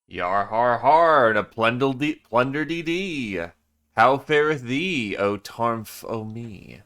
Yar har har, and a plunder dee. How fareth thee, O Tarmf o me?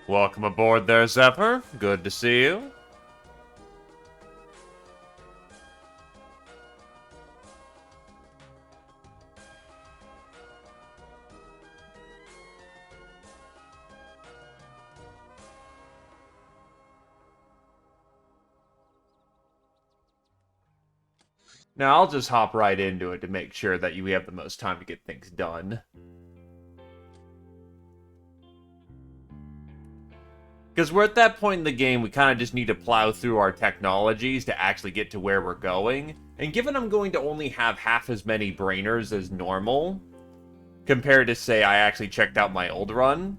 Welcome aboard there, Zephyr. Good to see you. Now, I'll just hop right into it to make sure that we have the most time to get things done. Because we're at that point in the game, we kind of just need to plow through our technologies to actually get to where we're going. And given I'm going to only have half as many brainers as normal, compared to, say, I actually checked out my old run,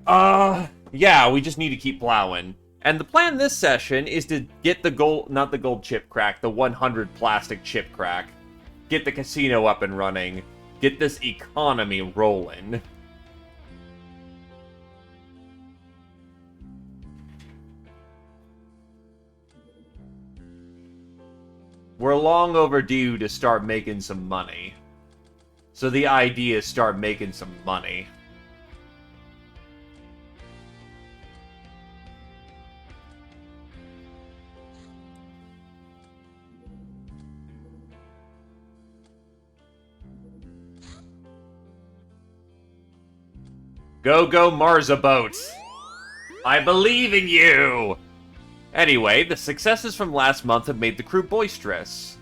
yeah, we just need to keep plowing. And the plan this session is to get the gold, not the gold chip crack, the 100 plastic chip crack. Get the casino up and running. Get this economy rolling. We're long overdue to start making some money. So the idea is start making some money. Go, go, Marza boats! I believe in you! Anyway, the successes from last month have made the crew boisterous.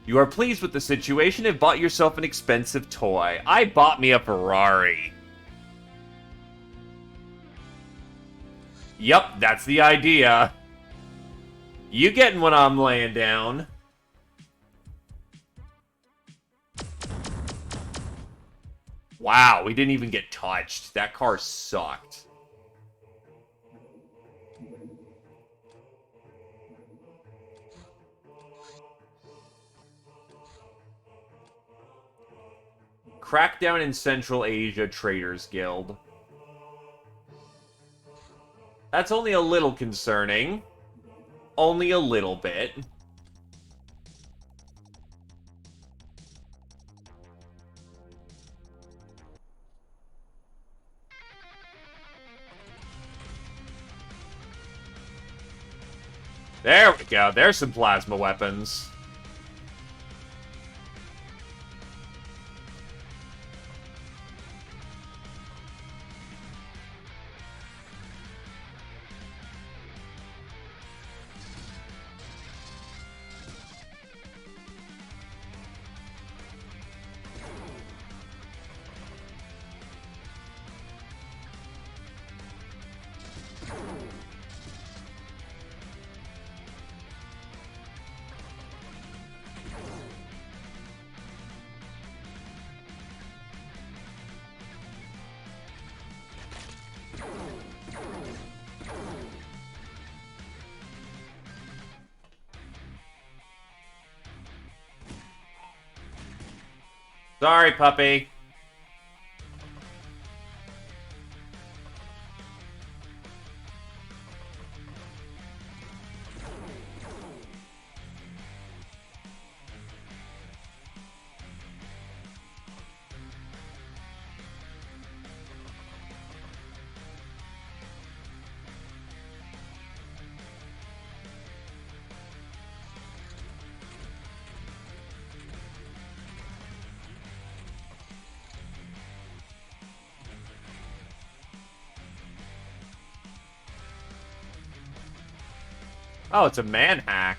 You are pleased with the situation and bought yourself an expensive toy. I bought me a Ferrari. Yup, that's the idea. You getting what I'm laying down. Wow, we didn't even get touched. That car sucked. Crackdown in Central Asia Traders Guild. That's only a little concerning. Only a little bit. There we go. There's some plasma weapons. Sorry, puppy. Oh, it's a man hack.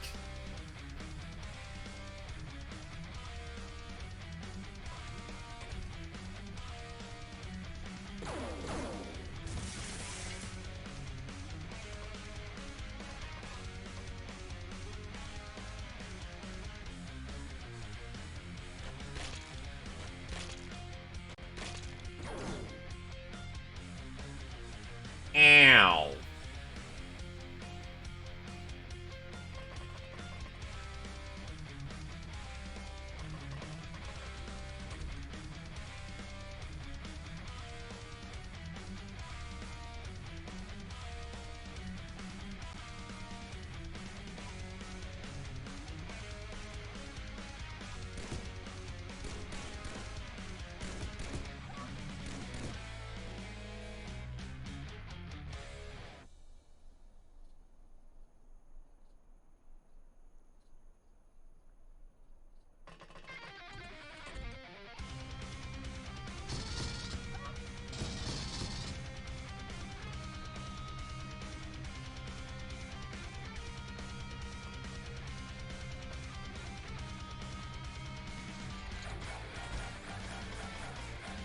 Ow.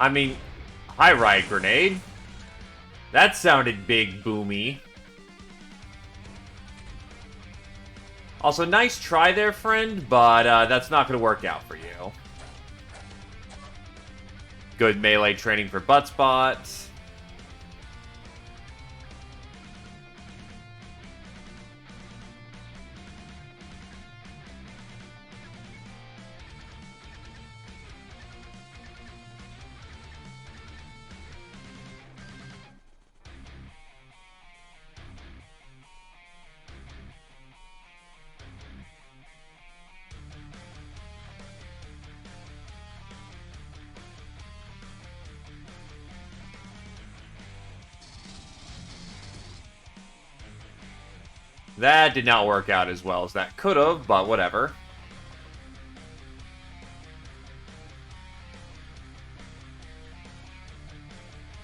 I mean, high riot grenade. That sounded big boomy. Also, nice try there, friend, but that's not going to work out for you. Good melee training for butt spots. That did not work out as well as that could have, but whatever.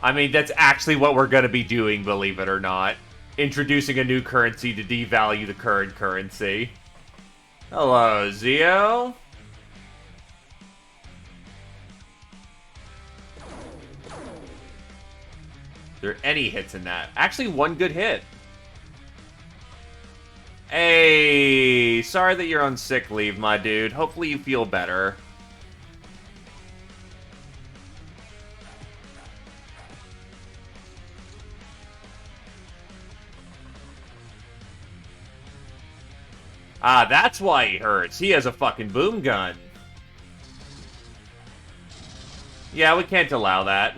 I mean, that's actually what we're going to be doing, believe it or not. Introducing a new currency to devalue the current currency. Hello, Zio. There any hits in that? Actually, one good hit. Hey, sorry that you're on sick leave, my dude. Hopefully you feel better. Ah, that's why he hurts. He has a fucking boom gun. Yeah, we can't allow that.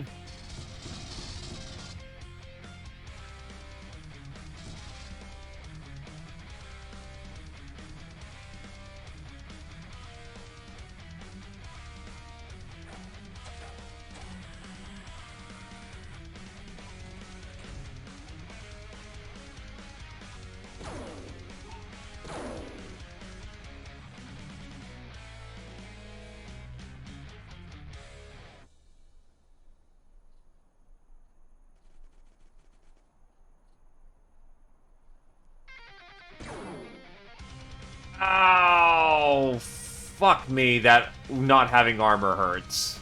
Oh, fuck me, that not having armor hurts.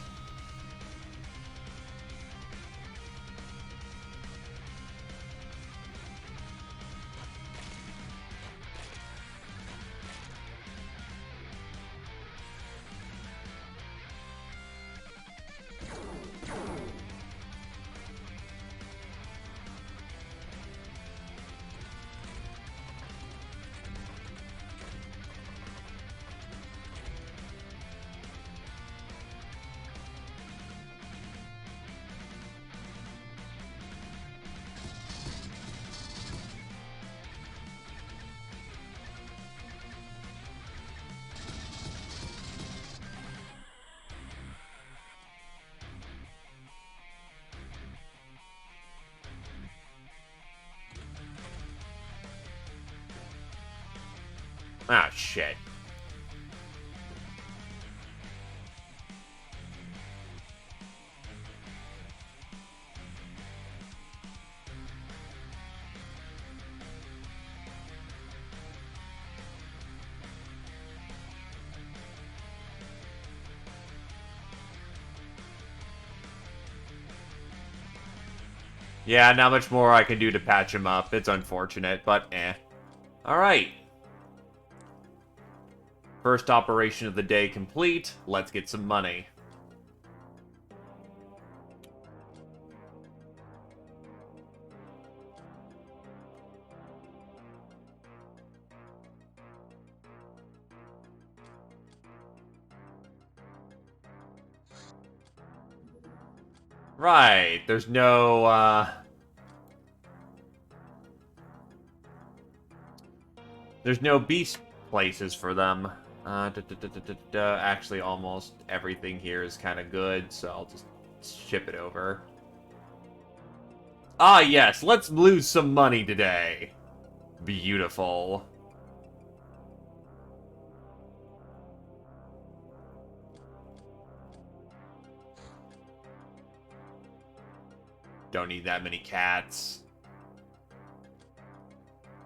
Ah, shit. Yeah, not much more I can do to patch him up. It's unfortunate, but eh. Alright. First operation of the day complete. Let's get some money. Right, there's no, there's no beast places for them. Actually, almost everything here is kind of good, so I'll just ship it over. Ah, yes, let's lose some money today. Beautiful. Don't need that many cats.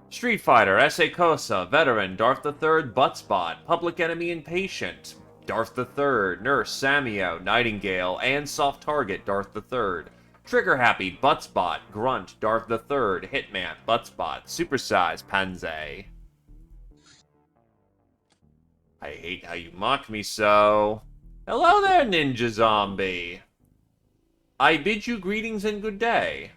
Street Fighter, S.A. Kosa, Veteran, Darth III, Buttspot, Public Enemy Impatient, Darth III, Nurse, Samio, Nightingale, and Soft Target, Darth III. Trigger Happy, Buttspot, Grunt, Darth III, Hitman, Buttspot, Supersize, Panzay. I hate how you mock me so. Hello there, Ninja Zombie. I bid you greetings and good day.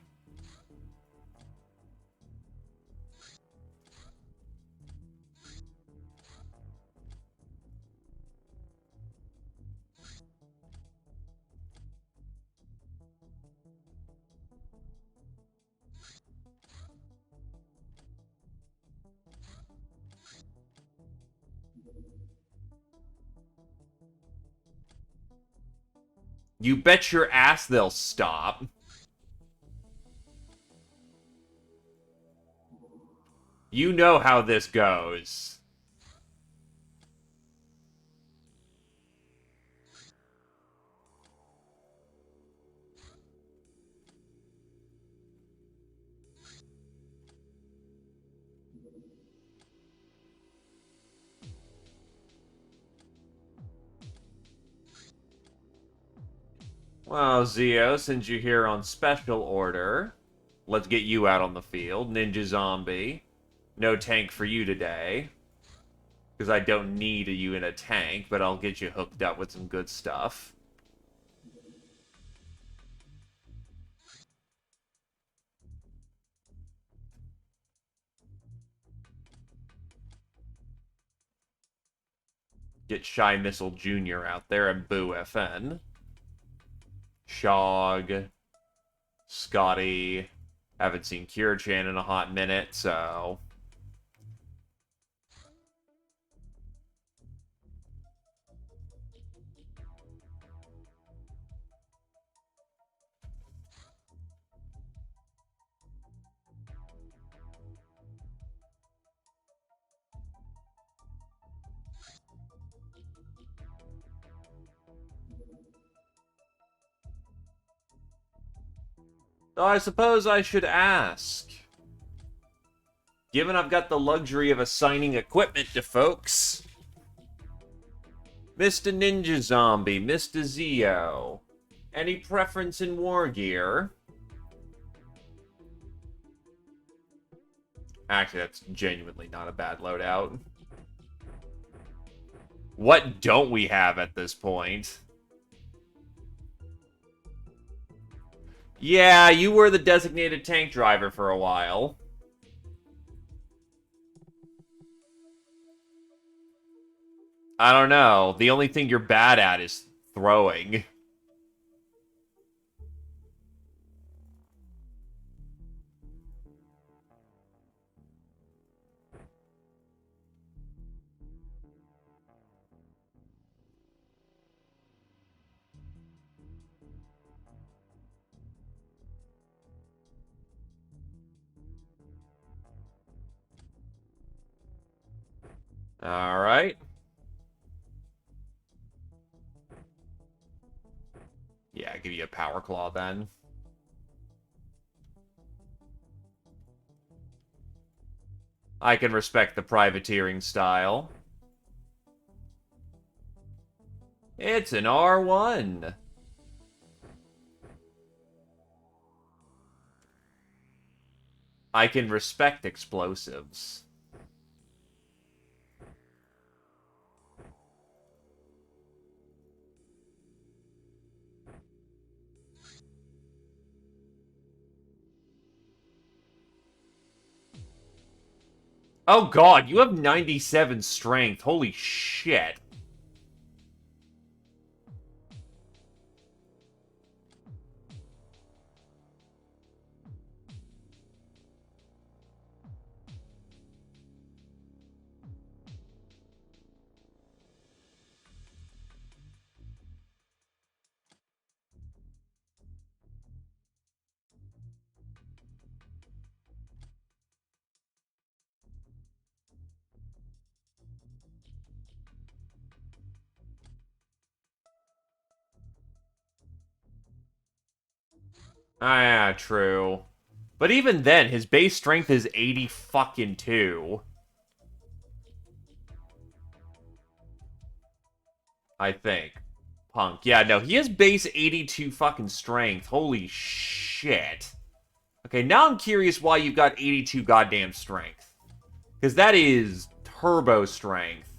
You bet your ass they'll stop. You know how this goes. Well, Zio, since you're here on special order, let's get you out on the field. Ninja Zombie. No tank for you today. Because I don't need you in a tank, but I'll get you hooked up with some good stuff. Get Shy Missile Jr. out there and Boo FN. Shog. Scotty. Haven't seen Cure-chan in a hot minute, so... So I suppose I should ask. Given I've got the luxury of assigning equipment to folks... Mr. Ninja Zombie, Mr. Zio, any preference in war gear? Actually, that's genuinely not a bad loadout. What don't we have at this point? Yeah, you were the designated tank driver for a while. I don't know. The only thing you're bad at is throwing. Alright. Yeah, I'll give you a Power Claw then. I can respect the privateering style. It's an R1. I can respect explosives. Oh god, you have 97 strength. Holy shit. Ah, yeah, true. But even then, his base strength is 80 fucking 2. I think. Punk. Yeah, no, he has base 82 fucking strength. Holy shit. Okay, now I'm curious why you've got 82 goddamn strength. Because that is turbo strength.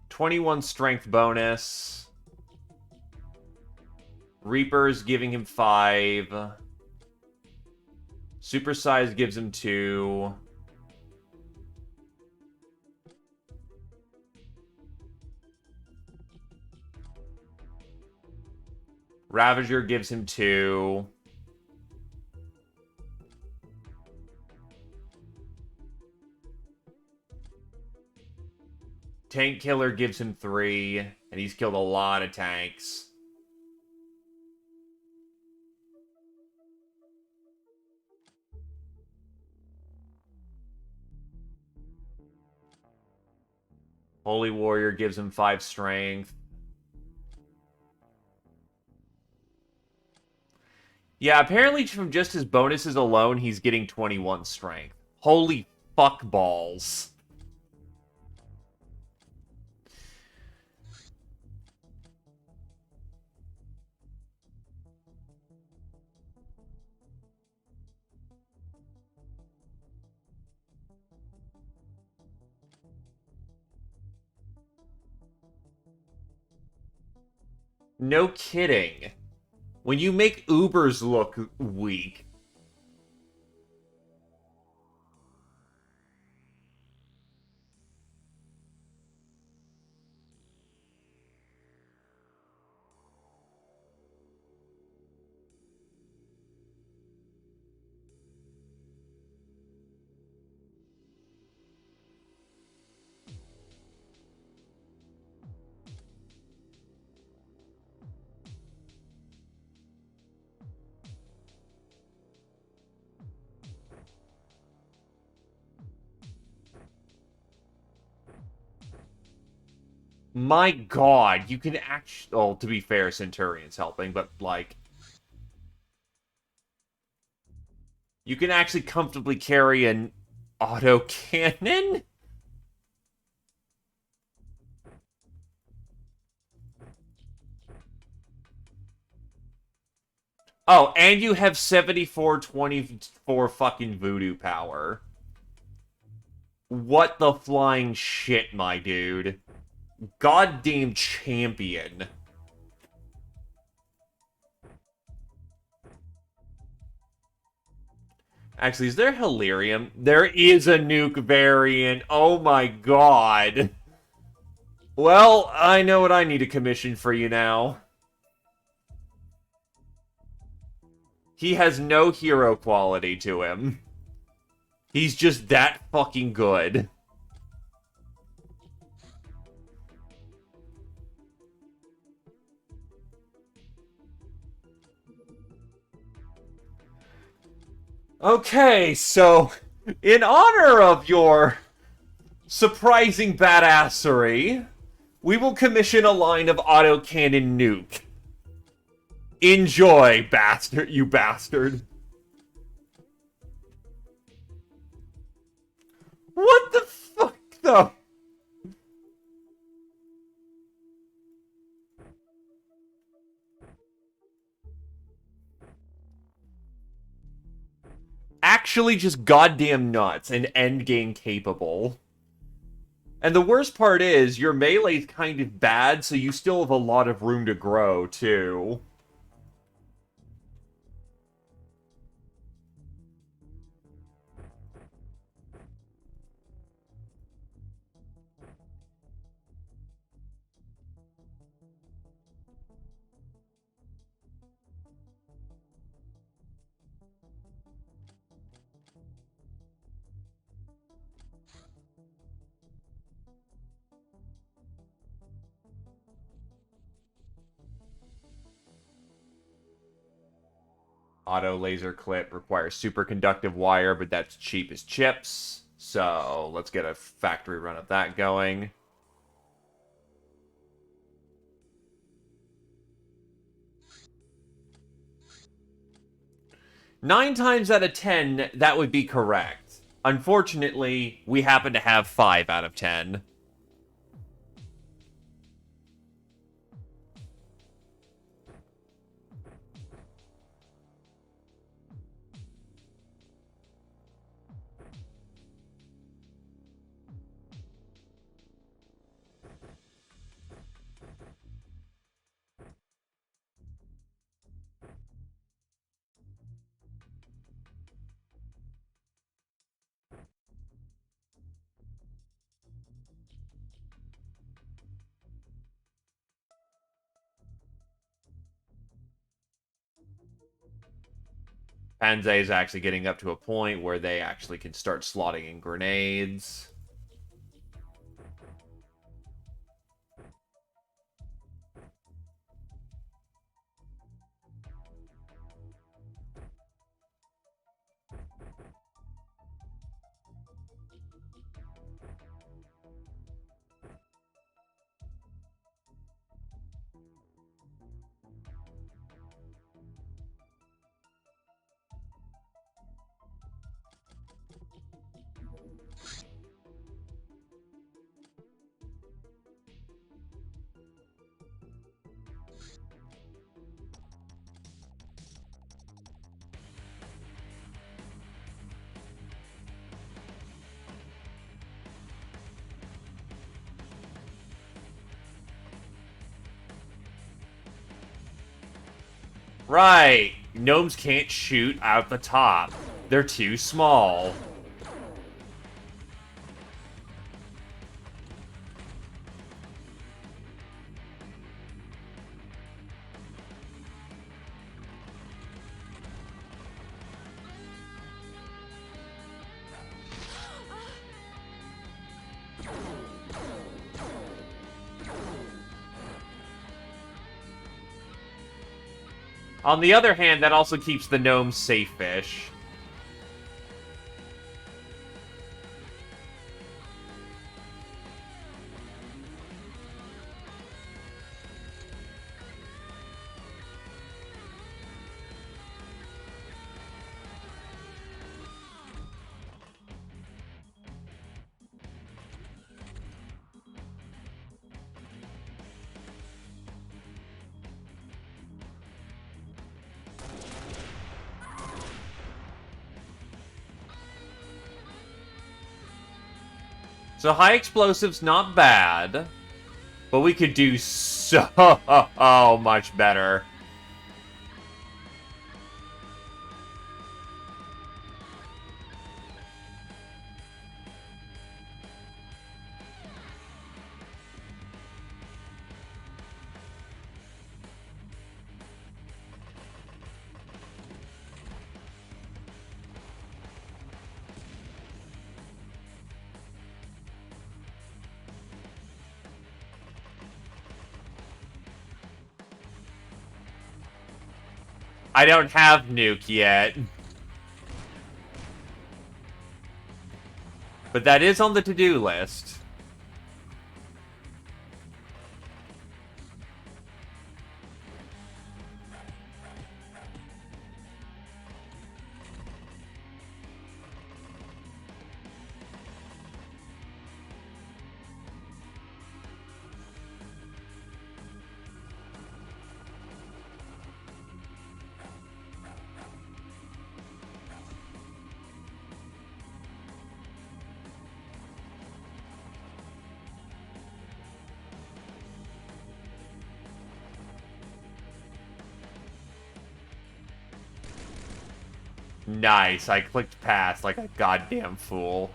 21 strength bonus. Reaper's giving him 5. Supersize gives him 2. Ravager gives him 2. Tank Killer gives him 3. And he's killed a lot of tanks. Holy Warrior gives him 5 strength. Yeah, apparently from just his bonuses alone, he's getting 21 strength. Holy fuck balls. No kidding. When you make Ubers look weak. My god, you can actually... Oh, to be fair, Centurion's helping, but, like... You can actually comfortably carry an autocannon? Oh, and you have 7424 fucking voodoo power. What the flying shit, my dude. Goddamn champion. Actually, is there Hilarium? There is a nuke variant. Oh my god. Well, I know what I need to commission for you now. He has no hero quality to him. He's just that fucking good. Okay, so in honor of your surprising badassery, we will commission a line of autocannon nuke. Enjoy, bastard, you bastard. What the fuck, though? actually just goddamn nuts and endgame capable. And the worst part is, your melee's kind of bad, so you still have a lot of room to grow, too. Auto laser clip requires superconductive wire, but that's cheap as chips. So let's get a factory run of that going. Nine times out of 10, that would be correct. Unfortunately, we happen to have 5 out of 10. Panzay is actually getting up to a point where they actually can start slotting in grenades. Right. Gnomes can't shoot out the top. They're too small. On the other hand, that also keeps the gnomes safe-ish. So high explosives, not bad. But we could do so much better. I don't have nuke yet. But that is on the to-do list. Nice, I clicked pass like a goddamn fool.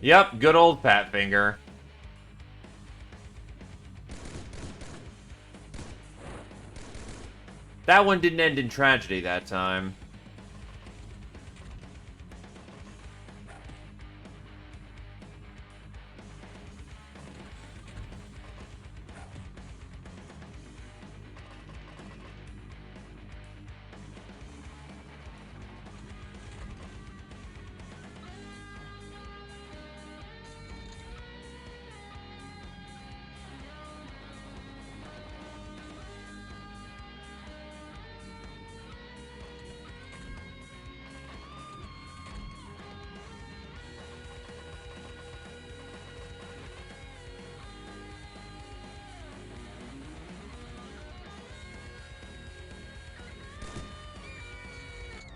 Yep, good old Fat Finger. That one didn't end in tragedy that time.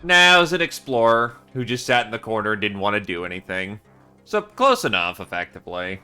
Now, as an explorer who just sat in the corner and didn't want to do anything. So, close enough, effectively.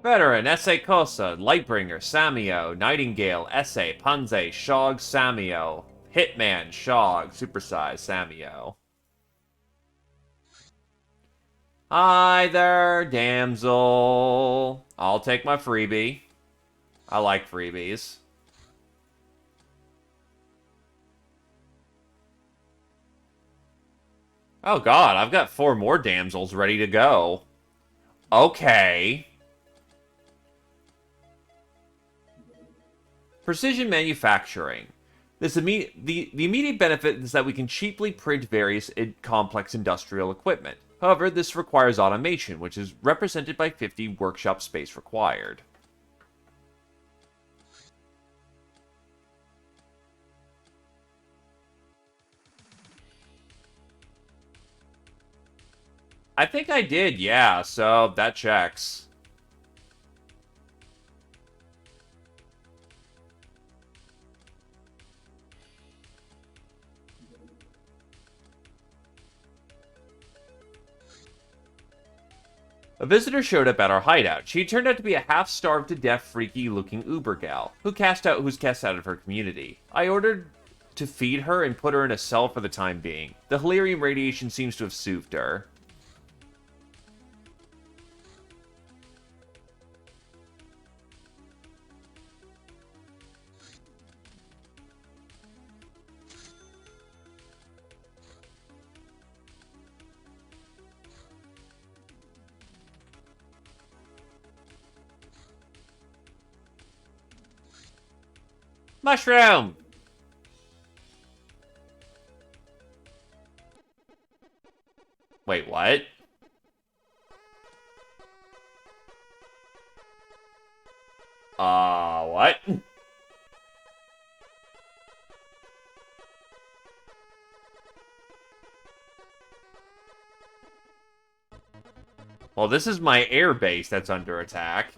Veteran, Esse Kosa, Lightbringer, Samio, Nightingale, Esse, Panze, Shog, Samio, Hitman, Shog, Supersize, Samio. Hi there, damsel. I'll take my freebie. I like freebies. Oh god, I've got 4 more damsels ready to go. Okay. Precision manufacturing. The immediate benefit is that we can cheaply print various complex industrial equipment. However, this requires automation, which is represented by 50 workshop space required. I think I did, yeah, so that checks. A visitor showed up at our hideout. She turned out to be a half-starved-to-death, freaky-looking Uber gal who's cast out of her community. I ordered to feed her and put her in a cell for the time being. The Hilarium radiation seems to have soothed her. Mushroom! Wait, what? What? Well, this is my air base that's under attack.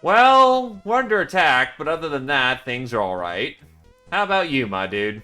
Well, we're under attack, but other than that, things are alright. How about you, my dude?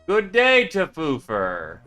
Good day, Tafoofer.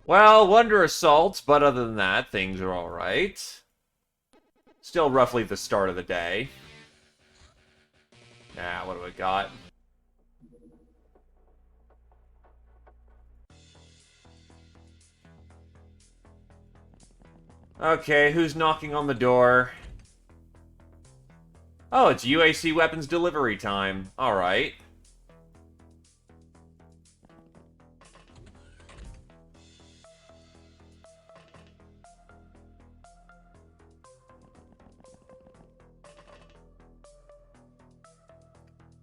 Well, Wonder assaults, but other than that, things are alright. Still roughly the start of the day. Nah, what do we got? Okay, who's knocking on the door? Oh, it's UAC weapons delivery time. Alright.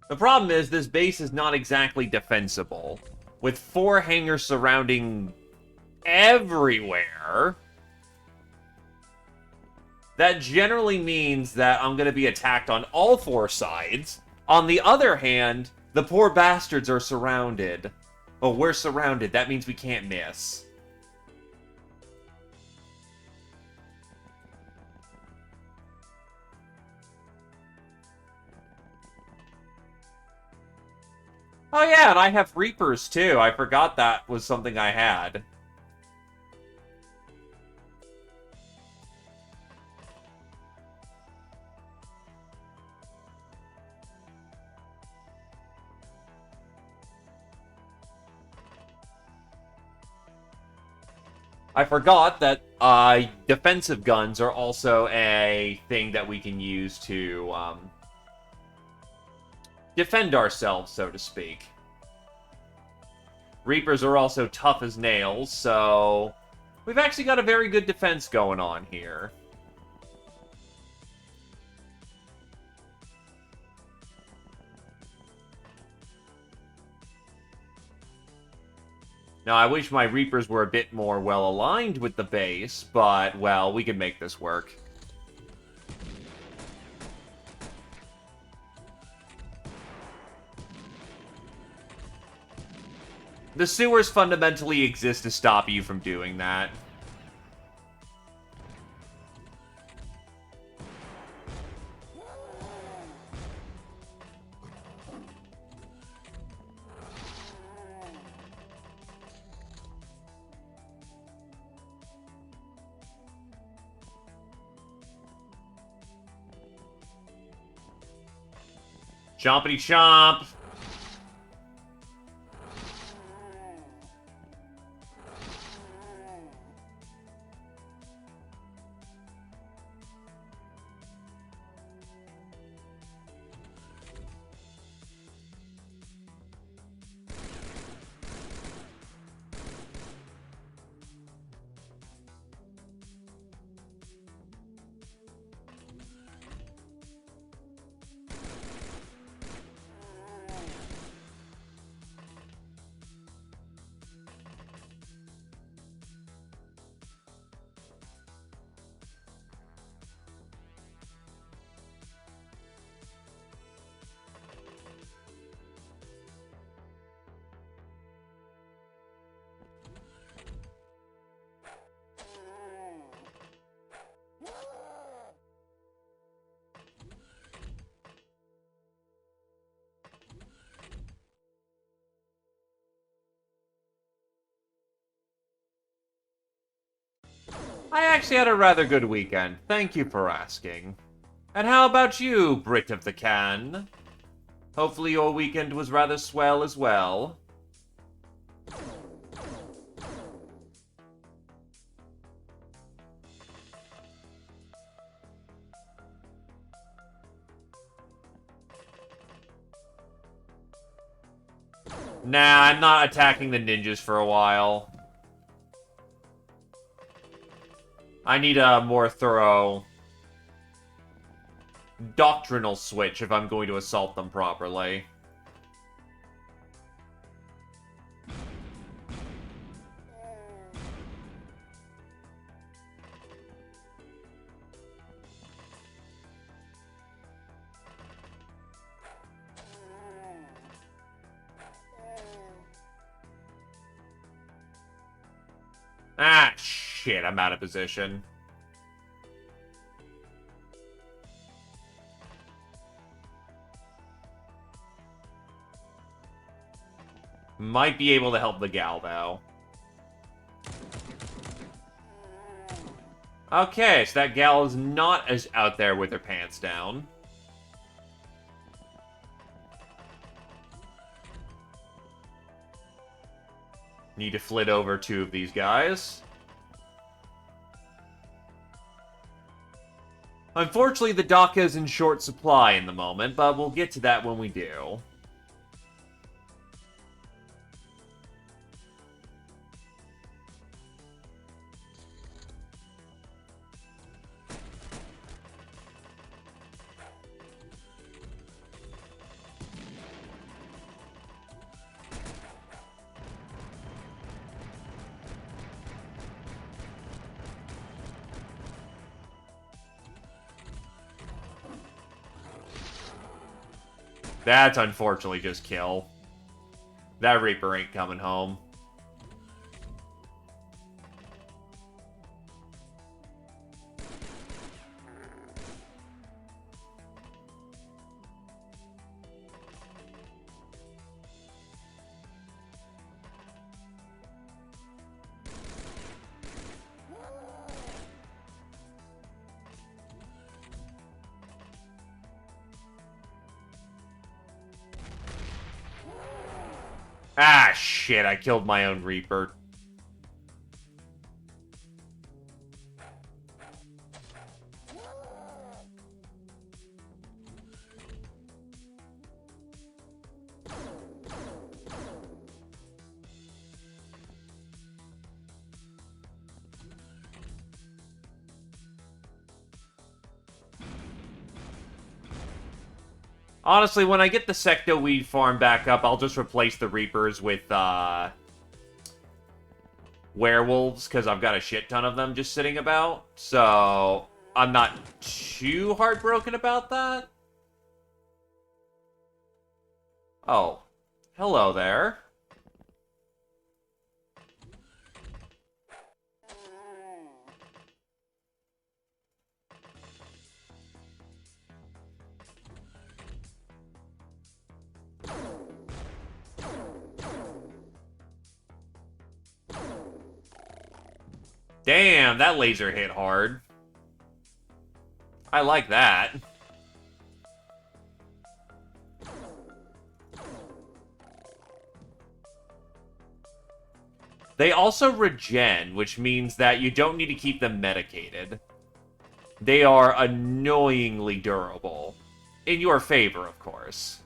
The problem is, this base is not exactly defensible. With 4 hangars surrounding everywhere, that generally means that I'm going to be attacked on all 4 sides. On the other hand, the poor bastards are surrounded. Oh, we're surrounded. That means we can't miss. Oh yeah, and I have Reapers too. I forgot that was something I had. I forgot that defensive guns are also a thing that we can use to defend ourselves, so to speak. Reapers are also tough as nails, so we've actually got a very good defense going on here. Now, I wish my Reapers were a bit more well-aligned with the base, but, well, we can make this work. The sewers fundamentally exist to stop you from doing that. Chompity chomp! I actually had a rather good weekend. Thank you for asking. And how about you, Brit of the Can? Hopefully your weekend was rather swell as well. Nah, I'm not attacking the ninjas for a while. I need a more thorough doctrinal switch if I'm going to assault them properly. Ah, shit, I'm out of position. Might be able to help the gal, though. Okay, so that gal is not as out there with her pants down. Need to flit over two of these guys. Unfortunately, the Daka is in short supply in the moment, but we'll get to that when we do. That's unfortunately just kill. That Reaper ain't coming home. Ah, shit, I killed my own Reaper. Honestly, when I get the Secto Weed farm back up, I'll just replace the Reapers with, werewolves, because I've got a shit ton of them just sitting about. So, I'm not too heartbroken about that. Oh. Hello there. Damn, that laser hit hard. I like that. They also regen, which means that you don't need to keep them medicated. They are annoyingly durable. In your favor, of course.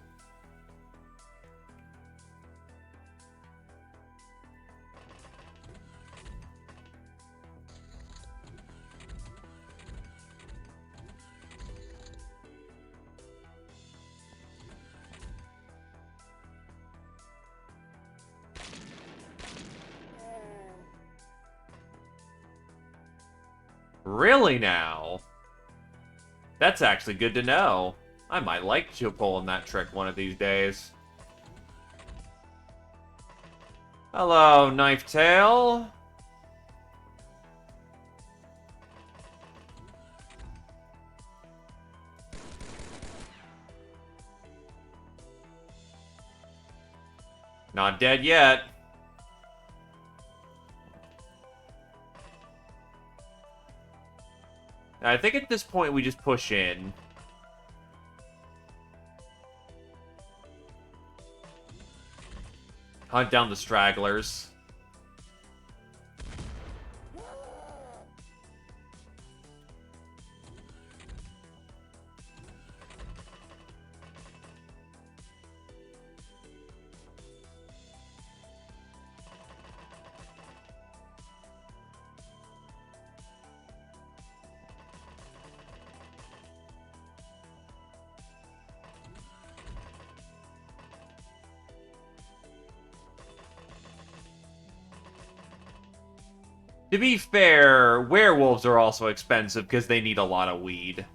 Really now? That's actually good to know. I might like to pull in that trick one of these days. Hello, Knife Tail. Not dead yet. I think at this point we just push in. Hunt down the stragglers. To be fair, werewolves are also expensive because they need a lot of weed.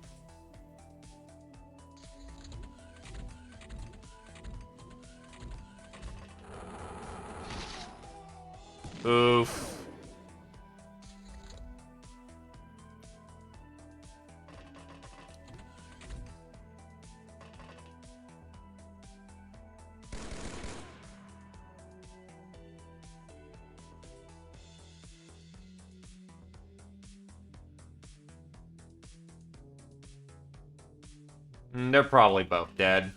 Oof. They're probably both dead.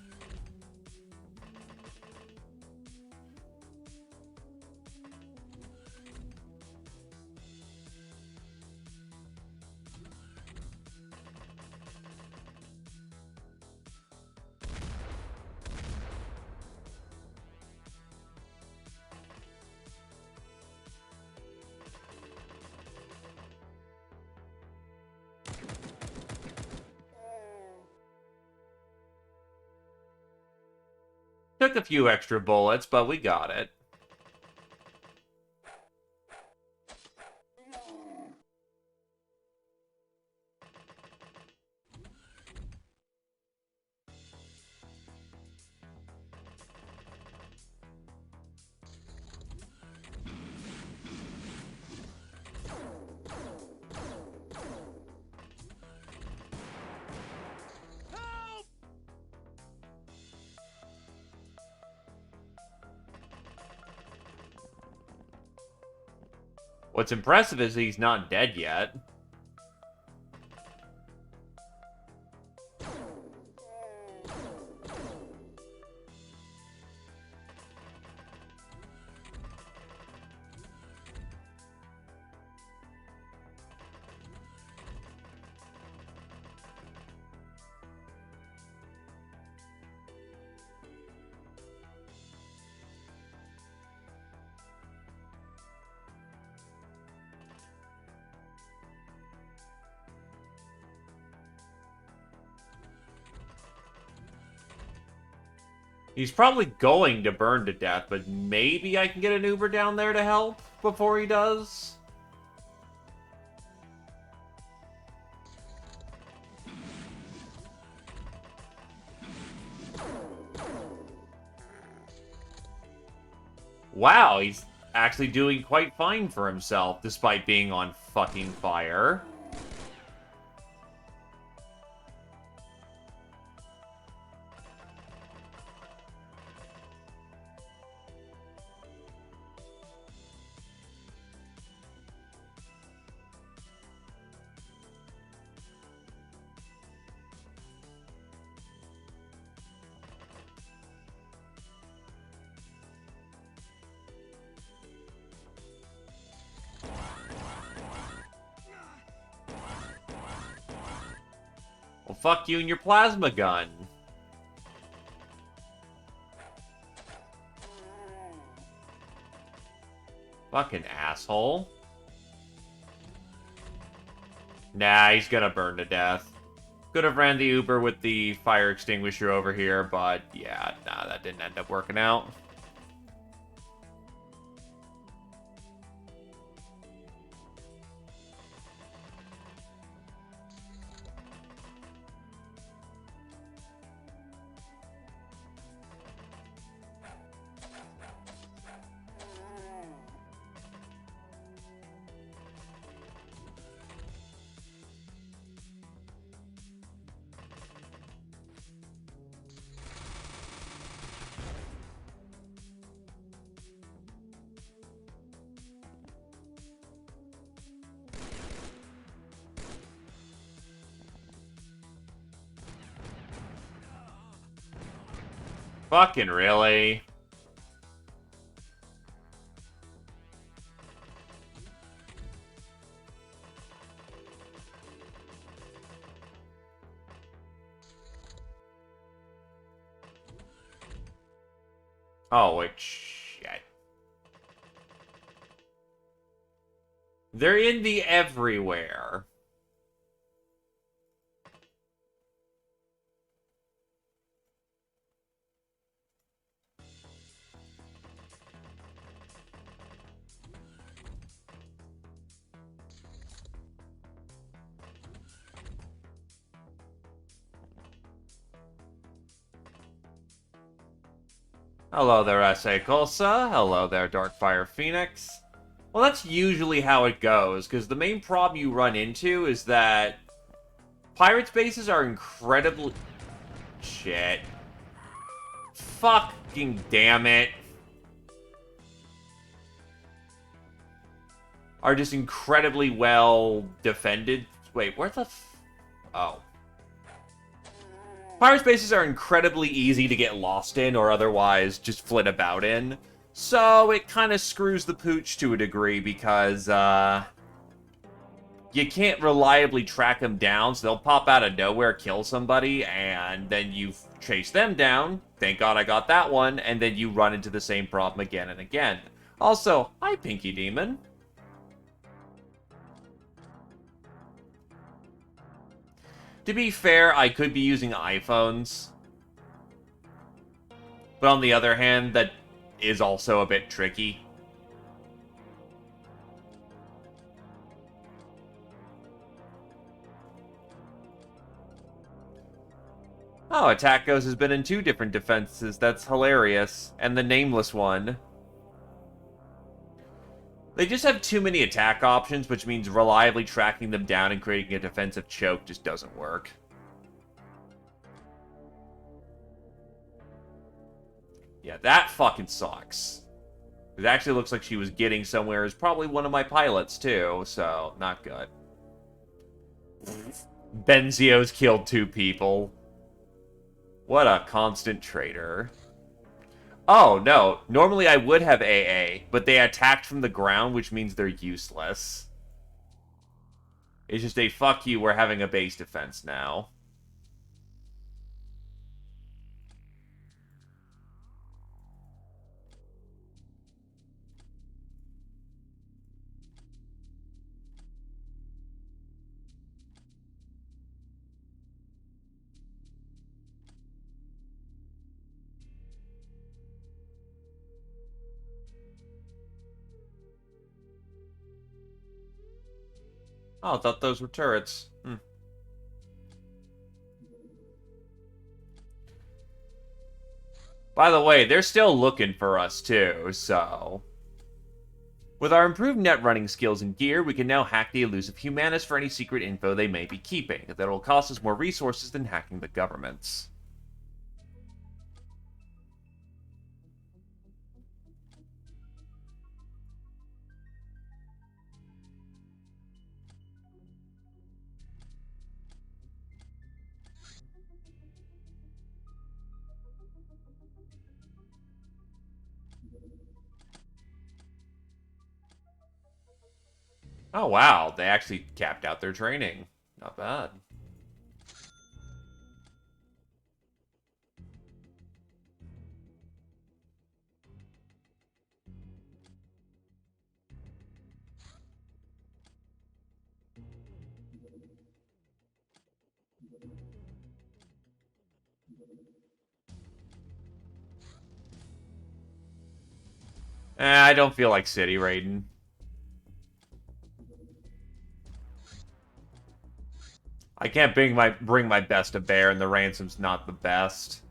Took a few extra bullets, but we got it. What's impressive is he's not dead yet. He's probably going to burn to death, but maybe I can get an Uber down there to help before he does? Wow, he's actually doing quite fine for himself, despite being on fucking fire. Well, fuck you and your plasma gun. Fucking asshole. Nah, he's gonna burn to death. Could have ran the Uber with the fire extinguisher over here, but yeah, nah, that didn't end up working out. Fucking really? Oh, wait, shit. They're in the everywhere. Hello there, S.A. Colsa. Hello there, Darkfire Phoenix. Well, that's usually how it goes, because the main problem you run into is that pirates' bases are incredibly... Shit. Fucking damn it. Are just incredibly well defended. Wait, where the Oh. Pirates' bases are incredibly easy to get lost in or otherwise just flit about in. So it kind of screws the pooch to a degree because, you can't reliably track them down, so they'll pop out of nowhere, kill somebody, and then you chase them down. Thank God I got that one, and then you run into the same problem again and again. Also, hi, Pinky Demon. To be fair, I could be using iPhones. But on the other hand, that is also a bit tricky. Oh, Attack Ghost has been in 2 different defenses. That's hilarious. And the nameless one. They just have too many attack options, which means reliably tracking them down and creating a defensive choke just doesn't work. Yeah, that fucking sucks. It actually looks like she was getting somewhere as probably one of my pilots, too, so not good. Benzio's killed 2 people. What a constant traitor. Oh, no. Normally I would have AA, but they attacked from the ground, which means they're useless. It's just a fuck you, we're having a base defense now. Oh, I thought those were turrets. By the way, they're still looking for us, too, so... With our improved net running skills and gear, we can now hack the elusive Humanis for any secret info they may be keeping. That'll cost us more resources than hacking the governments. Oh, wow. They actually capped out their training. Not bad. I don't feel like city raiding. I can't bring my best to bear, and the ransom's not the best.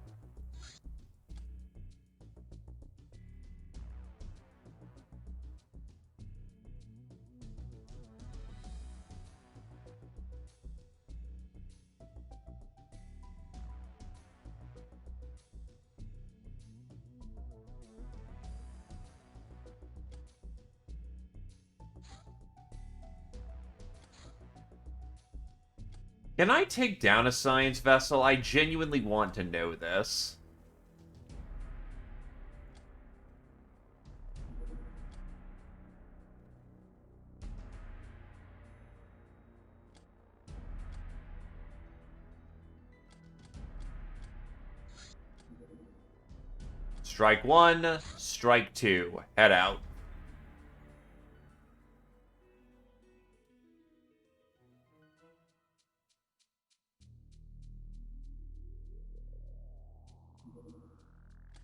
Can I take down a science vessel? I genuinely want to know this. Strike one, strike two. Head out.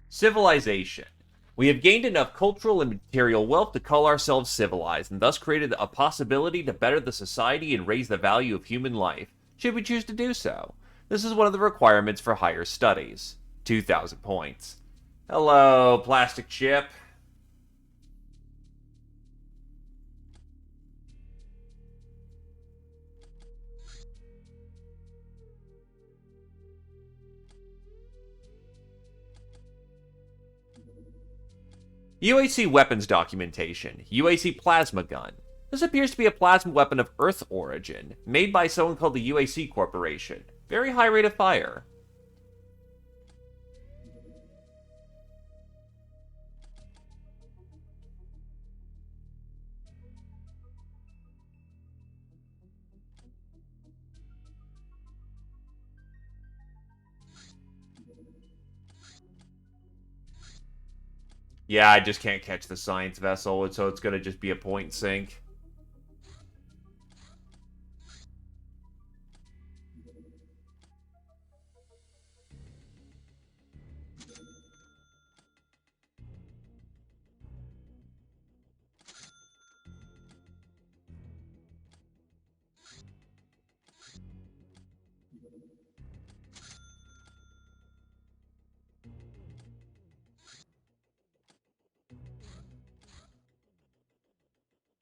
Civilization. We have gained enough cultural and material wealth to call ourselves civilized, and thus created a possibility to better the society and raise the value of human life, should we choose to do so. This is one of the requirements for higher studies. 2,000 points. Hello, plastic chip. UAC weapons documentation. UAC plasma gun. This appears to be a plasma weapon of Earth origin, made by someone called the UAC Corporation. Very high rate of fire. Yeah, I just can't catch the science vessel, so it's gonna just be a point sink.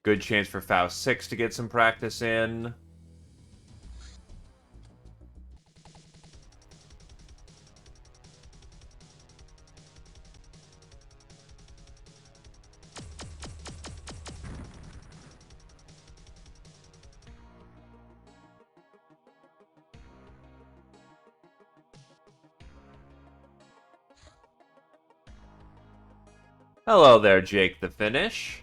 Good chance for Faust 6 to get some practice in. Hello there, Jake the Finish.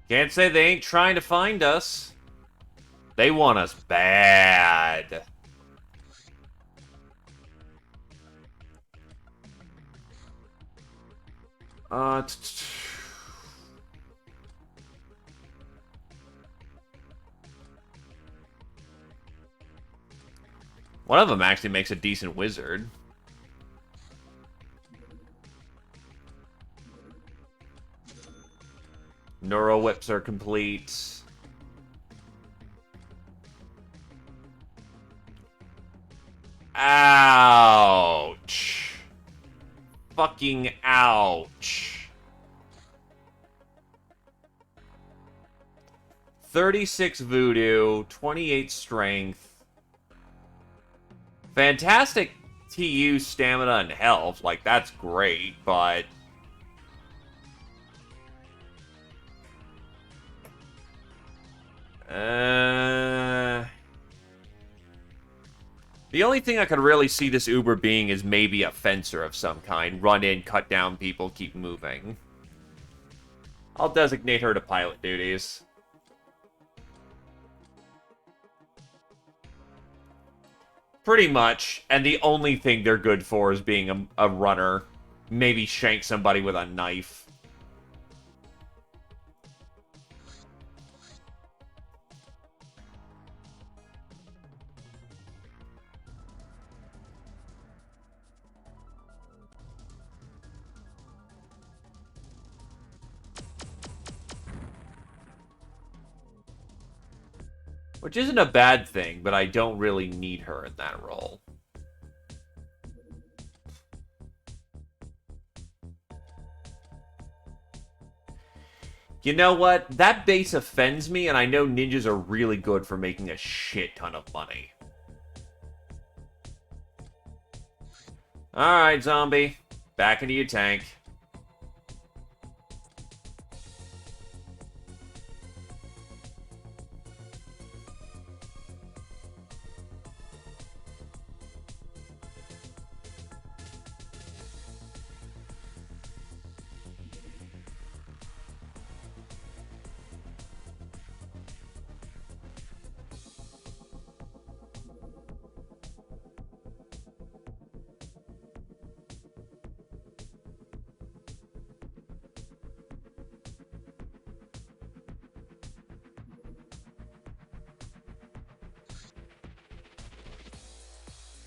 Can't say they ain't trying to find us. They want us bad. One of them actually makes a decent wizard. Neuro whips are complete. Ouch. Fucking ouch. 36 voodoo, 28 strength. Fantastic TU stamina and health. Like, that's great, but... The only thing I could really see this Uber being is maybe a fencer of some kind. Run in, cut down people, keep moving. I'll designate her to pilot duties. Pretty much, and the only thing they're good for is being a runner. Maybe shank somebody with a knife. Which isn't a bad thing, but I don't really need her in that role. You know what? That base offends me, and I know ninjas are really good for making a shit ton of money. Alright, zombie. Back into your tank.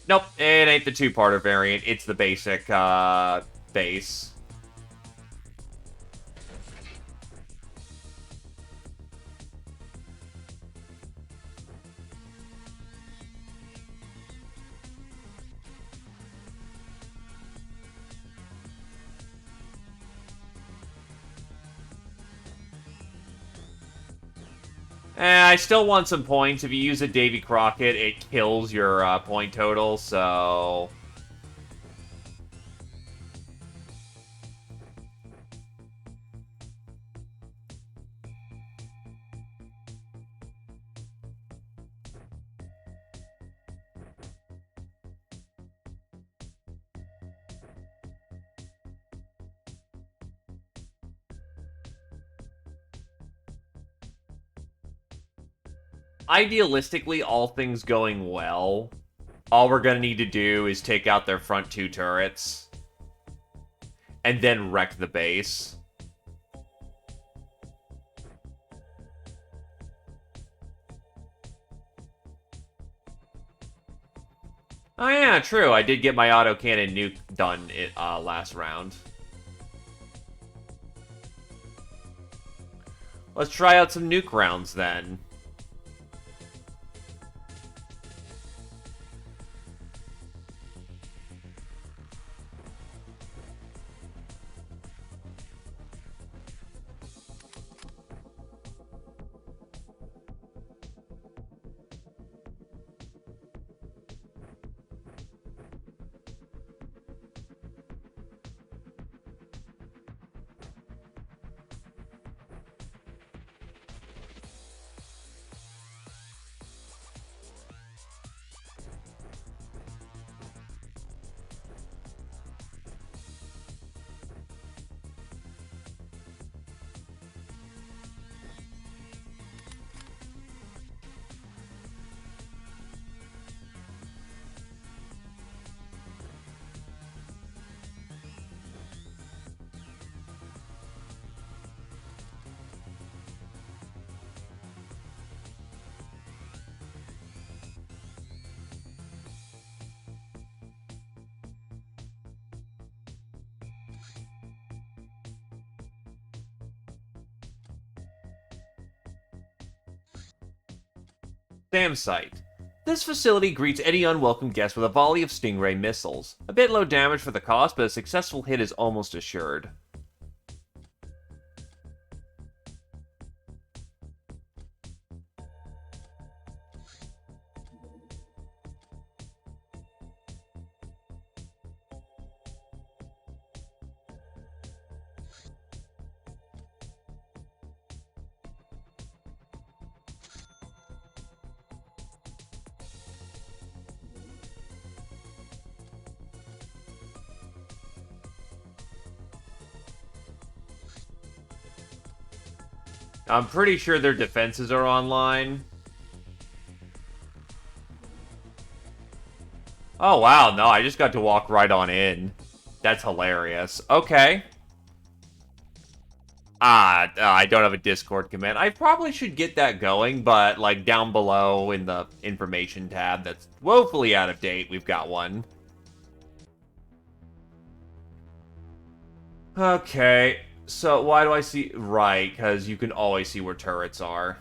Nope, it ain't the two-parter variant. It's the basic, base. I still want some points. If you use a Davy Crockett, it kills your point total, so... Idealistically, all things going well, all we're gonna need to do is take out their front two turrets. And then wreck the base. Oh yeah, true. I did get my autocannon nuke done last round. Let's try out some nuke rounds then. Dam site. This facility greets any unwelcome guest with a volley of Stingray missiles. A bit low damage for the cost, but a successful hit is almost assured. I'm pretty sure their defenses are online. Oh wow, no, I just got to walk right on in. That's hilarious. Okay. I don't have a Discord command. I probably should get that going, but, like, down below in the information tab that's woefully out of date, we've got one. Okay, so why do I see... Right, because you can always see where turrets are.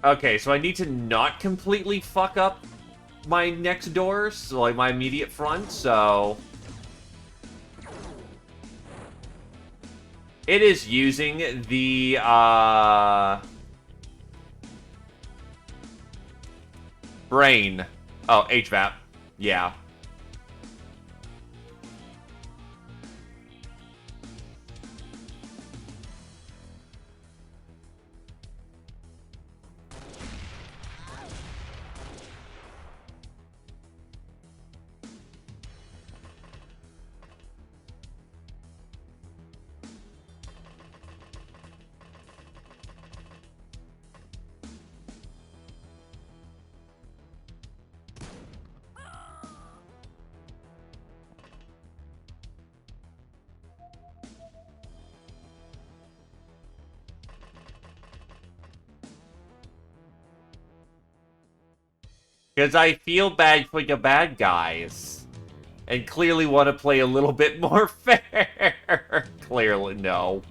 Okay, so I need to not completely fuck up my next door, so like my immediate front, so it is using the brain. Oh, HVAP. Yeah. Because I feel bad for the bad guys. And clearly want to play a little bit more fair. Clearly, no.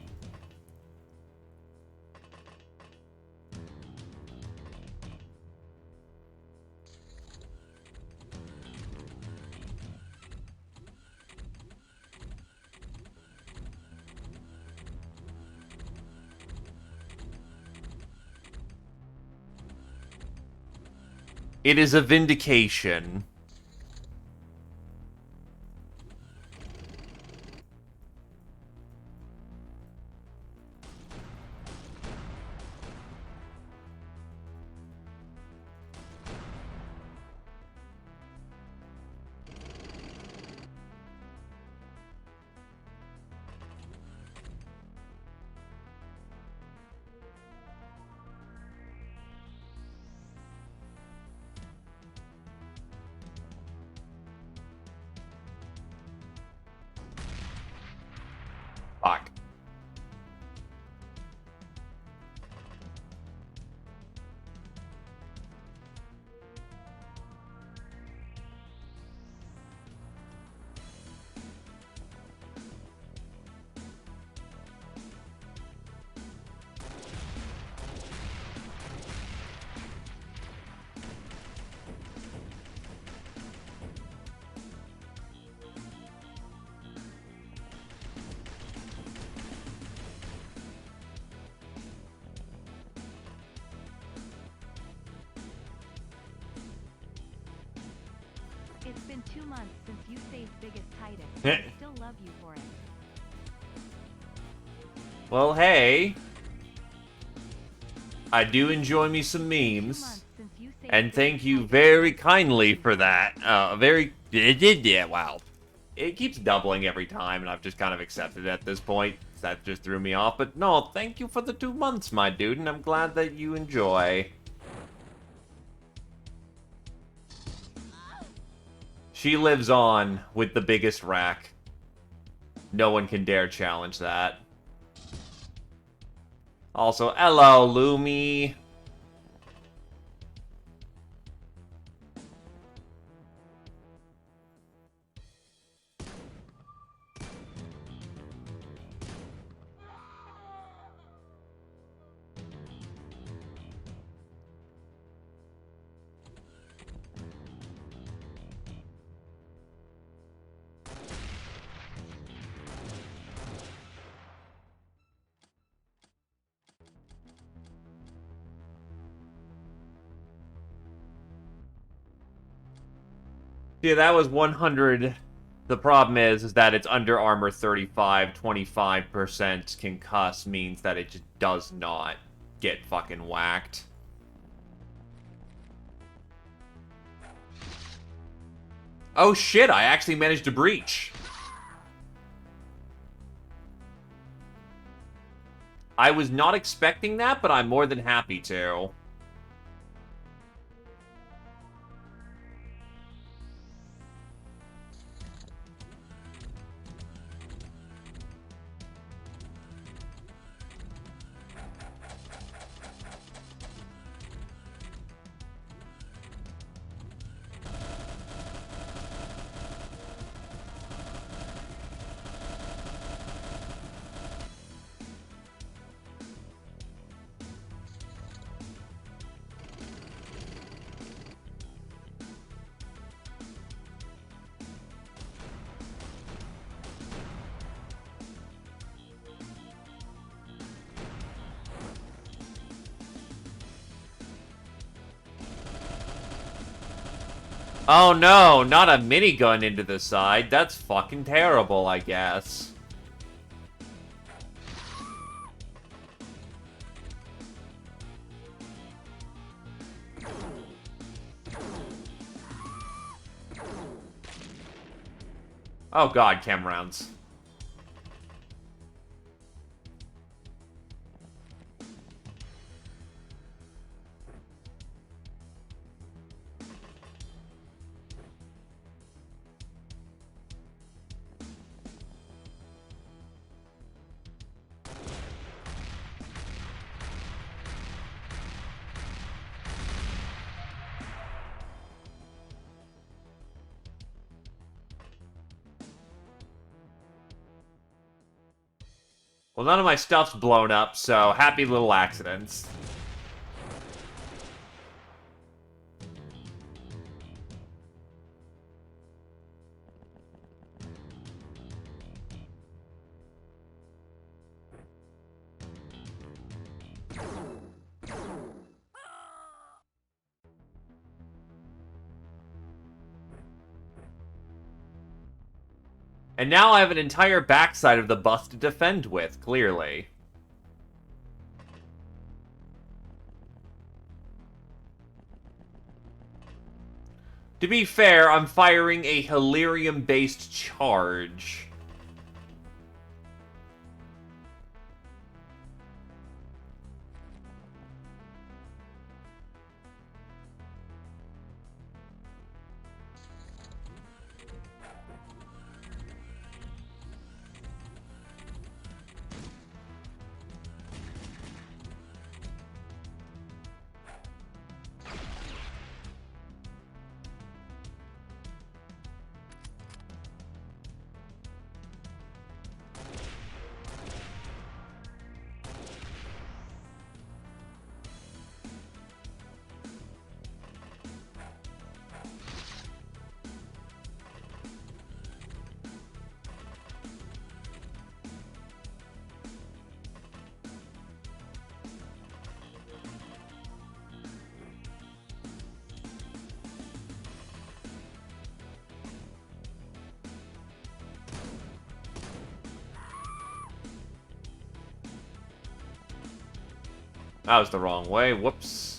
It is a vindication. Fuck. It's been 2 months since you saved biggest Titus. I still love you for it. Well, hey. I do enjoy me some memes. And thank you very kindly for that. Yeah, wow. It keeps doubling every time, and I've just kind of accepted it at this point. That just threw me off. But no, thank you for the 2 months, my dude, and I'm glad that you enjoy. She lives on with the biggest rack. No one can dare challenge that. Also, hello, Lumi. Yeah, that was 100. The problem is that it's under armor 35, 25% concuss means that it just does not get fucking whacked. Oh shit, I actually managed to breach. I was not expecting that, but I'm more than happy to. Oh no, not a minigun into the side. That's fucking terrible, I guess. Oh god, chem rounds. Well, none of my stuff's blown up, so happy little accidents. And now I have an entire backside of the bus to defend with, clearly. To be fair, I'm firing a Hilarium-based charge. That was the wrong way. Whoops.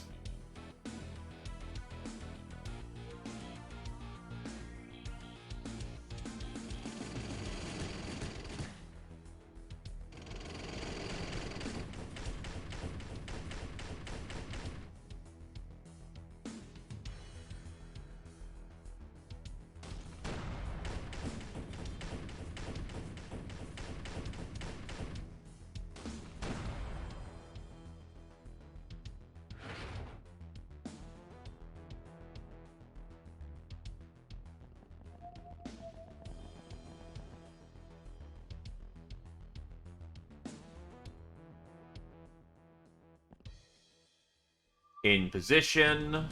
In position.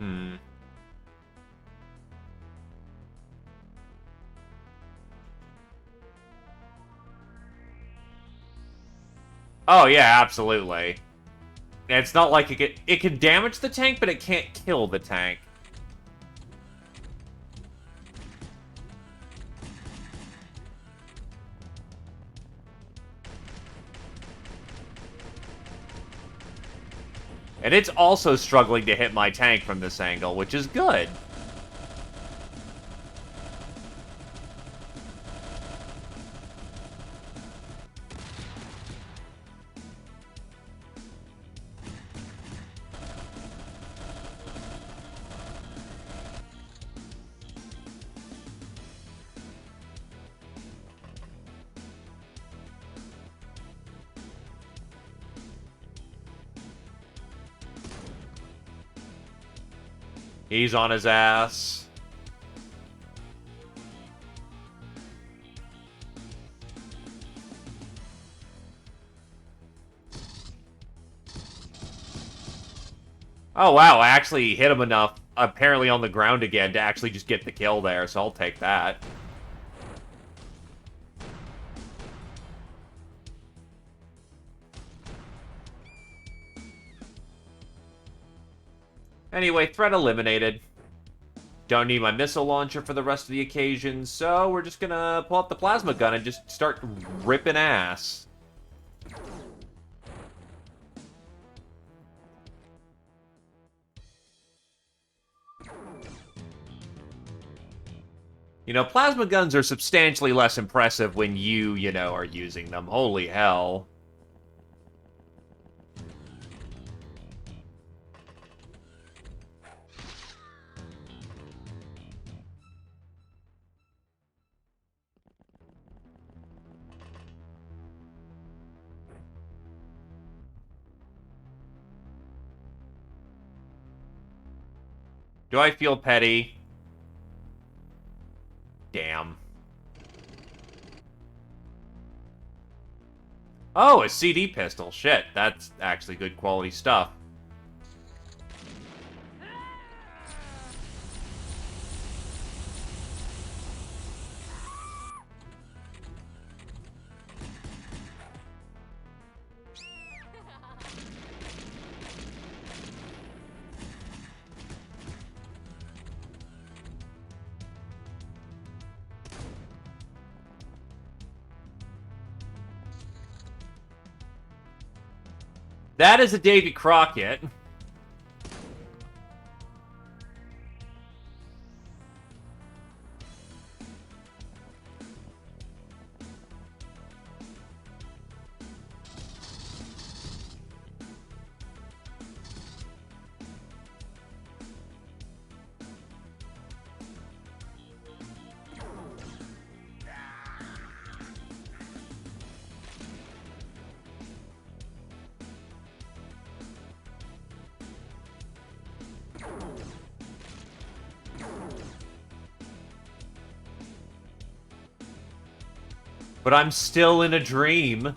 Hmm. Oh yeah, absolutely. It's not like it can damage the tank, but it can't kill the tank. And it's also struggling to hit my tank from this angle, which is good. He's on his ass. Oh, wow, I actually hit him enough, apparently on the ground again, to actually just get the kill there, so I'll take that. Anyway, threat eliminated. Don't need my missile launcher for the rest of the occasion, so we're just gonna pull out the plasma gun and just start ripping ass. You know, plasma guns are substantially less impressive when you know, are using them. Holy hell. Do I feel petty? Damn. Oh, a CD pistol. Shit, that's actually good quality stuff. That is a Davy Crockett. But I'm still in a dream.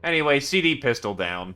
Anyway, CD pistol down.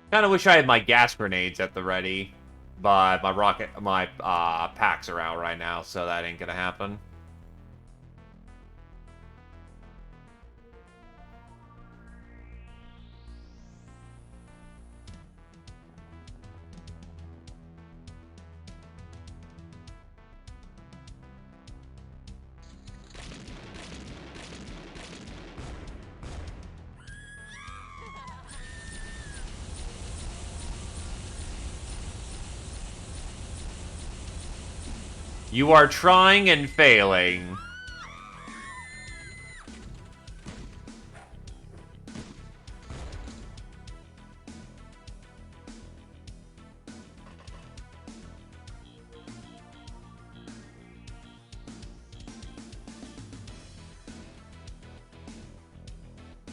Kinda wish I had my gas grenades at the ready. But my packs are out right now, so that ain't gonna happen. You are trying and failing.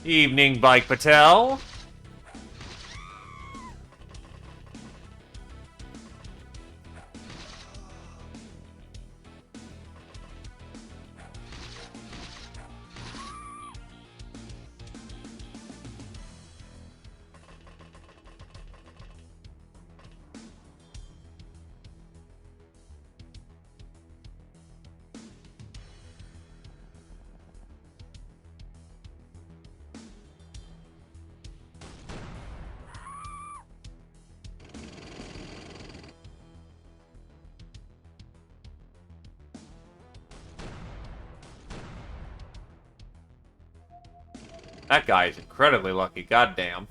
Evening, Bike Patel. That guy is incredibly lucky, goddamn.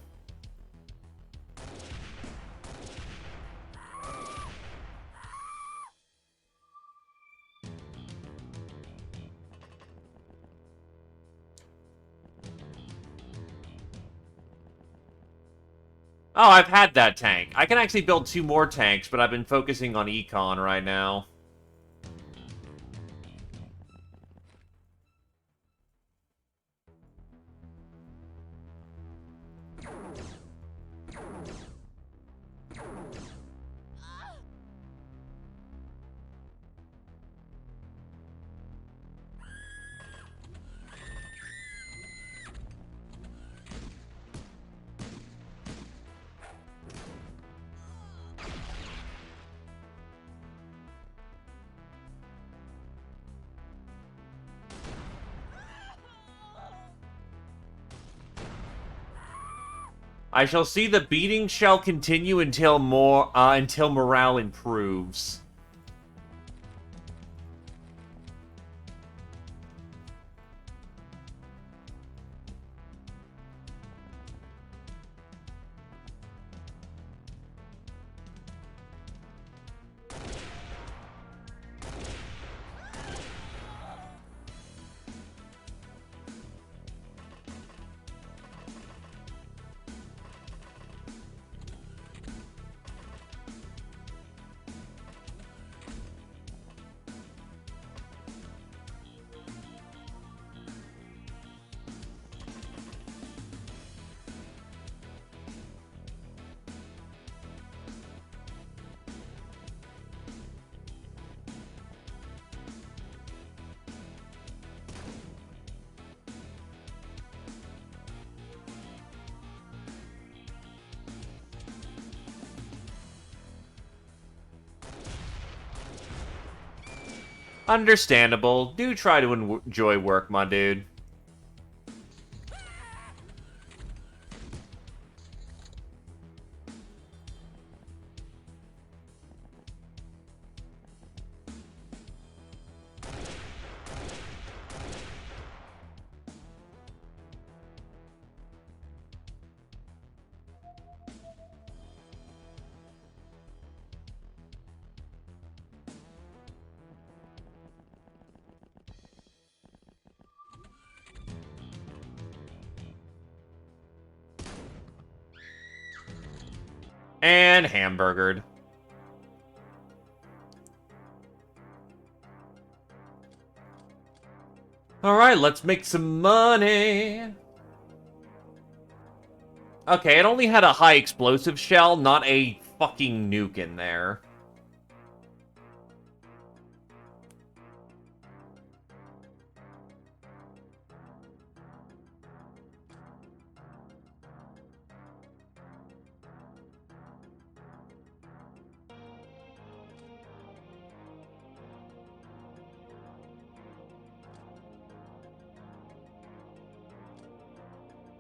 Oh, I've had that tank. I can actually build 2 more tanks, but I've been focusing on econ right now. I shall see the beating shall continue until morale improves. Understandable. Do try to enjoy work, my dude. And hamburgered. Alright, let's make some money. Okay, it only had a high explosive shell, not a fucking nuke in there.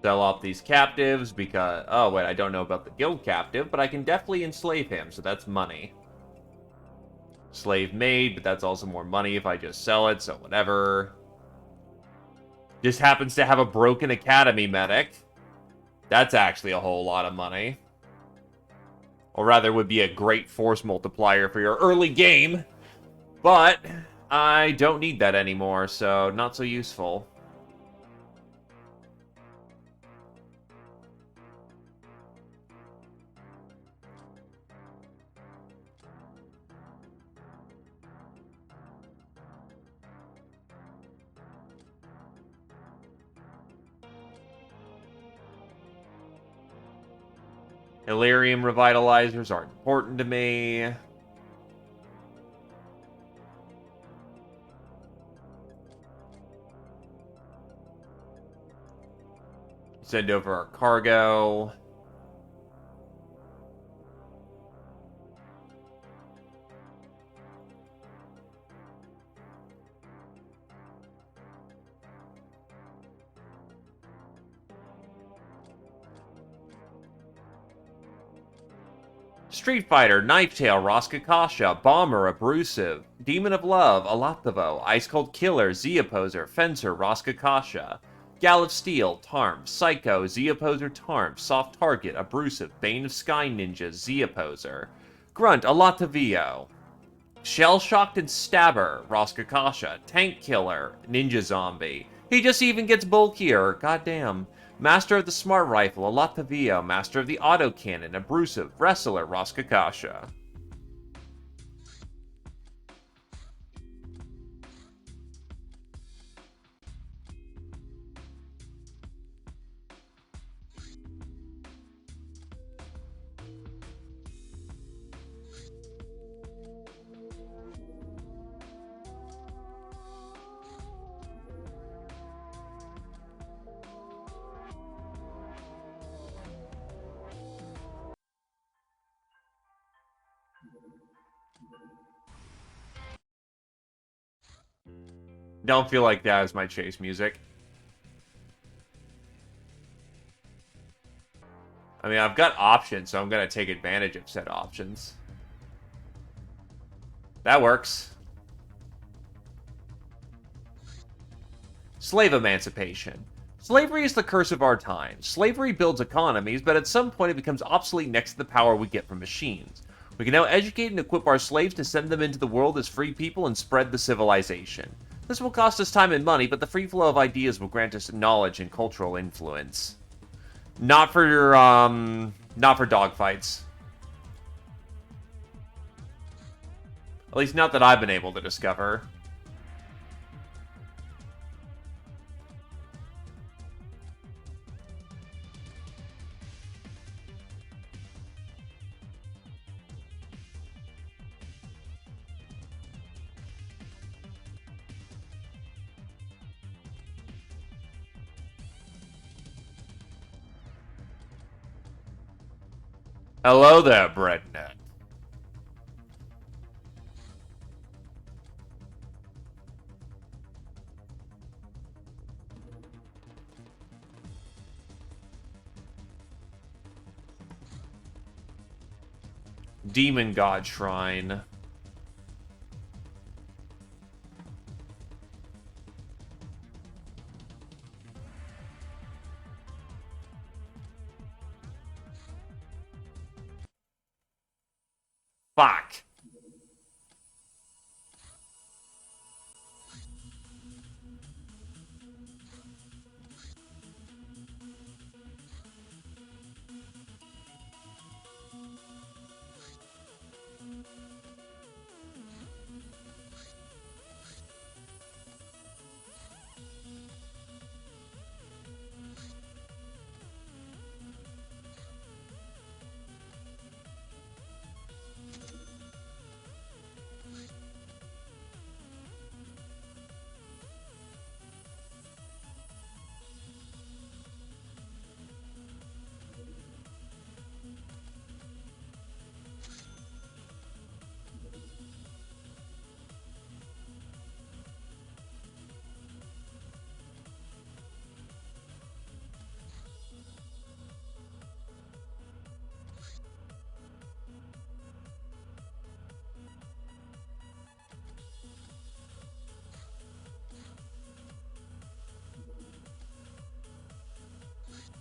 Sell off these captives because... Oh, wait, I don't know about the guild captive, but I can definitely enslave him, so that's money. Slave made, but that's also more money if I just sell it, so whatever. Just happens to have a broken academy medic. That's actually a whole lot of money. Or rather, would be a great force multiplier for your early game. But I don't need that anymore, so not so useful. Illyrium revitalizers aren't important to me. Send over our cargo. Street Fighter, Knife Tail, Roskakasha, Bomber, Abrasive, Demon of Love, Alaptavo, Ice Cold Killer, Z-Opposer, Fencer, Roskakasha, Gal of Steel, Tarm, Psycho, Z-Opposer, Tarm, Soft Target, Abrasive, Bane of Sky Ninja, Z-Opposer, Grunt, Alatavio, Shell Shocked and Stabber, Roskakasha, Tank Killer, Ninja Zombie. He just even gets bulkier, goddamn. Master of the Smart Rifle, Alatavio, Master of the Autocannon, Abrasive, Wrestler, Roskakasha. Don't feel like that is my chase music. I mean, I've got options, so I'm going to take advantage of said options. That works. Slave emancipation. Slavery is the curse of our time. Slavery builds economies, but at some point it becomes obsolete next to the power we get from machines. We can now educate and equip our slaves to send them into the world as free people and spread the civilization. This will cost us time and money, but the free flow of ideas will grant us knowledge and cultural influence. Not for dogfights. At least not that I've been able to discover. Hello there, Breadnet. Demon God Shrine. Fuck.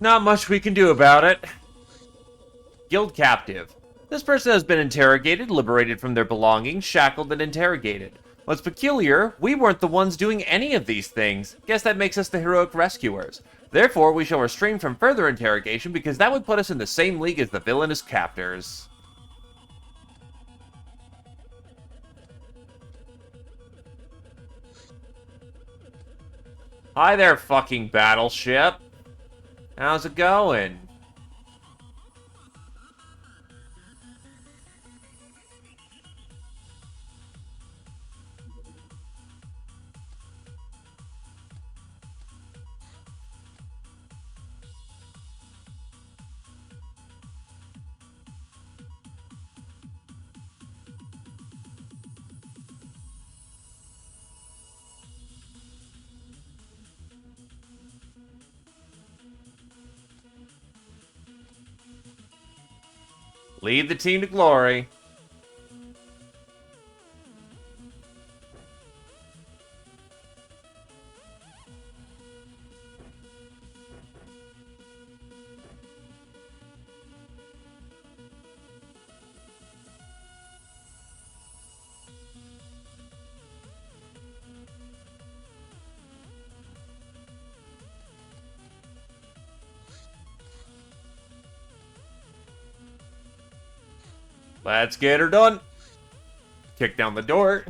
Not much we can do about it. Guild captive. This person has been interrogated, liberated from their belongings, shackled, and interrogated. What's peculiar, we weren't the ones doing any of these things. Guess that makes us the heroic rescuers. Therefore, we shall refrain from further interrogation because that would put us in the same league as the villainous captors. Hi there, fucking battleship. How's it going? Lead the team to glory. Let's get her done. Kick down the door.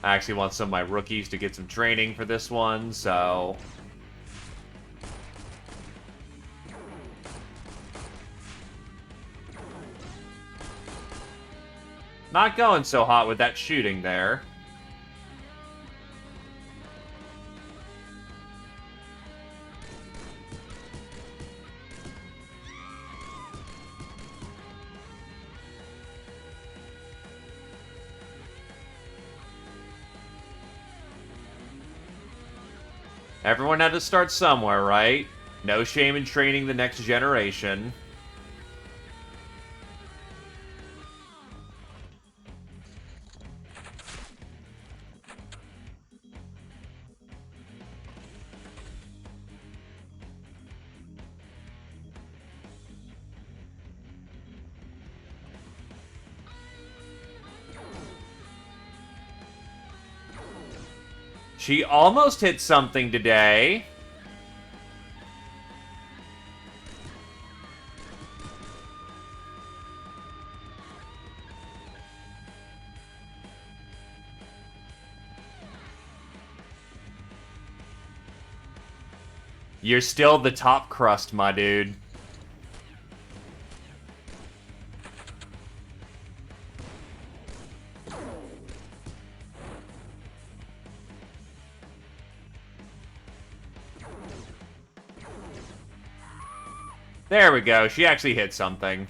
I actually want some of my rookies to get some training for this one, so... Not going so hot with that shooting there. Everyone had to start somewhere, right? No shame in training the next generation. She almost hit something today. You're still the top crust, my dude. There we go. She actually hit something.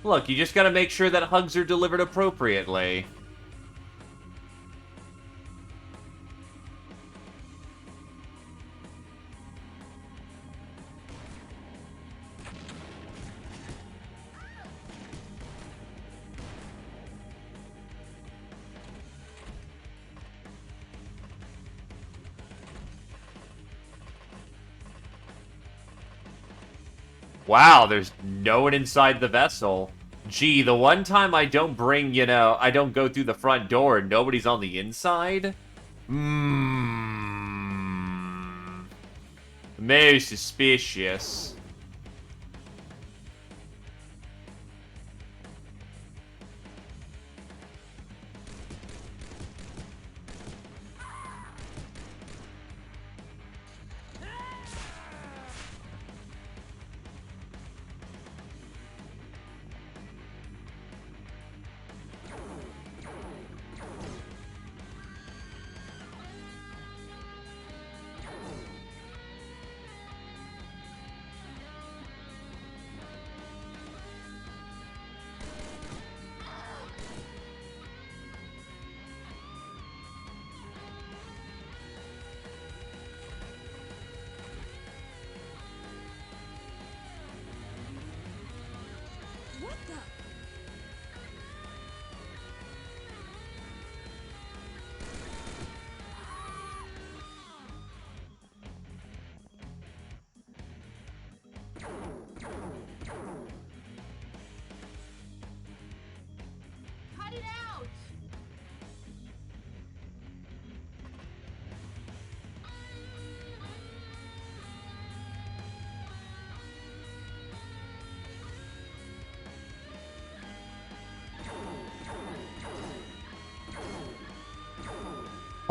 Look, you just gotta make sure that hugs are delivered appropriately. Wow, there's no one inside the vessel. Gee, the one time I don't bring, I don't go through the front door and nobody's on the inside? Very suspicious.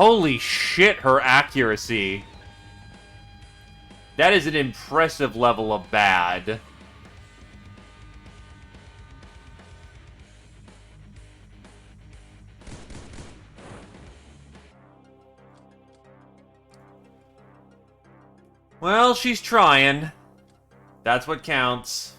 Holy shit, her accuracy. That is an impressive level of bad. Well, she's trying. That's what counts.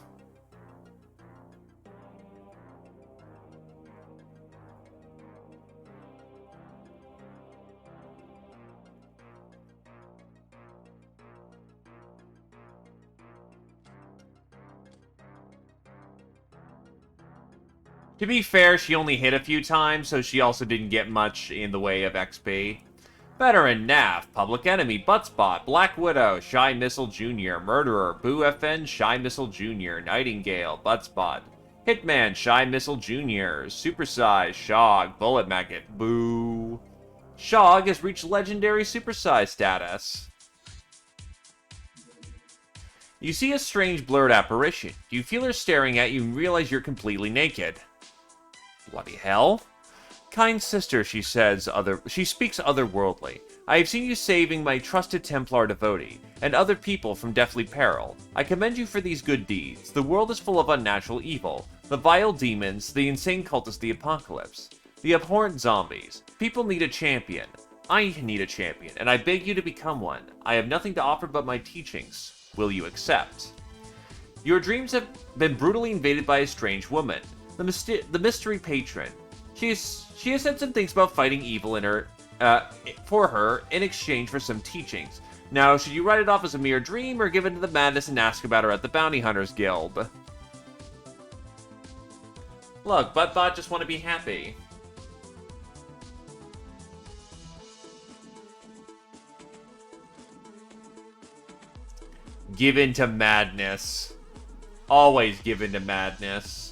To be fair, she only hit a few times, so she also didn't get much in the way of XP. Veteran Nav, Public Enemy, Buttspot, Black Widow, Shy Missile Jr., Murderer, Boo FN, Shy Missile Jr., Nightingale, Buttspot, Hitman, Shy Missile Jr., Supersize, Shog, Bullet Magnet, Boo. Shog has reached Legendary Supersize status. You see a strange blurred apparition. You feel her staring at you and realize you're completely naked. Bloody hell. Kind sister, she says, she speaks otherworldly. I have seen you saving my trusted Templar devotee, and other people from deathly peril. I commend you for these good deeds. The world is full of unnatural evil. The vile demons, the insane cultists, the apocalypse. The abhorrent zombies. People need a champion. I need a champion, and I beg you to become one. I have nothing to offer but my teachings. Will you accept? Your dreams have been brutally invaded by a strange woman. The mystery patron. She has said some things about fighting evil for her in exchange for some teachings. Now, should you write it off as a mere dream or give in to the madness and ask about her at the Bounty Hunters Guild? Look, Buttbot just want to be happy. Give in to madness. Always give in to madness.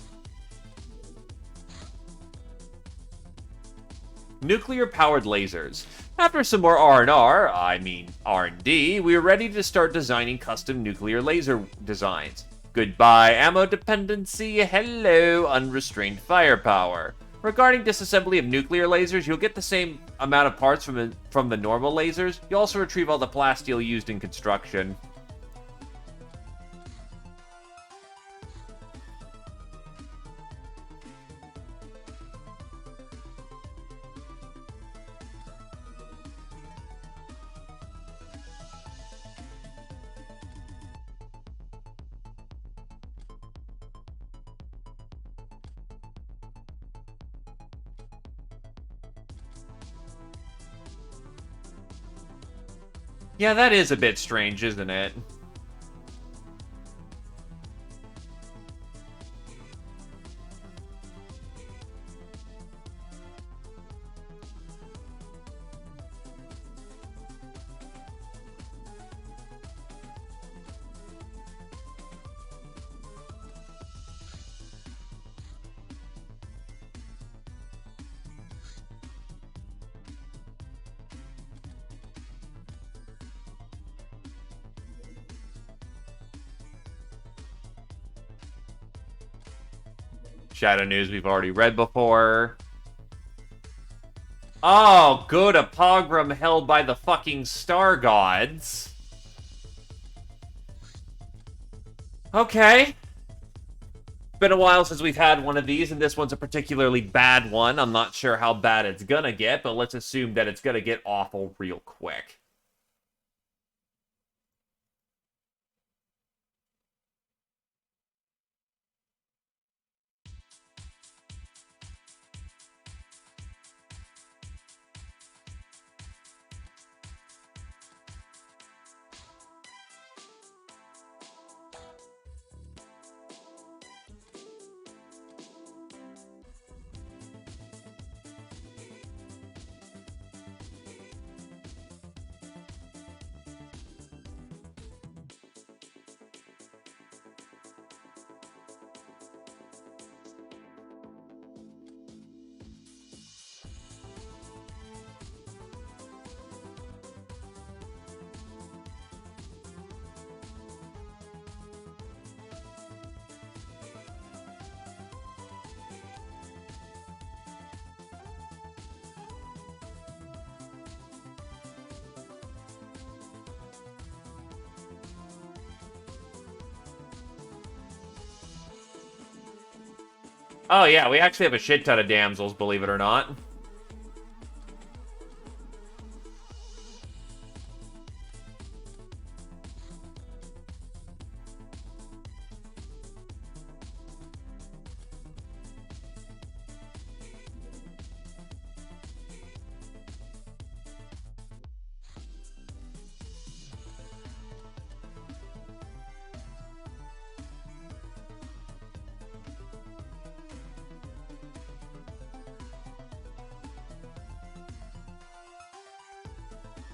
Nuclear-powered lasers. After some more R&D, we are ready to start designing custom nuclear laser designs. Goodbye, ammo dependency. Hello, unrestrained firepower. Regarding disassembly of nuclear lasers, you'll get the same amount of parts from the normal lasers. You'll also retrieve all the plasteel used in construction. Yeah, that is a bit strange, isn't it? Shadow News we've already read before. Oh, good, a pogrom held by the fucking Star Gods. Okay. Been a while since we've had one of these, and this one's a particularly bad one. I'm not sure how bad it's gonna get, but let's assume that it's gonna get awful real quick. Oh yeah, we actually have a shit ton of damsels, believe it or not.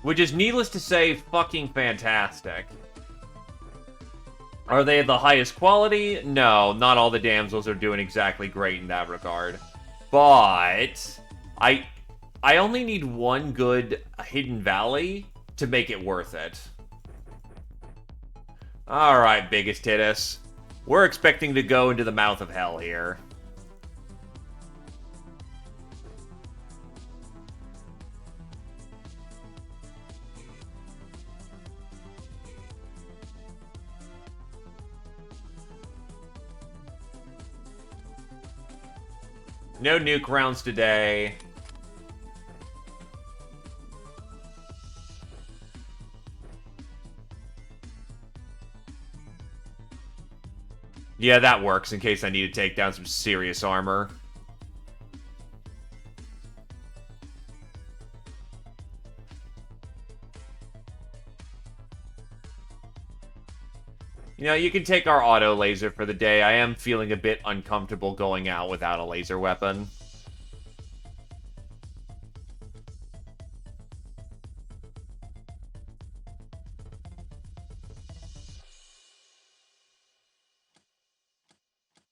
Which is, needless to say, fucking fantastic. Are they the highest quality? No, not all the damsels are doing exactly great in that regard. But I only need one good Hidden Valley to make it worth it. Alright, biggest tittus. We're expecting to go into the mouth of hell here. No nuke rounds today. Yeah, that works in case I need to take down some serious armor. You know, you can take our auto laser for the day. I am feeling a bit uncomfortable going out without a laser weapon.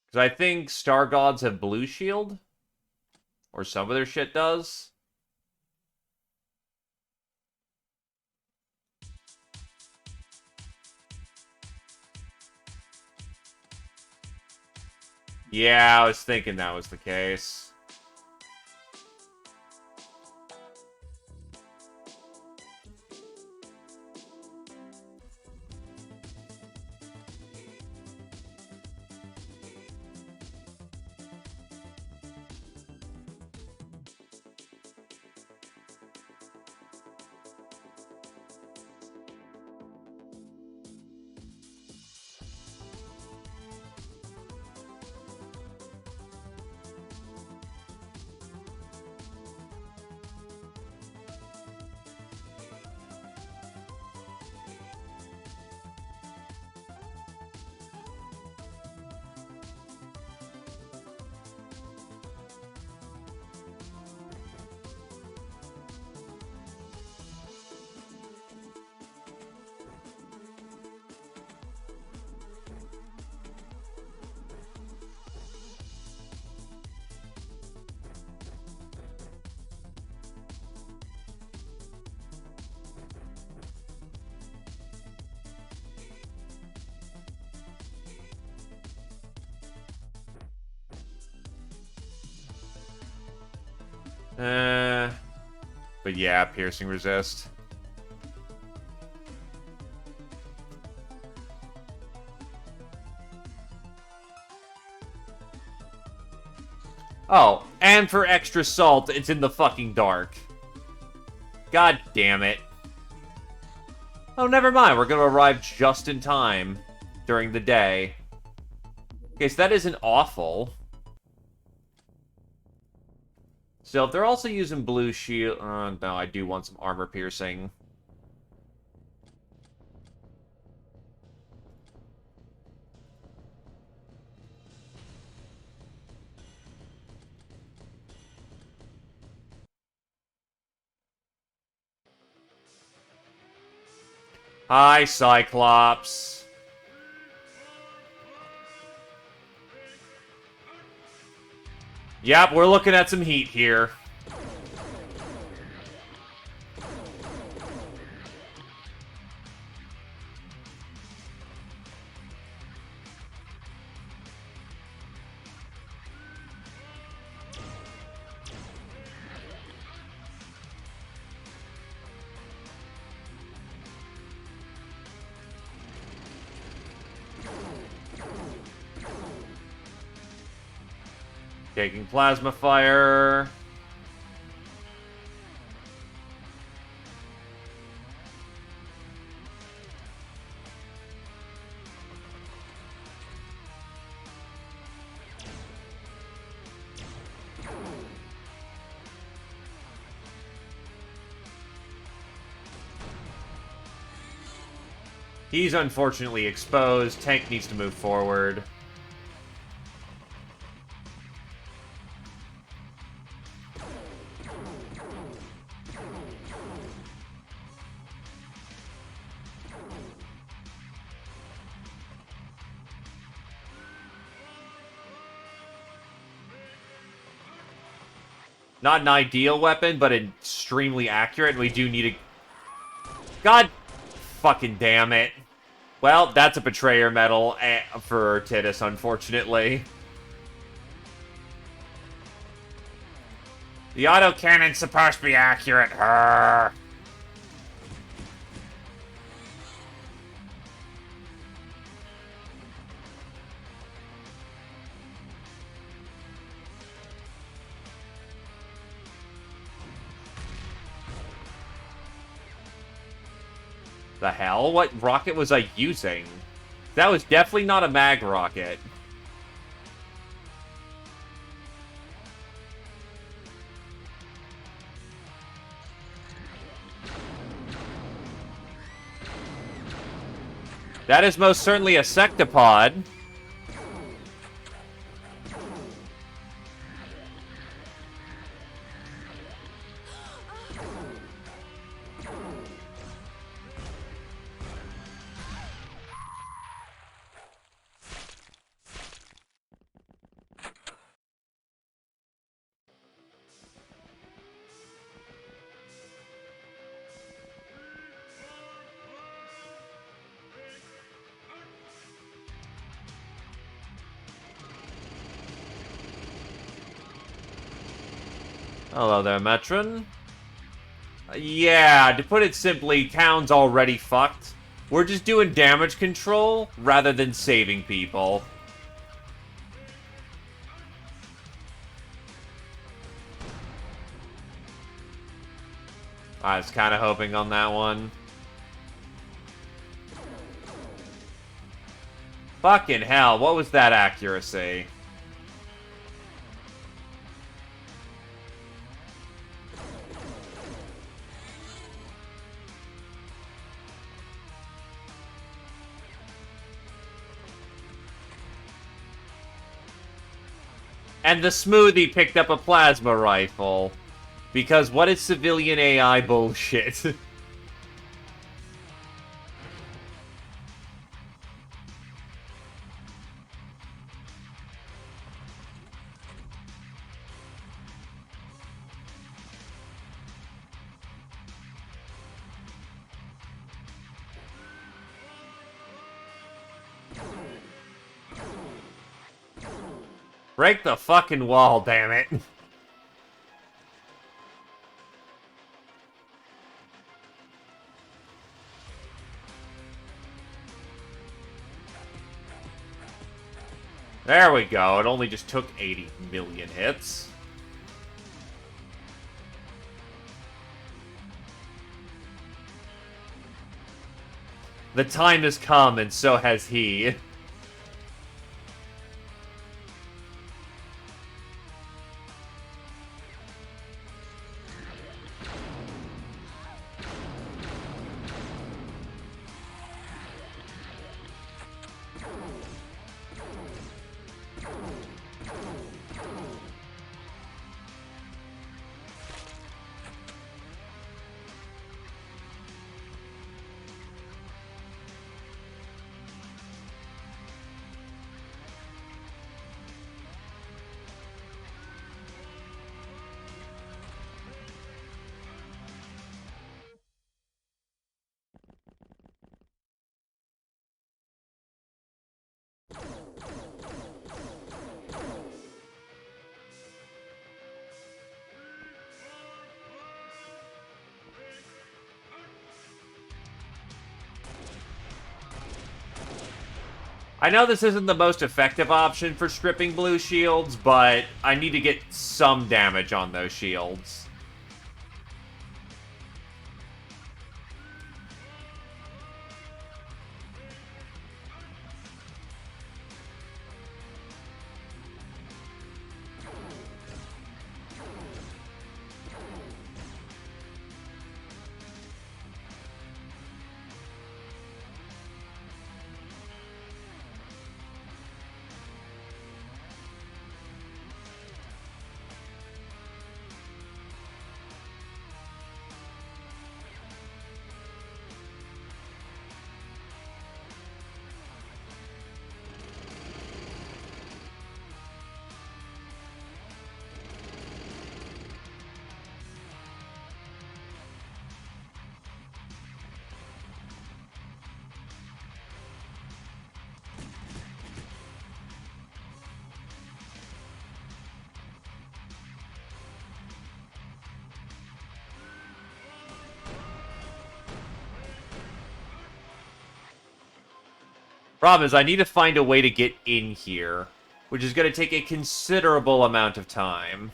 Because I think Star Gods have blue shield. Or some of their shit does. Yeah, I was thinking that was the case. But yeah, piercing resist. Oh, and for extra salt, it's in the fucking dark. God damn it. Oh, never mind. We're gonna arrive just in time during the day. Okay, so that isn't awful. So if they're also using blue shield... no, I do want some armor piercing. Hi, Cyclops. Yep, we're looking at some heat here. Taking plasma fire. He's unfortunately exposed. Tank needs to move forward. Not an ideal weapon, but extremely accurate. We do need a... God fucking damn it. Well, that's a Betrayer medal for Titus, unfortunately. The autocannon's supposed to be accurate. Her. The hell? What rocket was I using? That was definitely not a mag rocket. That is most certainly a sectopod. Hello there, Metron. Yeah, to put it simply, town's already fucked. We're just doing damage control rather than saving people. I was kind of hoping on that one. Fucking hell, what was that accuracy? And the smoothie picked up a plasma rifle. Because what is civilian AI bullshit? Break the fucking wall, damn it. There we go. It only just took 80 million hits. The time has come, and so has he. I know this isn't the most effective option for stripping blue shields, but I need to get some damage on those shields. Problem is, I need to find a way to get in here, which is going to take a considerable amount of time.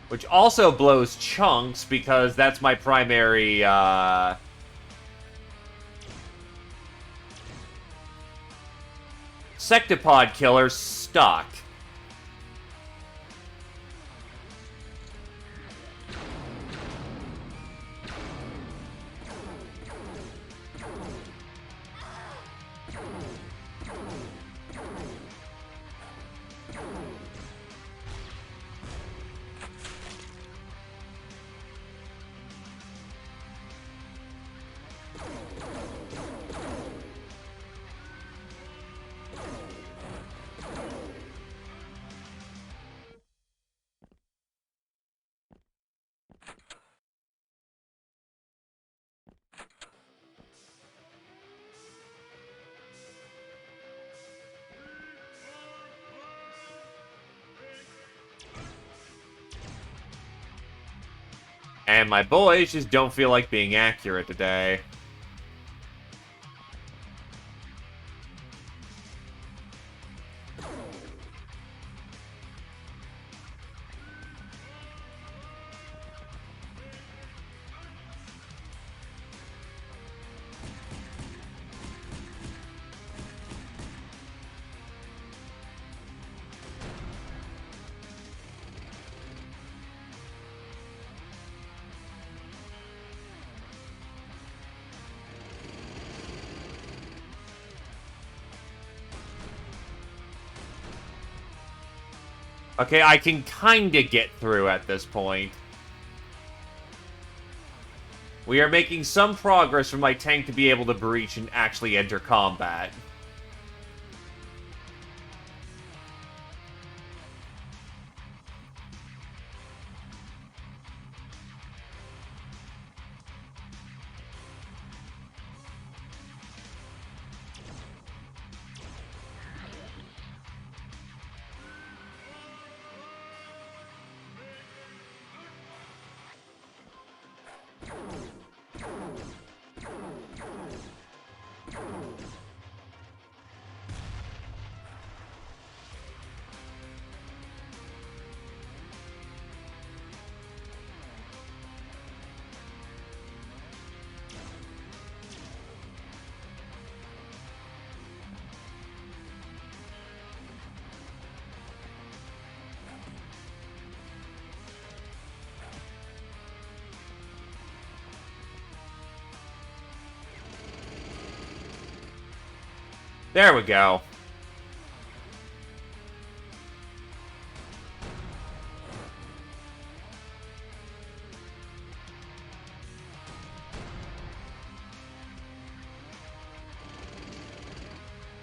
Which also blows chunks, because that's my primary, Sectopod killer stuck. And my boys just don't feel like being accurate today. Okay, I can kinda get through at this point. We are making some progress for my tank to be able to breach and actually enter combat. There we go.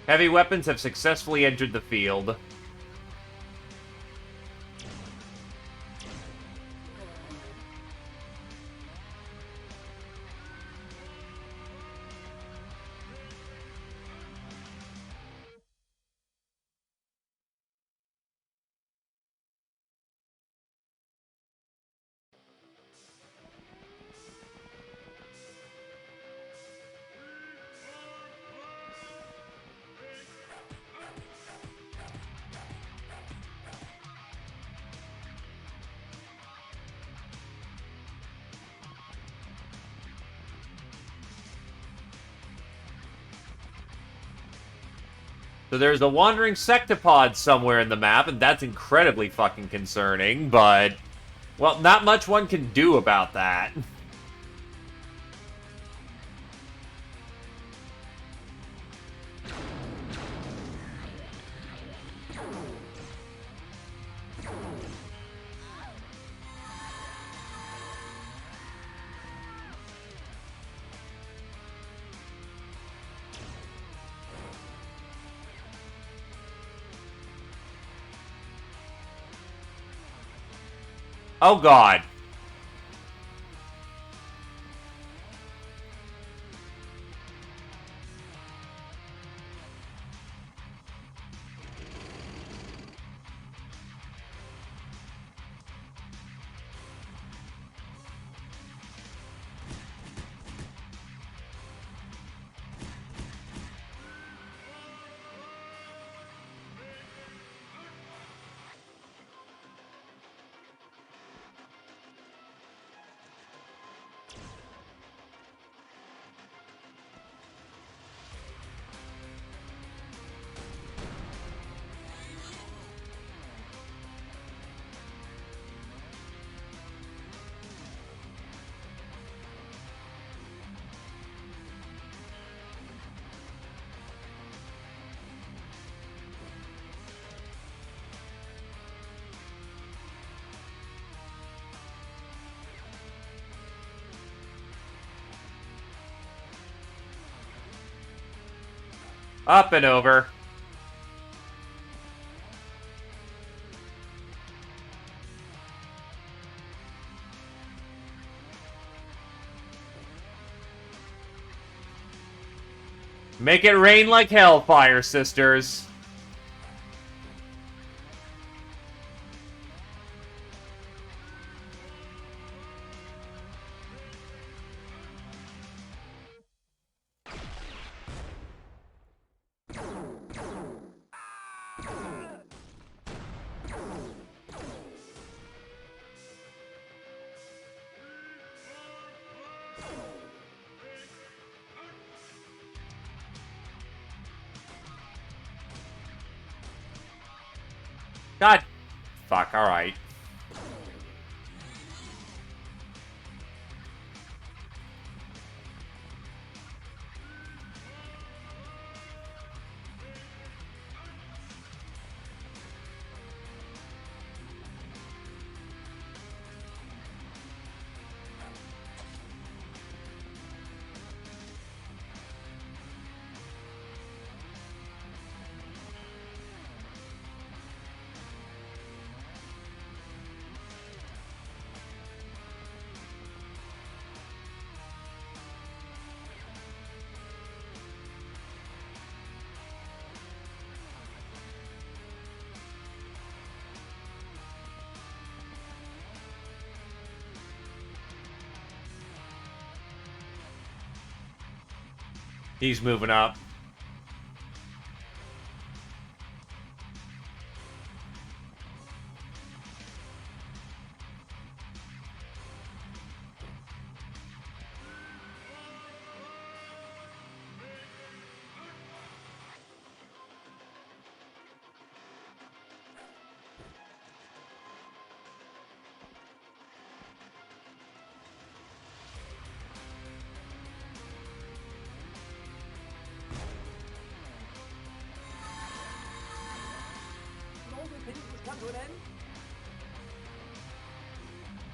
Heavy weapons have successfully entered the field. So there's a wandering sectopod somewhere in the map, and that's incredibly fucking concerning, but... well, not much one can do about that. Oh god. Up and over. Make it rain like hellfire, sisters. God. Fuck, alright. He's moving up.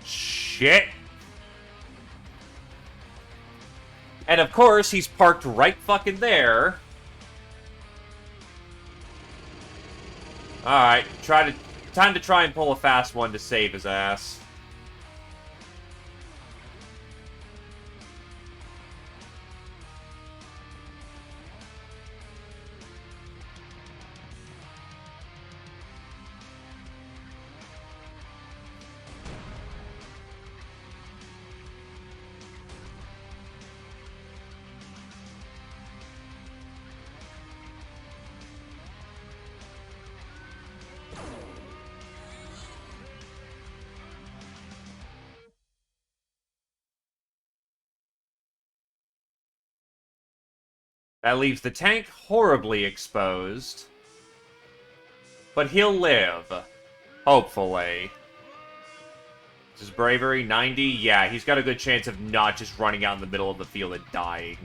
Shit. And of course, he's parked right fucking there. Alright, time to try and pull a fast one to save his ass. That leaves the tank horribly exposed. But he'll live. Hopefully. His bravery, 90? Yeah, he's got a good chance of not just running out in the middle of the field and dying.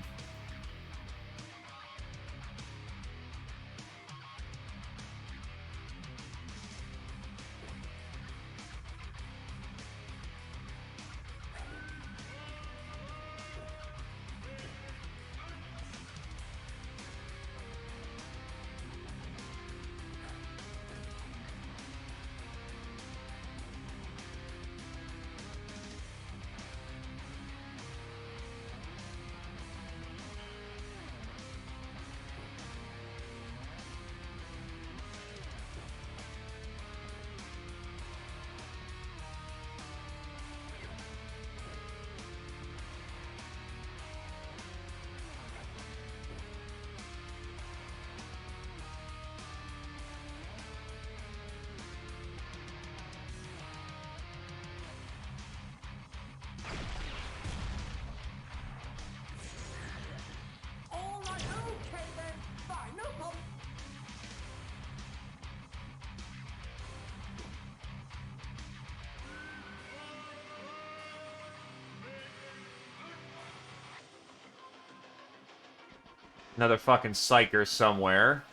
Another fucking psyker somewhere.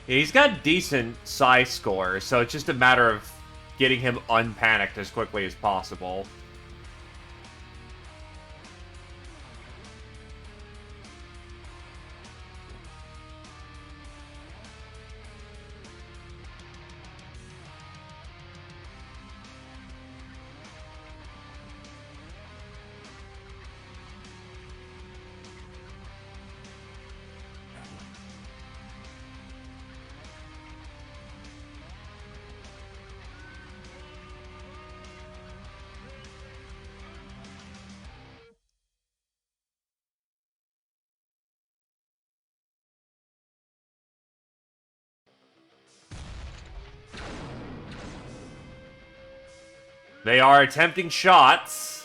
Yeah, he's got decent psi scores, so it's just a matter of getting him unpanicked as quickly as possible. They are attempting shots.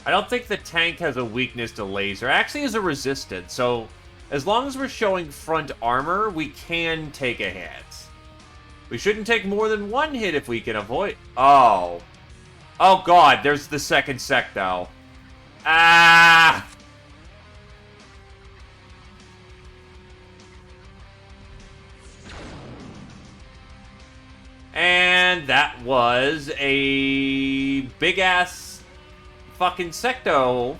I don't think the tank has a weakness to laser. It actually is a resistant, so as long as we're showing front armor, we can take a hit. We shouldn't take more than one hit if we can avoid... Oh. Oh god, there's the second secto. Ah! And that was a big-ass fucking secto.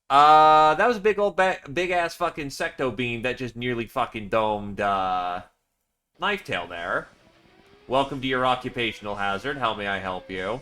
That was a big-ass fucking secto beam that just nearly fucking domed, Knifetail there. Welcome to your occupational hazard. How may I help you?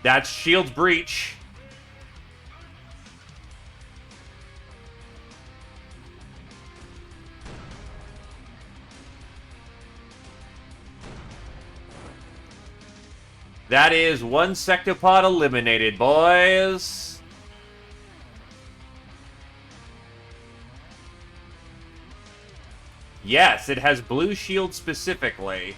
That's shield breach. That is one sectopod eliminated, boys. Yes, it has blue shield specifically.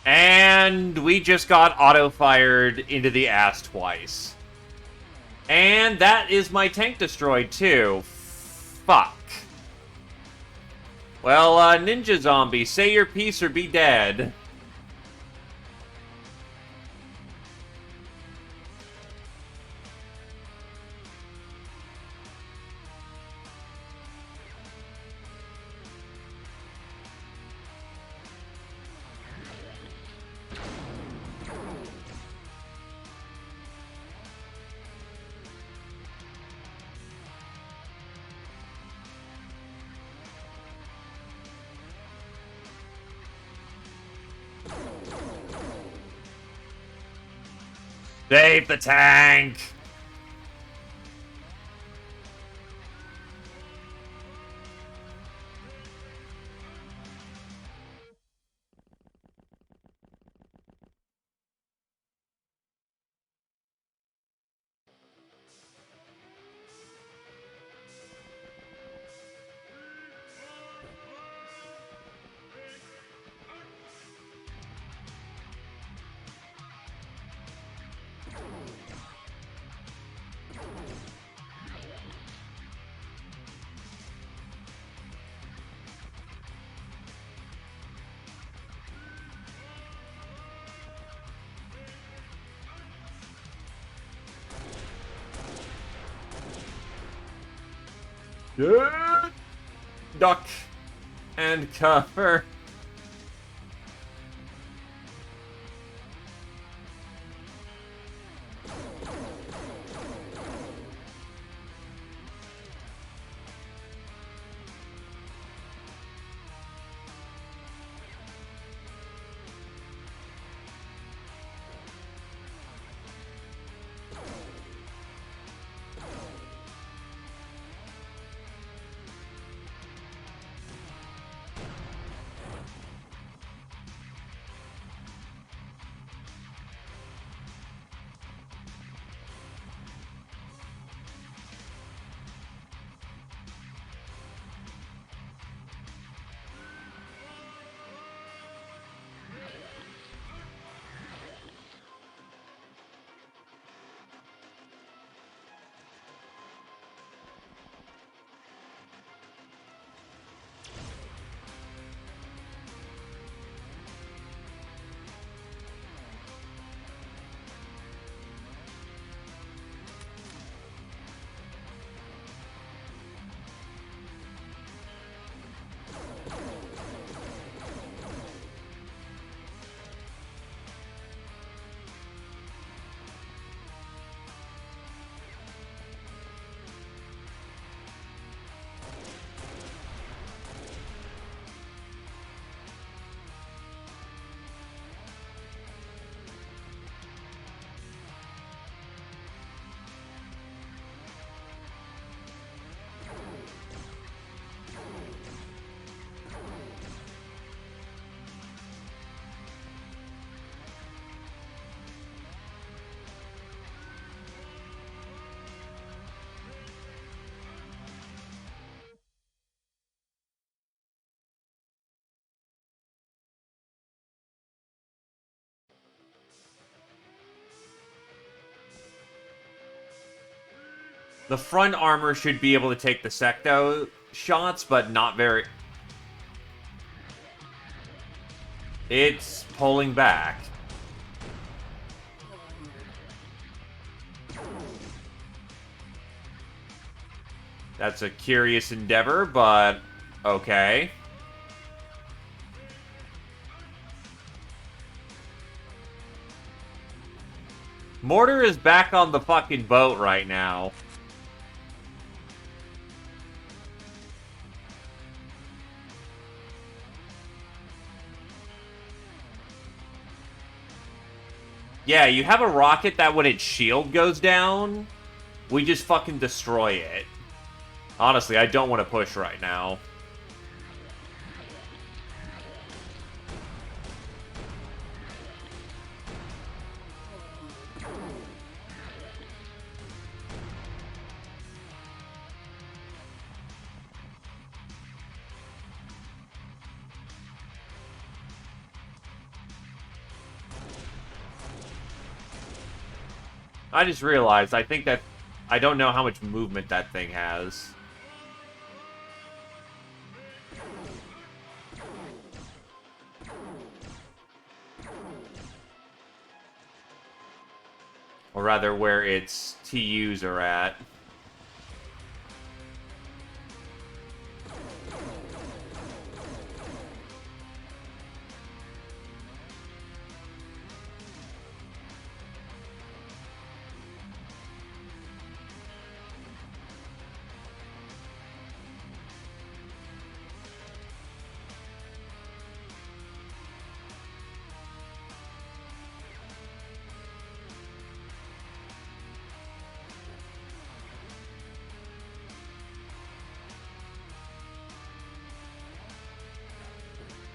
And we just got auto-fired into the ass twice. And that is my tank destroyed, too. Fuck. Well, Ninja Zombie, say your piece or be dead. Save the tank! Yeah. Duck and cover. The front armor should be able to take the secto shots, but not very... It's pulling back. That's a curious endeavor, but okay. Mortar is back on the fucking boat right now. Yeah, you have a rocket that when its shield goes down, we just fucking destroy it. Honestly, I don't want to push right now. I just realized, I think that... I don't know how much movement that thing has. Or rather, where its TUs are at.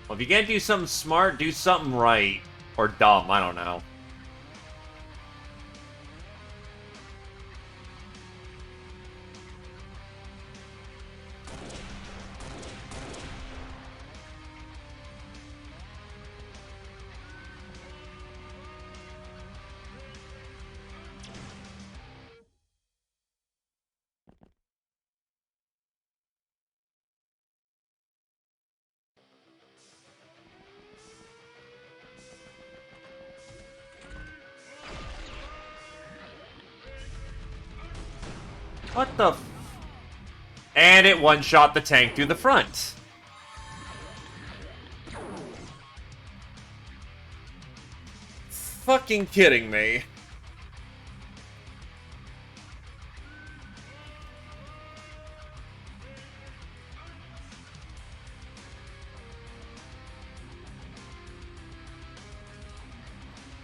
Well, if you can't do something smart, do something right. Or dumb, I don't know. What the f... And it one-shot the tank through the front. Fucking kidding me.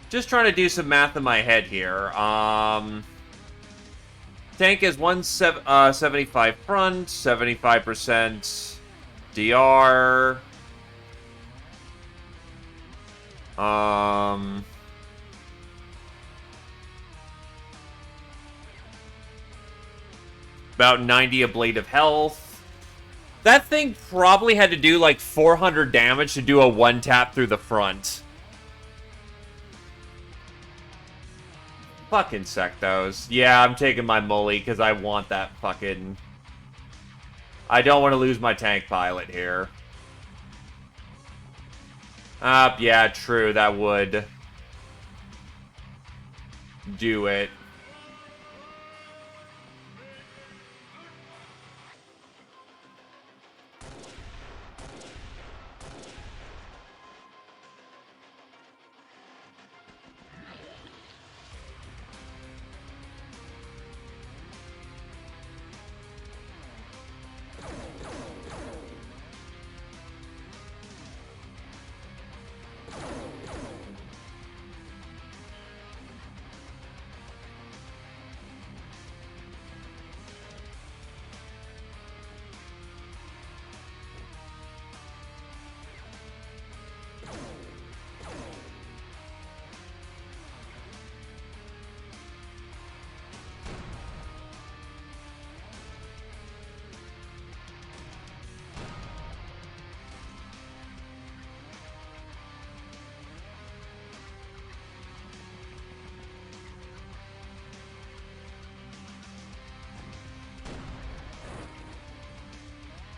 Just trying to do some math in my head here. Tank is 175 front, 75% DR. About 90 a blade of health. That thing probably had to do like 400 damage to do a one tap through the front. Fucking sectos. Yeah, I'm taking my mully because I want that fucking... I don't want to lose my tank pilot here. Yeah, true. That would do it.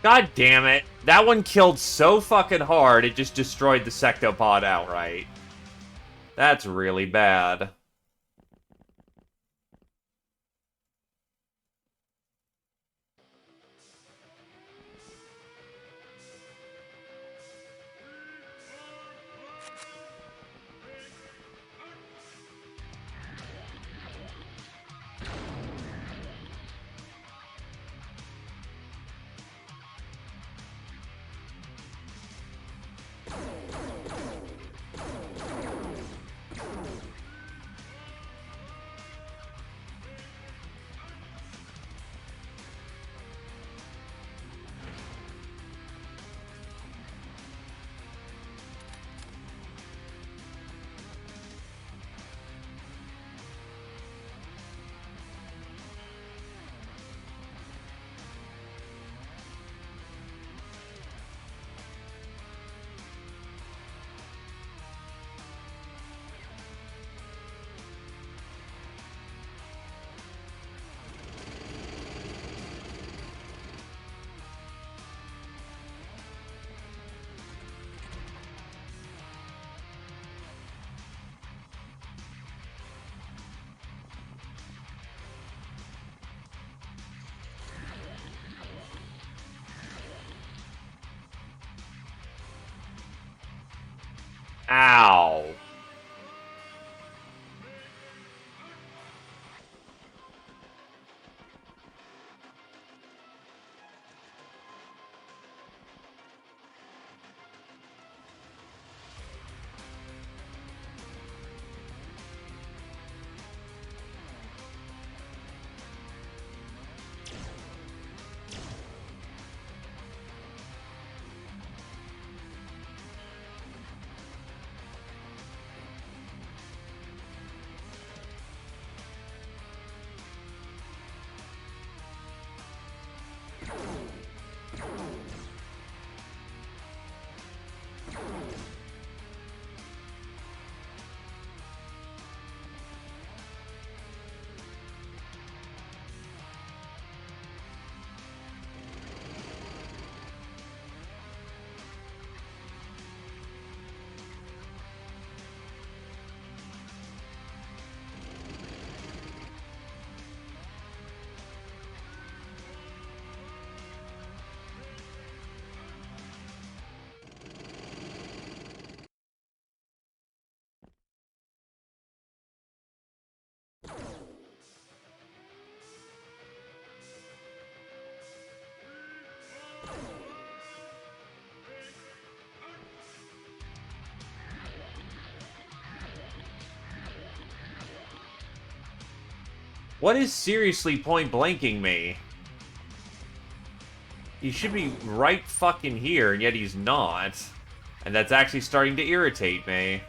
God damn it. That one killed so fucking hard, it just destroyed the sectopod outright. That's really bad. Ow. What is seriously point blanking me? He should be right fucking here, and yet he's not. And that's actually starting to irritate me.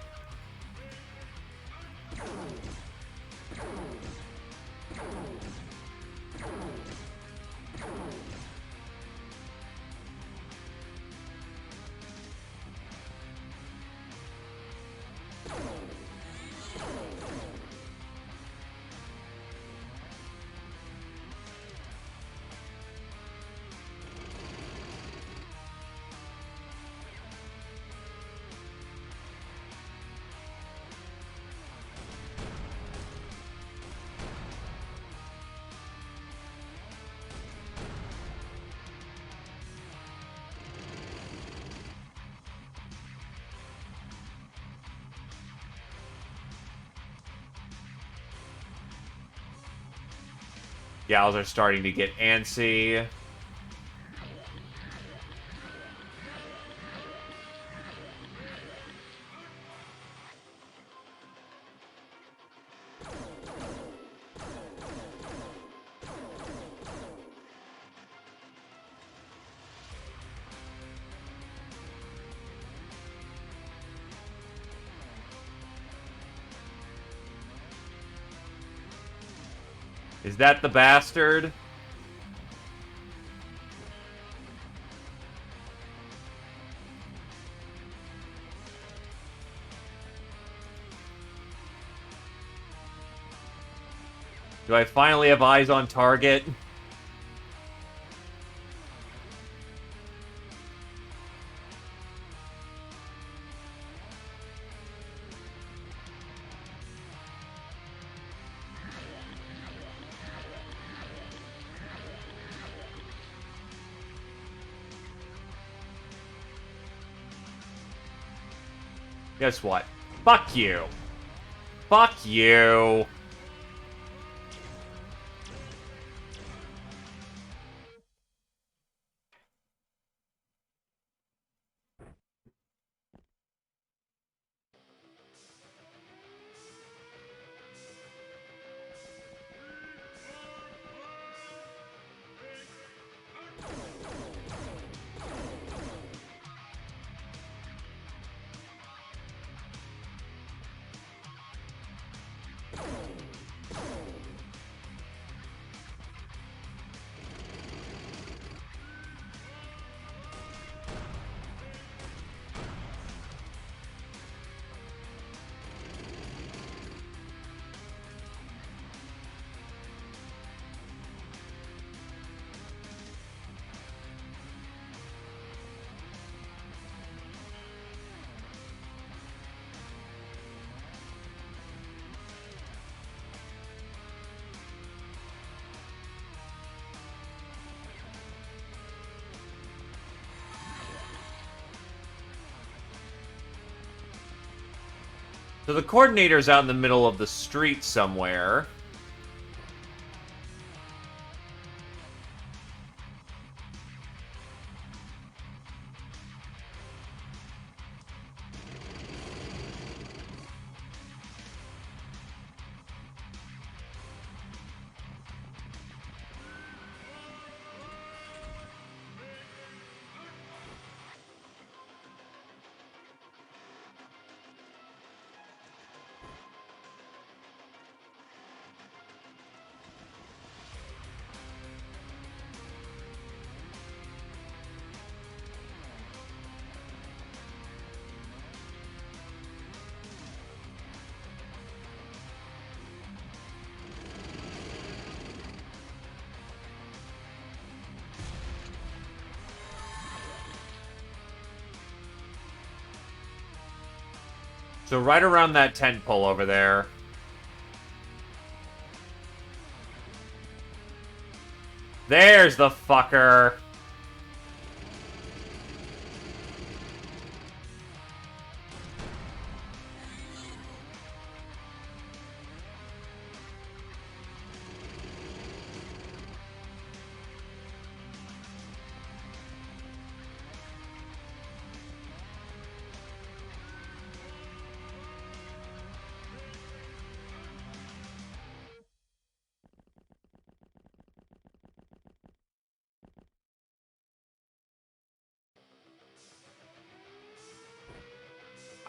Gals are starting to get antsy. Is that the bastard? Do I finally have eyes on target? Guess what? Fuck you. Fuck you. So the coordinator's out in the middle of the street somewhere. So right around that tent pole over there. There's the fucker.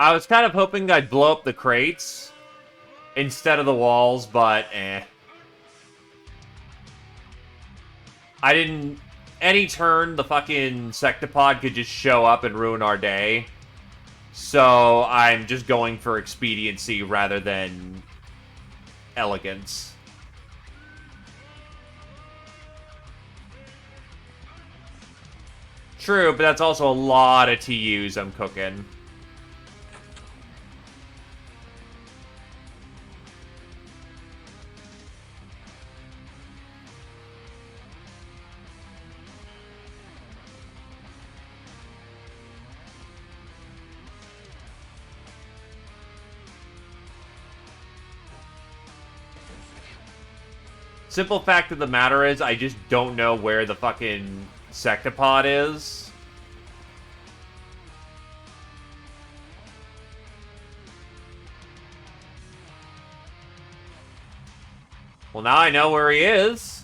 I was kind of hoping I'd blow up the crates instead of the walls, but eh. I didn't... Any turn, the fucking Sectopod could just show up and ruin our day. So I'm just going for expediency rather than elegance. True, but that's also a lot of TUs I'm cooking. Simple fact of the matter is, I just don't know where the fucking Sectopod is. Well, now I know where he is.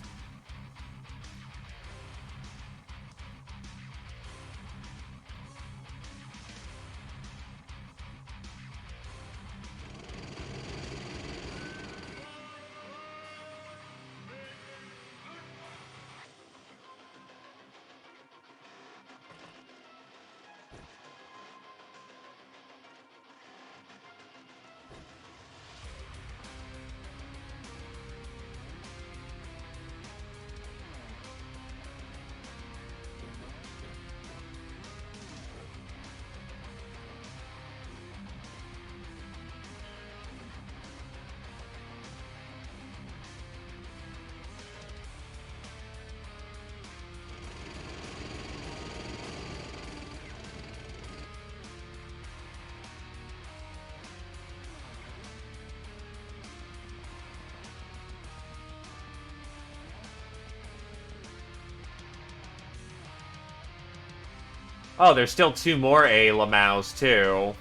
Oh, there's still 2 more A Lamaus, too.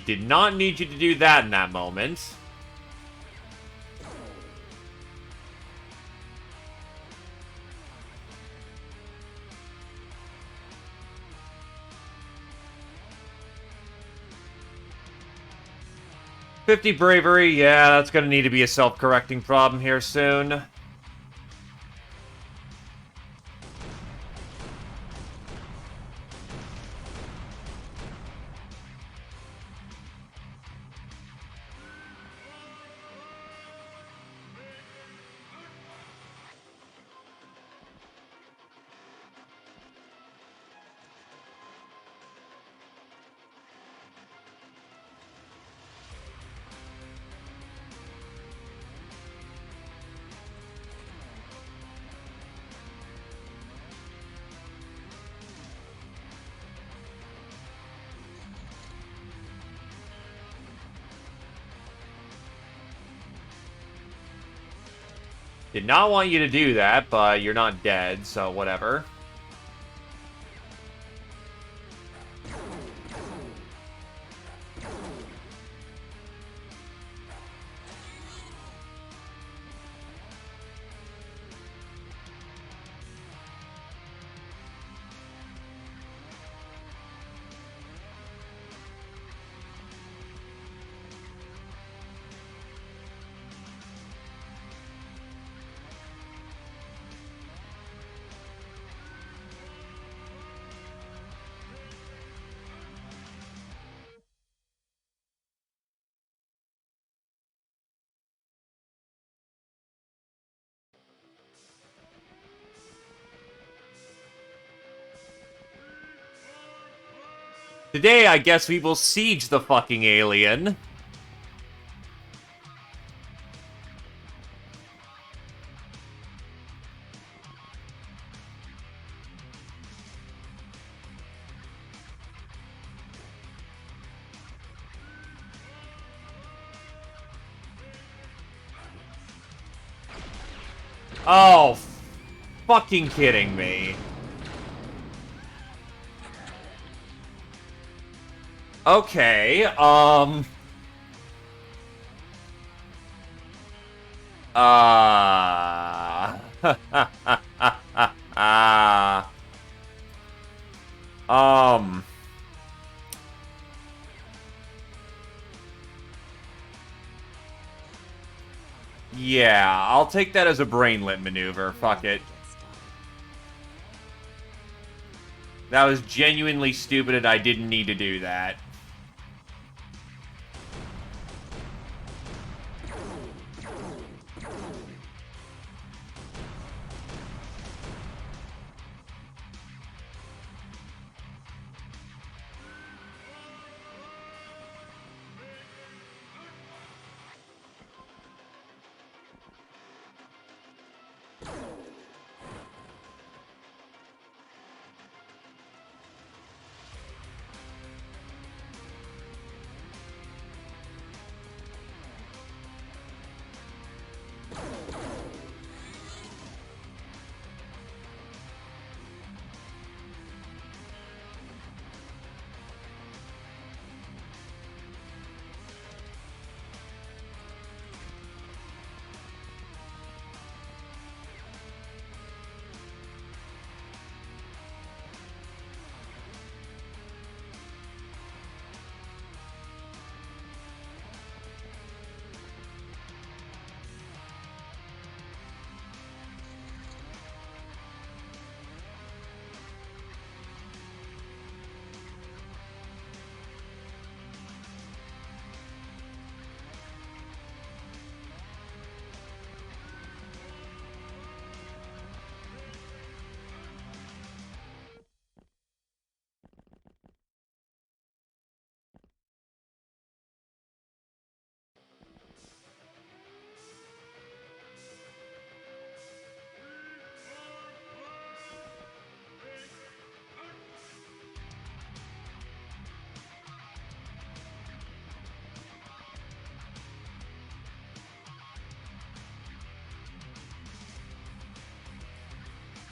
Did not need you to do that in that moment. "50 bravery, yeah, that's gonna need to be a self-correcting problem here soon." Did not want you to do that, but you're not dead, so whatever. Today, I guess we will siege the fucking alien. Oh, fucking kidding me. Okay, um... Yeah, I'll take that as a brainlet maneuver. Fuck it. That was genuinely stupid and I didn't need to do that.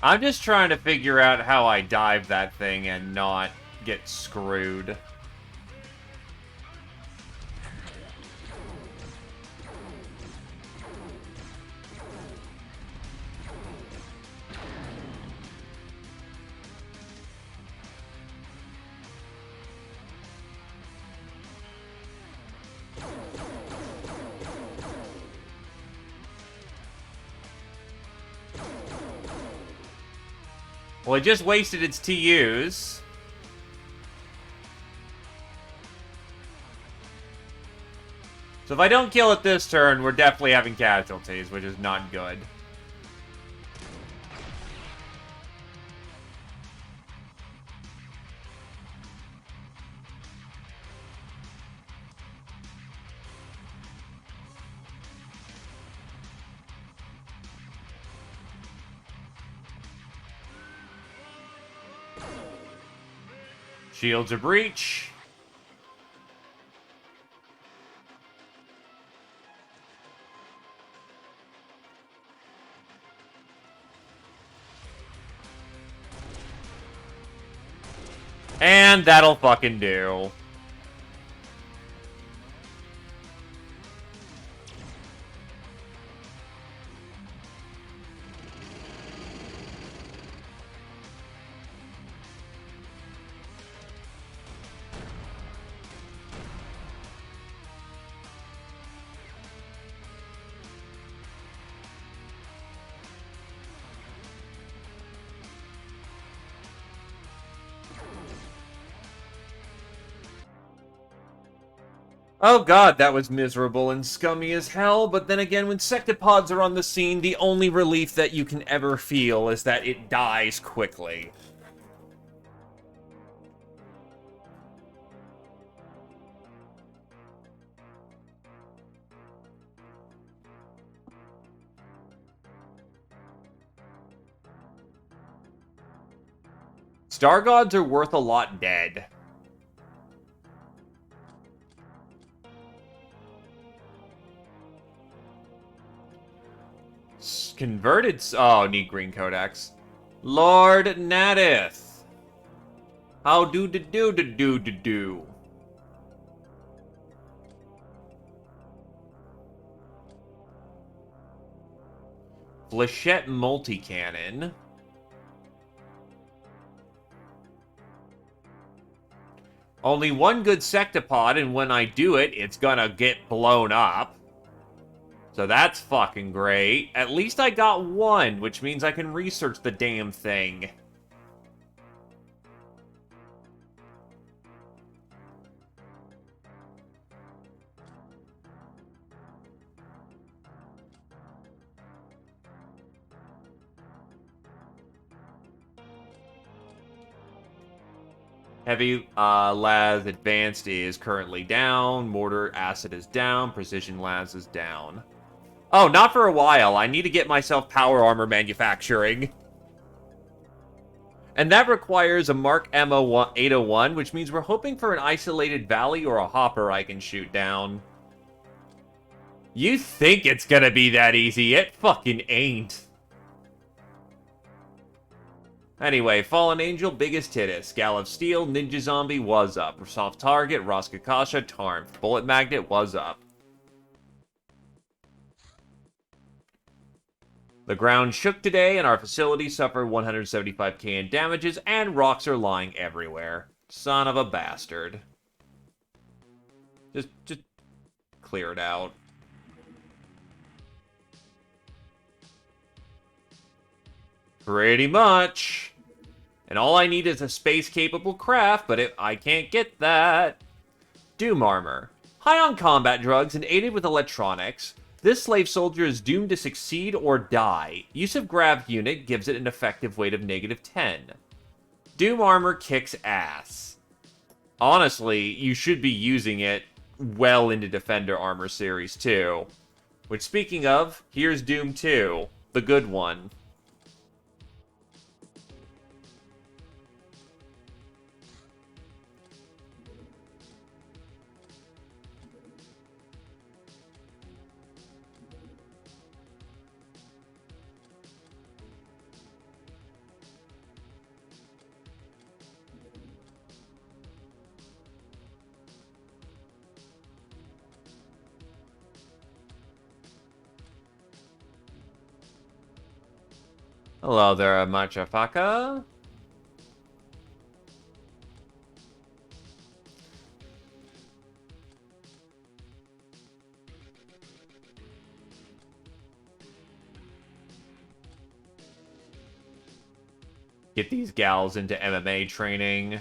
I'm just trying to figure out how I dive that thing and not get screwed. Well, it just wasted its TUs. So if I don't kill it this turn, we're definitely having casualties, which is not good. Shields are breach. And that'll fucking do. Oh god, that was miserable and scummy as hell, but then again, when sectopods are on the scene, the only relief that you can ever feel is that it dies quickly. Star Gods are worth a lot dead. Converted... Oh, need green codex. Lord Nadith. How do. Flechette multi-cannon. Only one good sectopod, and when I do it, it's gonna get blown up. So that's fucking great. At least I got one, which means I can research the damn thing. Heavy Las Advanced is currently down. Mortar Acid is down. Precision Las is down. Oh, not for a while. I need to get myself power armor manufacturing. And that requires a Mark M 801, which means we're hoping for an isolated valley or a hopper I can shoot down. You think it's gonna be that easy. It fucking ain't. Anyway, Fallen Angel, Biggest Titus, Gal of Steel, Ninja Zombie was up. Soft Target, Roskakasha, Tarn. Bullet Magnet was up. The ground shook today, and our facility suffered 175k in damages, and rocks are lying everywhere. Son of a bastard. Just clear it out. Pretty much. And all I need is a space-capable craft, but I can't get that. Doom Armor. High on combat drugs and aided with electronics, this slave soldier is doomed to succeed or die. Use of Grav unit gives it an effective weight of -10. Doom Armor kicks ass. Honestly, you should be using it well into Defender Armor Series 2. Which, speaking of, here's Doom 2, the good one. Hello there, Machafaka. Get these gals into MMA training.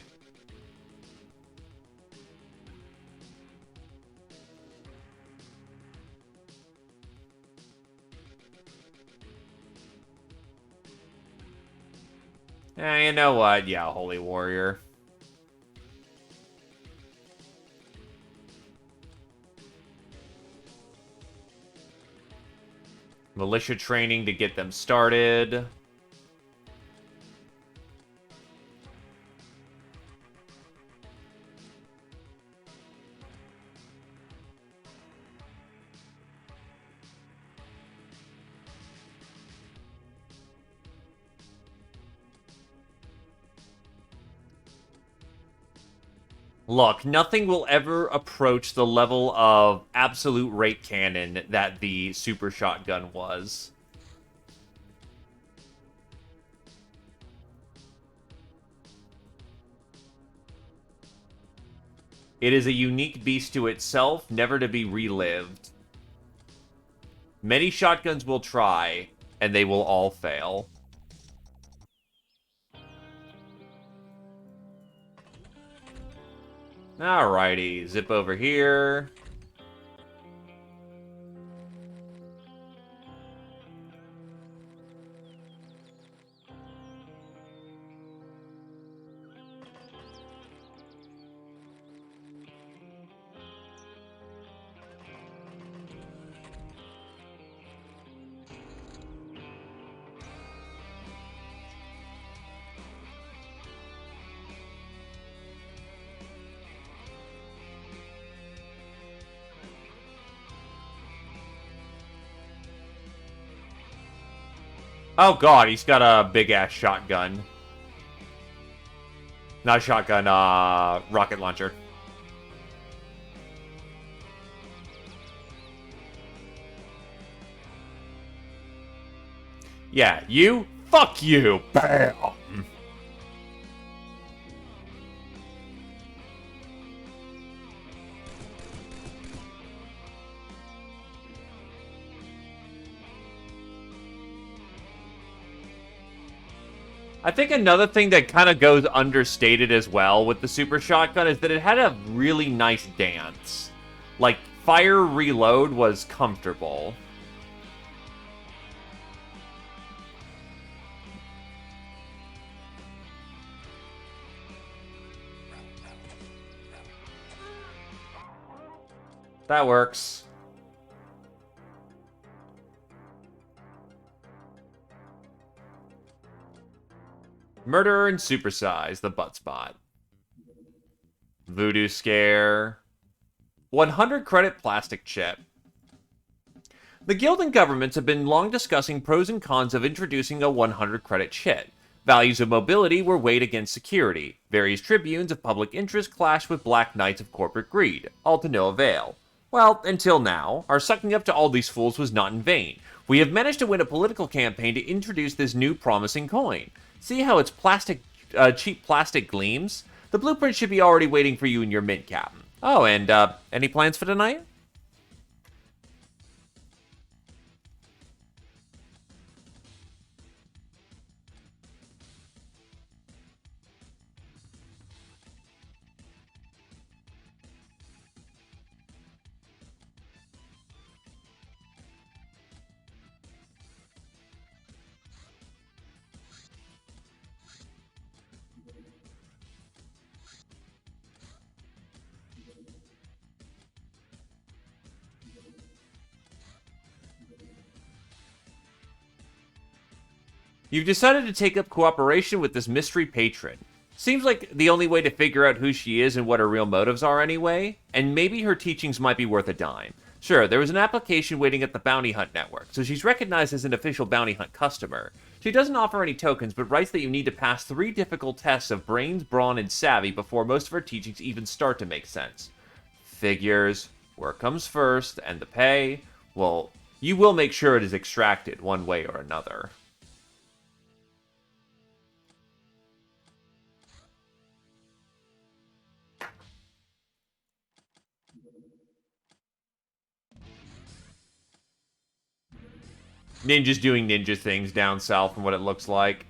You know what? Yeah, Holy Warrior. Militia training to get them started. Look, nothing will ever approach the level of absolute rate cannon that the super shotgun was. It is a unique beast to itself, never to be relived. Many shotguns will try, and they will all fail. Alrighty, zip over here. Oh god, he's got a big-ass shotgun. Not a shotgun, rocket launcher. Yeah, you? Fuck you! Bam! I think another thing that kind of goes understated as well with the Super Shotgun is that it had a really nice dance. Like, fire reload was comfortable. That works. Murder and Supersize, the butt spot. Voodoo Scare. 100 credit plastic chip. The guild and governments have been long discussing pros and cons of introducing a 100 credit chip. Values of mobility were weighed against security. Various tribunes of public interest clashed with black knights of corporate greed, all to no avail. Well, until now, our sucking up to all these fools was not in vain. We have managed to win a political campaign to introduce this new promising coin. See how its cheap plastic gleams? The blueprint should be already waiting for you in your mint, Captain. Oh, and, any plans for tonight? You've decided to take up cooperation with this mystery patron. Seems like the only way to figure out who she is and what her real motives are anyway, and maybe her teachings might be worth a dime. Sure, there was an application waiting at the Bounty Hunt Network, so she's recognized as an official Bounty Hunt customer. She doesn't offer any tokens, but writes that you need to pass 3 difficult tests of brains, brawn, and savvy before most of her teachings even start to make sense. Figures. Work comes first, and the pay, well, you will make sure it is extracted one way or another. ninjas doing ninja things down south from what it looks like.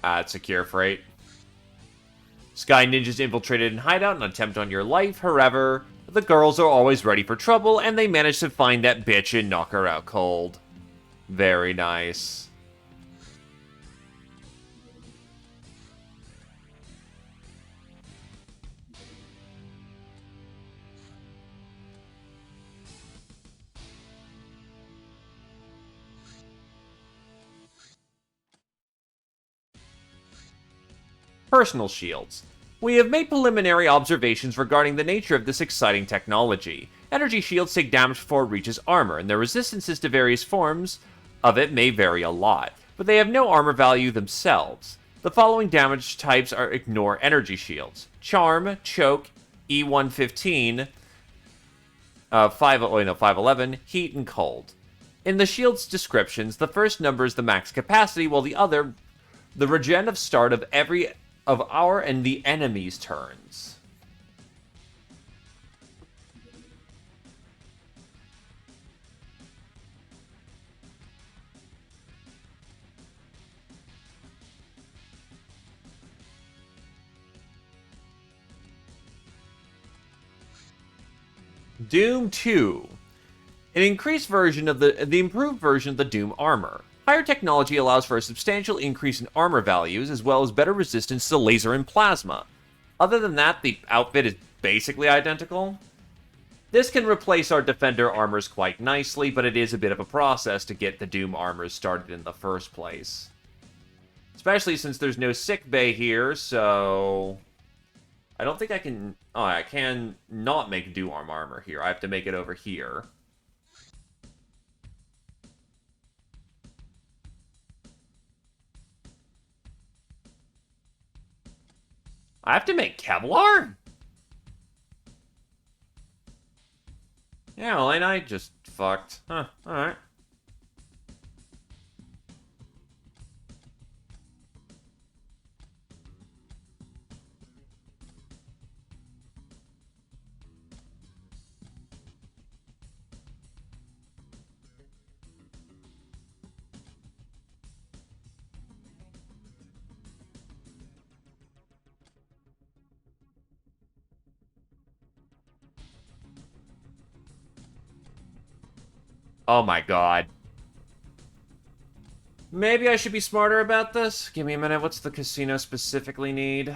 It's secure freight. Sky ninjas infiltrated an hideout and attempt on your life. However, the girls are always ready for trouble, and they manage to find that bitch and knock her out cold. Very nice. Personal shields. We have made preliminary observations regarding the nature of this exciting technology. Energy shields take damage before it reaches armor, and their resistances to various forms of it may vary a lot, but they have no armor value themselves. The following damage types are ignore energy shields: Charm, Choke, E115, 511, Heat, and Cold. In the shield's descriptions, the first number is the max capacity, while the other, the regen of start of every of our and the enemy's turns. Doom 2. An increased version of the improved version of the Doom armor. Higher technology allows for a substantial increase in armor values, as well as better resistance to laser and plasma. Other than that, the outfit is basically identical. This can replace our Defender armors quite nicely, but it is a bit of a process to get the Doom armors started in the first place. Especially since there's no sick bay here, so... I don't think I can... Oh, I can not make Doom armor here. I have to make it over here. I have to make Kevlar? Yeah, well, ain't I just fucked? Huh, alright. Oh my god. Maybe I should be smarter about this? Give me a minute, what's the casino specifically need?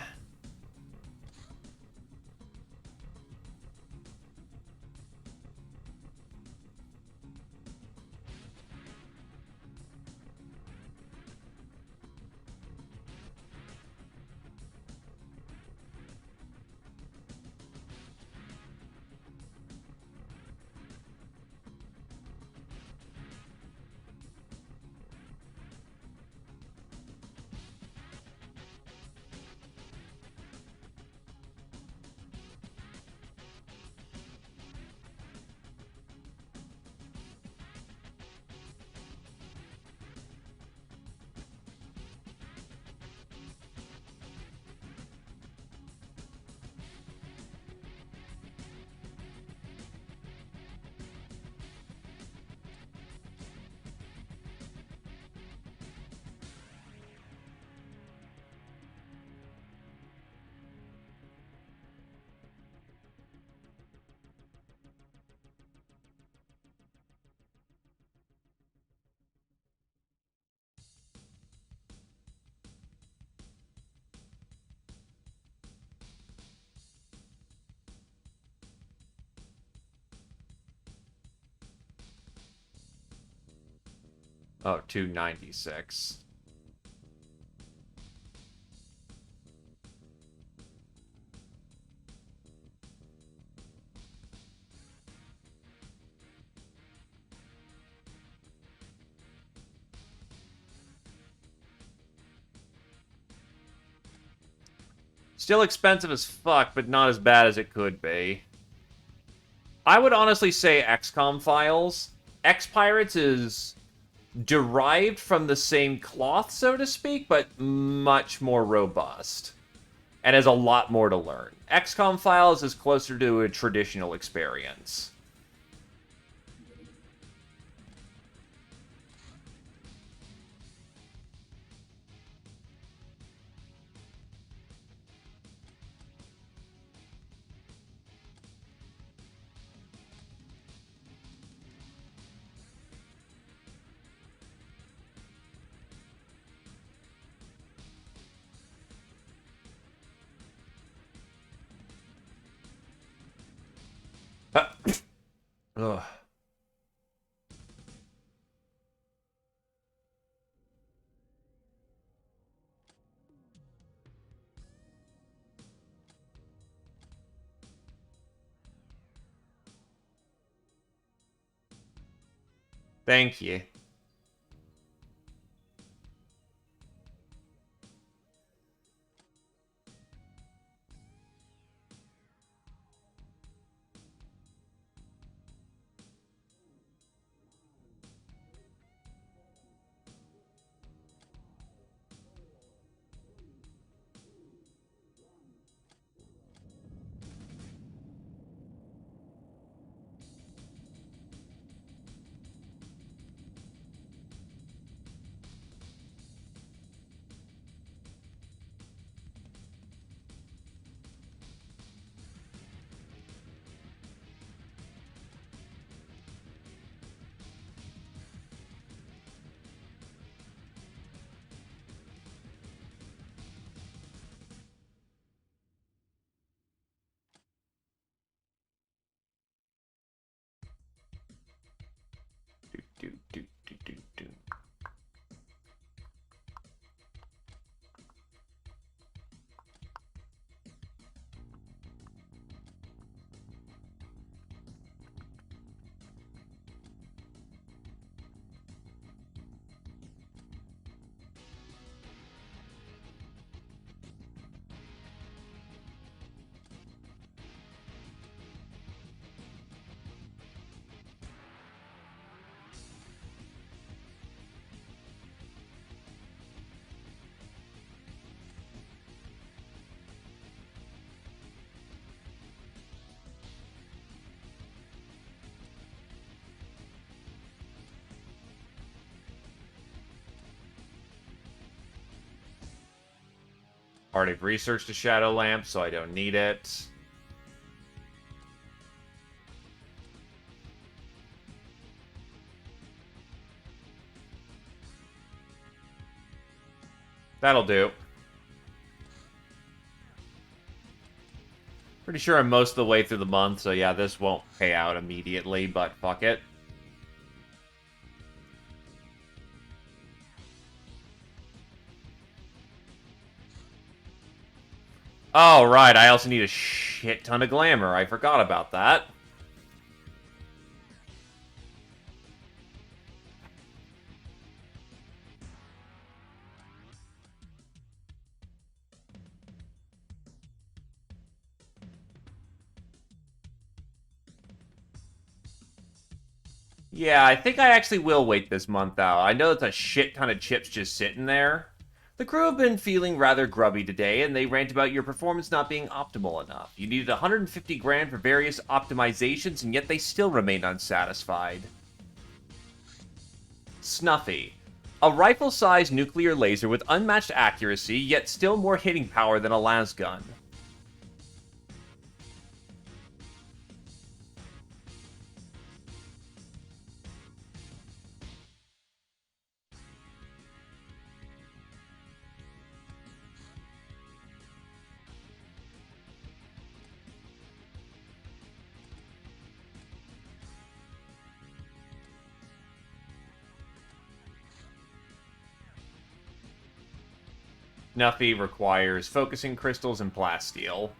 Oh, 296. Still expensive as fuck, but not as bad as it could be. I would honestly say XCOM files. XPiratez is derived from the same cloth, so to speak, but much more robust. And has a lot more to learn. XCOM files is closer to a traditional experience. Thank you. Do, do, do, do, do. Already researched a shadow lamp, so I don't need it. That'll do. Pretty sure I'm most of the way through the month, so yeah, this won't pay out immediately, but fuck it. Oh, right, I also need a shit ton of glamour. I forgot about that. Yeah, I think I actually will wait this month out. I know it's a shit ton of chips just sitting there. The crew have been feeling rather grubby today, and they rant about your performance not being optimal enough. You needed 150 grand for various optimizations, and yet they still remain unsatisfied. Snuffy. A rifle-sized nuclear laser with unmatched accuracy, yet still more hitting power than a lasgun. Snuffy requires focusing crystals and plasteel.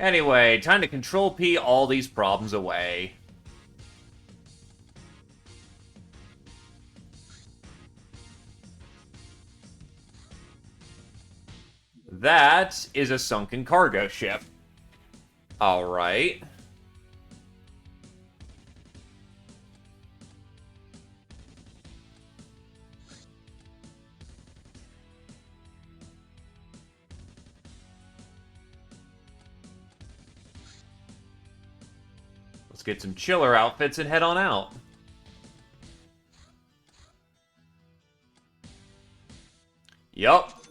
Anyway, time to Control P all these problems away. That is a sunken cargo ship. Alright. Let's get some chiller outfits and head on out. Yup.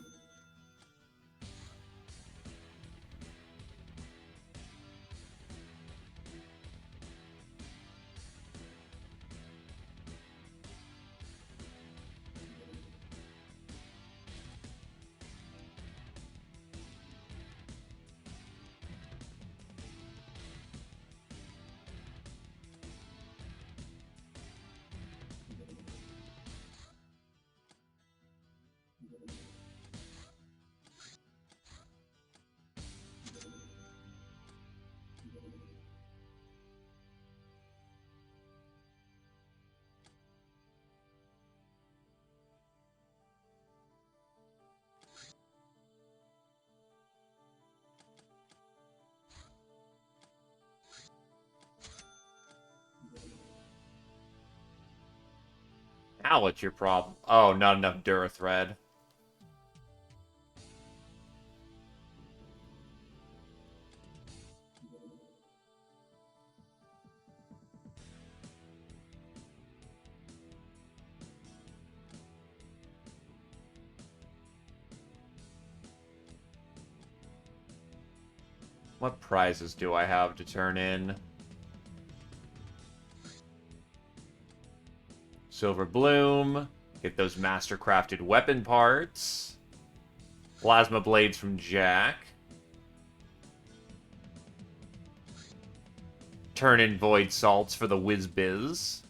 Now what's your problem? Oh, not enough Durithread. What prizes do I have to turn in? Silver Bloom. Get those master-crafted weapon parts. Plasma blades from Jack. Turn in Void Salts for the Whiz-Biz.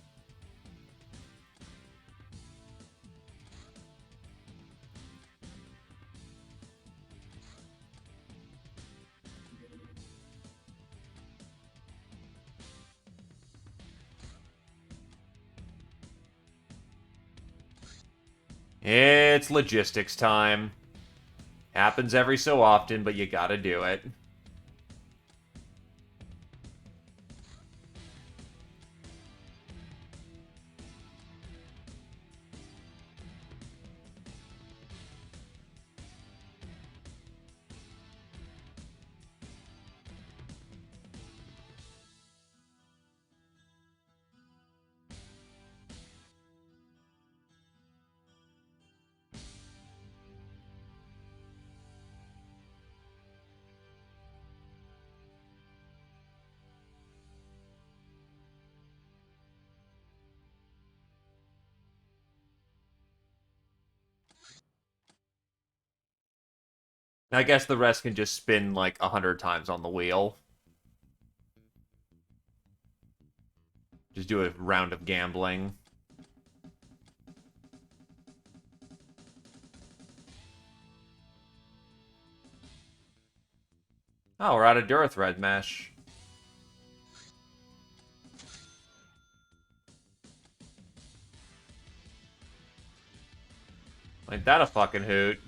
It's logistics time. Happens every so often, but you gotta do it. I guess the rest can just spin like 100 times on the wheel. Just do a round of gambling. Oh, we're out of Durithread Mesh. Ain't that a fucking hoot?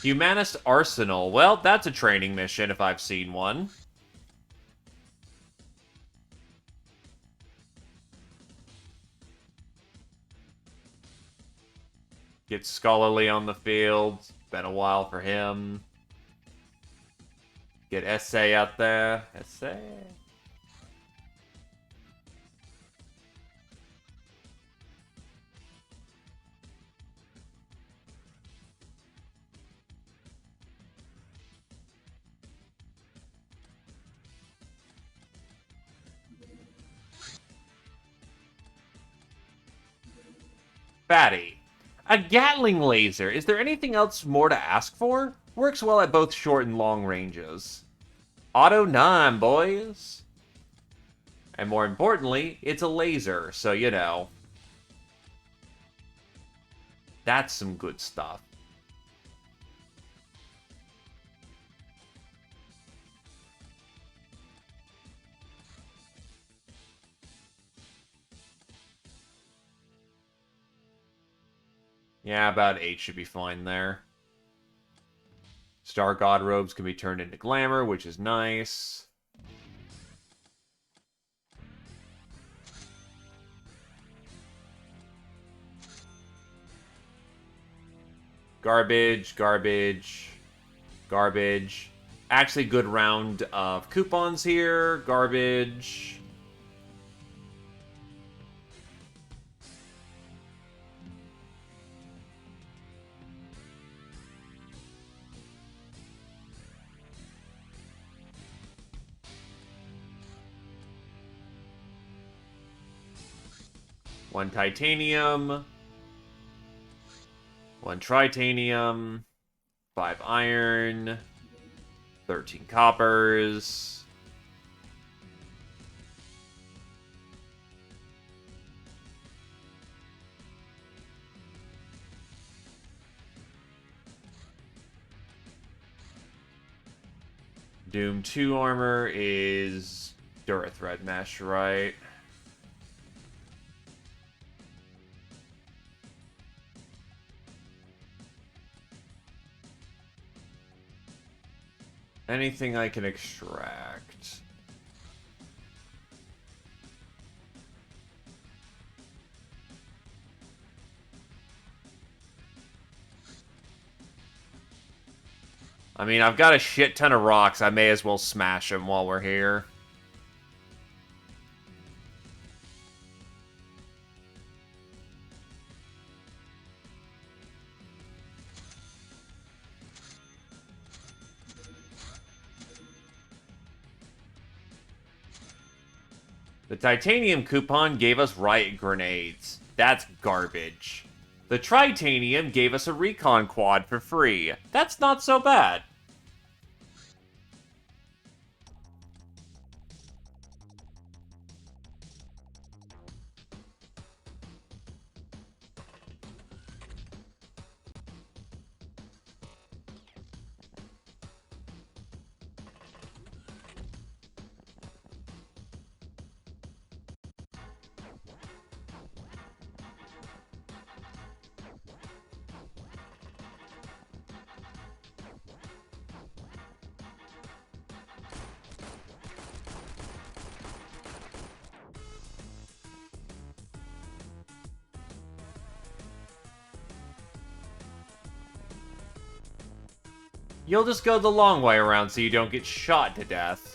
Humanist Arsenal. Well, that's a training mission if I've seen one. Get Scholarly on the field. Been a while for him. Get Essay out there. Essay. Fatty. A Gatling laser. Is there anything else more to ask for? Works well at both short and long ranges. Auto 9, boys. And more importantly, it's a laser, so you know. That's some good stuff. Yeah, about 8 should be fine there. Star God robes can be turned into glamour, which is nice. Garbage, garbage, garbage. Actually, good round of coupons here. Garbage. One titanium. One tritanium. 5 iron. 13 coppers. Doom 2 armor is Durithread Mesh, right? Anything I can extract. I mean, I've got a shit ton of rocks. I may as well smash them while we're here. The titanium coupon gave us riot grenades. That's garbage. The tritanium gave us a recon quad for free. That's not so bad. You'll just go the long way around so you don't get shot to death.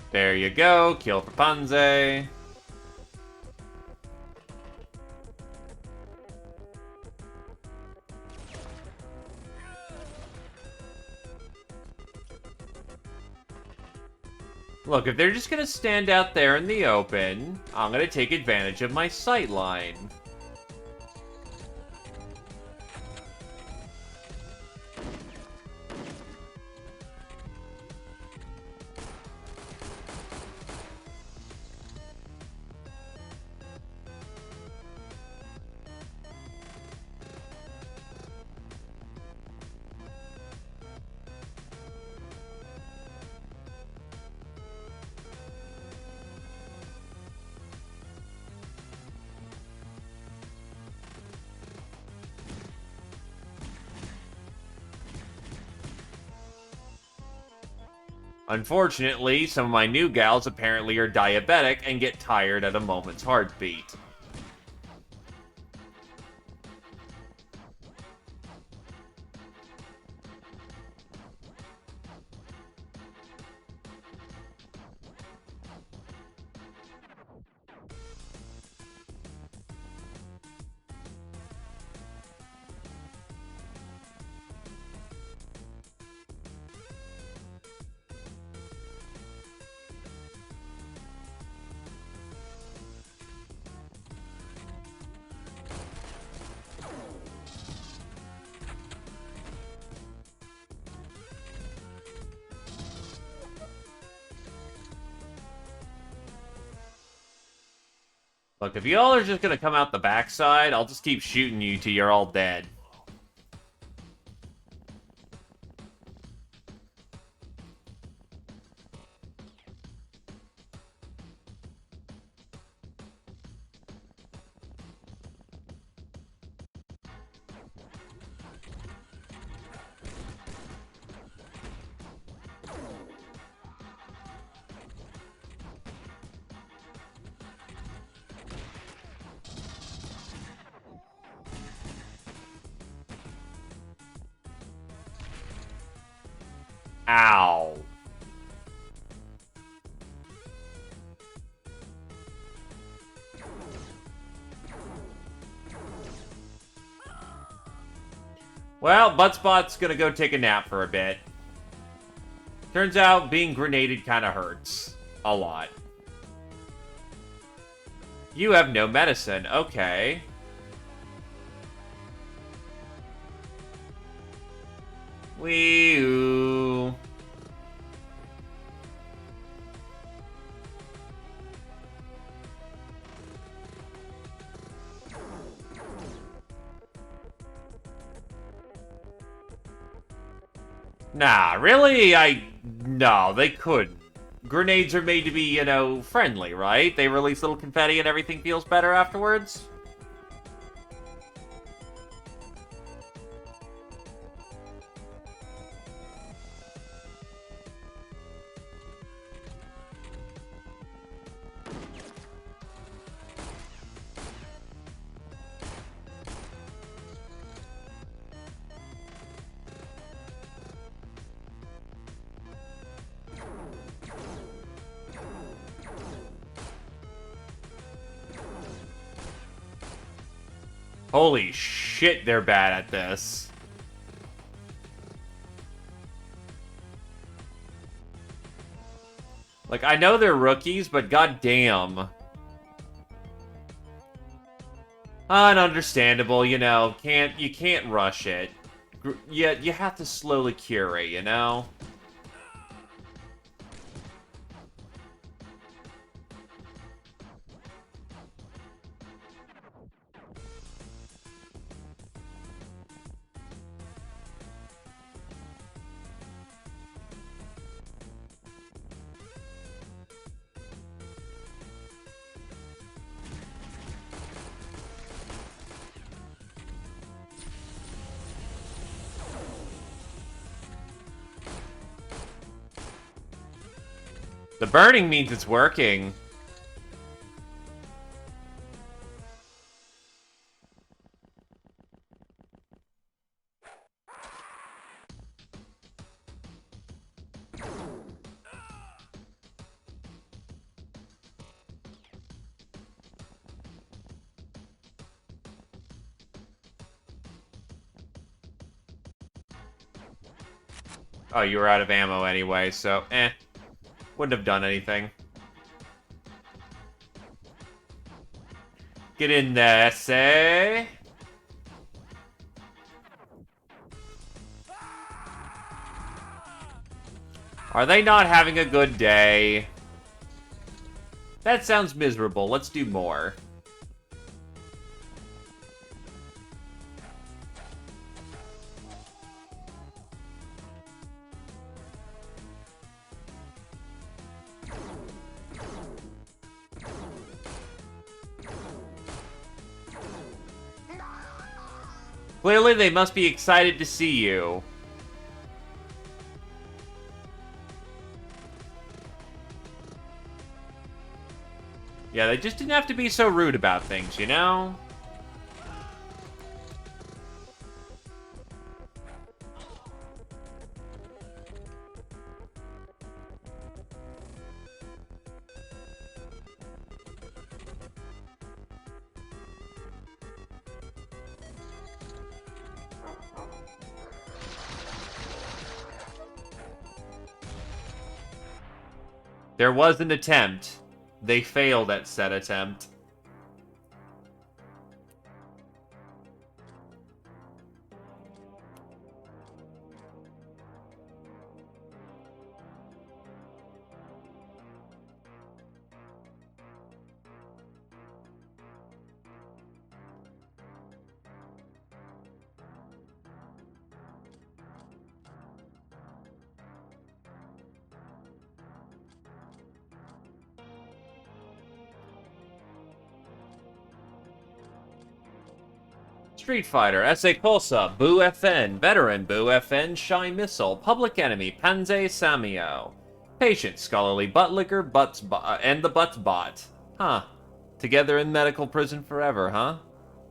There you go, kill for Panze. Look, if they're just gonna stand out there in the open, I'm gonna take advantage of my sight line. Unfortunately, some of my new gals apparently are diabetic and get tired at a moment's heartbeat. Look, if y'all are just gonna come out the backside, I'll just keep shooting you till you're all dead. Ow. Well, Buttspot's gonna go take a nap for a bit. Turns out being grenaded kinda hurts. A lot. You have no medicine. Okay. Wee-oo. Nah, really? I No, they couldn't. Grenades are made to be, you know, friendly, right? They release little confetti and everything feels better afterwards? Holy shit, they're bad at this. Like, I know they're rookies, but goddamn. Ununderstandable, you know. You can't rush it. You have to slowly curate, you know? The burning means it's working. Oh, you were out of ammo anyway, so wouldn't have done anything. Get in there, say. Are they not having a good day? That sounds miserable. Let's do more. Clearly, they must be excited to see you. Yeah, they just didn't have to be so rude about things, you know? There was an attempt. They failed at said attempt. Street Fighter, S.A. Kosa, Boo FN, Veteran, Boo FN, Shy Missile, Public Enemy, Panze Samio. Patient, Scholarly Buttlicker, and the Butts Bot. Huh. Together in medical prison forever, huh?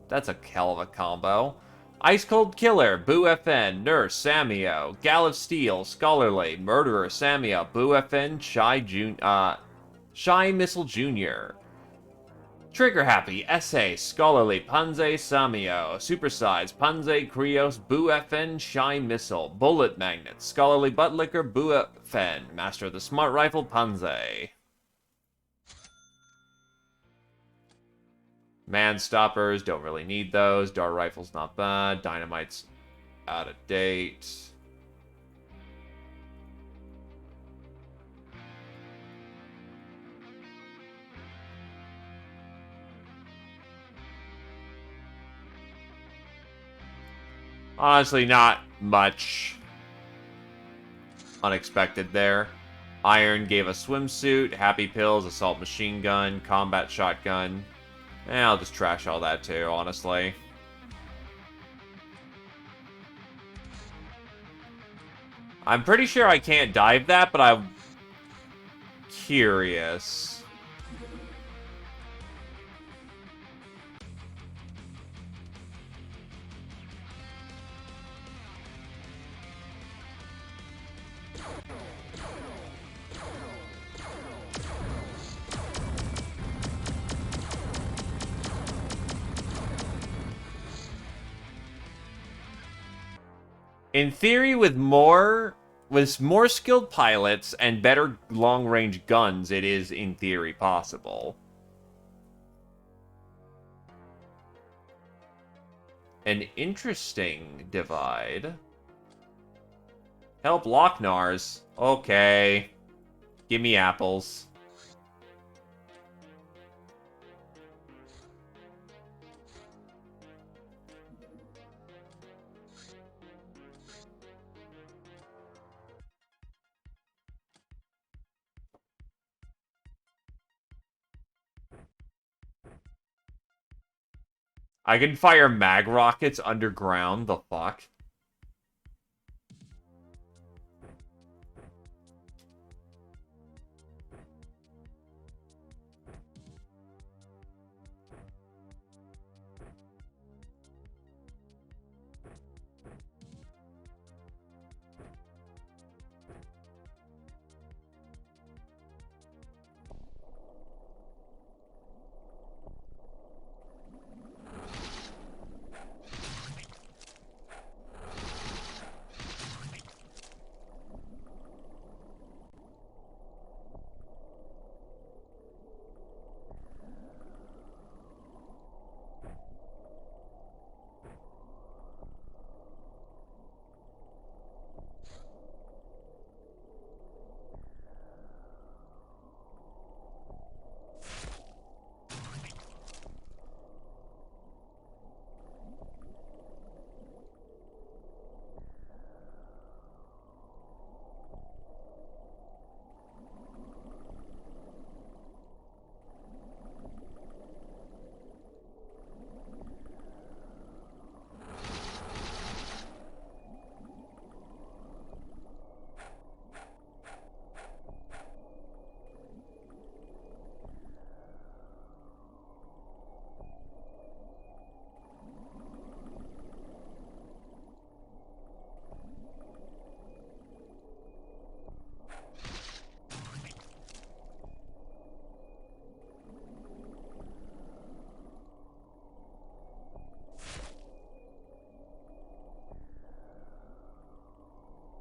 That's a hell of a combo. Ice Cold Killer, Boo FN, Nurse, Samio, Gal of Steel, Scholarly, Murderer, Samio, Boo FN, Shy Missile Jr. Trigger Happy, SA, Scholarly, Panze Samio, Supersize, Panze Krios, Boo FN, Shy Missile, Bullet Magnet, Scholarly Buttlicker, Boo FN, Master of the Smart Rifle, Panze. Man Stoppers, don't really need those. Dart Rifle's not bad. Dynamite's out of date. Honestly, not much unexpected there. Iron gave a swimsuit, Happy Pills, assault machine gun, combat shotgun. I'll just trash all that too, honestly. I'm pretty sure I can't dive that, but I'm curious. In theory, with more skilled pilots and better long-range guns, it is, in theory, possible. An interesting divide. Help Locknars. Okay. Give me apples. I can fire mag rockets underground, the fuck?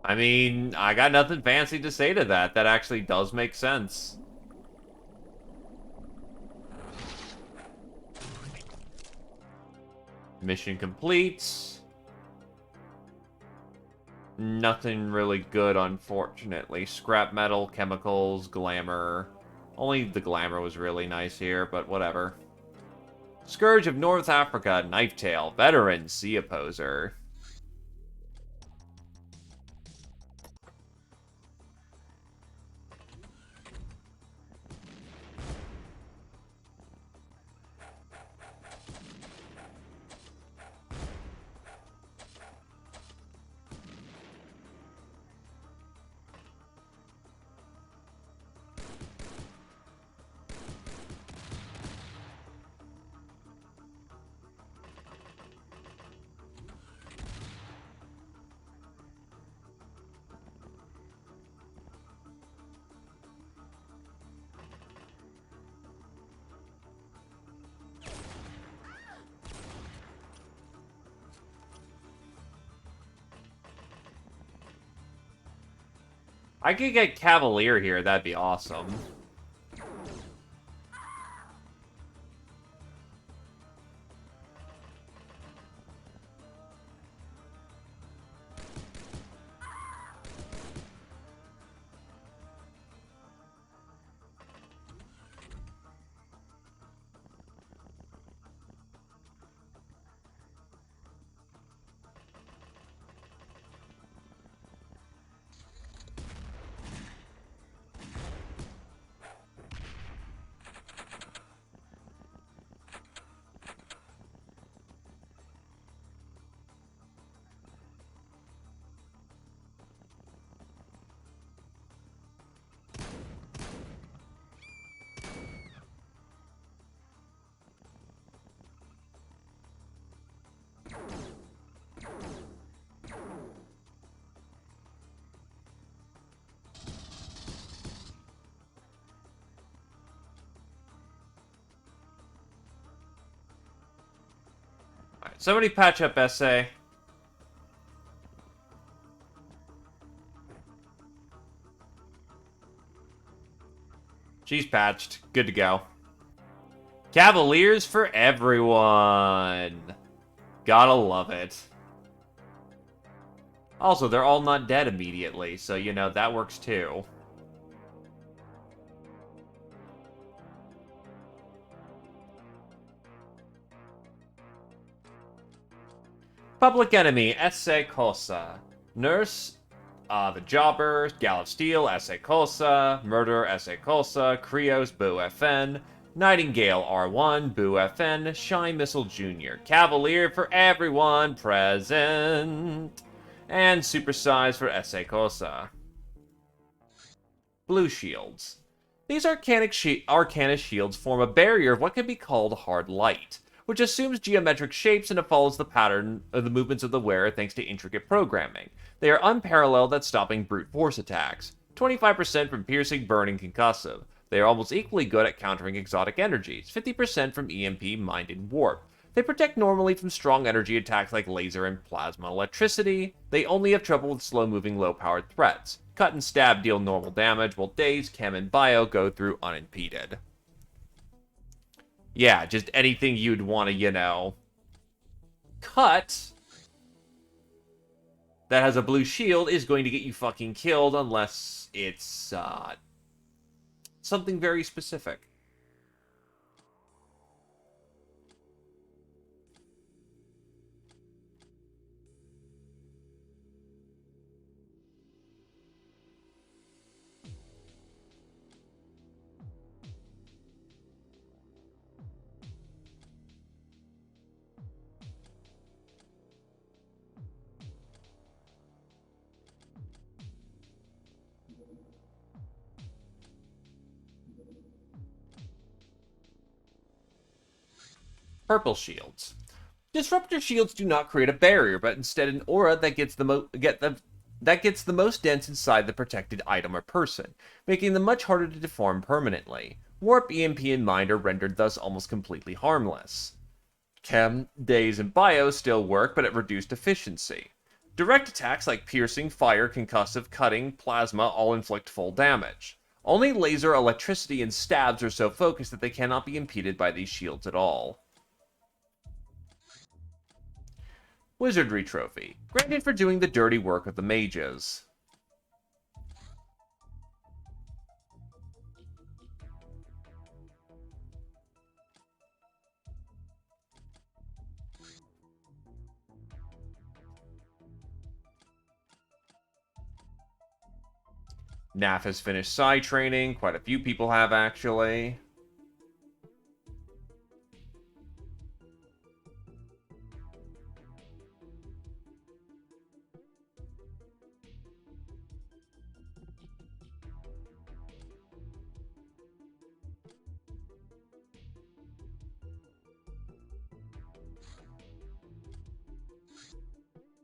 I mean, I got nothing fancy to say to that. That actually does make sense. Mission complete. Nothing really good, unfortunately. Scrap metal, chemicals, glamour. Only the glamour was really nice here, but whatever. Scourge of North Africa, Knife Tail, Veteran, Sea Opposer. I could get Cavalier here, that'd be awesome. Somebody patch up SA. She's patched. Good to go. Cavaliers for everyone. Gotta love it. Also, they're all not dead immediately, so, you know, that works too. Public Enemy, Esse Cosa. Nurse, the Jobber, Gal of Steel, Esse Cosa. Murder, Esse Cosa. Krios, Boo FN. Nightingale, R1, Boo FN. Shy Missile Jr. Cavalier for everyone present. And Supersize for Esse Cosa. Blue Shields. These arcana shields form a barrier of what can be called hard light, which assumes geometric shapes and it follows the pattern of the movements of the wearer thanks to intricate programming. They are unparalleled at stopping brute force attacks, 25% from piercing, burning, concussive. They are almost equally good at countering exotic energies, 50% from EMP, mind, and warp. They protect normally from strong energy attacks like laser and plasma electricity. They only have trouble with slow-moving, low-powered threats. Cut and stab deal normal damage, while daze, chem, and bio go through unimpeded. Yeah, just anything you'd want to, you know, cut that has a blue shield is going to get you fucking killed unless it's, something very specific. Purple shields. Disruptor shields do not create a barrier, but instead an aura that gets the most dense inside the protected item or person, making them much harder to deform permanently. Warp, EMP, and Mind are rendered thus almost completely harmless. Chem, Daze, and Bio still work, but at reduced efficiency. Direct attacks like piercing, fire, concussive, cutting, plasma all inflict full damage. Only laser, electricity, and stabs are so focused that they cannot be impeded by these shields at all. Wizardry Trophy, granted for doing the dirty work of the mages. NAF has finished Psi training, quite a few people have actually.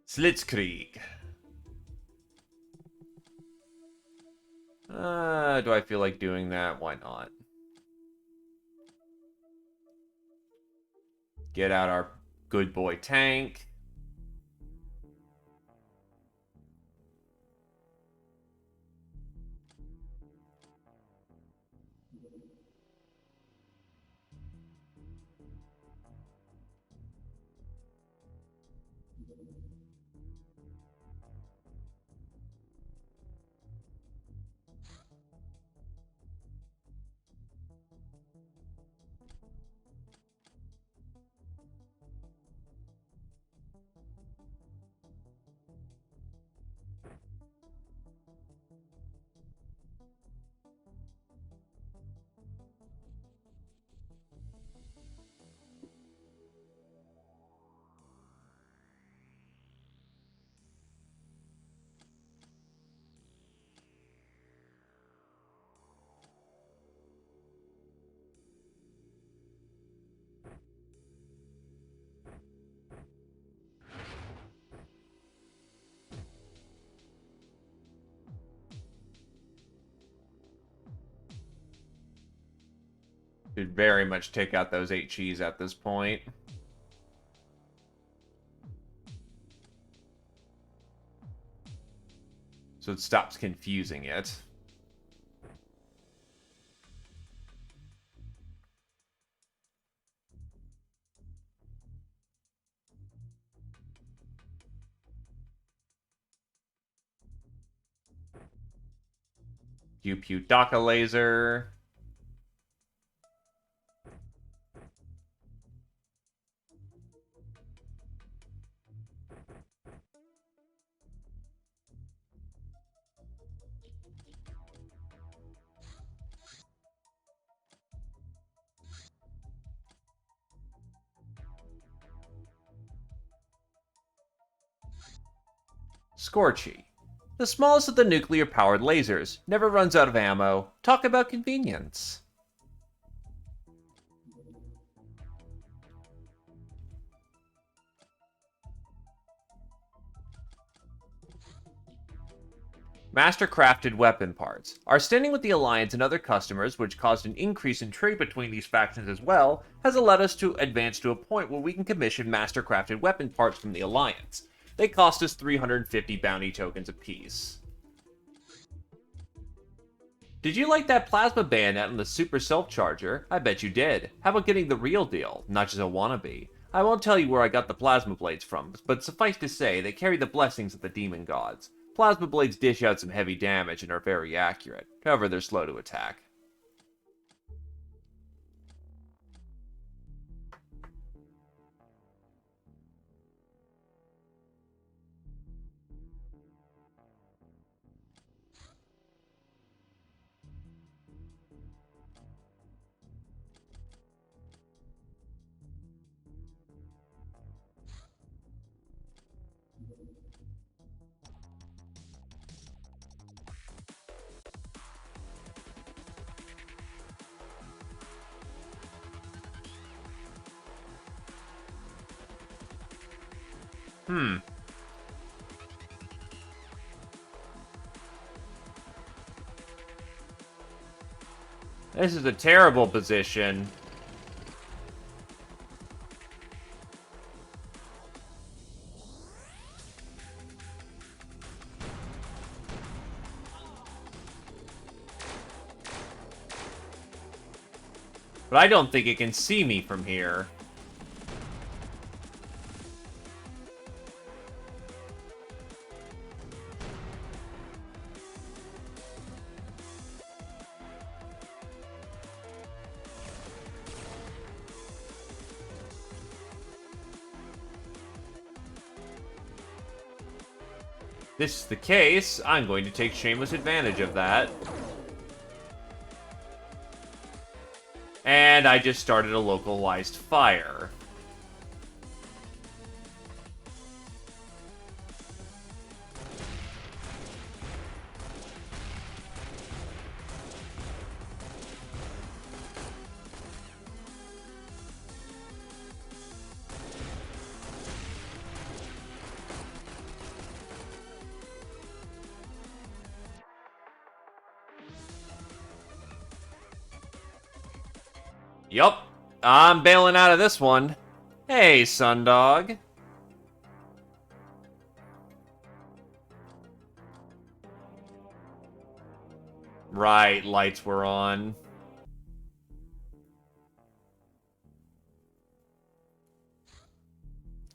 Slitzkrieg. Do I feel like doing that? Why not? Get out our good boy tank. Should very much take out those 8 cheese at this point. so it stops confusing it. Pew Pew Daka Laser. Scorchy. The smallest of the nuclear-powered lasers. Never runs out of ammo. Talk about convenience. Master-crafted weapon parts. Our standing with the Alliance and other customers, which caused an increase in trade between these factions as well, has allowed us to advance to a point where we can commission master-crafted weapon parts from the Alliance. They cost us 350 bounty tokens apiece. Did you like that plasma bayonet on the Super Self-Charger? I bet you did. How about getting the real deal, not just a wannabe? I won't tell you where I got the plasma blades from, but suffice to say, they carry the blessings of the demon gods. Plasma blades dish out some heavy damage and are very accurate. However, they're slow to attack. This is a terrible position. But I don't think it can see me from here. If this is the case, I'm going to take shameless advantage of that. And I just started a localized fire. Yup, I'm bailing out of this one. Hey, Sundog. Right, lights were on.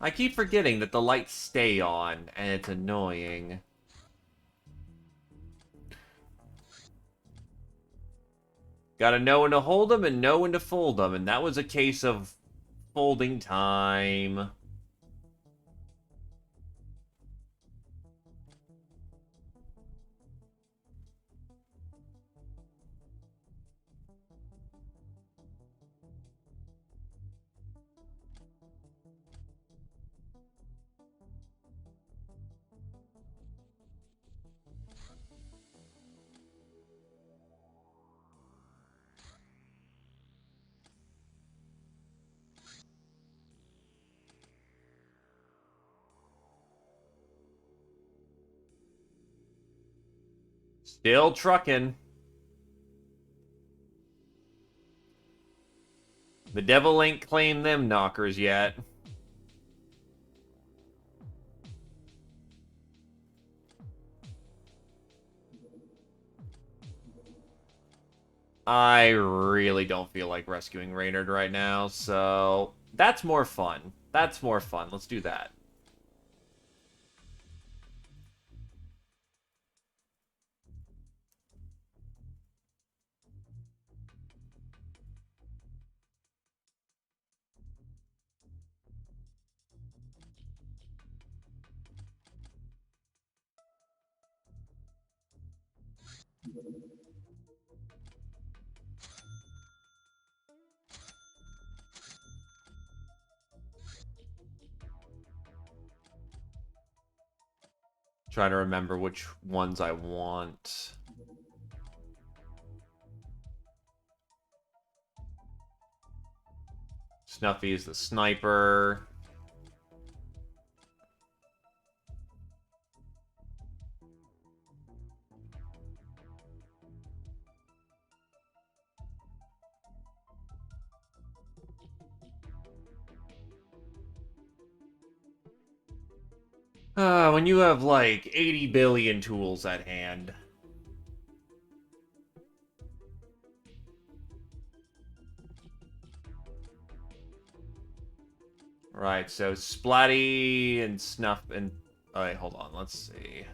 I keep forgetting that the lights stay on, and it's annoying. Gotta know when to hold them and know when to fold them, and that was a case of folding time. Still trucking. The devil ain't claimed them knockers yet. I really don't feel like rescuing Reynard right now, so that's more fun. That's more fun. Let's do that. Trying to remember which ones I want. Snuffy is the sniper. When you have like 80 billion tools at hand. Right, so Splatty and Snuff and... Oh, wait, hold on, let's see.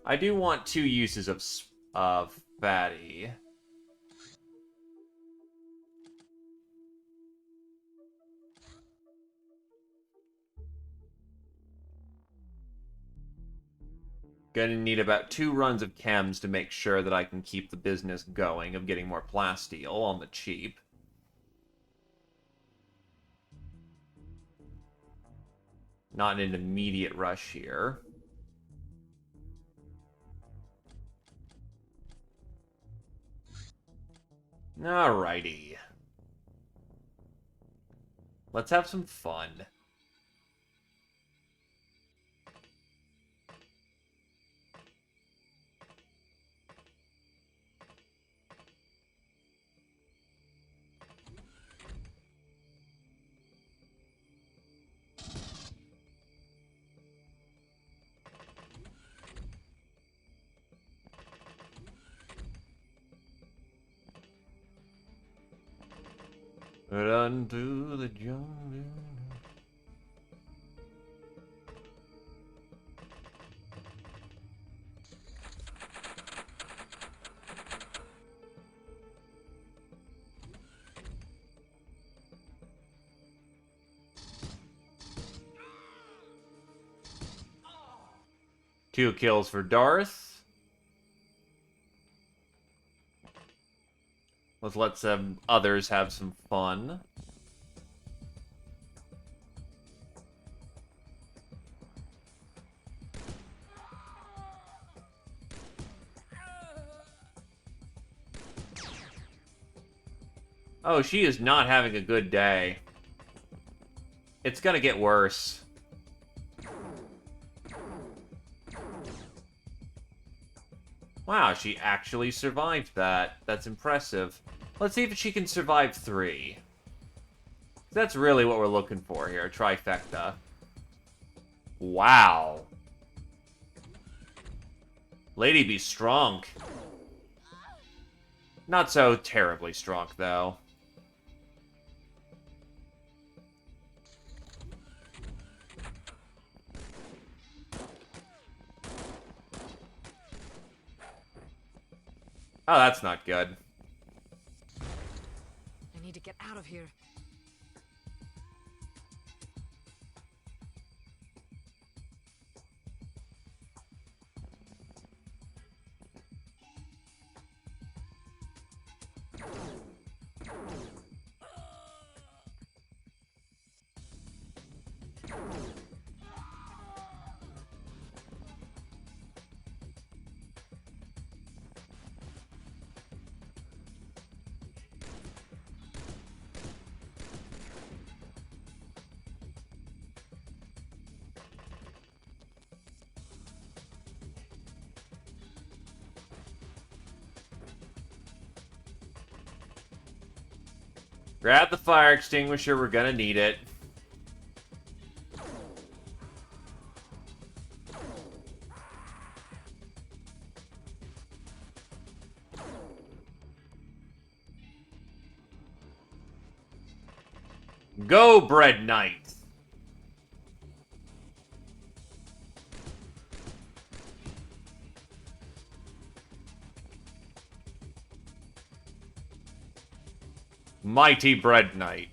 I do want 2 uses of Fatty. Gonna need about 2 runs of chems to make sure that I can keep the business going of getting more plasteel on the cheap. Not an immediate rush here. Alrighty. Let's have some fun. Run through the jungle. Two kills for Darth. Let's let some others have some fun. Oh, she is not having a good day. It's gonna get worse. Wow, she actually survived that. That's impressive. Let's see if she can survive 3. That's really what we're looking for here, a trifecta. Wow. Lady be strong. Not so terribly strong, though. Oh, that's not good. I need to get out of here. Grab the fire extinguisher, we're gonna need it. Go, Bread Knight! Mighty Bread Knight.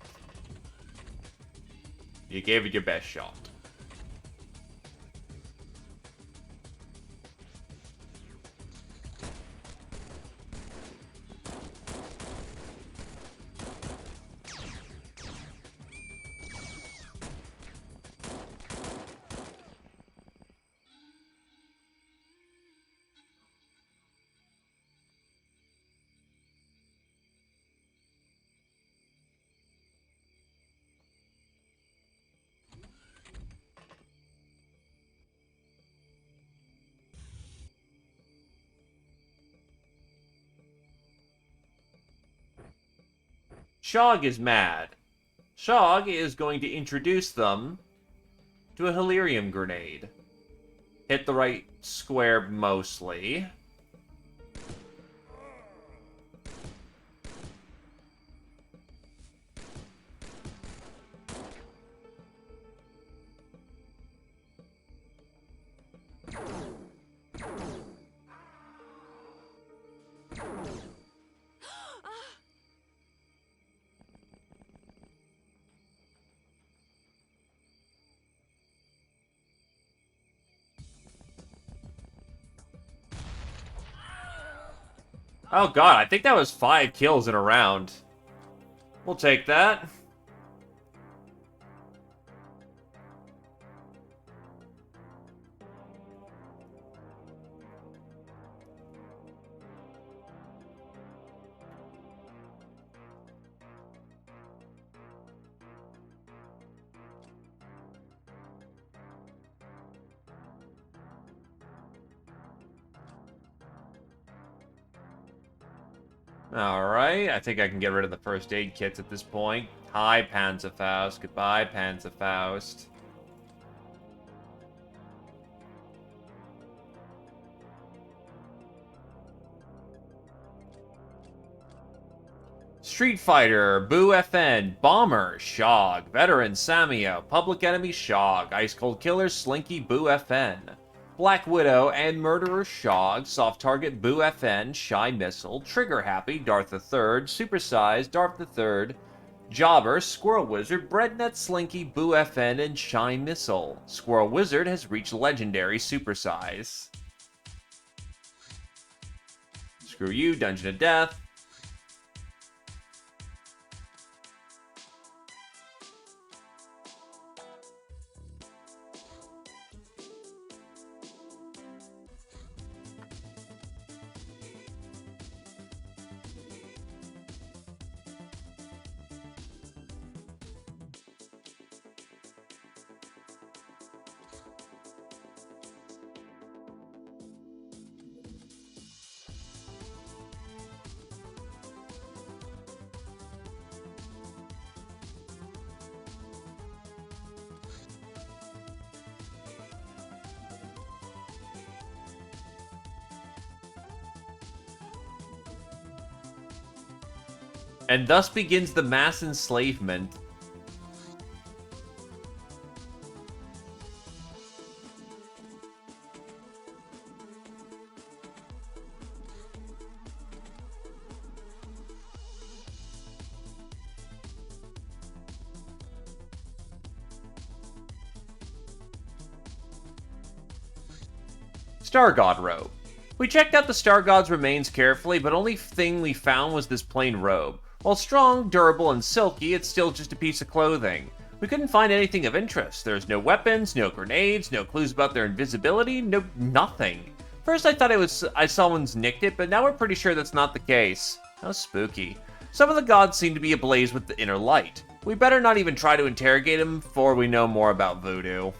You gave it your best shot. Shog is mad. Shog is going to introduce them to a Hilarium grenade. Hit the right square mostly. Oh god, I think that was 5 kills in a round. We'll take that. Alright, I think I can get rid of the first aid kits at this point. Hi, Panzerfaust. Goodbye, Panzerfaust. Street Fighter, Boo FN, Bomber, Shog, Veteran, Samio, Public Enemy, Shog, Ice Cold Killer, Slinky, Boo FN, Black Widow and Murderer, Shog, Soft Target, Boo FN, Shy Missile, Trigger Happy, Darth III, Supersized, Darth III, Jobber, Squirrel Wizard, Breadnet, Slinky, Boo FN, and Shy Missile. Squirrel Wizard has reached Legendary Supersize. Screw you, Dungeon of Death. And thus begins the mass enslavement. Star God robe. We checked out the Star God's remains carefully, but only thing we found was this plain robe. While strong, durable, and silky, it's still just a piece of clothing. We couldn't find anything of interest. There's no weapons, no grenades, no clues about their invisibility, no nothing. First I thought someone's nicked it, but now we're pretty sure that's not the case. How spooky. Some of the gods seem to be ablaze with the inner light. We better not even try to interrogate them before we know more about voodoo.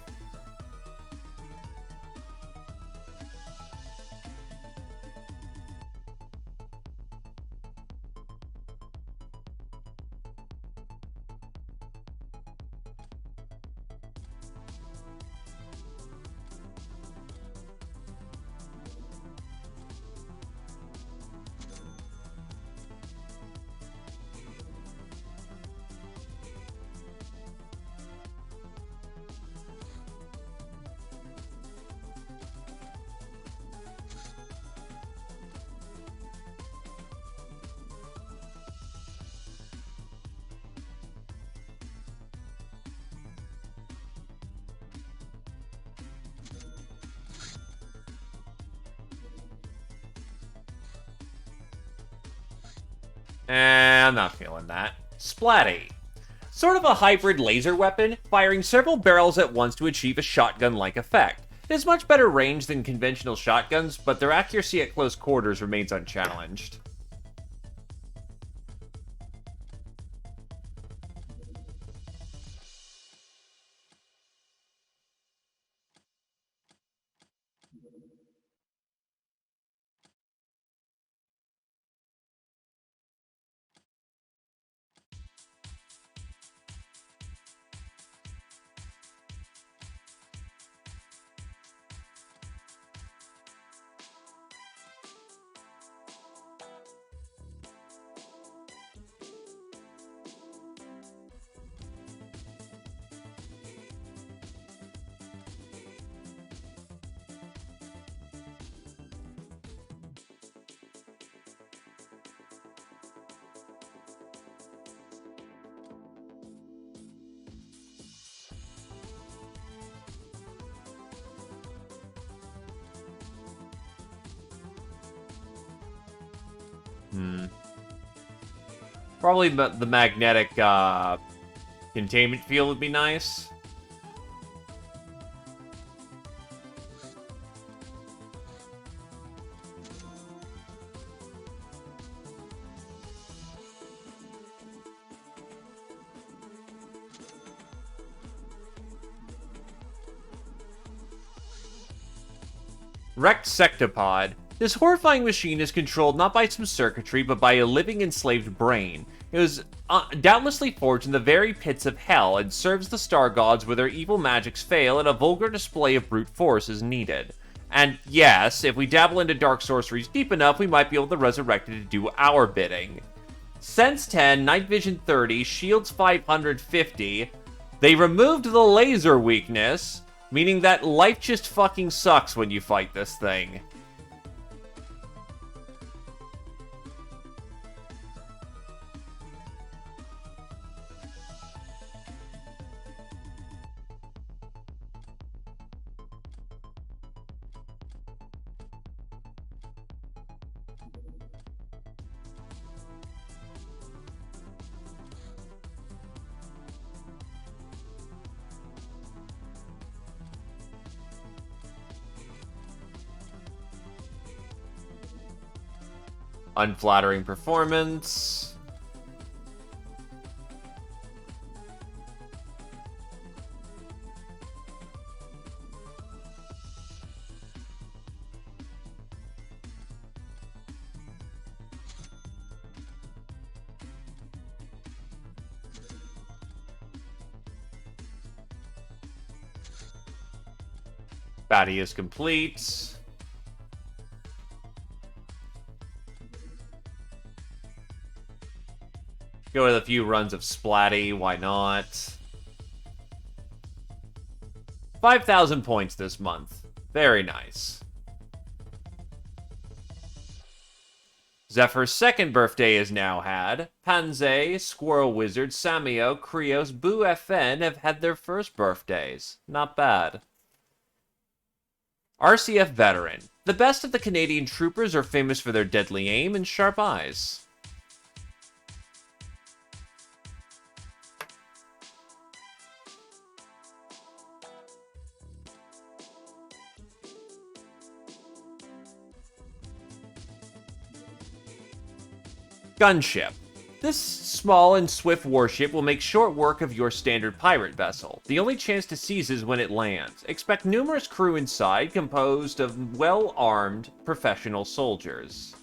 I'm not feeling that. Splatty. Sort of a hybrid laser weapon, firing several barrels at once to achieve a shotgun-like effect. It has much better range than conventional shotguns, but their accuracy at close quarters remains unchallenged. Probably the magnetic containment field would be nice. Wrecked Sectopod. This horrifying machine is controlled not by some circuitry, but by a living enslaved brain. It was doubtlessly forged in the very pits of hell, and serves the star gods where their evil magics fail and a vulgar display of brute force is needed. And yes, if we dabble into dark sorceries deep enough, we might be able to resurrect it to do our bidding. Sense 10, Night Vision 30, Shields 550. They removed the laser weakness, meaning that life just fucking sucks when you fight this thing. Unflattering performance. Batty is complete. Go with a few runs of Splatty, why not? 5,000 points this month. Very nice. Zephyr's second birthday is now had. Panze, Squirrel Wizard, Samio, Krios, Boo FN have had their first birthdays. Not bad. RCF Veteran. The best of the Canadian troopers are famous for their deadly aim and sharp eyes. Gunship. This small and swift warship will make short work of your standard pirate vessel. The only chance to seize is when it lands. Expect numerous crew inside, composed of well-armed professional soldiers.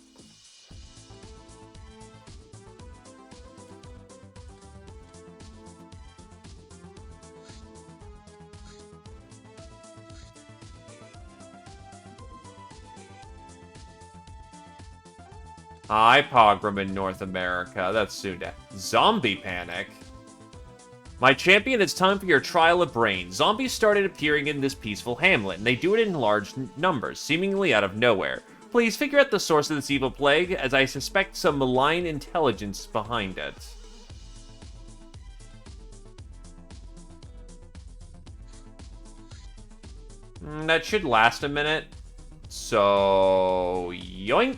Hi, Pogrom in North America. That's soon to... Zombie Panic? My champion, it's time for your trial of brains. Zombies started appearing in this peaceful hamlet, and they do it in large numbers, seemingly out of nowhere. Please figure out the source of this evil plague, as I suspect some malign intelligence behind it. That should last a minute. So... yoink!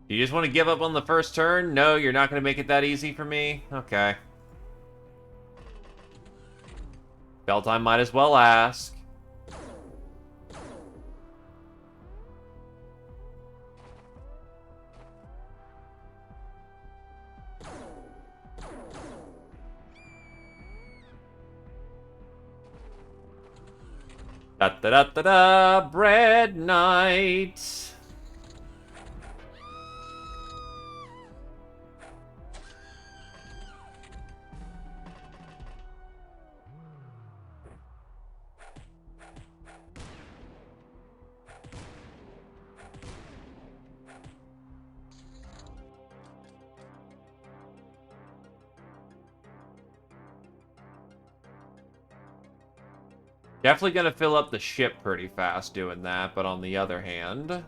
You just want to give up on the first turn? No, you're not going to make it that easy for me? Okay. Felt I might as well ask. Da-da-da-da-da, Bread Knight. Definitely gonna fill up the ship pretty fast doing that, but on the other hand...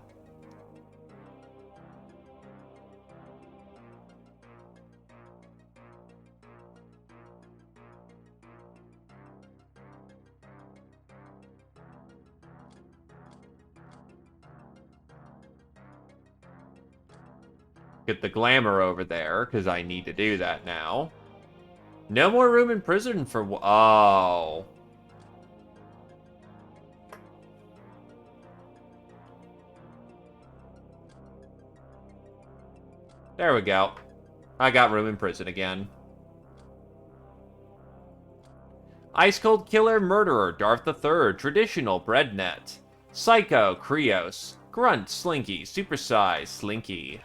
Get the glamour over there, because I need to do that now. No more room in prison for... Oh... There we go. I got room in prison again. Ice Cold Killer, Murderer, Darth III, Traditional, Breadnet, Psycho, Krios, Grunt, Slinky, Supersize, Slinky.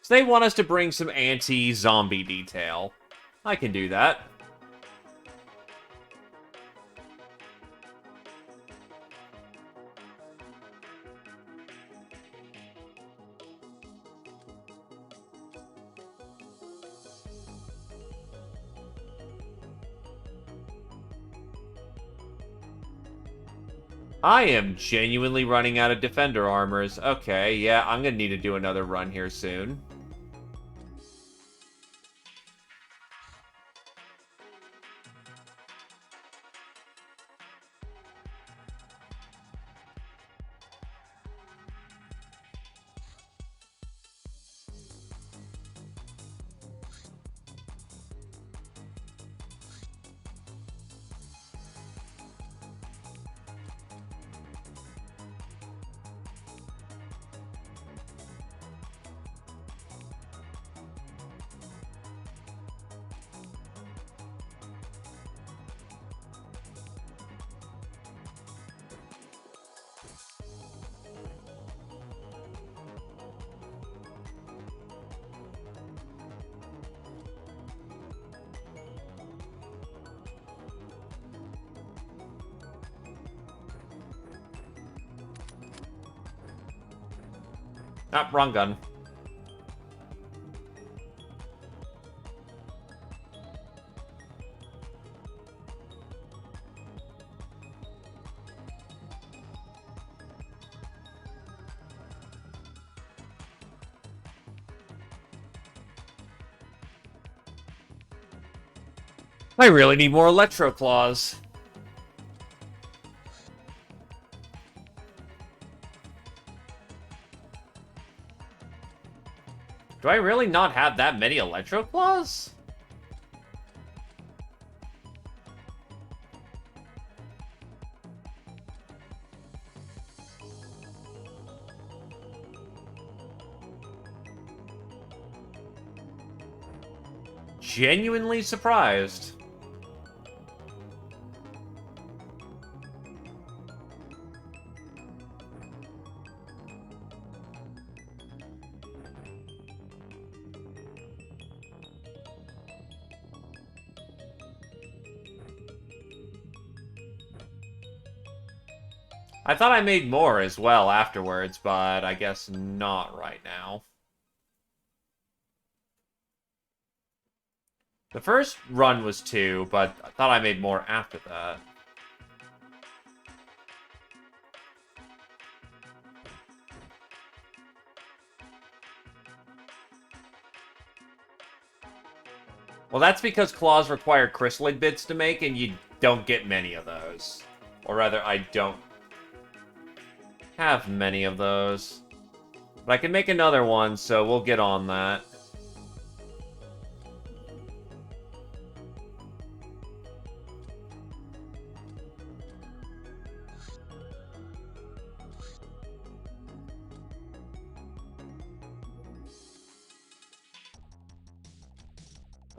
So they want us to bring some anti-zombie detail. I can do that. I am genuinely running out of defender armors. Okay, yeah, I'm gonna need to do another run here soon. Ah, wrong gun. I really need more Electro Claws. Do I really not have that many Electro Claws? Genuinely surprised. I thought I made more as well afterwards, but I guess not right now. The first run was 2, but I thought I made more after that. Well, that's because claws require chrysalid bits to make, and you don't get many of those. Or rather, I don't have many of those. But I can make another one, so we'll get on that.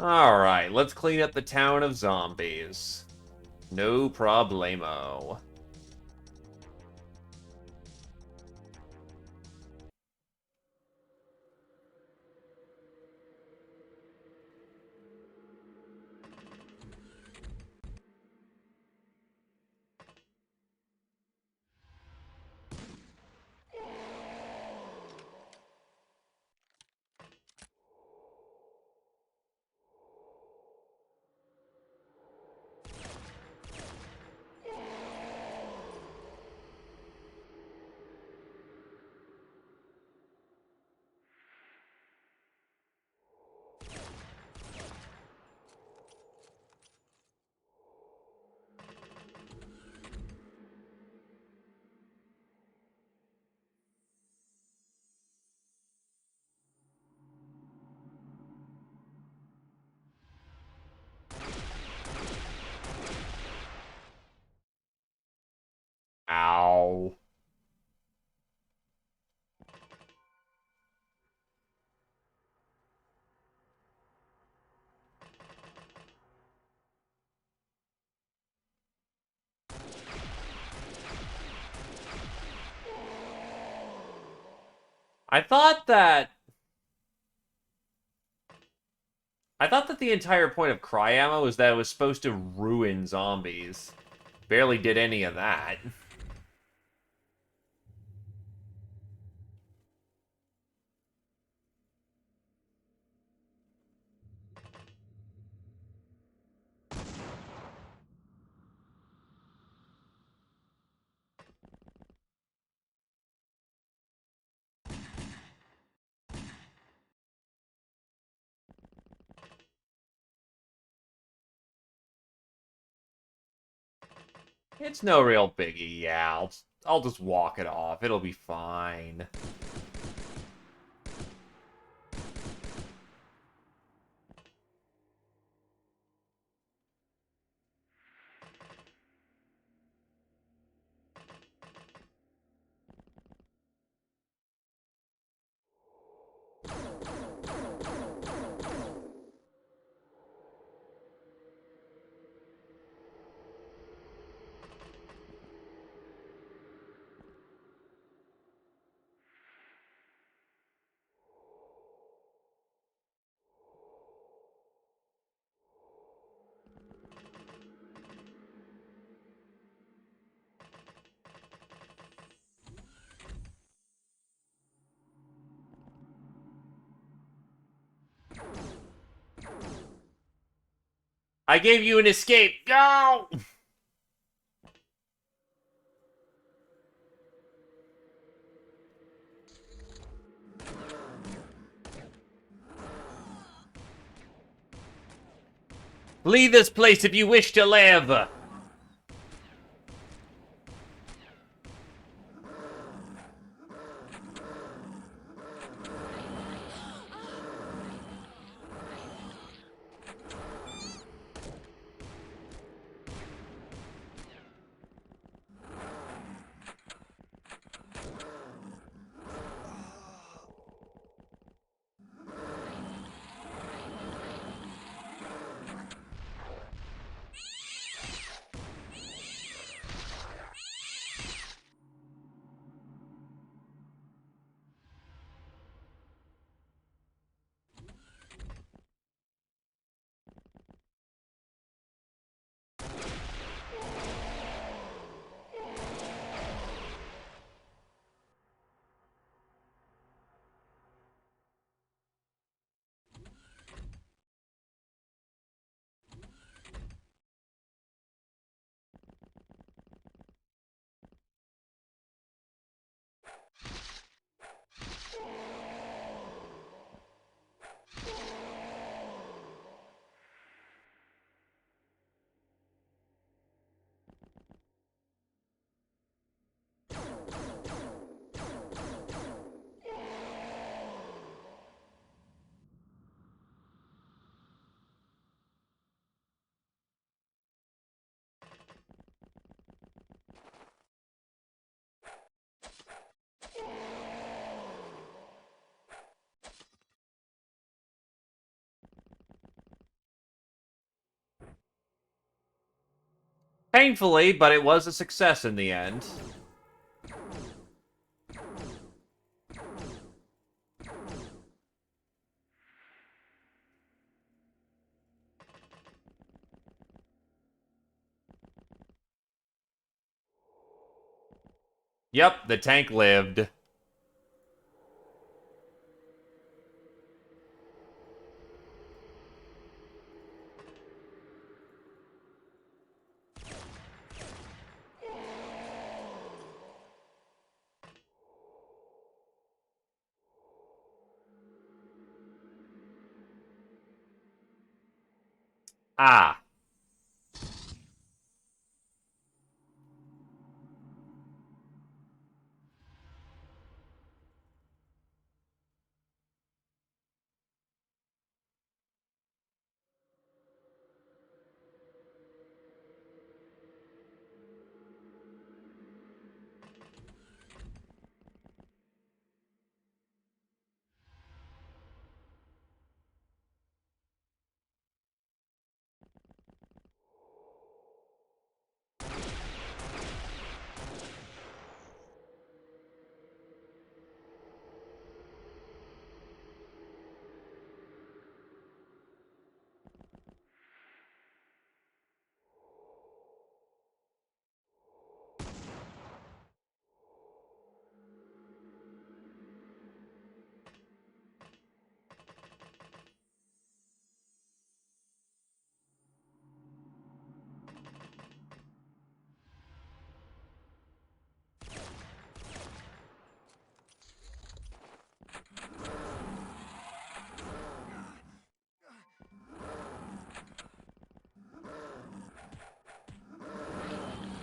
Alright, let's clean up the town of zombies. No problemo. Ow. I thought that... the entire point of cry ammo was that it was supposed to ruin zombies. Barely did any of that. It's no real biggie, yeah. I'll just walk it off. It'll be fine. I gave you an escape! Go! Leave this place if you wish to live! Painfully, but it was a success in the end. Yep, the tank lived. Ah.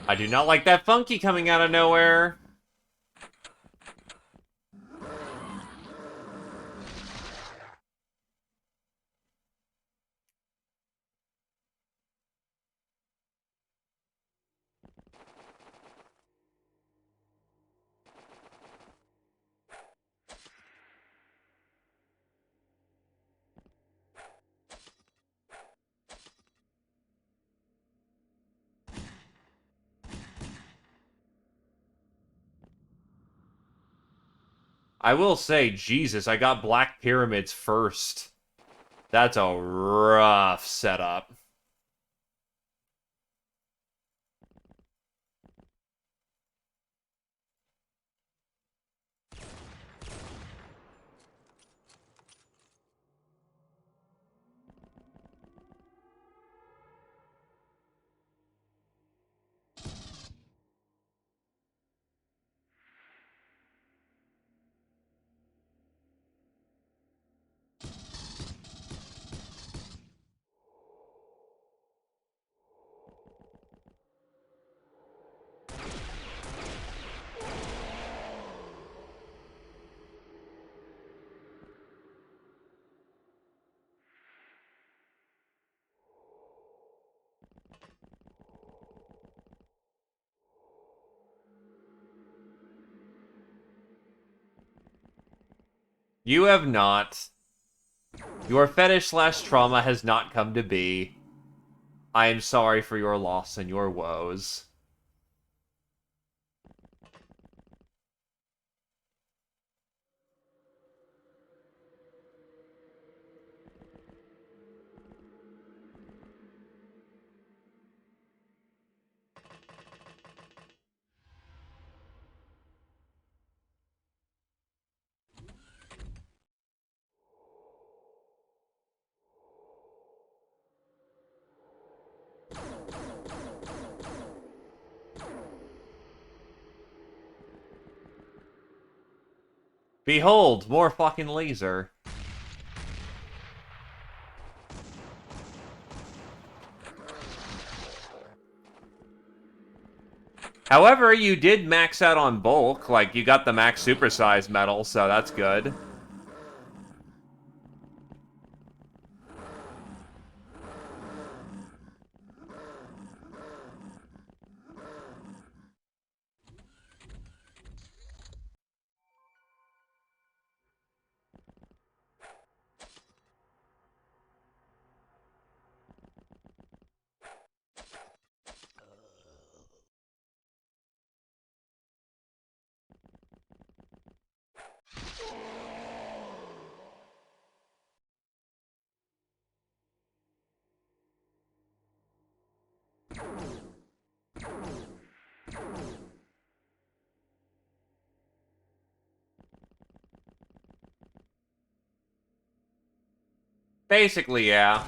I do not like that funky coming out of nowhere. I will say, Jesus, I got Black Pyramids first. That's a rough setup. You have not. Your fetish/trauma has not come to be. I am sorry for your loss and your woes. Behold, more fucking laser. However, you did max out on bulk. Like, you got the max supersize metal, so that's good. Basically, yeah.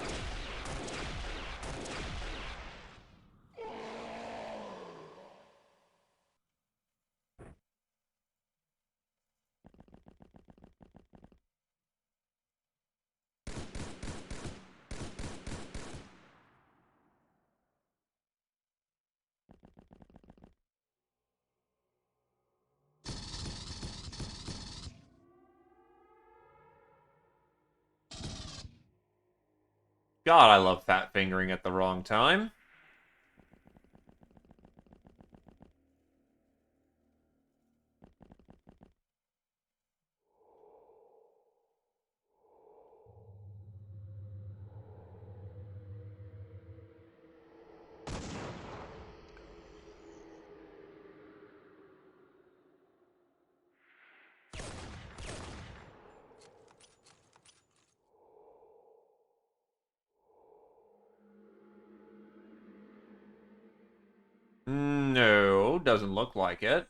God, I love fat fingering at the wrong time. No, doesn't look like it.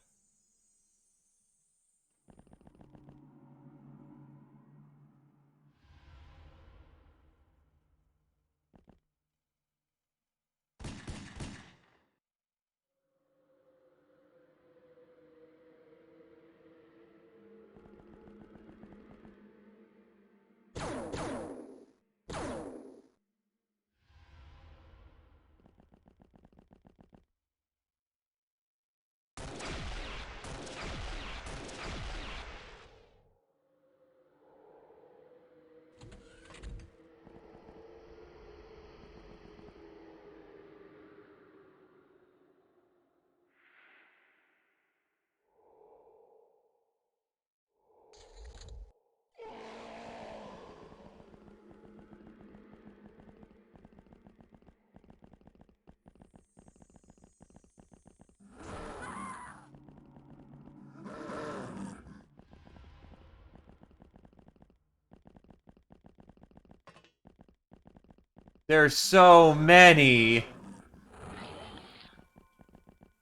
There's so many.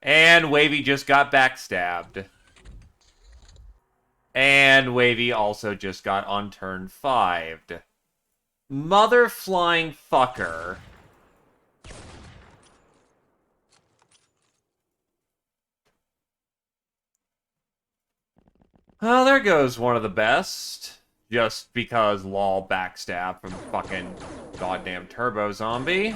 And Wavy just got backstabbed. And Wavy also just got on turn 5'd. Mother flying fucker. Well, there goes one of the best. Just because lol backstab from fucking goddamn Turbo Zombie.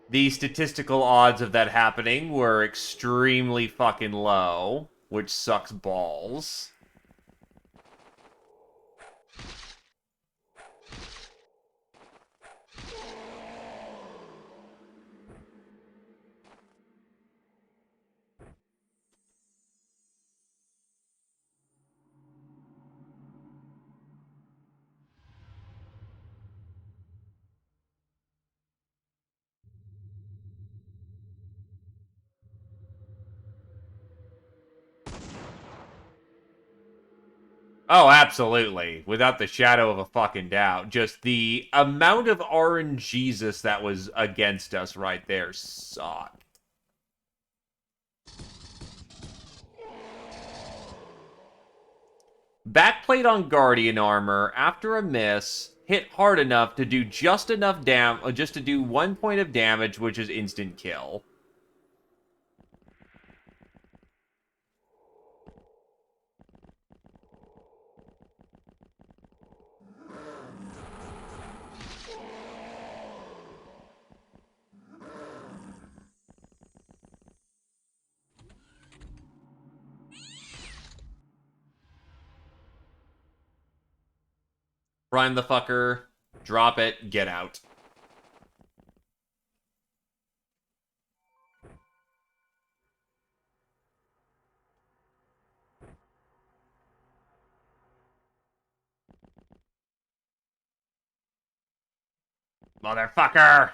The statistical odds of that happening were extremely fucking low, which sucks balls. Oh, absolutely. Without the shadow of a fucking doubt. Just the amount of RNGesus that was against us right there sucked. Backplate on Guardian armor, after a miss, hit hard enough to do just enough just to do 1 point of damage, which is instant kill. Prime the fucker. Drop it. Get out. Motherfucker!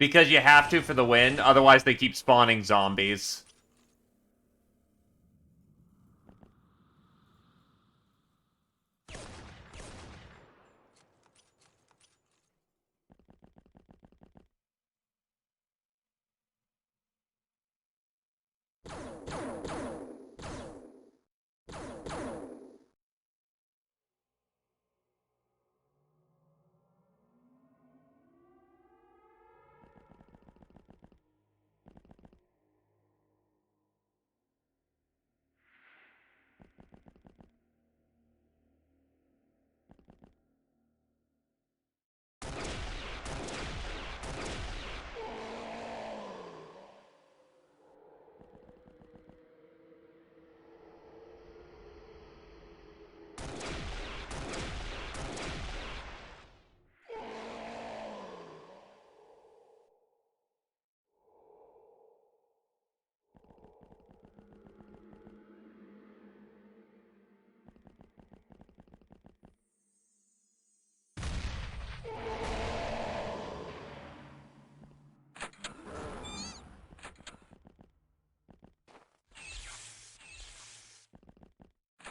Because you have to for the win, otherwise they keep spawning zombies.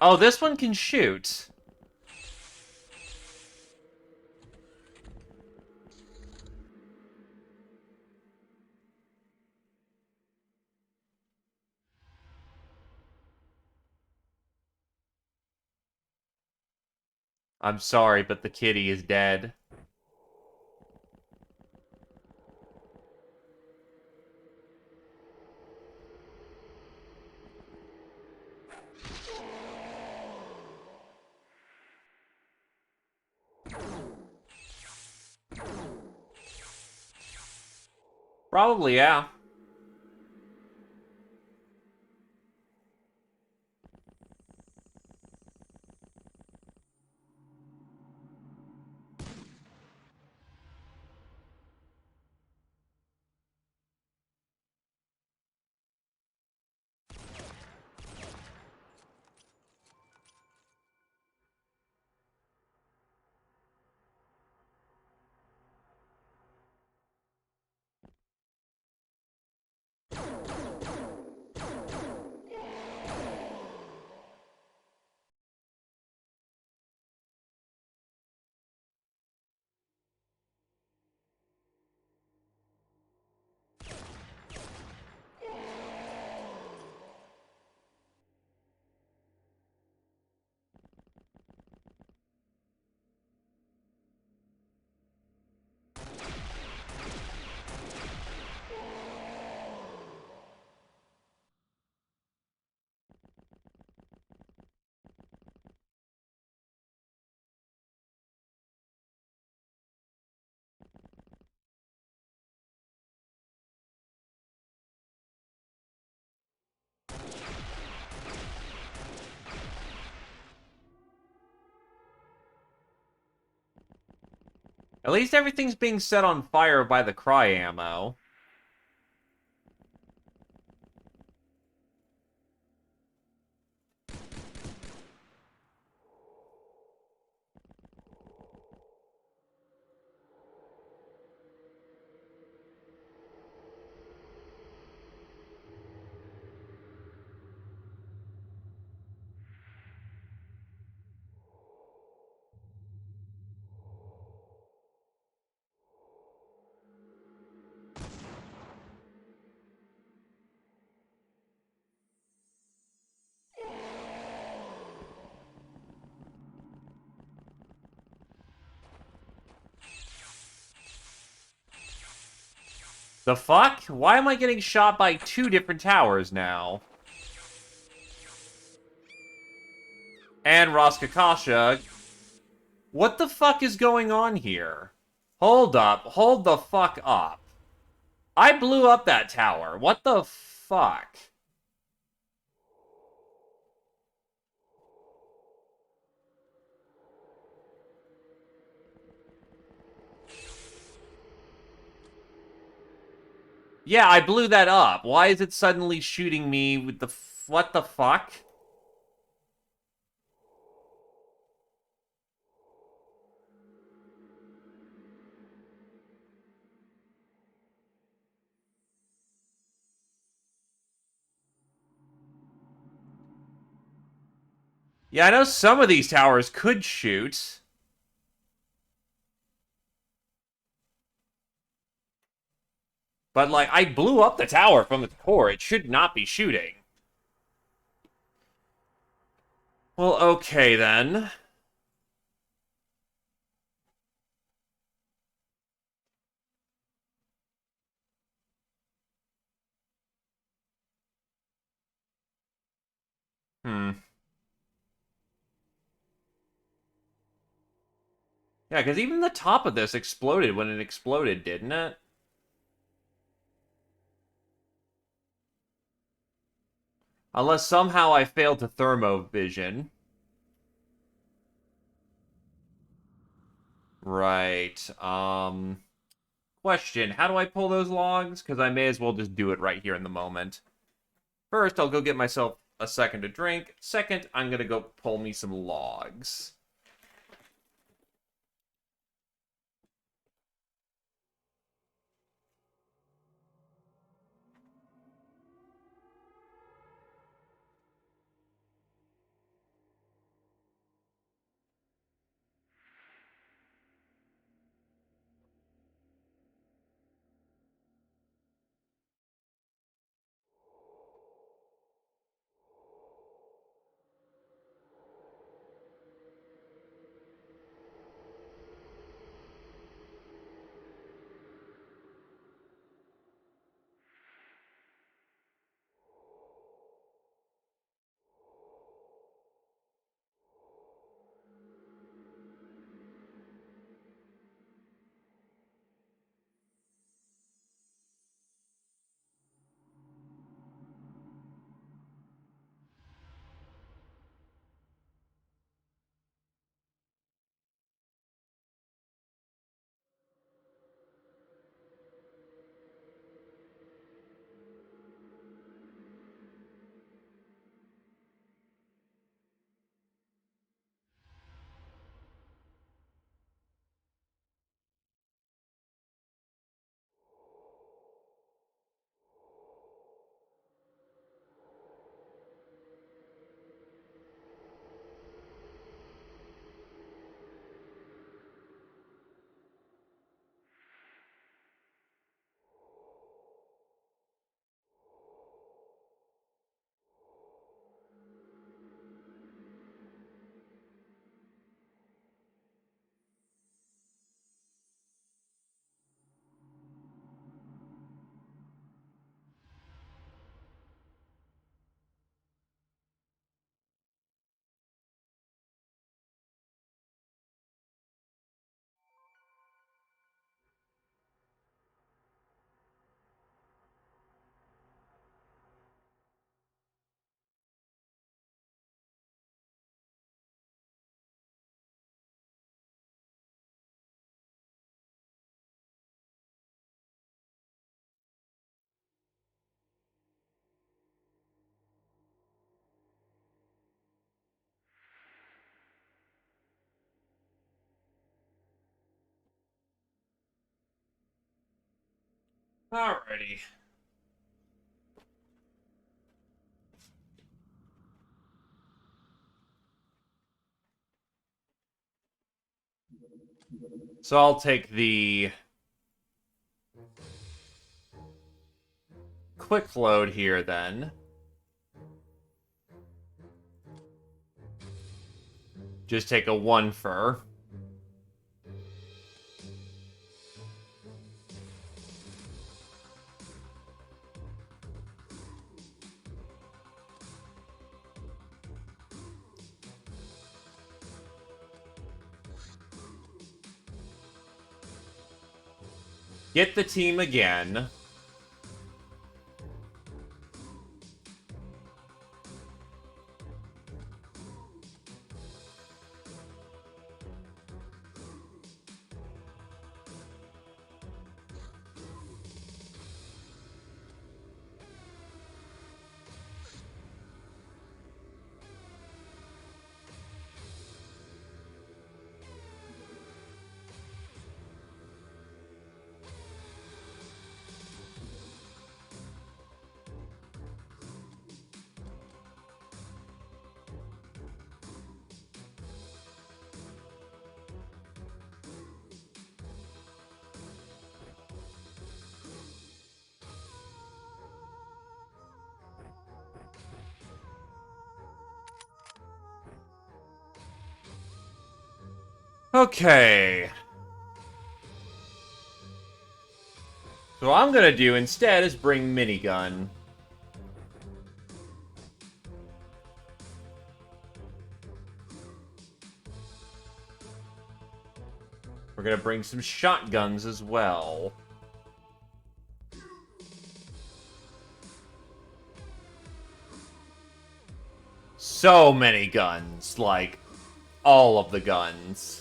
Oh, this one can shoot. I'm sorry, but the kitty is dead. Probably, yeah. At least everything's being set on fire by the cry ammo. The fuck? Why am I getting shot by two different towers now? And Roskakasha. What the fuck is going on here? Hold up. Hold the fuck up. I blew up that tower. What the fuck? Yeah, I blew that up. Why is it suddenly shooting me with the... What the fuck? Yeah, I know some of these towers could shoot. But, like, I blew up the tower from its core. It should not be shooting. Well, okay, then. Hmm. Yeah, because even the top of this exploded when it exploded, didn't it? Unless somehow I failed to thermovision. Right. Question, how do I pull those logs? Because I may as well just do it right here in the moment. First, I'll go get myself a second to drink. Second, I'm gonna go pull me some logs. Alrighty. So I'll take the quick load here then. Just take a 1 fur. Get the team again. Okay. So what I'm gonna do instead is bring minigun. We're gonna bring some shotguns as well. So many guns, like, all of the guns.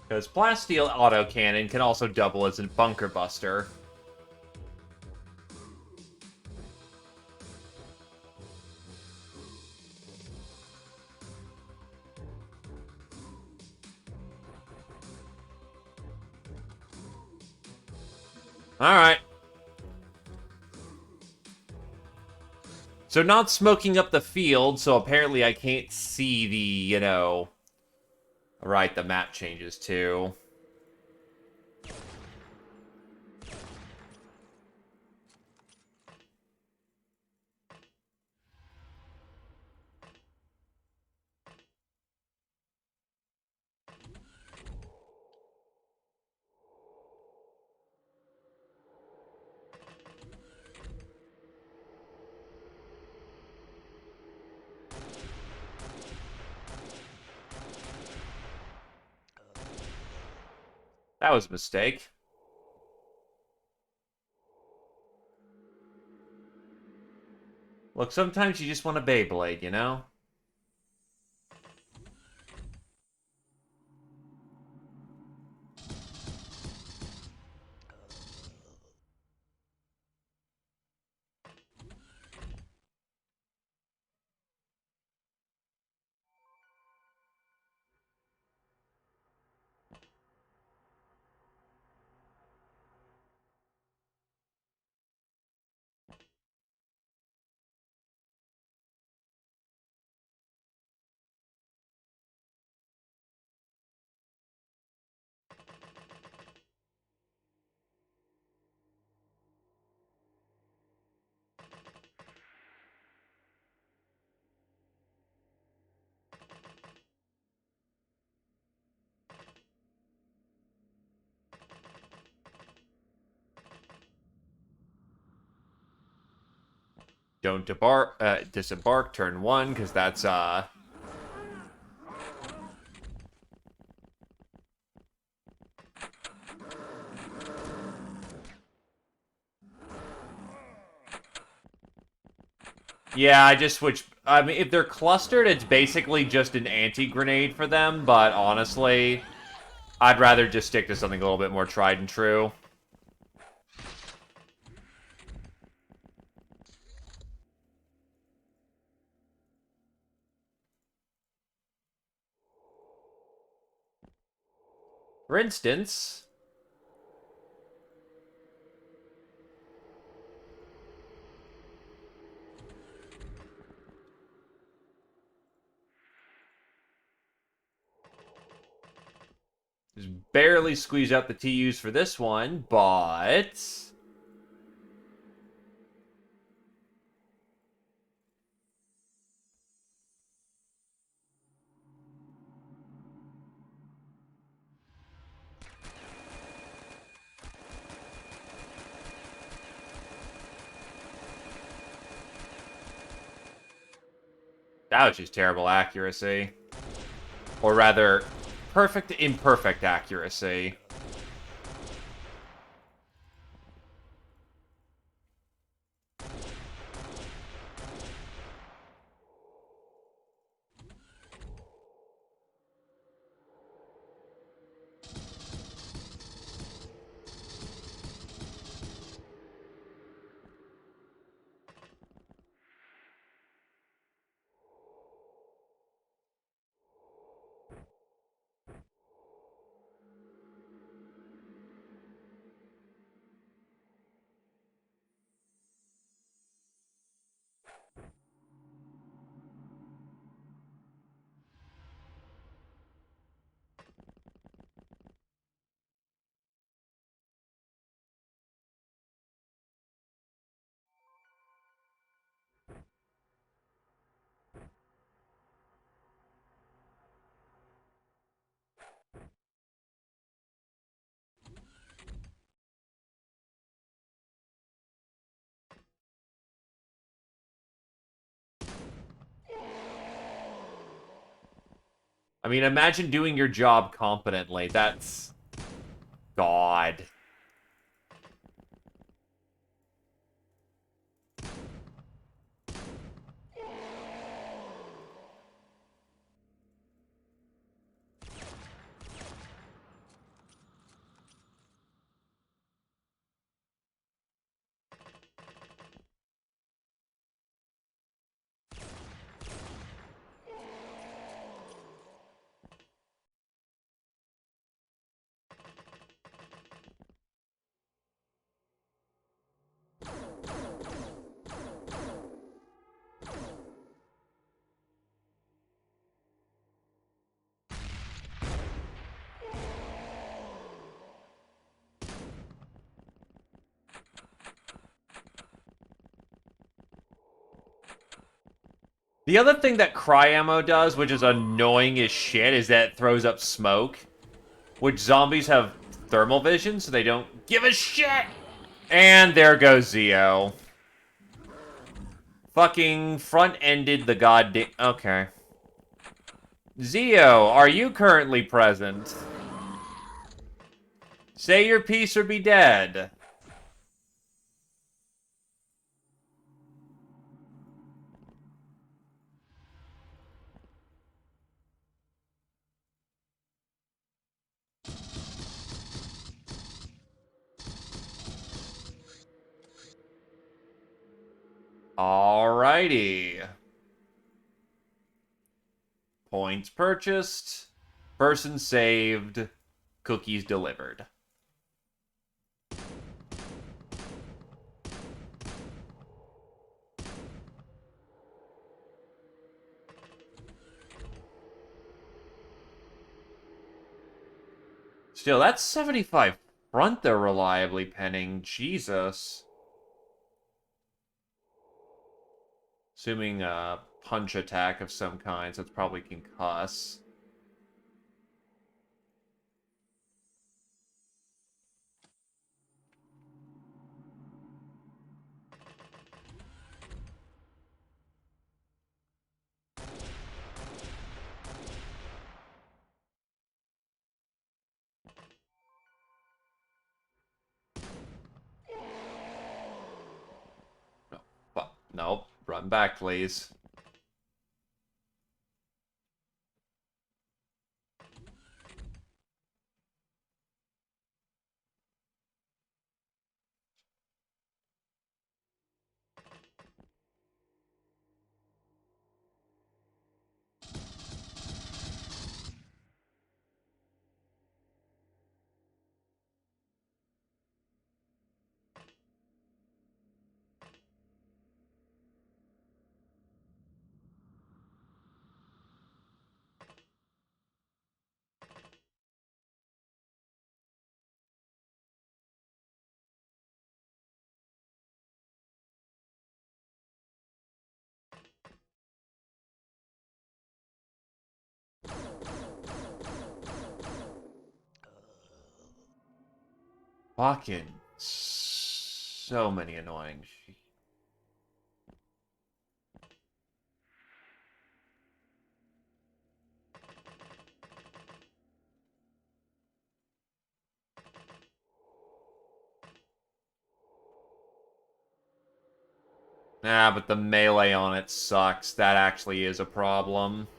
Because Plasteel autocannon can also double as a bunker buster. Alright. So not smoking up the field, so apparently I can't see the, you know... Right, the map changes too. That was a mistake. Look, sometimes you just want a Beyblade, you know? Don't disembark turn 1, because that's, Yeah, I just switched... I mean, if they're clustered, it's basically just an anti-grenade for them, but honestly, I'd rather just stick to something a little bit more tried and true. For instance... Just barely squeeze out the TUs for this one, but... that was just terrible accuracy. Or rather, perfect imperfect accuracy. I mean, imagine doing your job competently. That's... God. The other thing that Cry Ammo does, which is annoying as shit, is that it throws up smoke. Which zombies have thermal vision, so they don't give a shit! And there goes Zio. Fucking front-ended the goddamn... Okay. Zio, are you currently present? Say your piece or be dead. Alrighty. Points purchased. Person saved. Cookies delivered. Still, that's 75 front they're reliably penning. Jesus. Assuming a punch attack of some kind, so it's probably concuss. No, nope. Run back, please. Fucking so many annoying. Nah, but the melee on it sucks. That actually is a problem.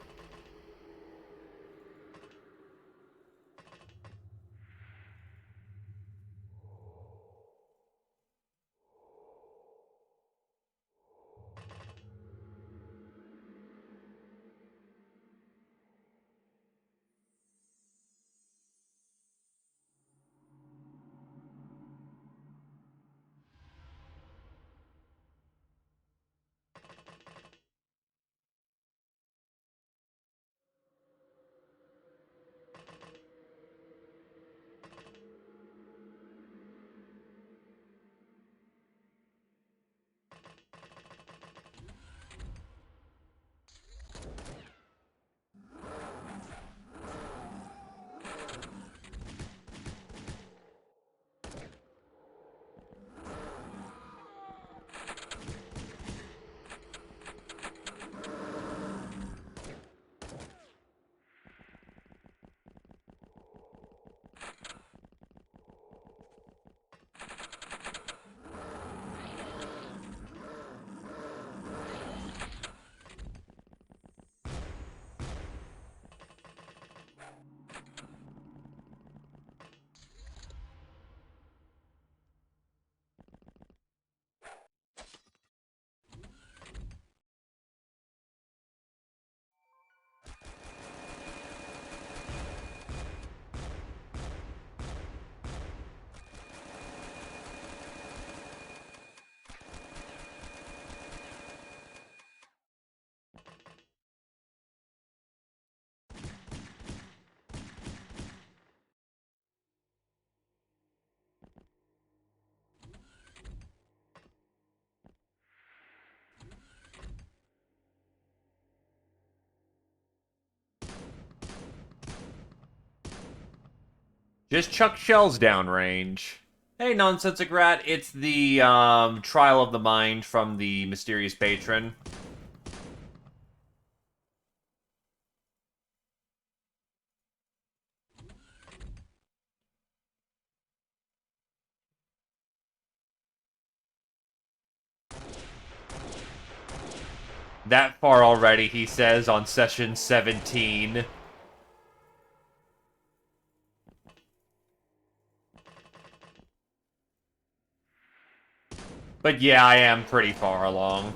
Just chuck shells downrange. Hey, Nonsensic Rat, it's the Trial of the Mind from the Mysterious Patron. That far already, he says, on session 17. But yeah, I am pretty far along.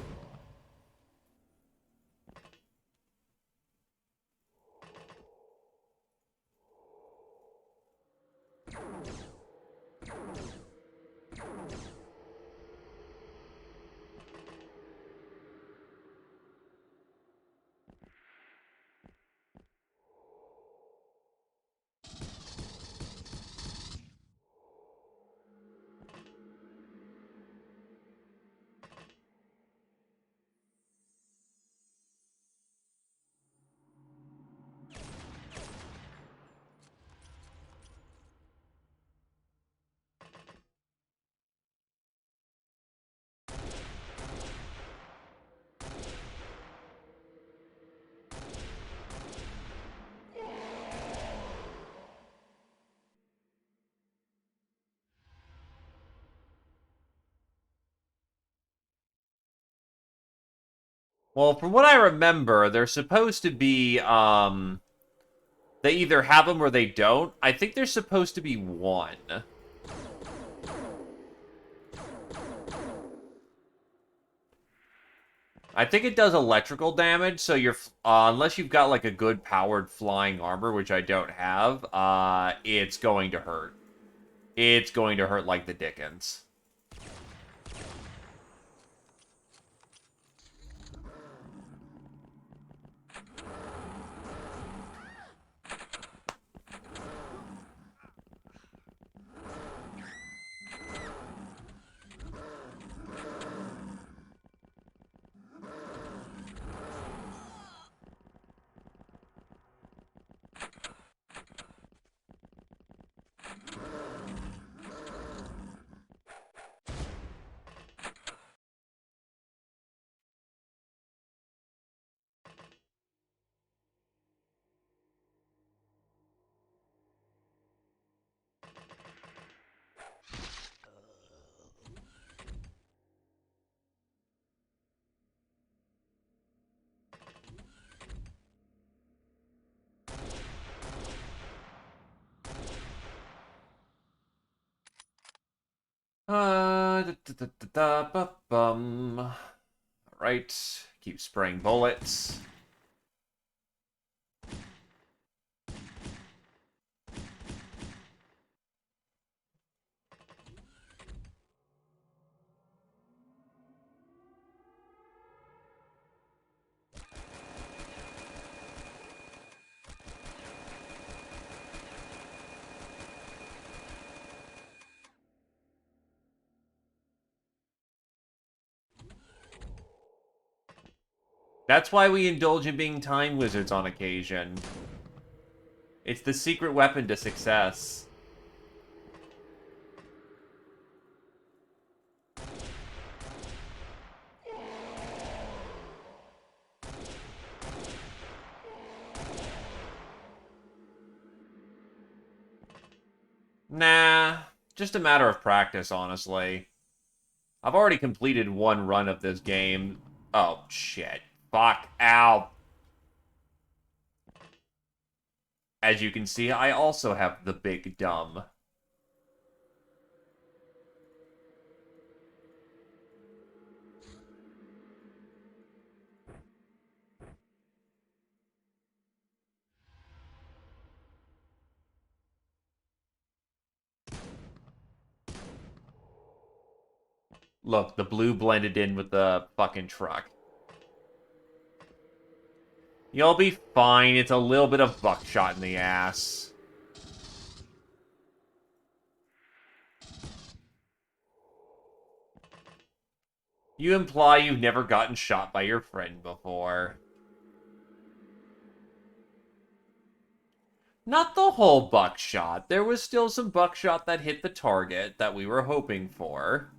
Well, from what I remember, they're supposed to be, they either have them or they don't. I think there's supposed to be one. I think it does electrical damage, so you're, unless you've got, like, a good powered flying armor, which I don't have, it's going to hurt. It's going to hurt like the dickens. Bum. Alright, keep spraying bullets. That's why we indulge in being time wizards on occasion. It's the secret weapon to success. Nah, just a matter of practice, honestly. I've already completed one run of this game. Oh, shit. Fuck. Ow. As you can see, I also have the big dumb. Look, the blue blended in with the fucking truck. You'll be fine. It's a little bit of buckshot in the ass. You imply you've never gotten shot by your friend before. Not the whole buckshot. There was still some buckshot that hit the target that we were hoping for.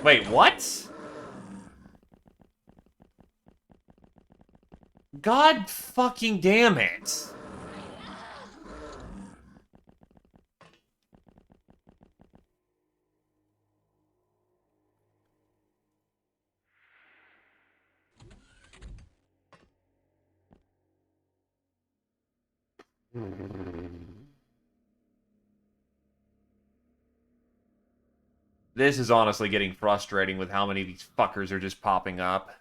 Wait, what? God fucking damn it. This is honestly getting frustrating with how many of these fuckers are just popping up.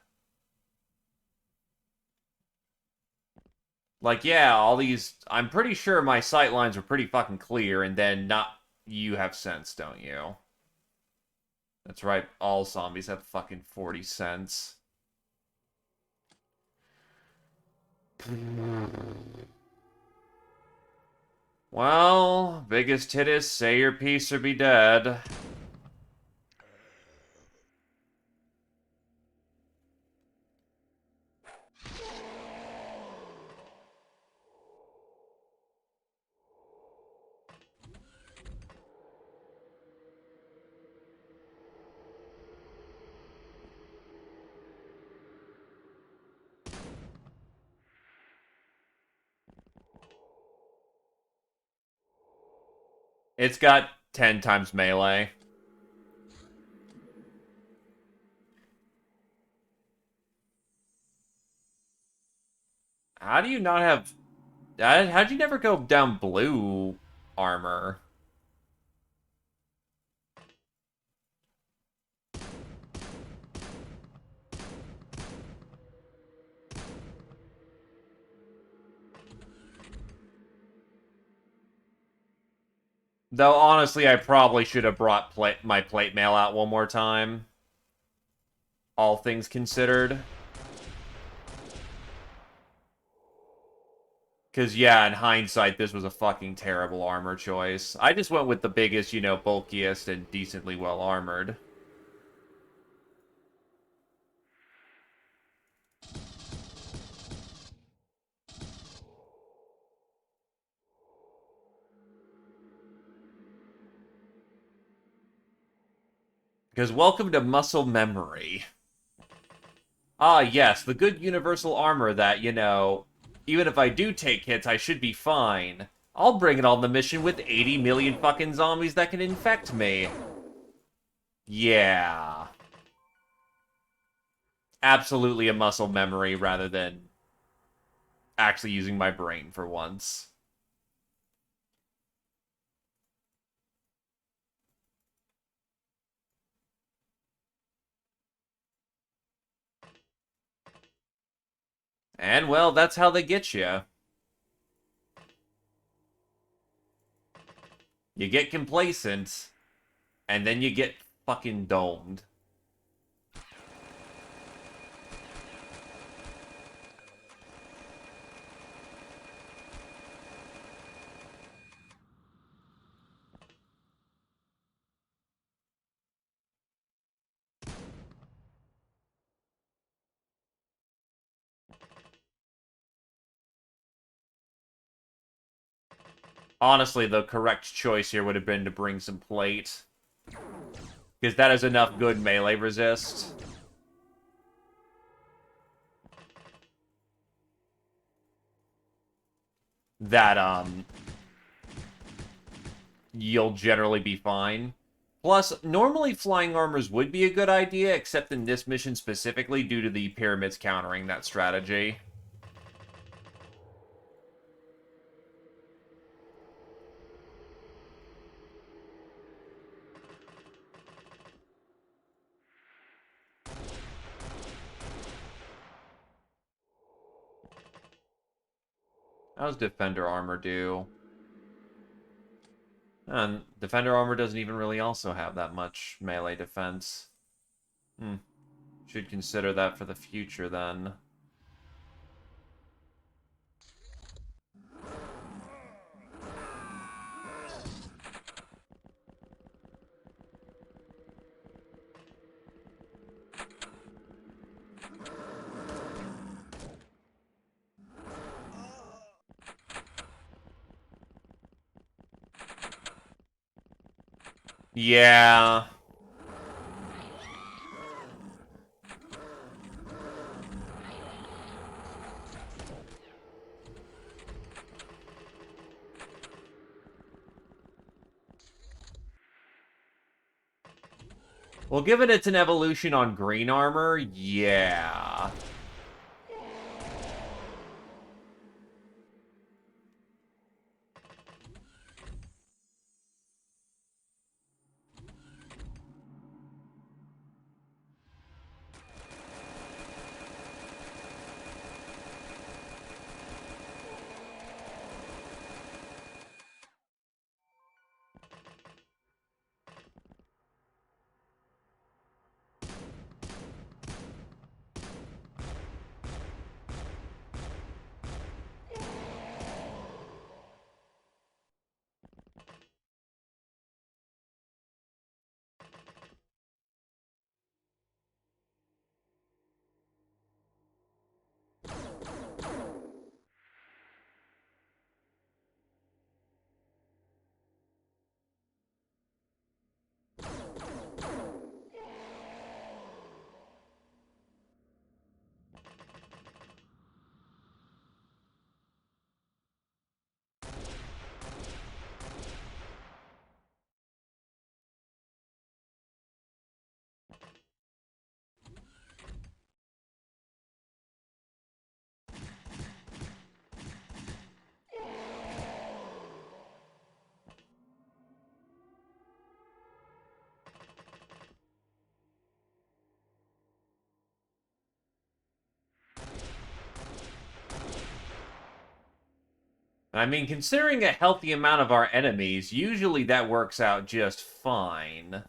Like, yeah, all these... I'm pretty sure my sight lines were pretty fucking clear, and then not... You have sense, don't you? That's right, all zombies have fucking 40 cents. Well, biggest hit is say your piece or be dead. It's got 10 times melee. How do you not have... How'd you never go down blue armor? Though, honestly, I probably should have brought my plate mail out one more time. All things considered. Because, yeah, in hindsight, this was a fucking terrible armor choice. I just went with the biggest, you know, bulkiest, and decently well-armored. Because welcome to muscle memory. Ah, yes, the good universal armor that, you know, even if I do take hits, I should be fine. I'll bring it on the mission with 80 million fucking zombies that can infect me. Yeah. Absolutely a muscle memory rather than actually using my brain for once. And, well, that's how they get you. You get complacent, and then you get fucking domed. Honestly, the correct choice here would have been to bring some plate. Because that is enough good melee resist. That, you'll generally be fine. Plus, normally flying armors would be a good idea, except in this mission specifically due to the pyramids countering that strategy. How's defender armor do? And defender armor doesn't even really also have that much melee defense. Should consider that for the future then. Yeah. Well, given it's an evolution on green armor, yeah. I mean, considering a healthy amount of our enemies, usually that works out just fine.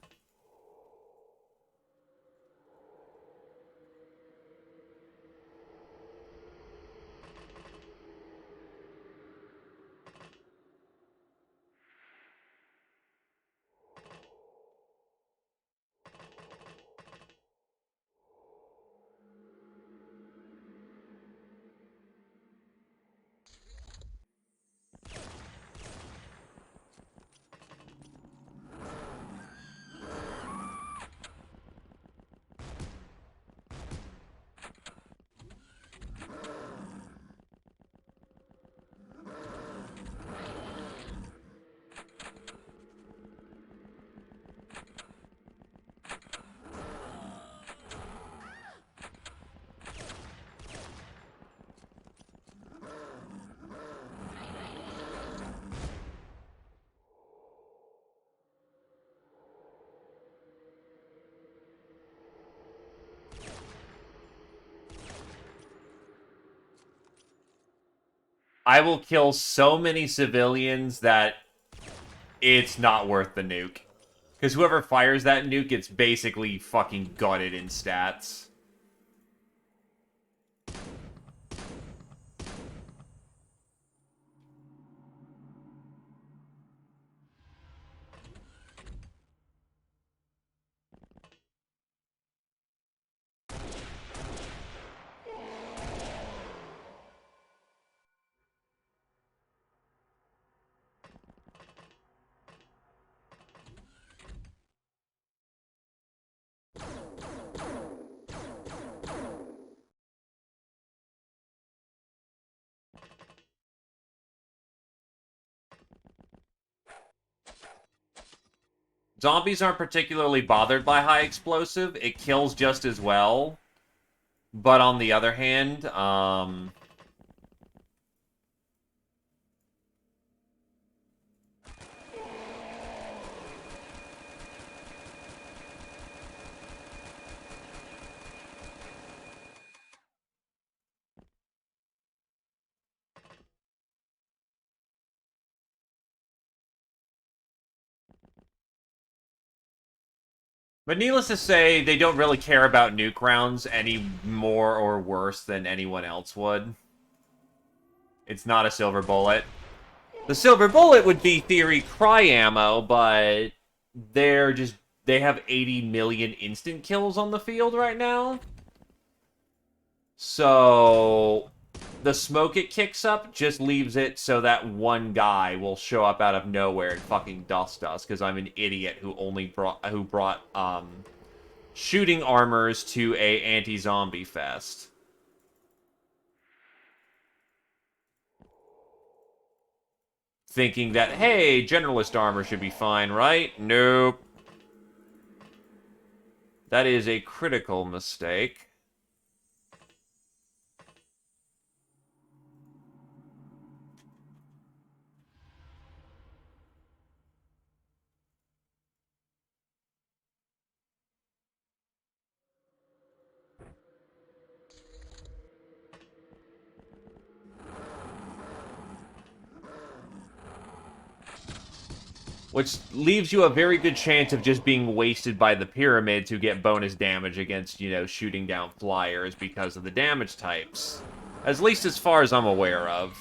I will kill so many civilians that it's not worth the nuke. Because whoever fires that nuke gets basically fucking gutted in stats. Zombies aren't particularly bothered by high explosive. It kills just as well. But on the other hand, but needless to say, they don't really care about nuke rounds any more or worse than anyone else would. It's not a silver bullet. The silver bullet would be theory cry ammo, but they have 80 million instant kills on the field right now. So the smoke it kicks up just leaves it so that one guy will show up out of nowhere and fucking dust us because I'm an idiot who brought shooting armors to a anti-zombie fest. Thinking that, hey, generalist armor should be fine, right? Nope. That is a critical mistake. Which leaves you a very good chance of just being wasted by the pyramid to get bonus damage against, you know, shooting down flyers because of the damage types. At least as far as I'm aware of.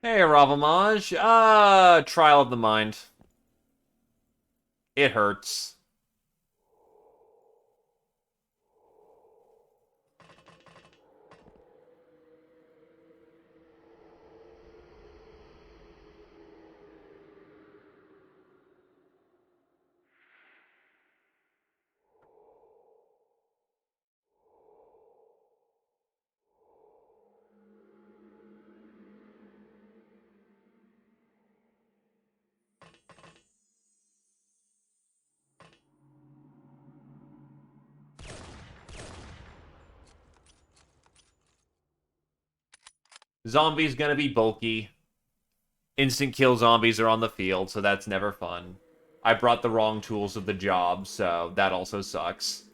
Hey, Ravamaj. Trial of the Mind. It hurts. Zombies gonna be bulky. Instant kill zombies are on the field, so that's never fun. I brought the wrong tools of the job, so that also sucks.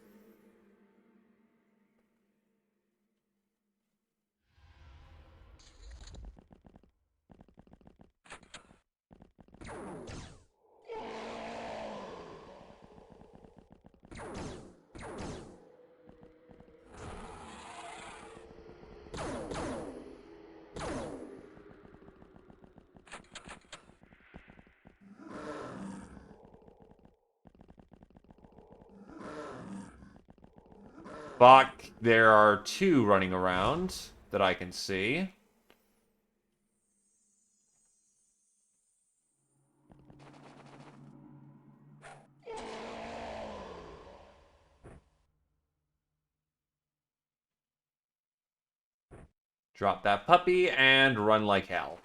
Fuck, there are two running around that I can see. Drop that puppy and run like hell.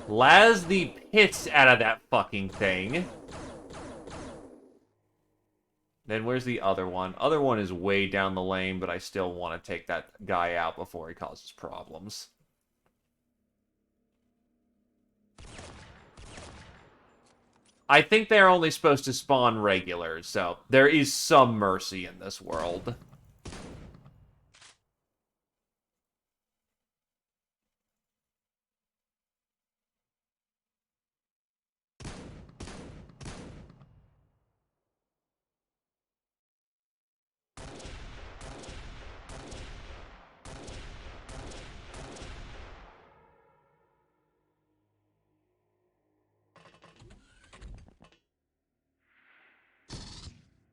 Las the pits out of that fucking thing. Then where's the other one? Other one is way down the lane, but I still want to take that guy out before he causes problems. I think they're only supposed to spawn regulars, so there is some mercy in this world.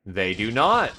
They do not.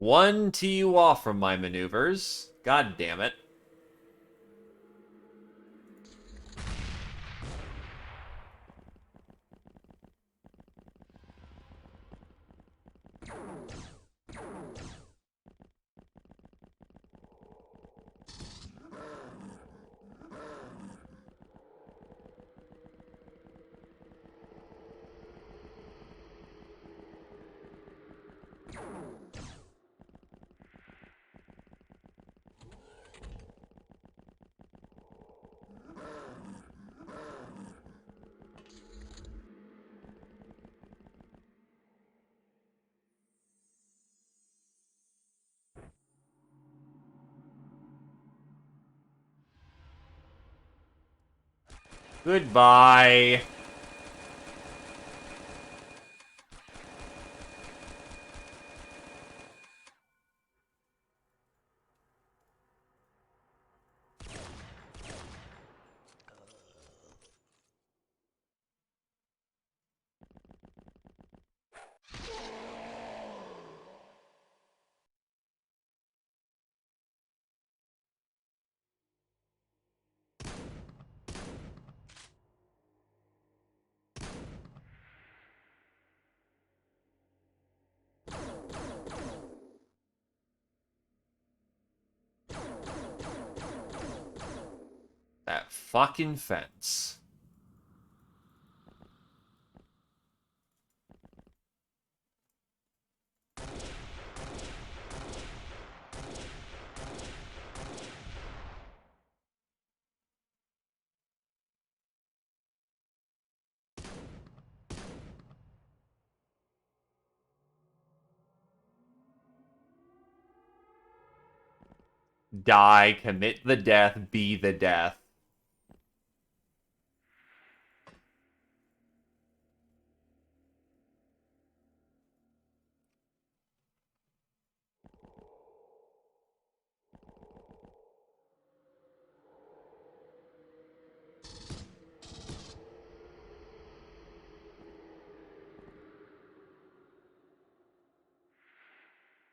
One tee you off from my maneuvers. God damn it. Goodbye. That fucking fence. Die, commit the death, be the death.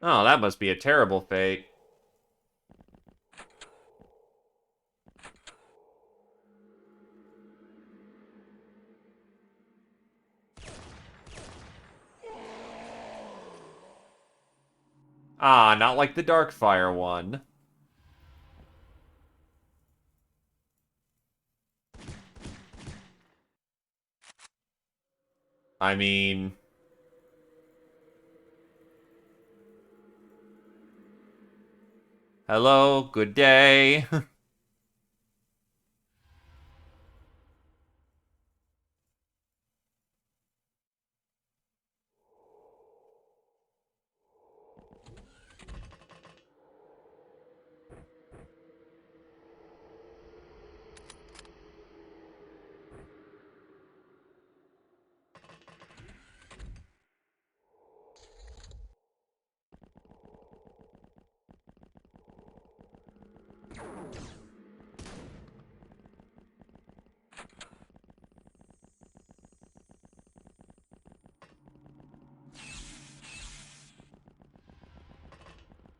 Oh, that must be a terrible fate. Ah, not like the Darkfire one. I mean... Hello, good day.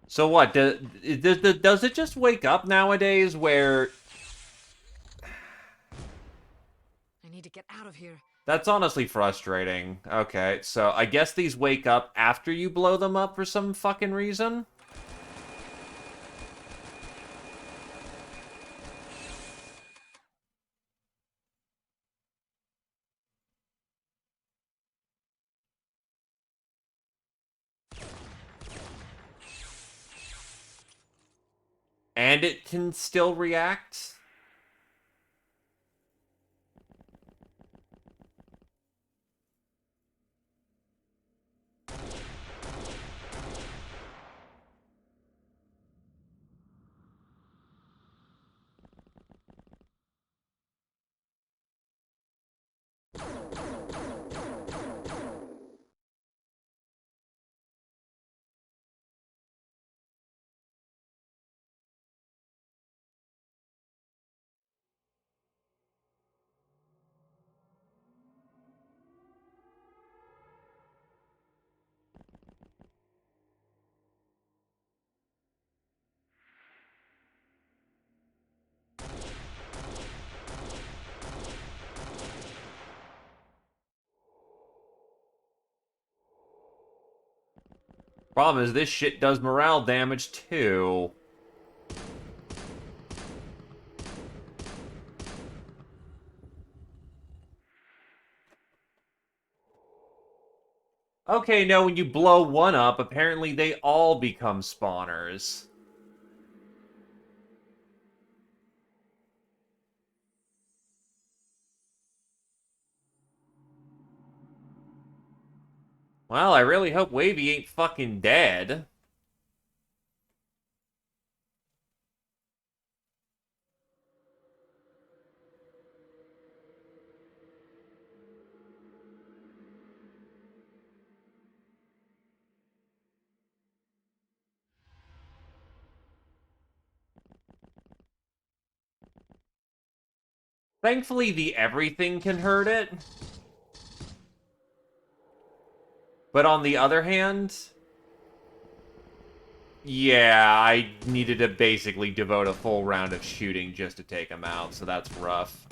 So what, does it just wake up nowadays where... I need to get out of here. That's honestly frustrating. Okay, so I guess these wake up after you blow them up for some fucking reason? And it can still react? Problem is, this shit does morale damage too. Okay, no, when you blow one up, apparently they all become spawners. Well, I really hope Wavy ain't fucking dead. Thankfully, the everything can hurt it. But on the other hand... Yeah, I needed to basically devote a full round of shooting just to take him out, so that's rough.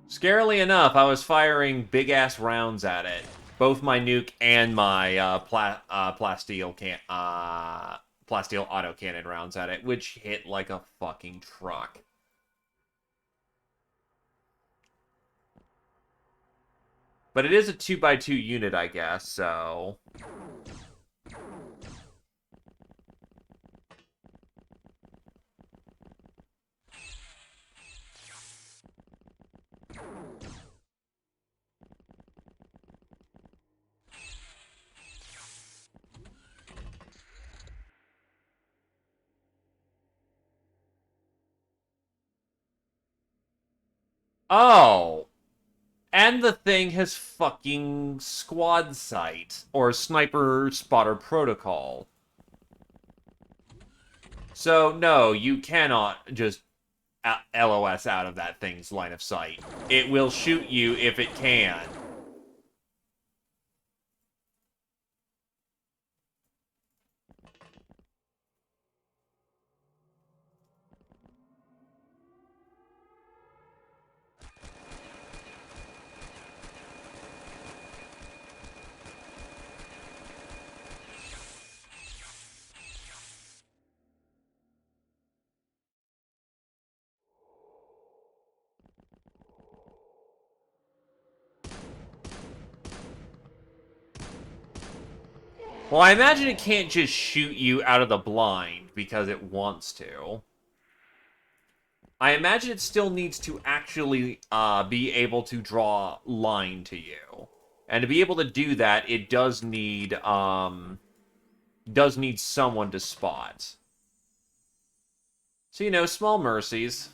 Scarily enough, I was firing big-ass rounds at it. Both my nuke and my plasteel autocannon rounds at it, which hit like a fucking truck. But it is a 2x2 unit, I guess, so... Oh! And the thing has fucking squad sight, or sniper spotter protocol. So, no, you cannot just LOS out of that thing's line of sight. It will shoot you if it can. Well, I imagine it can't just shoot you out of the blind because it wants to. I imagine it still needs to actually be able to draw line to you. And to be able to do that, it does need someone to spot. So, you know, small mercies.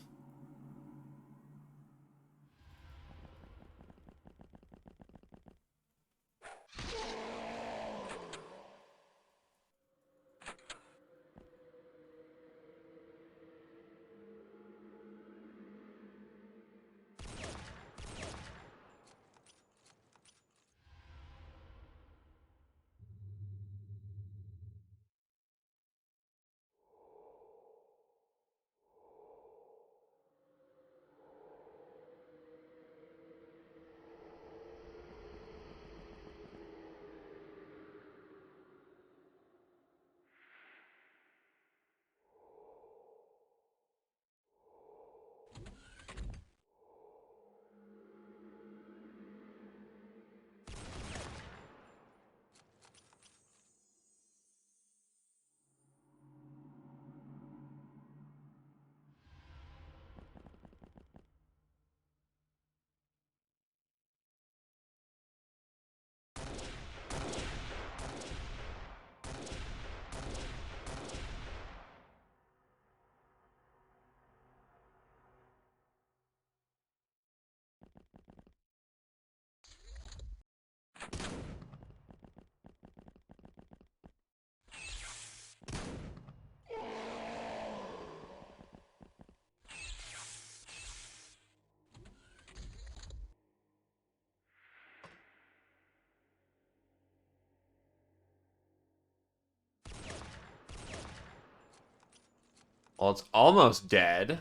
Well, it's almost dead.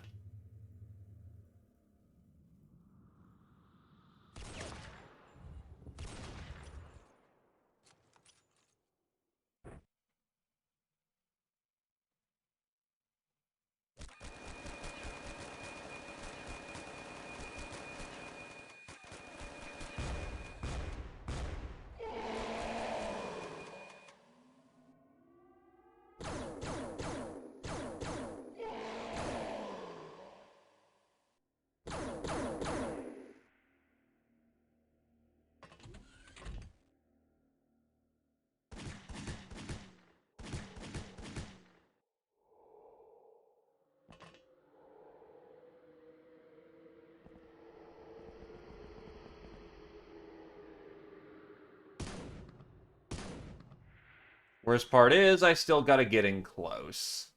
Worst part is, I still gotta get in close.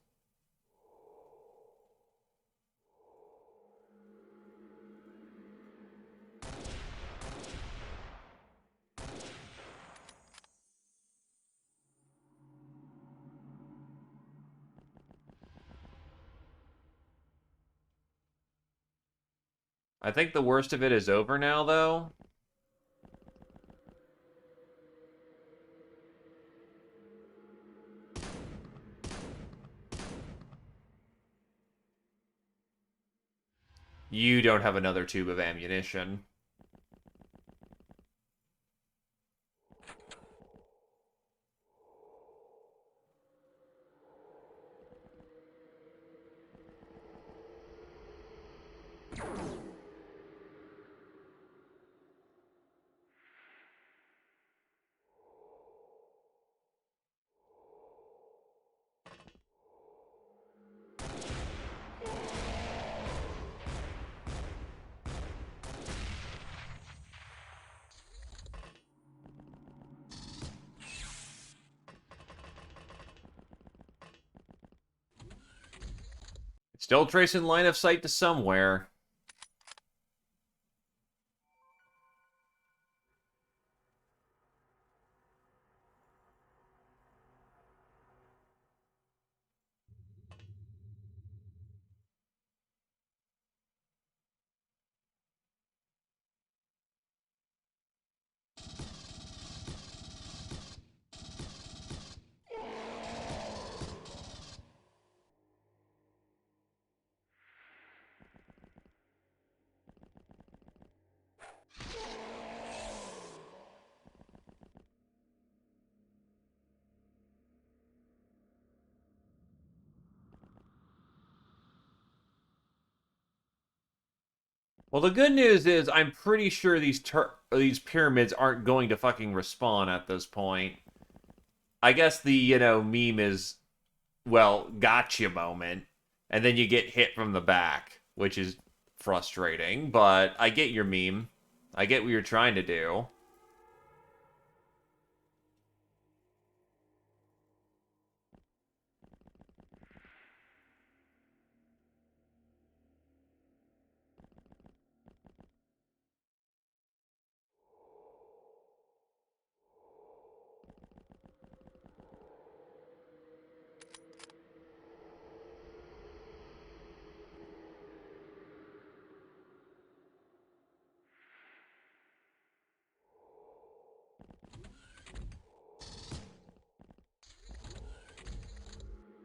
I think the worst of it is over now, though. You don't have another tube of ammunition. Still tracing line of sight to somewhere. Well, the good news is I'm pretty sure these pyramids aren't going to fucking respawn at this point. I guess the, meme is, well, gotcha moment, and then you get hit from the back, which is frustrating, but I get your meme. I get what you're trying to do.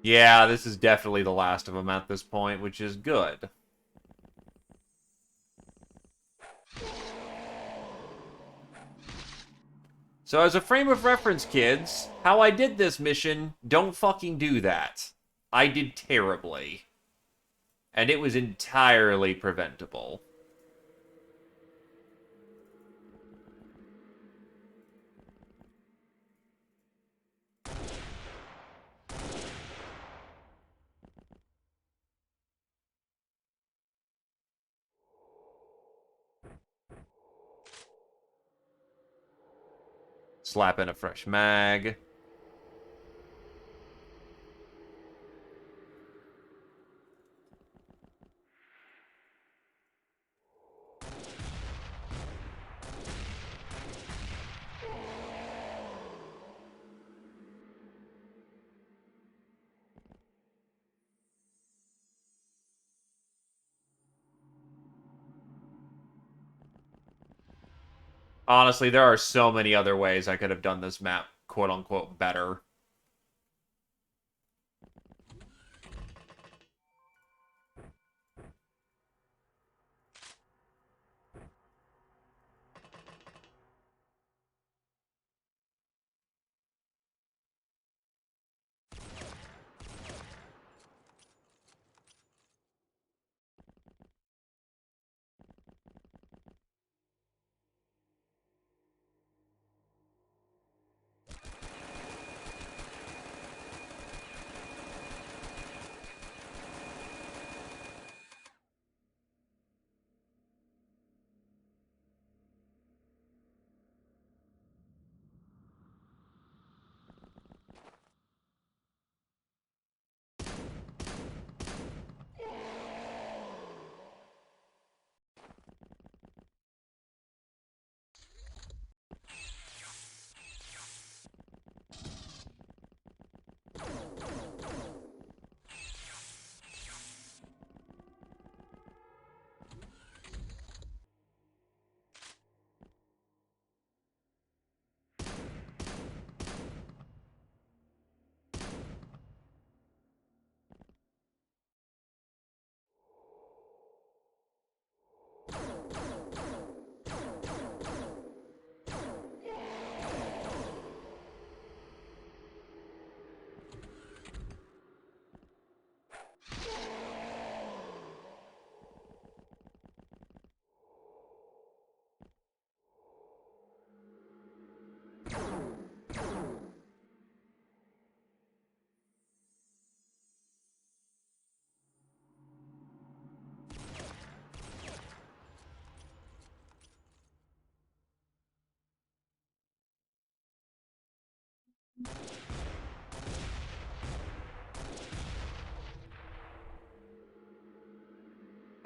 Yeah, this is definitely the last of them at this point, which is good. So as a frame of reference, kids, how I did this mission, don't fucking do that. I did terribly. And it was entirely preventable. Slap in a fresh mag. Honestly, there are so many other ways I could have done this map, quote-unquote, better.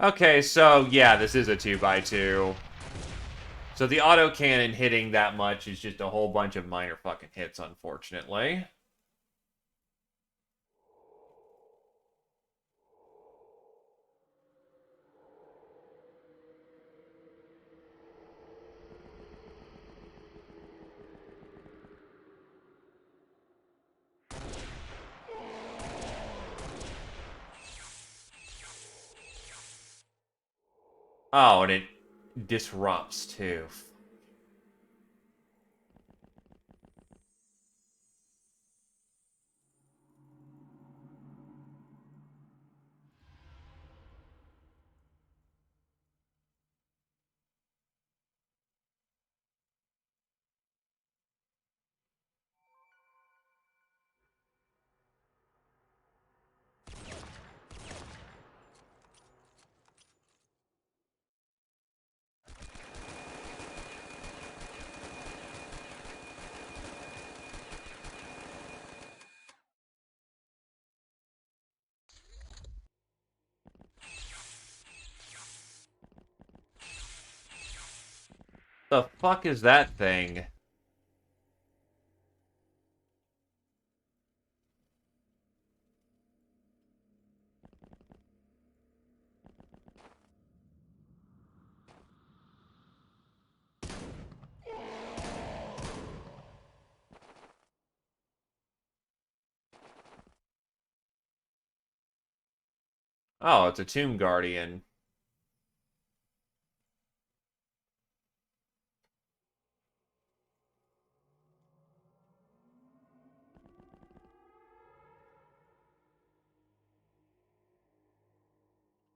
Okay, so yeah, this is a 2x2. So the autocannon hitting that much is just a whole bunch of minor fucking hits, unfortunately. Oh, and it disrupts, too. The fuck is that thing? Oh, it's a Tomb Guardian.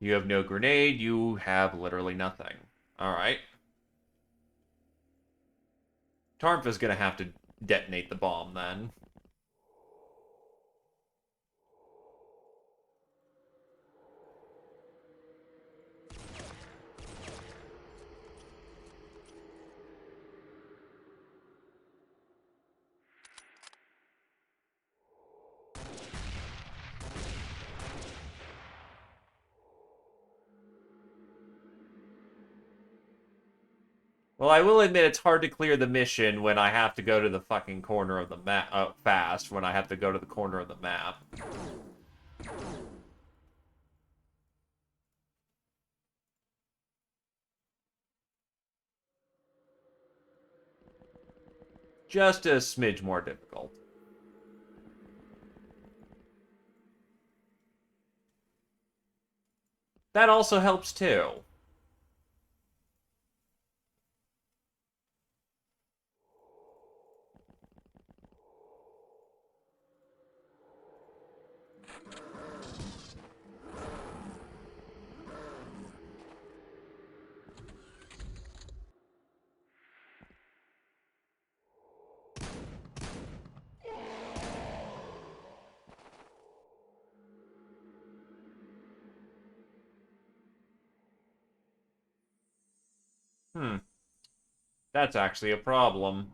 You have no grenade, you have literally nothing. Alright. Tarnfa's gonna have to detonate the bomb, then. Well, I will admit it's hard to clear the mission when I have to go to the fucking corner of the map, fast, when I have to go to the corner of the map. Just a smidge more difficult. That also helps, too. Hmm. That's actually a problem.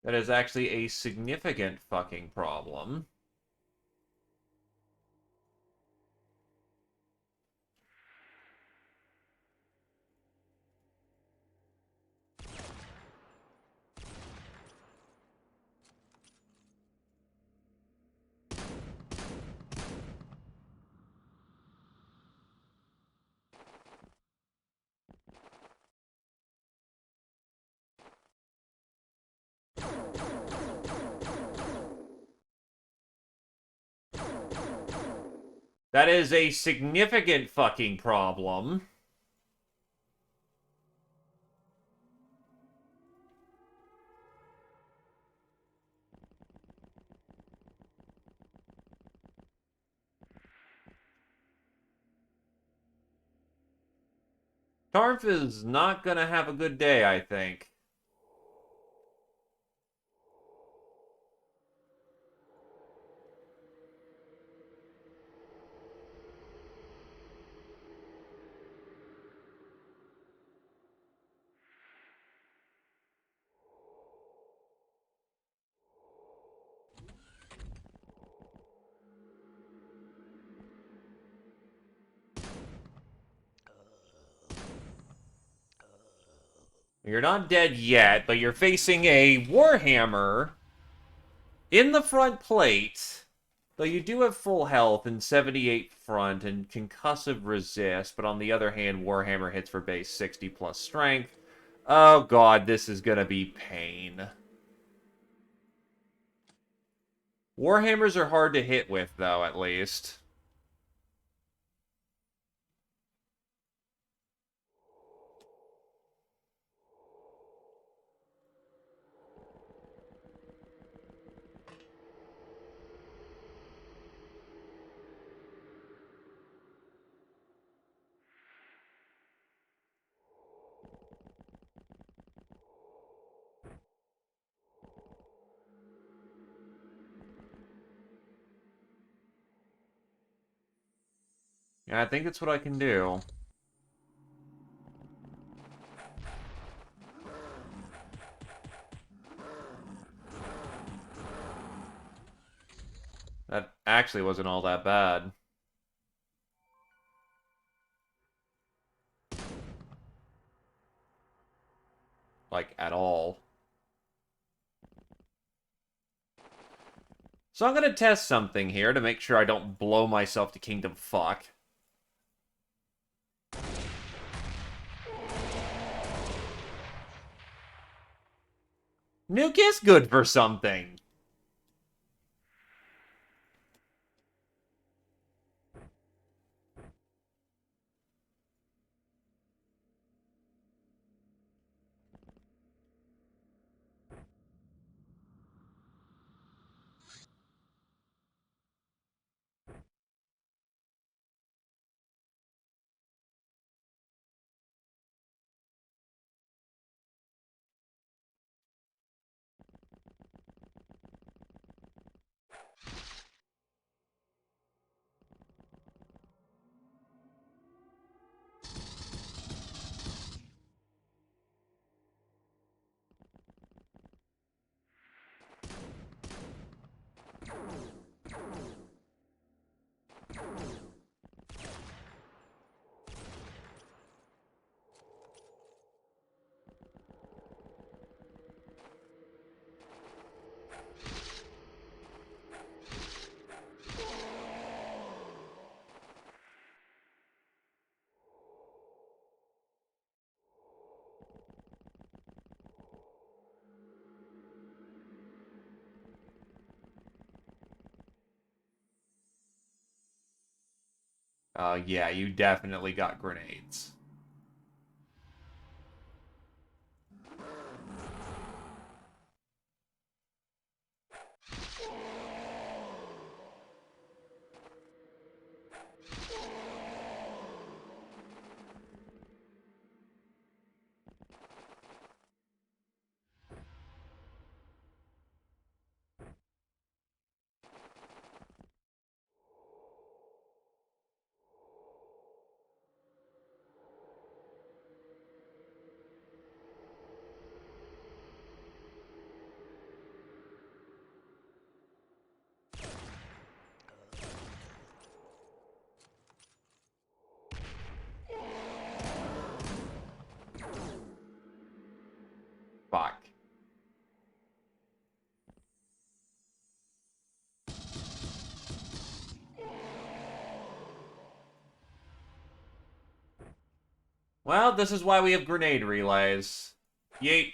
That is actually a significant fucking problem. That is a significant fucking problem. Tarf is not gonna have a good day, I think. You're not dead yet, but you're facing a Warhammer in the front plate. Though you do have full health and 78 front and concussive resist, but on the other hand, Warhammer hits for base 60 plus strength. Oh god, this is gonna be pain. Warhammers are hard to hit with, though, at least. Yeah, I think that's what I can do. That actually wasn't all that bad. Like, at all. So I'm gonna test something here to make sure I don't blow myself to Kingdom Fuck. Nuke is good for something. Yeah, you definitely got grenades. Fuck. Well, this is why we have grenade relays. Yeet.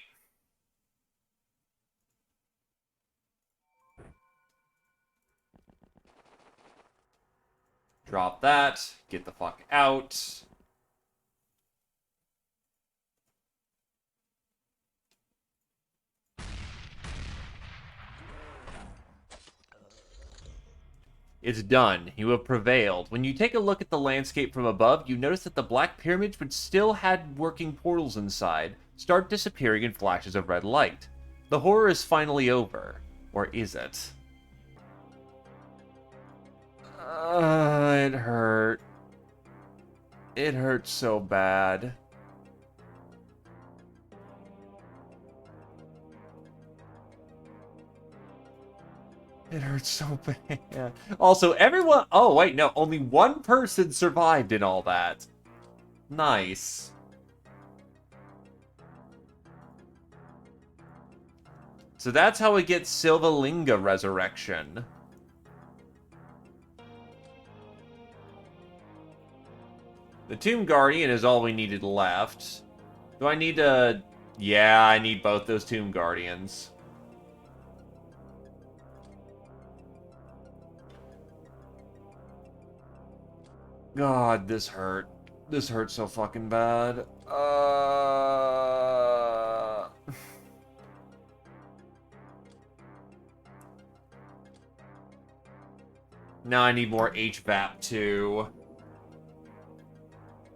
Drop that. Get the fuck out. It's done. You have prevailed. When you take a look at the landscape from above, you notice that the Black Pyramids, which still had working portals inside, start disappearing in flashes of red light. The horror is finally over. Or is it? It hurt. It hurt so bad. It hurts so bad. Also, everyone... Oh, wait, no. Only one person survived in all that. Nice. So that's how we get Silvalinga Resurrection. The Tomb Guardian is all we needed left. Do I need to... Yeah, I need both those Tomb Guardians. God, this hurt. This hurt so fucking bad. Now I need more HVAP too.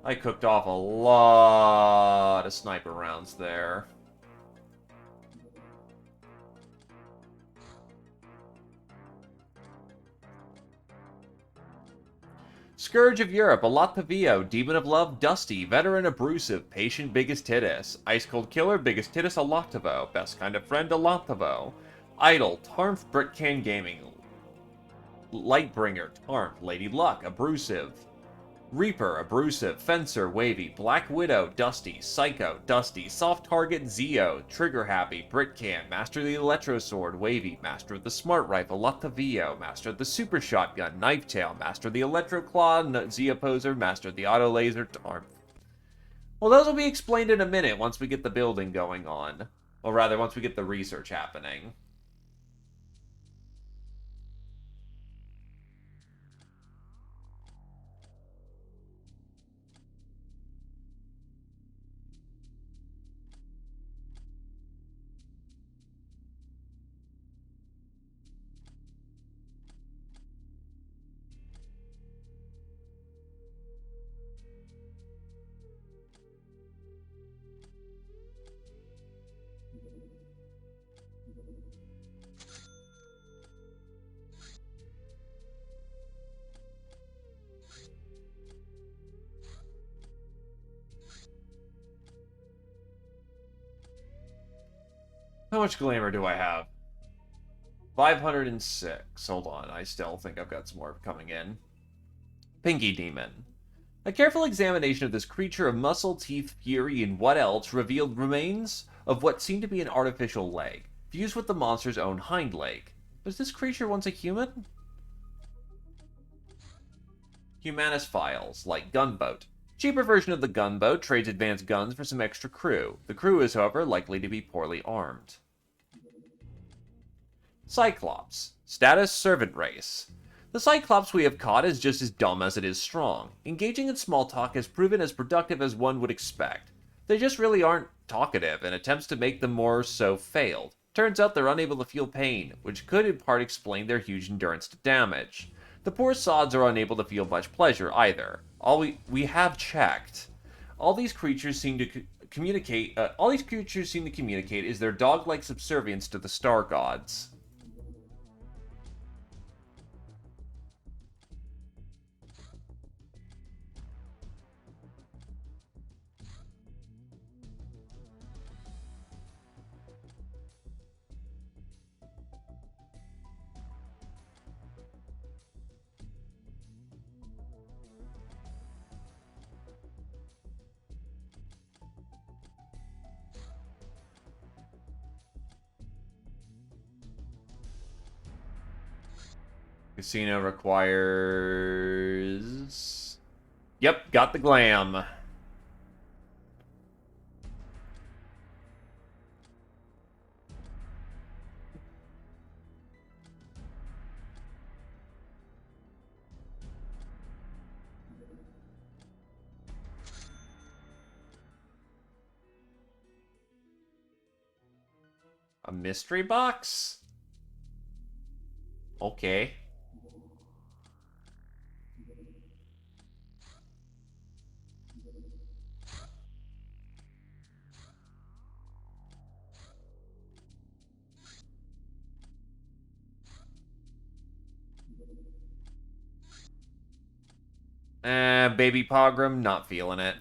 I cooked off a lot of sniper rounds there. Scourge of Europe, Alatavio, Demon of Love, Dusty, Veteran Abrasive, Patient Biggest Titus, Ice Cold Killer, Biggest Titus, Alatavo, Best Kind of Friend, Alatavo, Idol, Tarnf, Britcan Gaming, Lightbringer, Tarnf, Lady Luck, Abrasive, Reaper, Abrasive, Fencer, Wavy, Black Widow, Dusty, Psycho, Dusty, Soft Target, Zeo, Trigger Happy, Britcan, Master of the Electro Sword, Wavy, Master of the Smart Rifle, Latavio, Master of the Super Shotgun, Knife Tail, Master of the Electro Claw, Zeo Poser, Master of the Auto Laser, Arm. Well, those will be explained in a minute once we get the building going on. Or rather, once we get the research happening. How much glamour do I have? 506. Hold on, I still think I've got some more coming in. Pinky Demon. A careful examination of this creature of muscle, teeth, fury, and what else revealed remains of what seemed to be an artificial leg, fused with the monster's own hind leg. Was this creature once a human? Humanus Files, like Gunboat. Cheaper version of the gunboat trades advanced guns for some extra crew. The crew is, however, likely to be poorly armed. Cyclops. Status Servant Race. The Cyclops we have caught is just as dumb as it is strong. Engaging in small talk has proven as productive as one would expect. They just really aren't talkative, and attempts to make them more so failed. Turns out they're unable to feel pain, which could in part explain their huge endurance to damage. The poor sods are unable to feel much pleasure either. We have checked. All these creatures seem to communicate is their dog-like subservience to the star gods. Casino requires... Yep, got the glam. A mystery box? Okay. Baby Pogrom, not feeling it.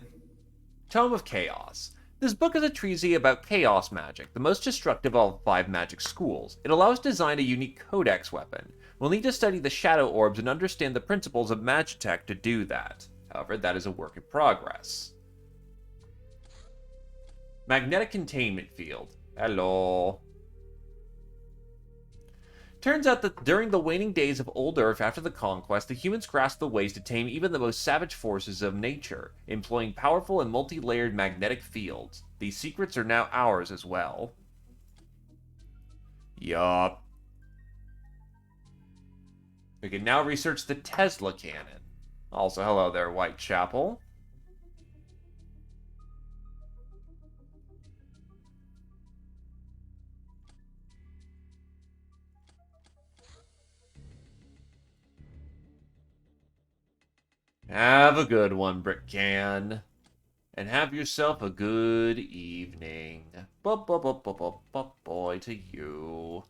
Tome of Chaos. This book is a treatise about chaos magic, the most destructive of 5 magic schools. It allows to design a unique codex weapon. We'll need to study the shadow orbs and understand the principles of Magitech to do that. However, that is a work in progress. Magnetic Containment Field. Hello. Turns out that during the waning days of Old Earth after the conquest, the humans grasped the ways to tame even the most savage forces of nature, employing powerful and multi-layered magnetic fields. These secrets are now ours as well. Yup. We can now research the Tesla cannon. Also, hello there, Whitechapel. Have a good one, Brickcan. And have yourself a good evening. Boy to you.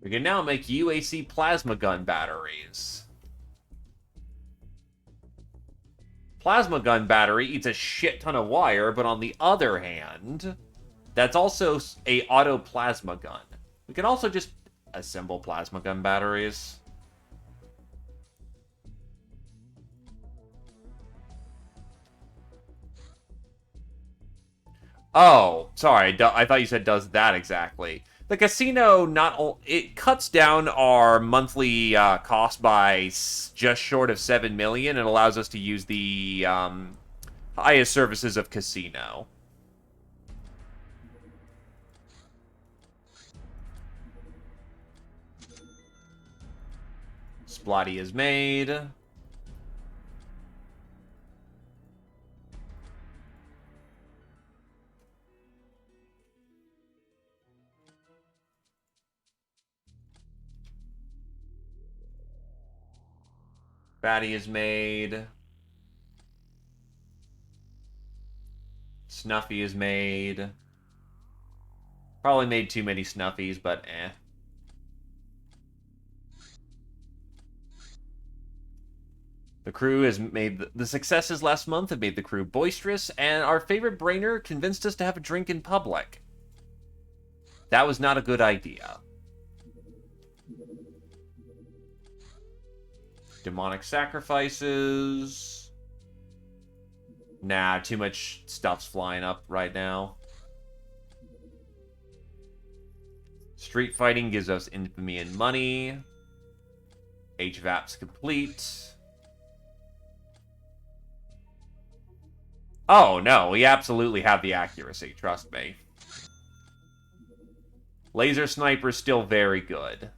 We can now make UAC plasma gun batteries. Plasma gun battery eats a shit ton of wire, but on the other hand, that's also a auto plasma gun. We can also just assemble plasma gun batteries. Oh, sorry. I thought you said does that exactly. The casino it cuts down our monthly cost by just short of 7 million and allows us to use the highest services of casino. Splotty is made. Batty is made. Snuffy is made. Probably made too many Snuffies, but eh. The crew has made the successes last month have made the crew boisterous, and our favorite brainer convinced us to have a drink in public. That was not a good idea. Demonic sacrifices. Nah, too much stuff's flying up right now. Street fighting gives us infamy and money. HVAP's complete. Oh, no, we absolutely have the accuracy, trust me. Laser Sniper's still very good.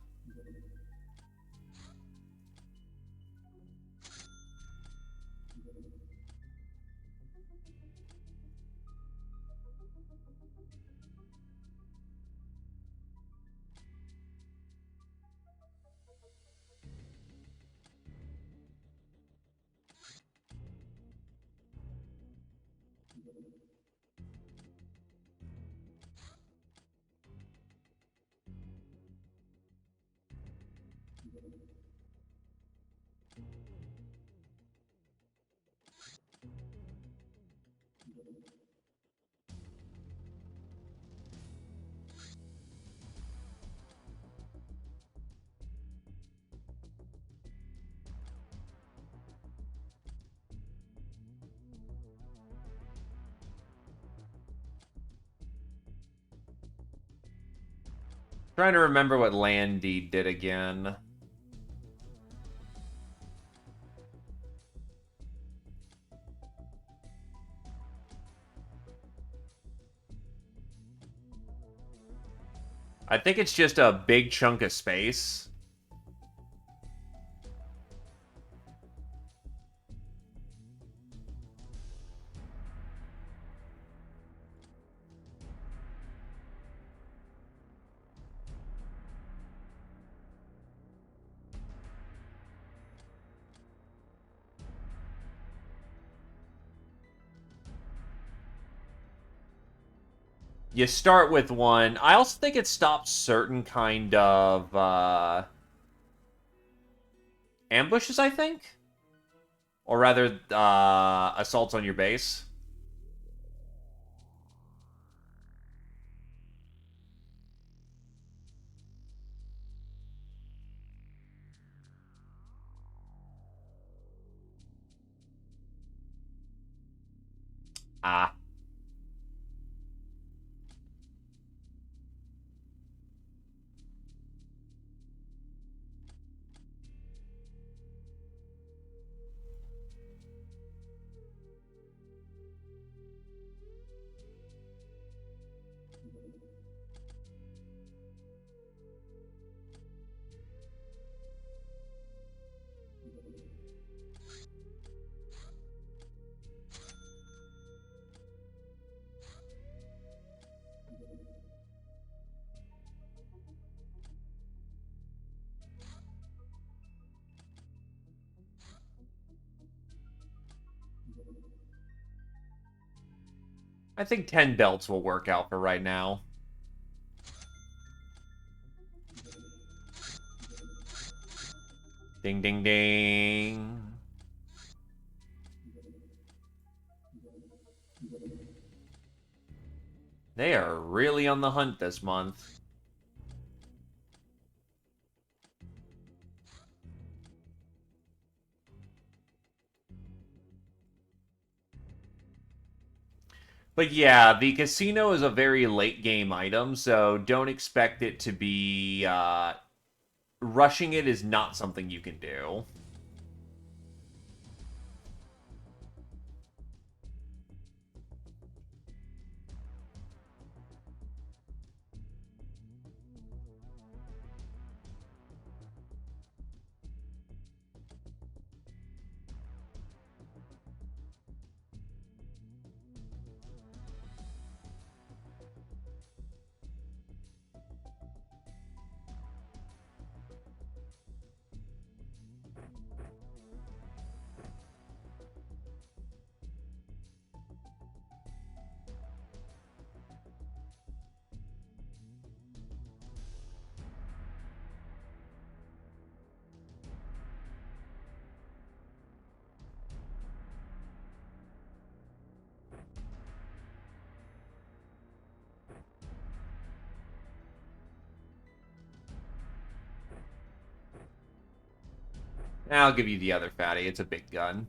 Trying to remember what Landy did again. I think it's just a big chunk of space. You start with one. I also think it stops certain kind of ambushes, I think? Or rather, assaults on your base. Ah. I think 10 belts will work out for right now. Ding, ding, ding. They are really on the hunt this month. But yeah, the casino is a very late game item, so don't expect it to be, rushing it is not something you can do. I'll give you the other fatty. It's a big gun.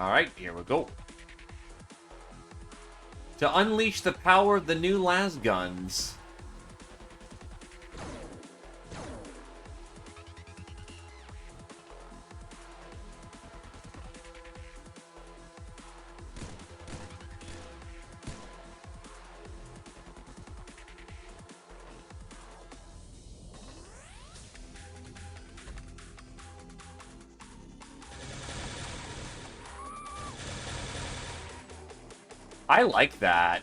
Alright, here we go. To unleash the power of the new las guns. I like that.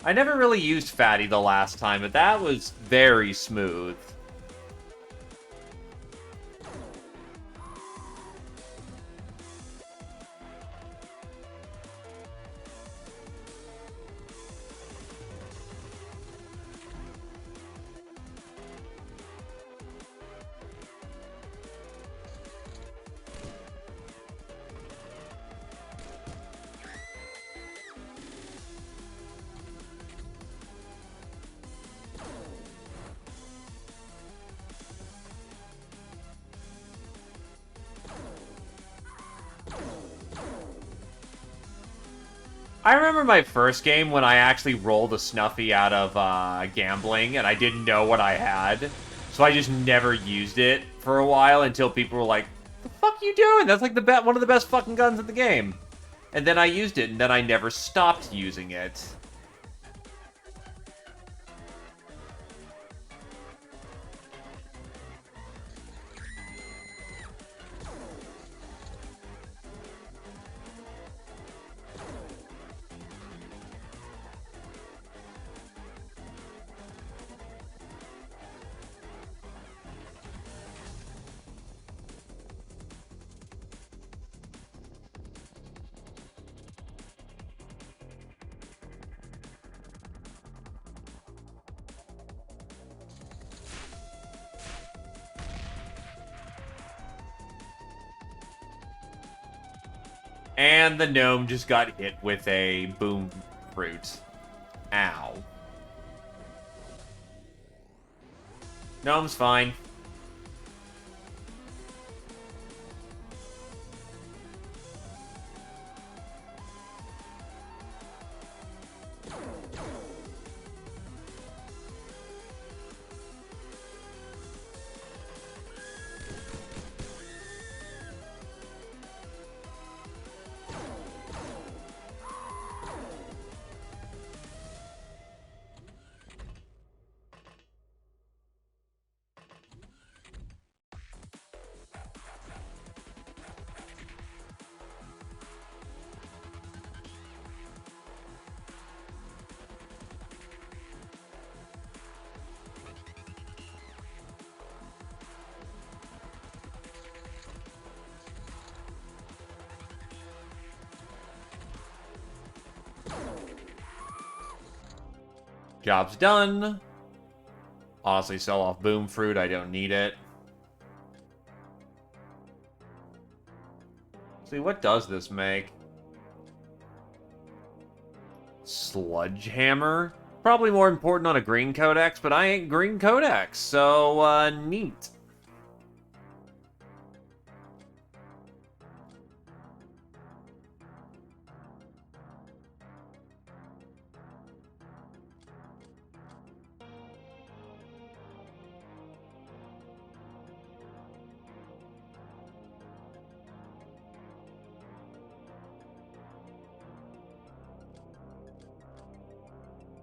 I never really used Fatty the last time, but that was very smooth. I remember my first game when I actually rolled a Snuffy out of gambling, and I didn't know what I had. So I just never used it for a while until people were like, "The fuck you doing? That's like one of the best fucking guns in the game." And then I used it, and then I never stopped using it. And the gnome just got hit with a boom fruit. Ow. Gnome's fine. Job's done. Honestly, sell off boom fruit. I don't need it. See, what does this make? Sludge hammer? Probably more important on a green codex, but I ain't green codex, so, neat.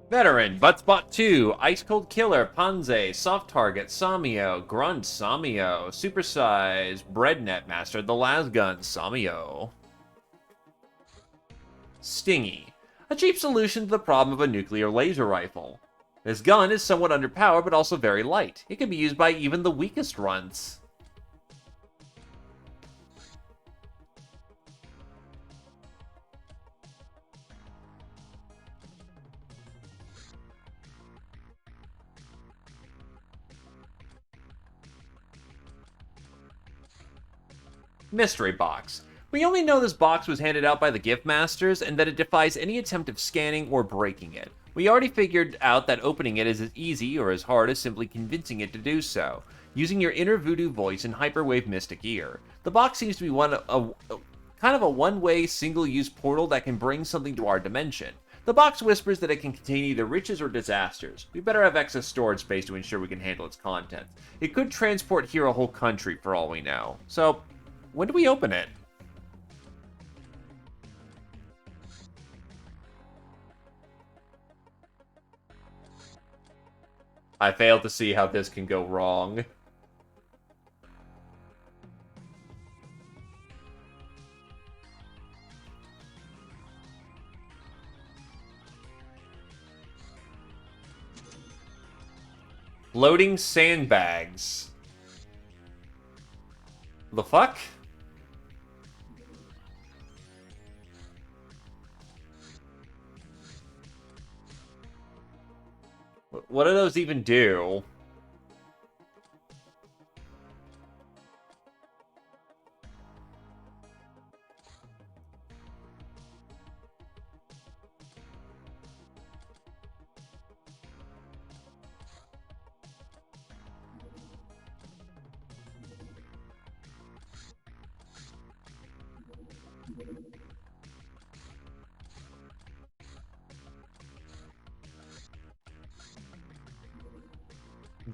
Veteran, Buttspot 2, Ice Cold Killer, Panze, Soft Target, Samio, Grunt, Samio, Supersize, Breadnet Master, The Last Gun, Samio. Stingy, a cheap solution to the problem of a nuclear laser rifle. This gun is somewhat underpowered but also very light. It can be used by even the weakest runts. Mystery Box. We only know this box was handed out by the Gift Masters and that it defies any attempt of scanning or breaking it. We already figured out that opening it is as easy or as hard as simply convincing it to do so, using your inner voodoo voice and hyperwave mystic ear. The box seems to be kind of a one-way, single-use portal that can bring something to our dimension. The box whispers that it can contain either riches or disasters. We better have excess storage space to ensure we can handle its contents. It could transport here a whole country for all we know. So, when do we open it? I failed to see how this can go wrong. Floating sandbags. The fuck? What do those even do?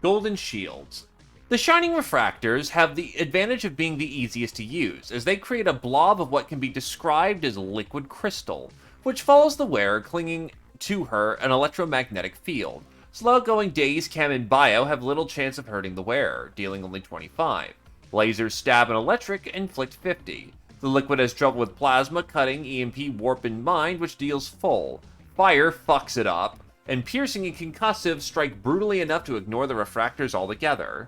Golden shields. The shining refractors have the advantage of being the easiest to use, as they create a blob of what can be described as liquid crystal, which follows the wearer, clinging to her an electromagnetic field. Slow-going Daze, Chem, and Bio have little chance of hurting the wearer, dealing only 25. Lasers, Stab, and Electric inflict 50. The liquid has trouble with Plasma, Cutting, EMP, Warp, and Mind, which deals full. Fire fucks it up, and Piercing and Concussive strike brutally enough to ignore the refractors altogether.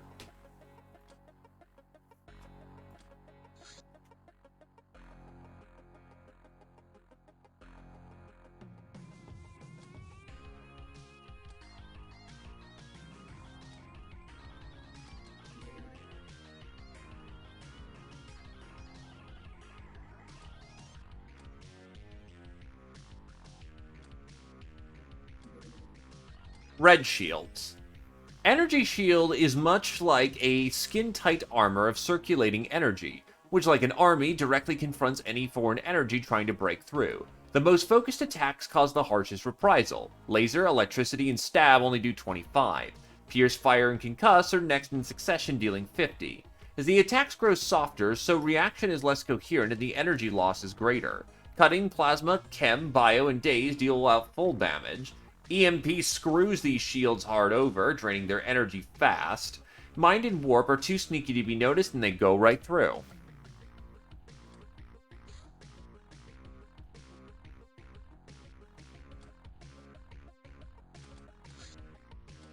Red Shields. Energy Shield is much like a skin-tight armor of circulating energy, which, like an army, directly confronts any foreign energy trying to break through. The most focused attacks cause the harshest reprisal. Laser, Electricity, and Stab only do 25. Pierce, Fire, and Concuss are next in succession, dealing 50. As the attacks grow softer, so reaction is less coherent and the energy loss is greater. Cutting, Plasma, Chem, Bio, and Daze deal out full damage. EMP screws these shields hard over, draining their energy fast. Mind and Warp are too sneaky to be noticed, and they go right through.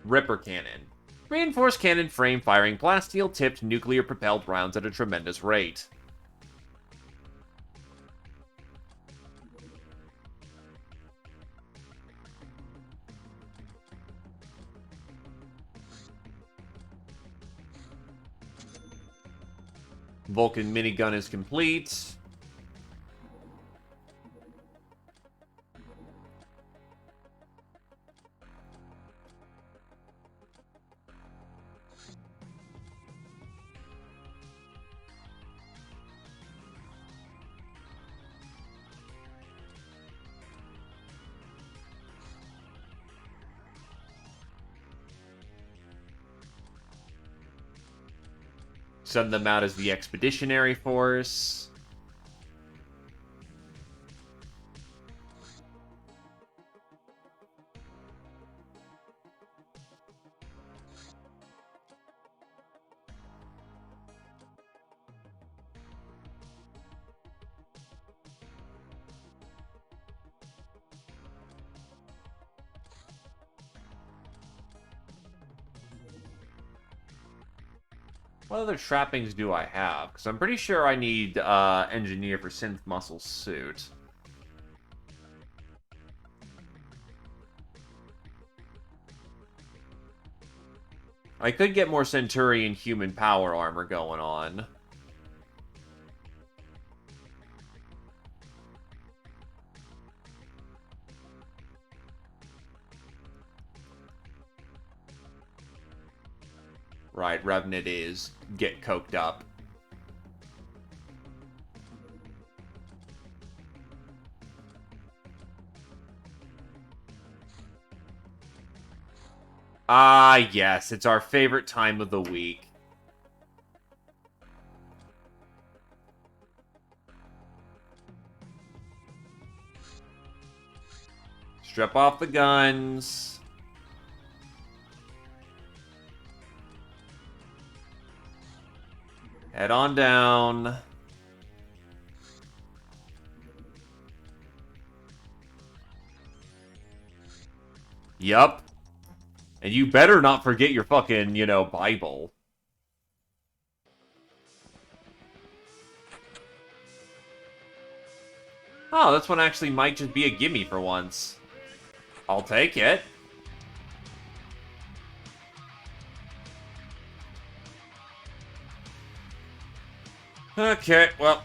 Ripper Cannon. Reinforced cannon frame firing plasteel-tipped nuclear-propelled rounds at a tremendous rate. Vulcan minigun is complete. Send them out as the Expeditionary Force. What other trappings do I have? Because I'm pretty sure I need Engineer for Synth Muscle Suit. I could get more Centurion human power armor going on. Right, Revenant is get coked up. Ah, yes, it's our favorite time of the week. Strip off the guns. Head on down. Yup. And you better not forget your fucking, Bible. Oh, this one actually might just be a gimme for once. I'll take it. Okay, well...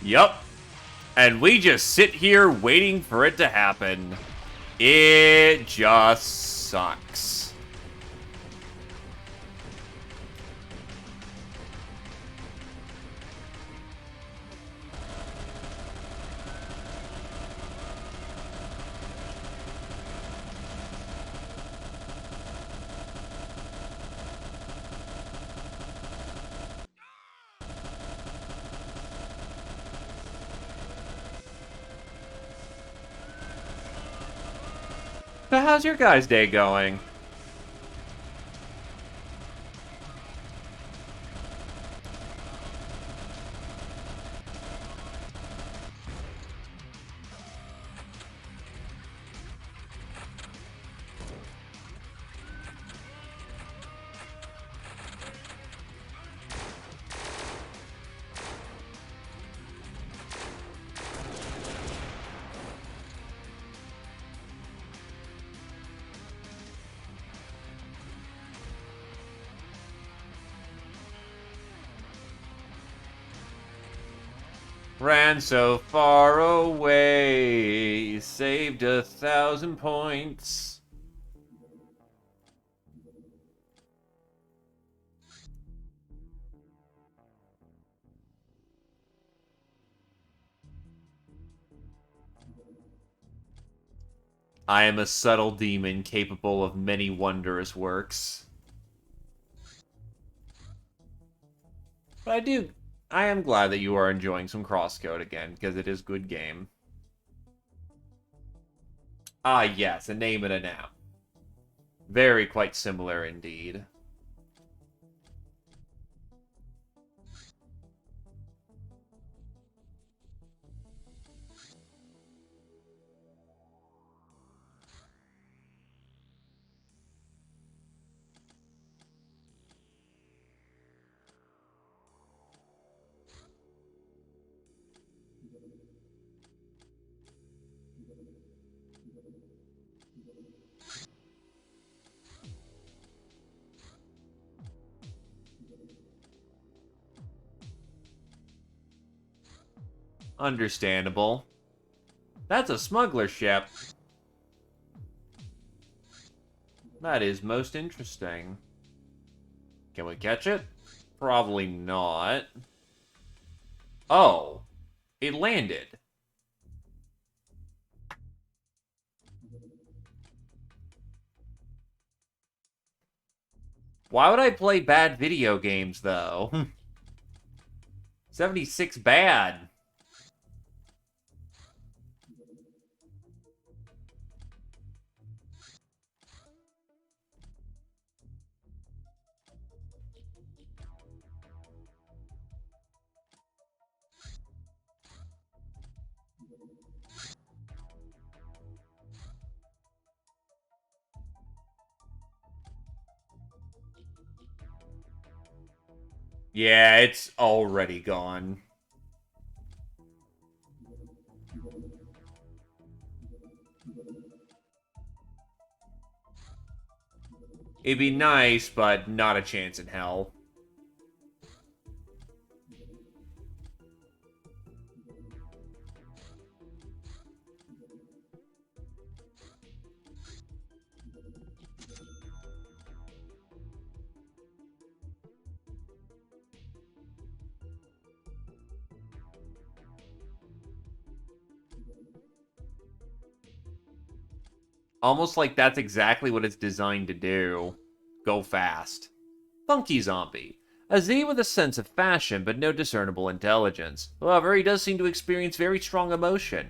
Yup. And we just sit here waiting for it to happen. It just sucks. So how's your guys' day going? Ran so far away, saved 1,000 points. I am a subtle demon capable of many wondrous works. But I am glad that you are enjoying some crosscode again, because it is good game. Ah, yes, a name and a noun. Very quite similar indeed. Understandable. That's a smuggler ship. That is most interesting. Can we catch it? Probably not. Oh, it landed. Why would I play bad video games, though? 76 bad. Yeah, it's already gone. It'd be nice, but not a chance in hell. Almost like that's exactly what it's designed to do. Go fast. Funky Zombie. A Z with a sense of fashion, but no discernible intelligence. However, he does seem to experience very strong emotion.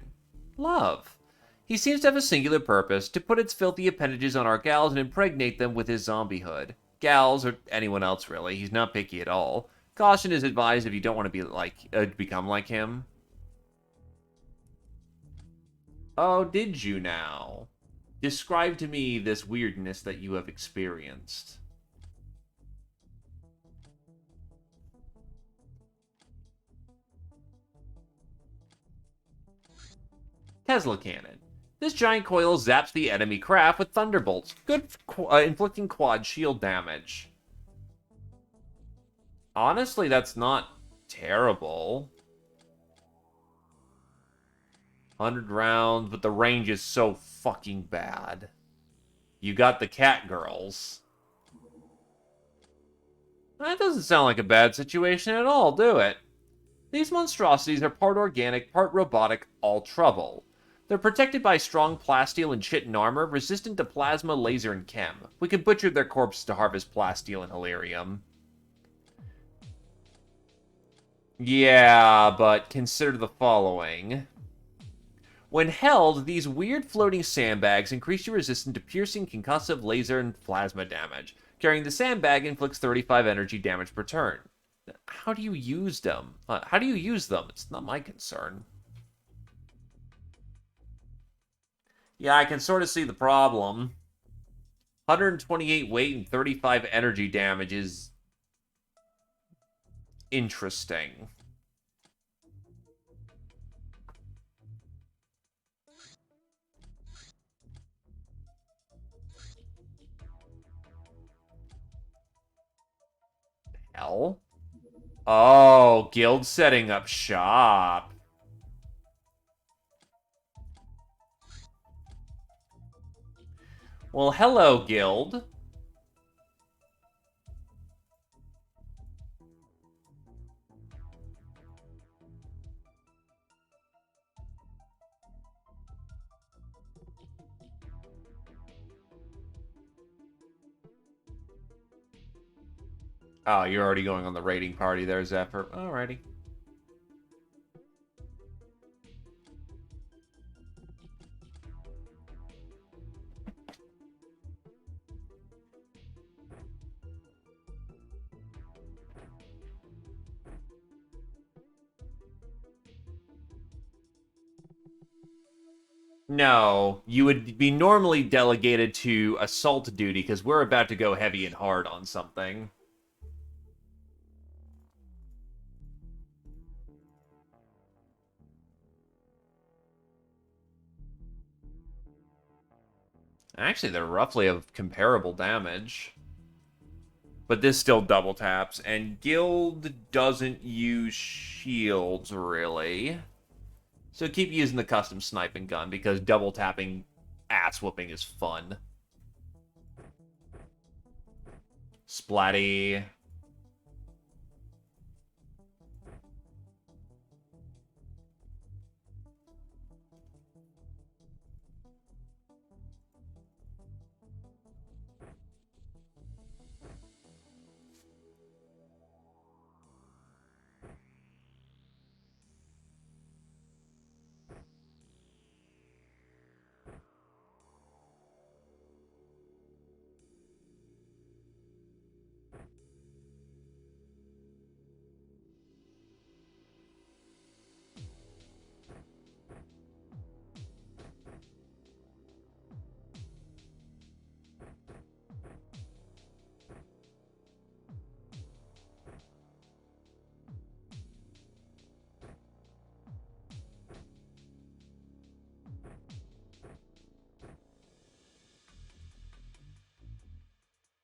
Love. He seems to have a singular purpose, to put its filthy appendages on our gals and impregnate them with his zombiehood. Gals, or anyone else really, he's not picky at all. Caution is advised if you don't want to become like him. Oh, did you now? Describe to me this weirdness that you have experienced. Tesla Cannon. This giant coil zaps the enemy craft with thunderbolts, inflicting quad shield damage. Honestly, that's not terrible. 100 rounds, but the range is so fucking bad. You got the cat girls. That doesn't sound like a bad situation at all, do it? These monstrosities are part organic, part robotic, all trouble. They're protected by strong plasteel and chitin armor, resistant to plasma, laser, and chem. We can butcher their corpses to harvest plasteel and halarium. Yeah, but consider the following. When held, these weird floating sandbags increase your resistance to piercing, concussive, laser, and plasma damage. Carrying the sandbag inflicts 35 energy damage per turn. How do you use them? How do you use them? It's not my concern. Yeah, I can sort of see the problem. 128 weight and 35 energy damage is interesting. Hell? Oh, guild setting up shop. Well, hello, guild. Oh, you're already going on the raiding party there, Zephyr. Alrighty. No, you would be normally delegated to assault duty because we're about to go heavy and hard on something. Actually, they're roughly of comparable damage. But this still double taps, and Guild doesn't use shields, really. So keep using the custom sniping gun, because double tapping ass whooping is fun. Splatty.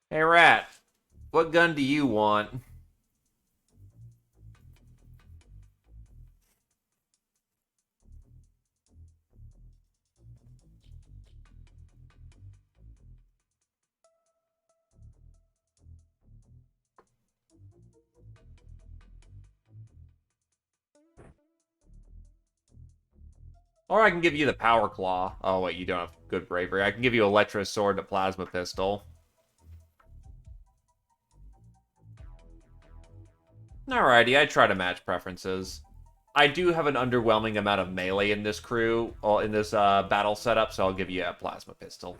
Hey, Rat. What gun do you want? Or I can give you the Power Claw. Oh, wait, you don't have good bravery. I can give you Electro Sword and a Plasma Pistol. Alrighty, I try to match preferences. I do have an underwhelming amount of melee in this crew, or in this battle setup, so I'll give you a Plasma Pistol.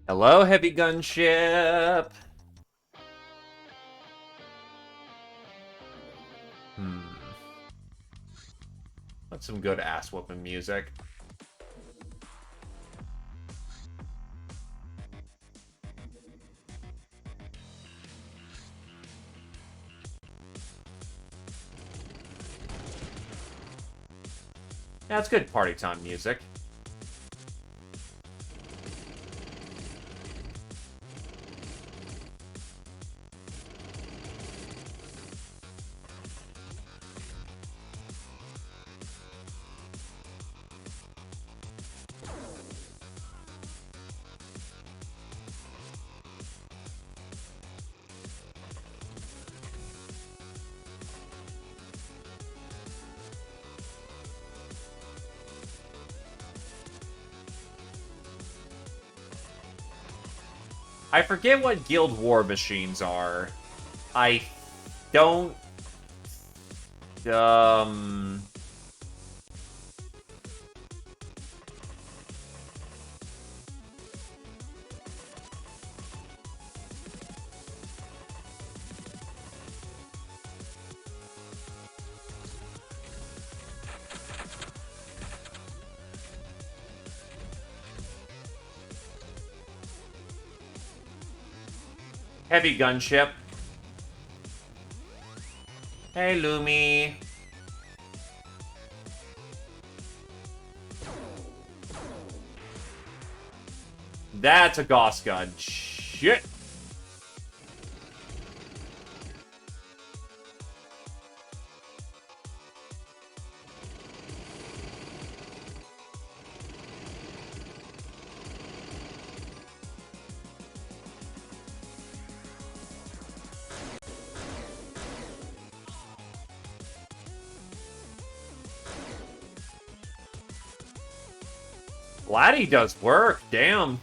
Hello, heavy gunship. That's some good ass-whooping music. Yeah, it's good party time music. I forget what Guild War machines are. I don't... Heavy gunship. Hey, Lumi. That's a Gauss gun. Shit. Laddie does work. Damn.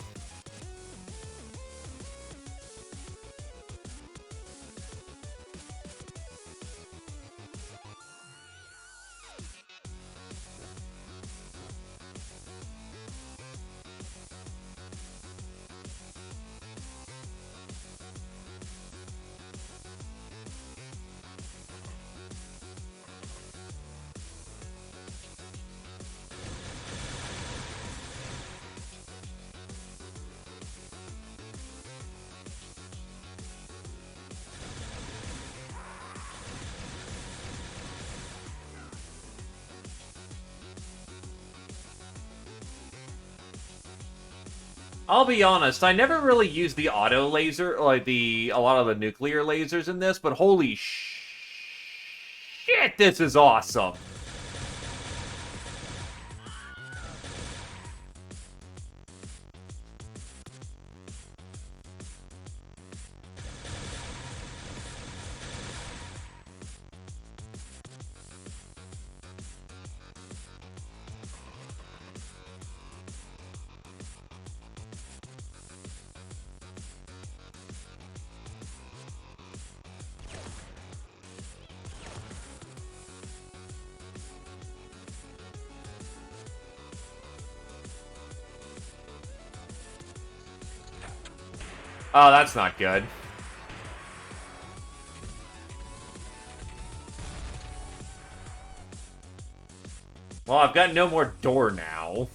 I'll be honest, I never really used the auto laser, like a lot of the nuclear lasers in this, but holy shit, this is awesome. Oh, that's not good. Well, I've got no more door now.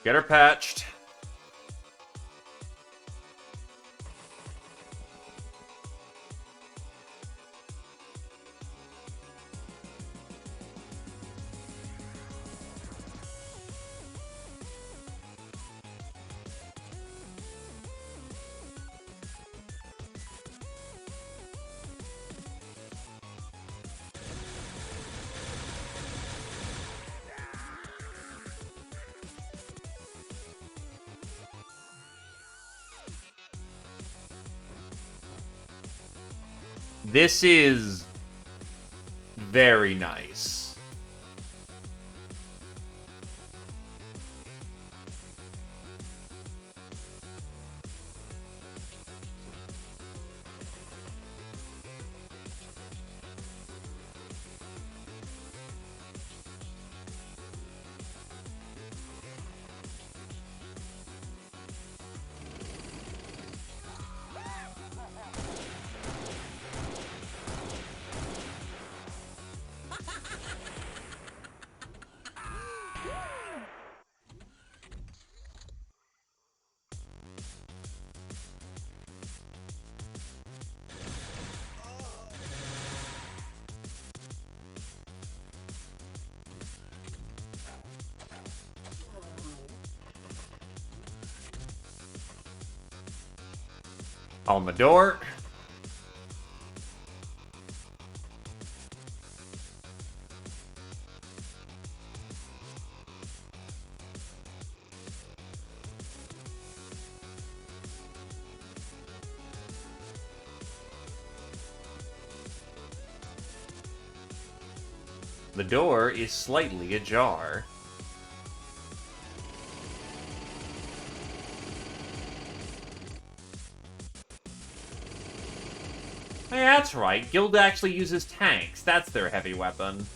Get her patched. This is very nice. On the door. The door is slightly ajar. Hey, that's right. Guild actually uses tanks. That's their heavy weapon.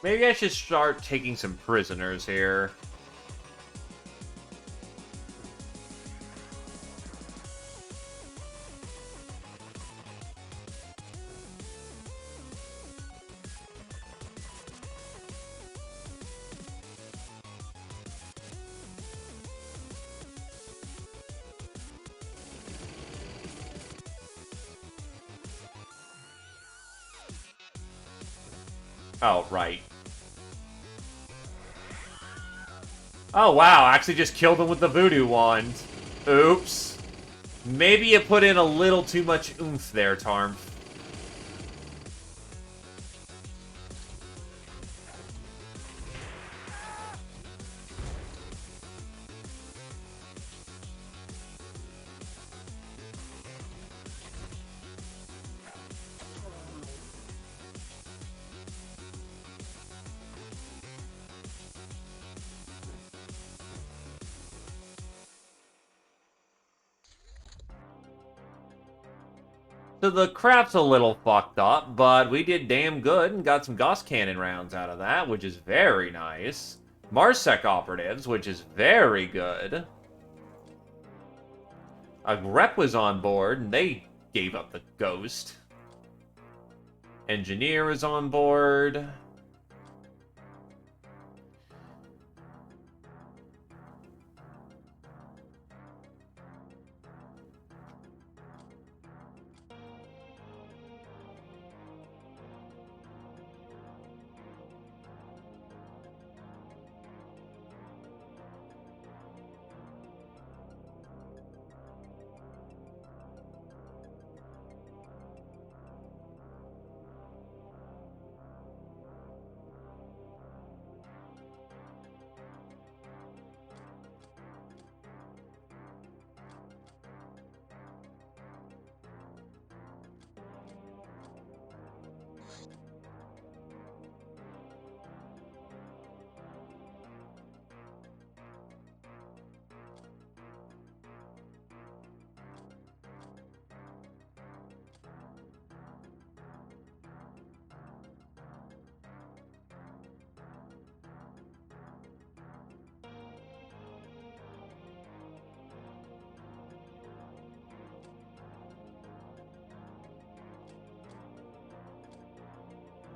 Maybe I should start taking some prisoners here. Oh, right. Oh, wow, I actually just killed him with the voodoo wand. Oops. Maybe you put in a little too much oomph there, Tarm. So the craft's a little fucked up, but we did damn good and got some Gauss Cannon rounds out of that, which is very nice. Marsec operatives, which is very good. A rep was on board, and they gave up the ghost. Engineer is on board.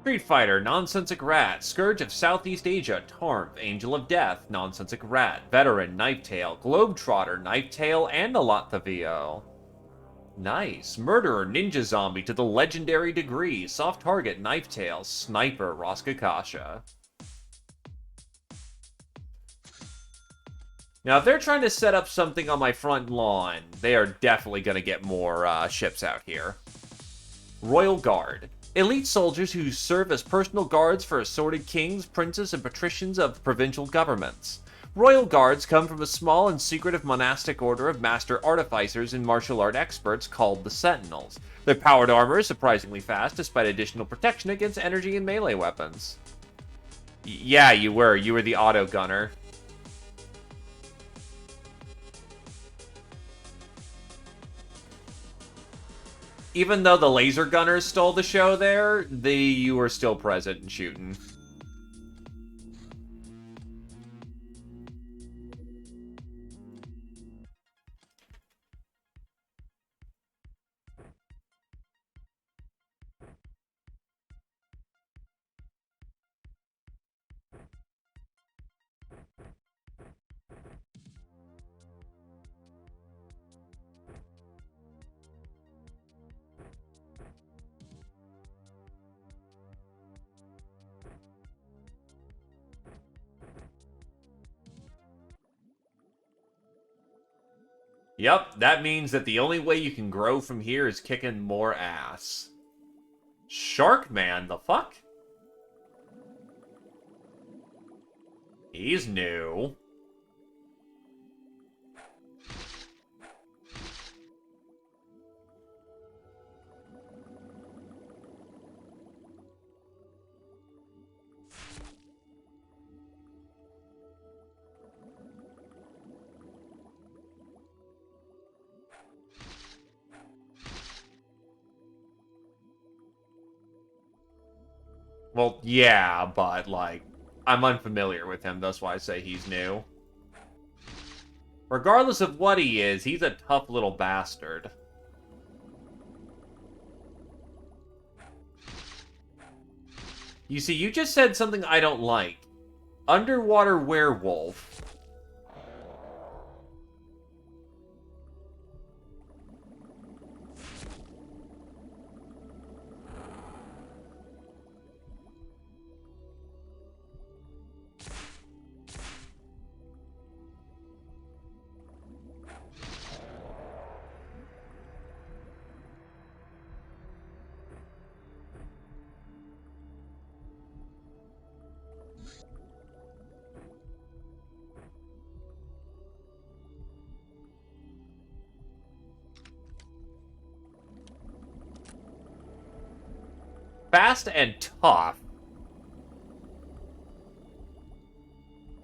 Street Fighter, Nonsensic Rat, Scourge of Southeast Asia, Tarnth, Angel of Death, Nonsensic Rat, Veteran, Knifetail, Globetrotter, Knifetail, and Alattavio. Nice. Murderer, Ninja Zombie to the legendary degree, Soft Target, Knifetail, Sniper, Roskakasha. Now, if they're trying to set up something on my front lawn, they are definitely going to get more ships out here. Royal Guard. Elite soldiers who serve as personal guards for assorted kings, princes, and patricians of provincial governments. Royal Guards come from a small and secretive monastic order of master artificers and martial art experts called the Sentinels. Their powered armor is surprisingly fast, despite additional protection against energy and melee weapons. Yeah, you were. You were the auto gunner. Even though the laser gunners stole the show there, you were still present and shooting. Yep, that means that the only way you can grow from here is kicking more ass. Sharkman, the fuck? He's new. Well, yeah, but, like, I'm unfamiliar with him, that's why I say he's new. Regardless of what he is, he's a tough little bastard. You see, you just said something I don't like. Underwater werewolf. Fast and tough.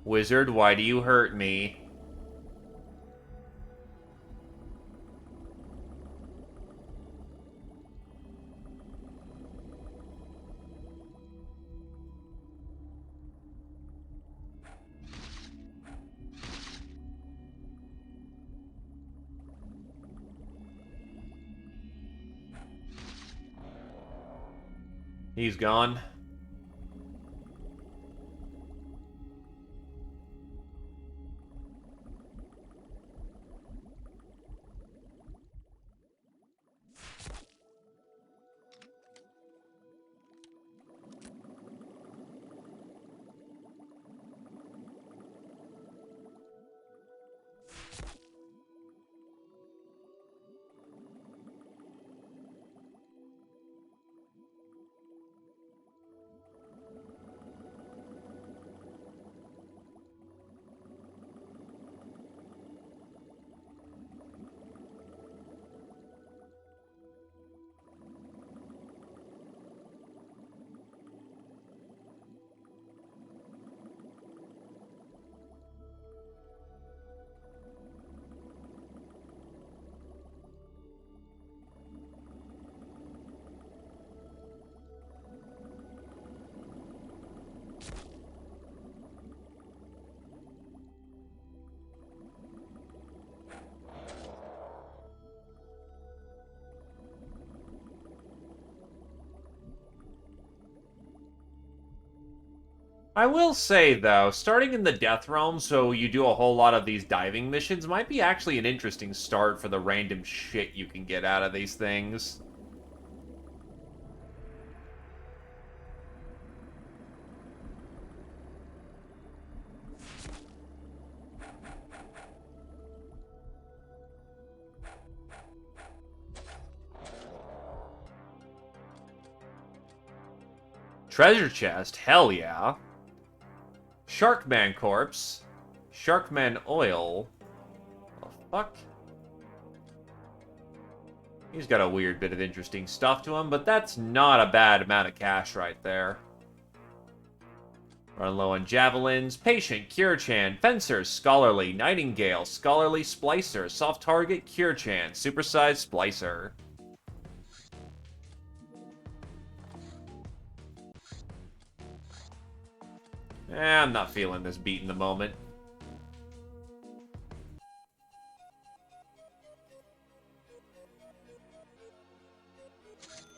Wizard, why do you hurt me? He's gone. I will say, though, starting in the Death Realm so you do a whole lot of these diving missions might be actually an interesting start for the random shit you can get out of these things. Treasure chest? Hell yeah. Sharkman corpse. Sharkman oil. The fuck? He's got a weird bit of interesting stuff to him, but that's not a bad amount of cash right there. Run low on javelins. Patient, Cure-Chan. Fencer, Scholarly. Nightingale, Scholarly Splicer. Soft target, Cure-Chan. Supersized Splicer. I'm not feeling this beat in the moment.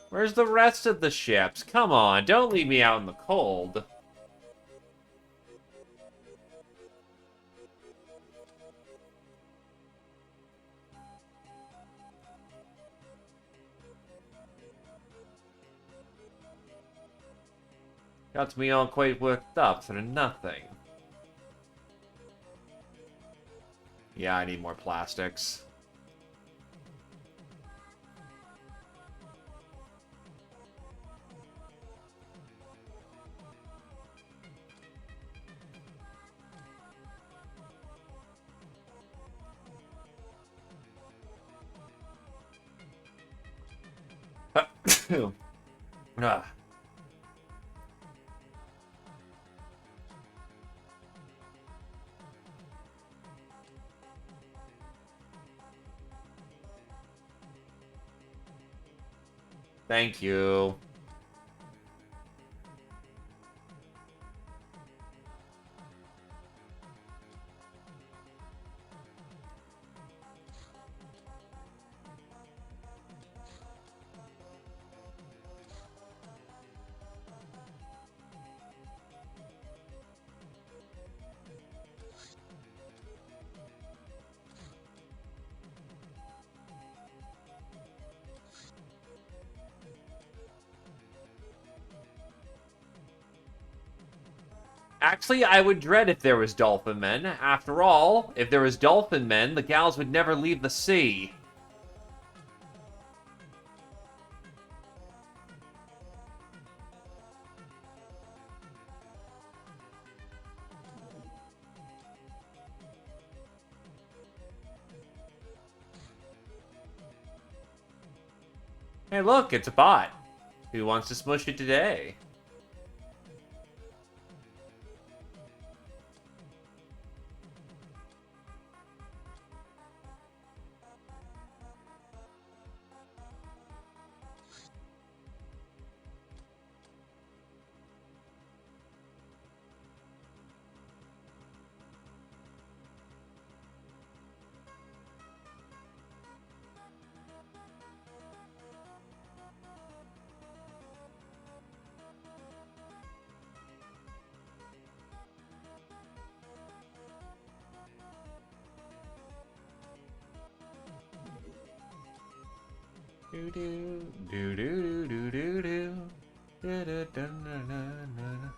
Where's the rest of the ships? Come on, don't leave me out in the cold. Got me all quite worked up for nothing. Yeah, I need more plastics. Ah. Thank you. Actually, I would dread if there was dolphin men. After all, if there was dolphin men, the gals would never leave the sea. Hey look, it's a bot. Who wants to smush it today? Do do do do do do do. Da, da, da, na, na, na.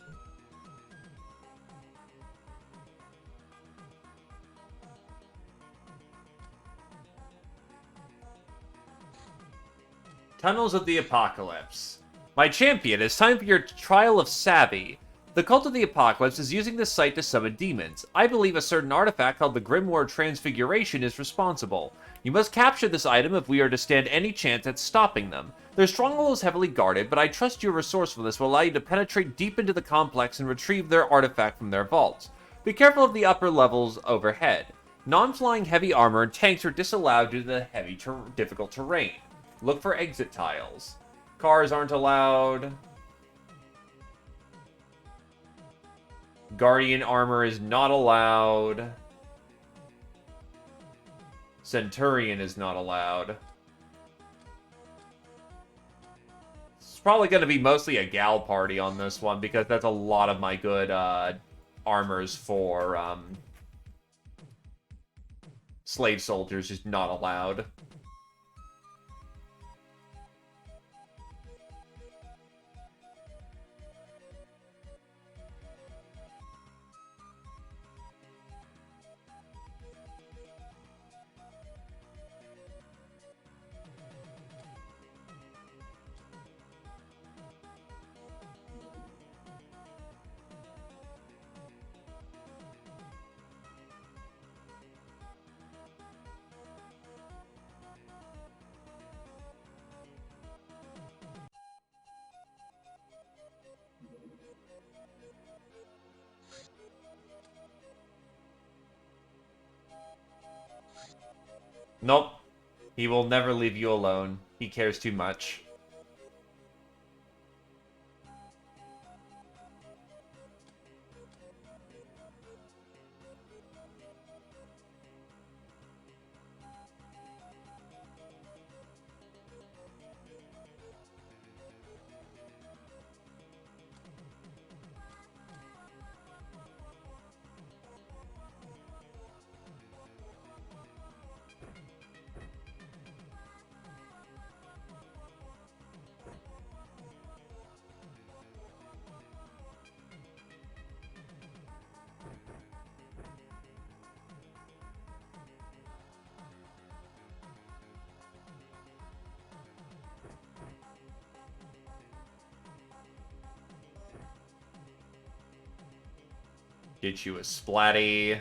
Tunnels of the Apocalypse. My champion, it's time for your trial of Savvy. The Cult of the Apocalypse is using this site to summon demons. I believe a certain artifact called the Grimoire Transfiguration is responsible. You must capture this item if we are to stand any chance at stopping them. Their stronghold is heavily guarded, but I trust your resourcefulness will allow you to penetrate deep into the complex and retrieve their artifact from their vaults. Be careful of the upper levels overhead. Non-flying heavy armor and tanks are disallowed due to the difficult terrain. Look for exit tiles. Cars aren't allowed. Guardian armor is not allowed. Centurion is not allowed. probably going to be mostly a gal party on this one, because that's a lot of my good armors for slave soldiers just not allowed. Nope. He will never leave you alone. He cares too much. Get you a splatty.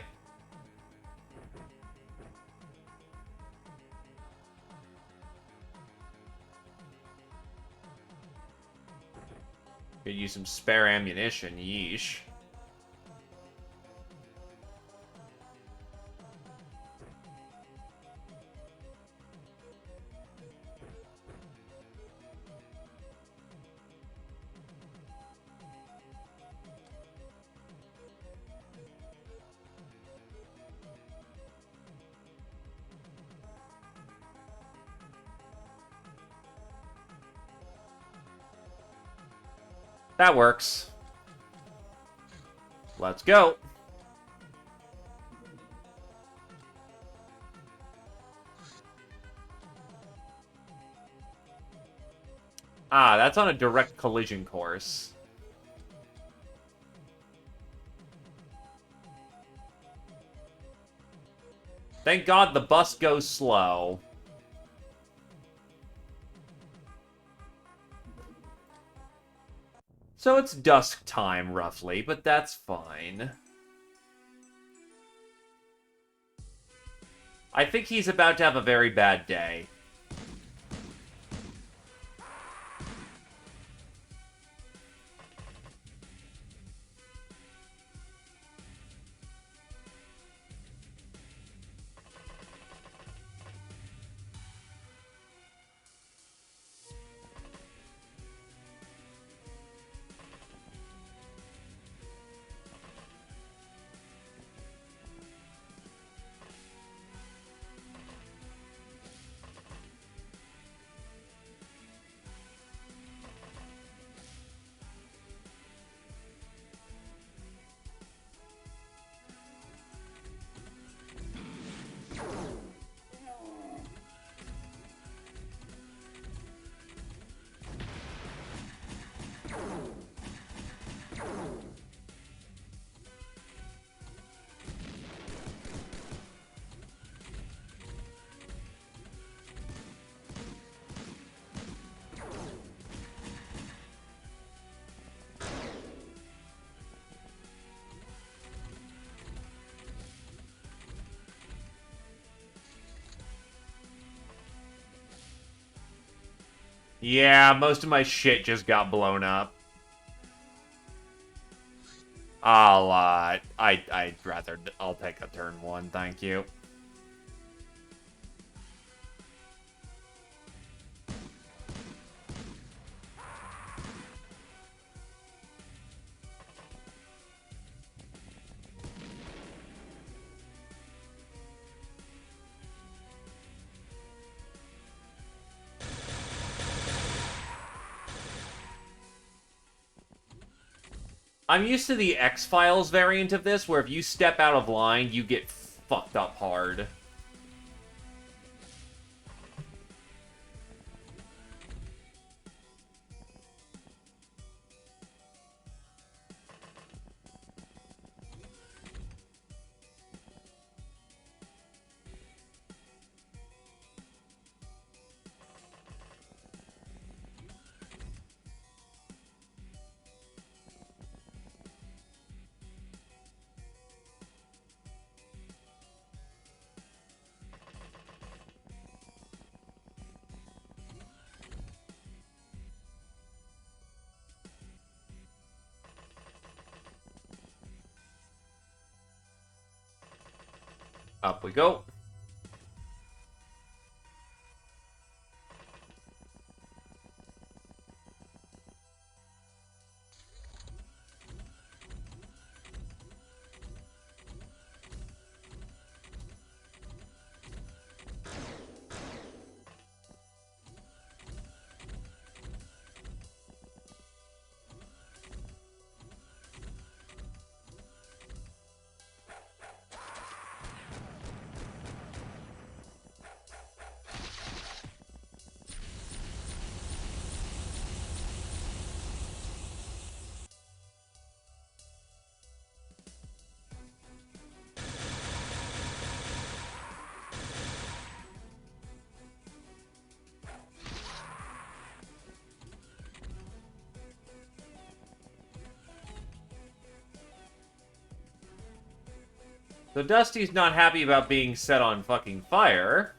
Could use some spare ammunition, yeesh. That works. Let's go. Ah, that's on a direct collision course. Thank God the bus goes slow. So it's dusk time, roughly, but that's fine. I think he's about to have a very bad day. Yeah, most of my shit just got blown up. I'd rather, I'll take a turn one, thank you. I'm used to the X-Files variant of this, where if you step out of line, you get fucked up hard. Up we go. So Dusty's not happy about being set on fucking fire.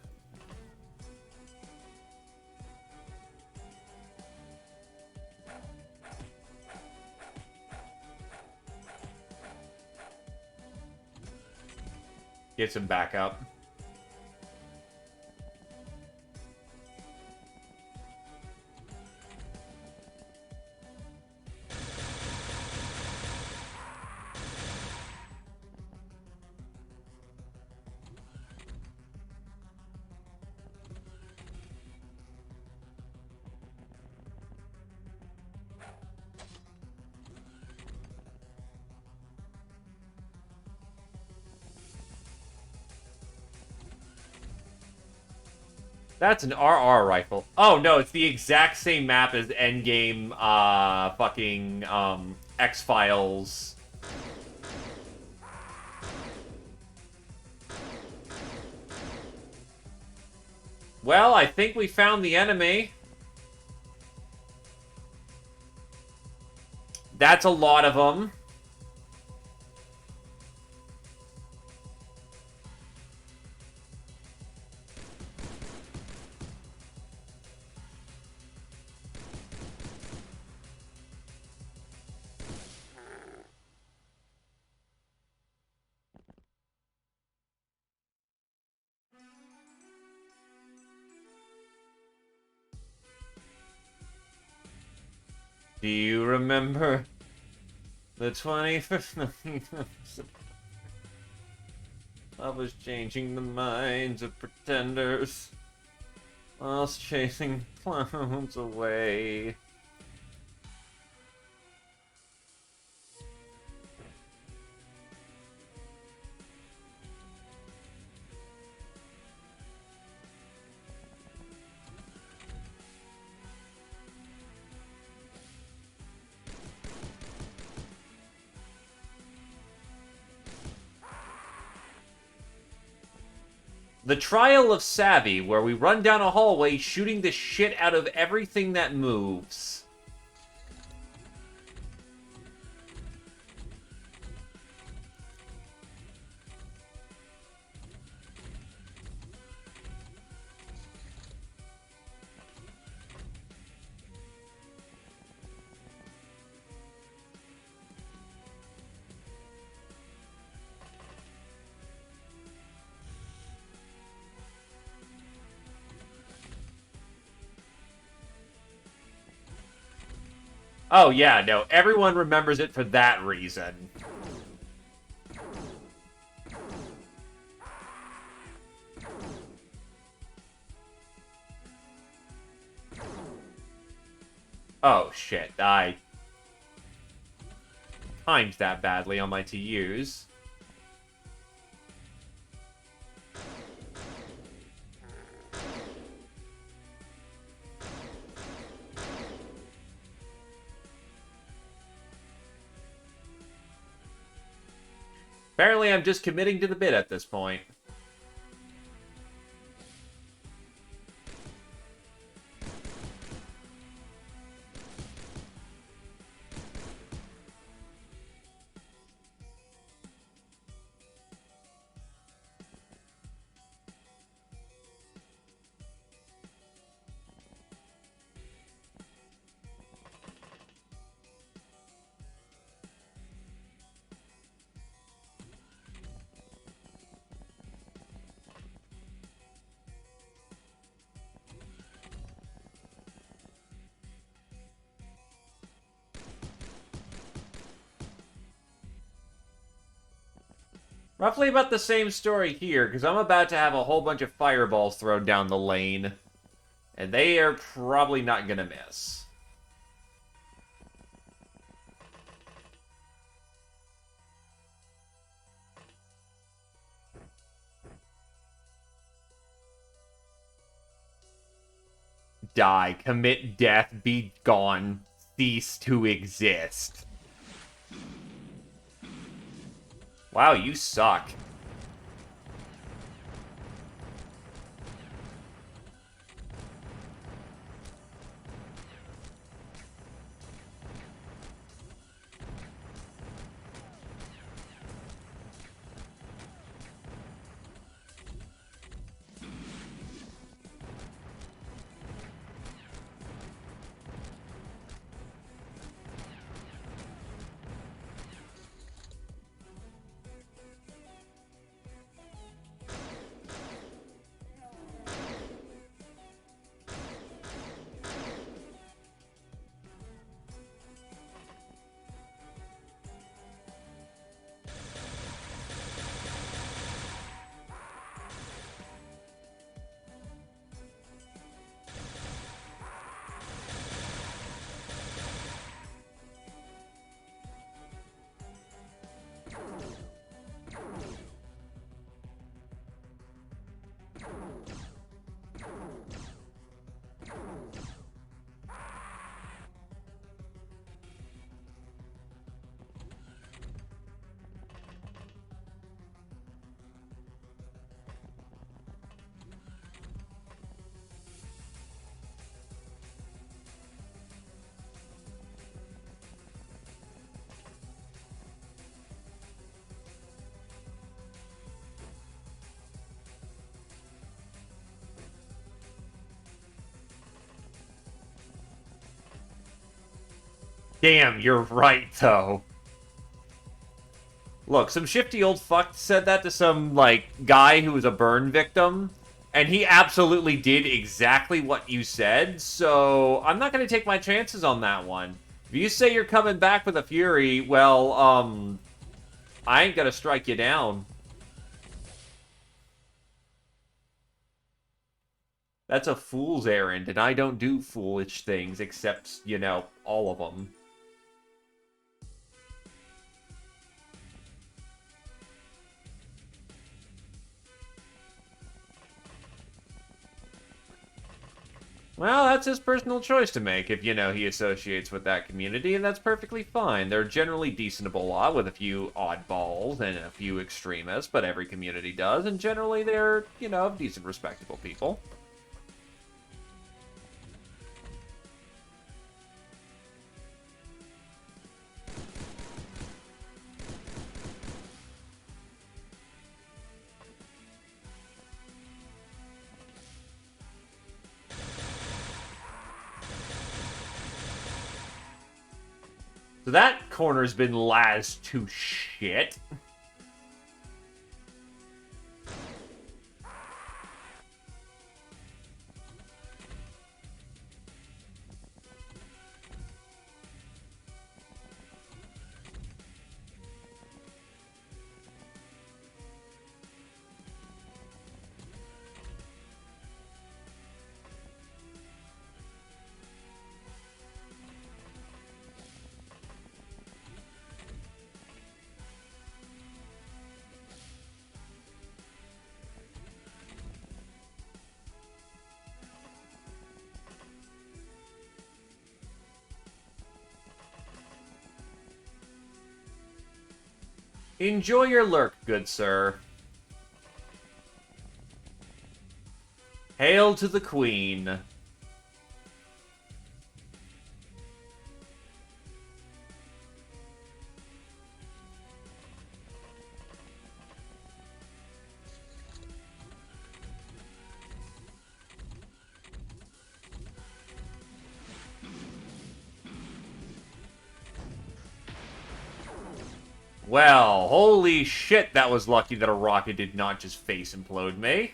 Gets him back up. That's an RR rifle. Oh, no, it's the exact same map as Endgame, fucking, X-Files. Well, I think we found the enemy. That's a lot of them. Do you remember the 25th? I was changing the minds of pretenders whilst chasing clowns away. The Trial of Savvy, where we run down a hallway shooting the shit out of everything that moves. Oh yeah, no, everyone remembers it for that reason. Oh shit, timed that badly on my TUs. Apparently, I'm just committing to the bit at this point. Roughly about the same story here, because I'm about to have a whole bunch of fireballs thrown down the lane. And they are probably not gonna miss. Die, commit death, be gone, cease to exist. Wow, you suck. Damn, you're right, though. Look, some shifty old fuck said that to some, like, guy who was a burn victim, and he absolutely did exactly what you said, so I'm not going to take my chances on that one. If you say you're coming back with a fury, well, I ain't gonna strike you down. That's a fool's errand, and I don't do foolish things, except, you know, all of them. Well, that's his personal choice to make if, you know, he associates with that community, and that's perfectly fine. They're generally decentable lot, with a few oddballs and a few extremists, but every community does, and generally they're, you know, decent, respectable people. So that corner's been lashed to shit. Enjoy your lurk, good sir. Hail to the Queen. Well, holy shit, that was lucky that a rocket did not just face implode me.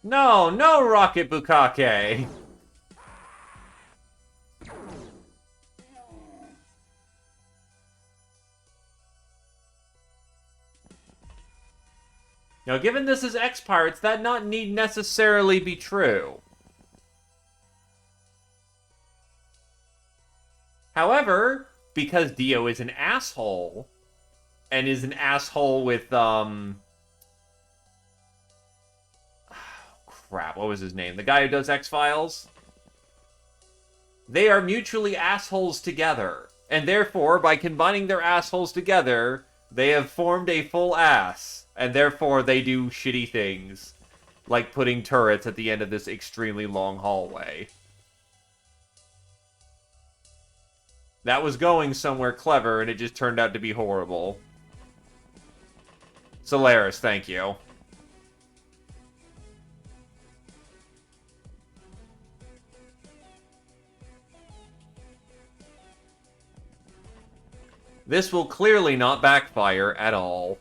No, no rocket bukkake! Now, given this is XPiratez, that not need necessarily be true. However, because Dio is an asshole, and is an asshole with, crap, what was his name? The guy who does X-Files? They are mutually assholes together. And therefore, by combining their assholes together, they have formed a full ass. And therefore, they do shitty things. Like putting turrets at the end of this extremely long hallway. That was going somewhere clever, and it just turned out to be horrible. Solaris, thank you. This will clearly not backfire at all.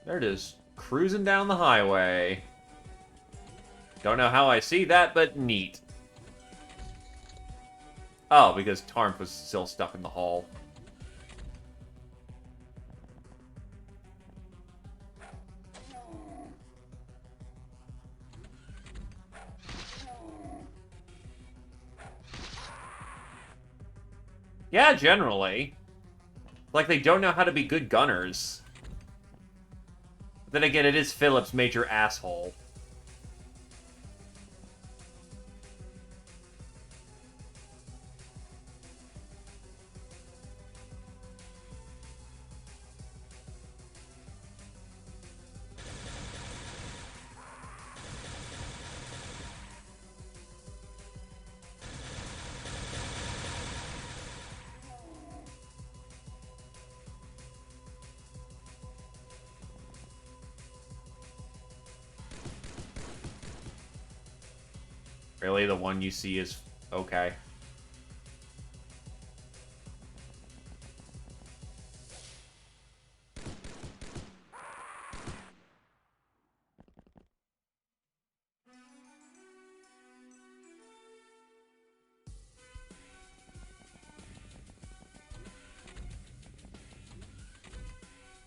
They're just cruising down the highway. Don't know how I see that, but neat. Oh, because Tarnf was still stuck in the hall. Yeah, generally. Like they don't know how to be good gunners. Then again, it is Philip's major asshole. Really, the one you see is okay.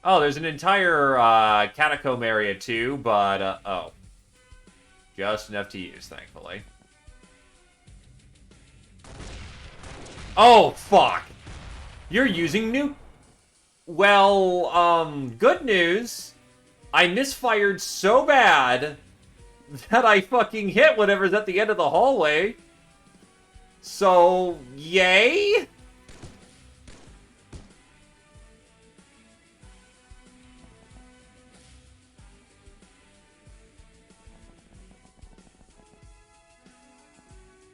Oh, there's an entire catacomb area too, but oh. Just enough to use, thankfully. Oh, fuck! You're using nuke... Well, good news. I misfired so bad that I fucking hit whatever's at the end of the hallway. So, yay?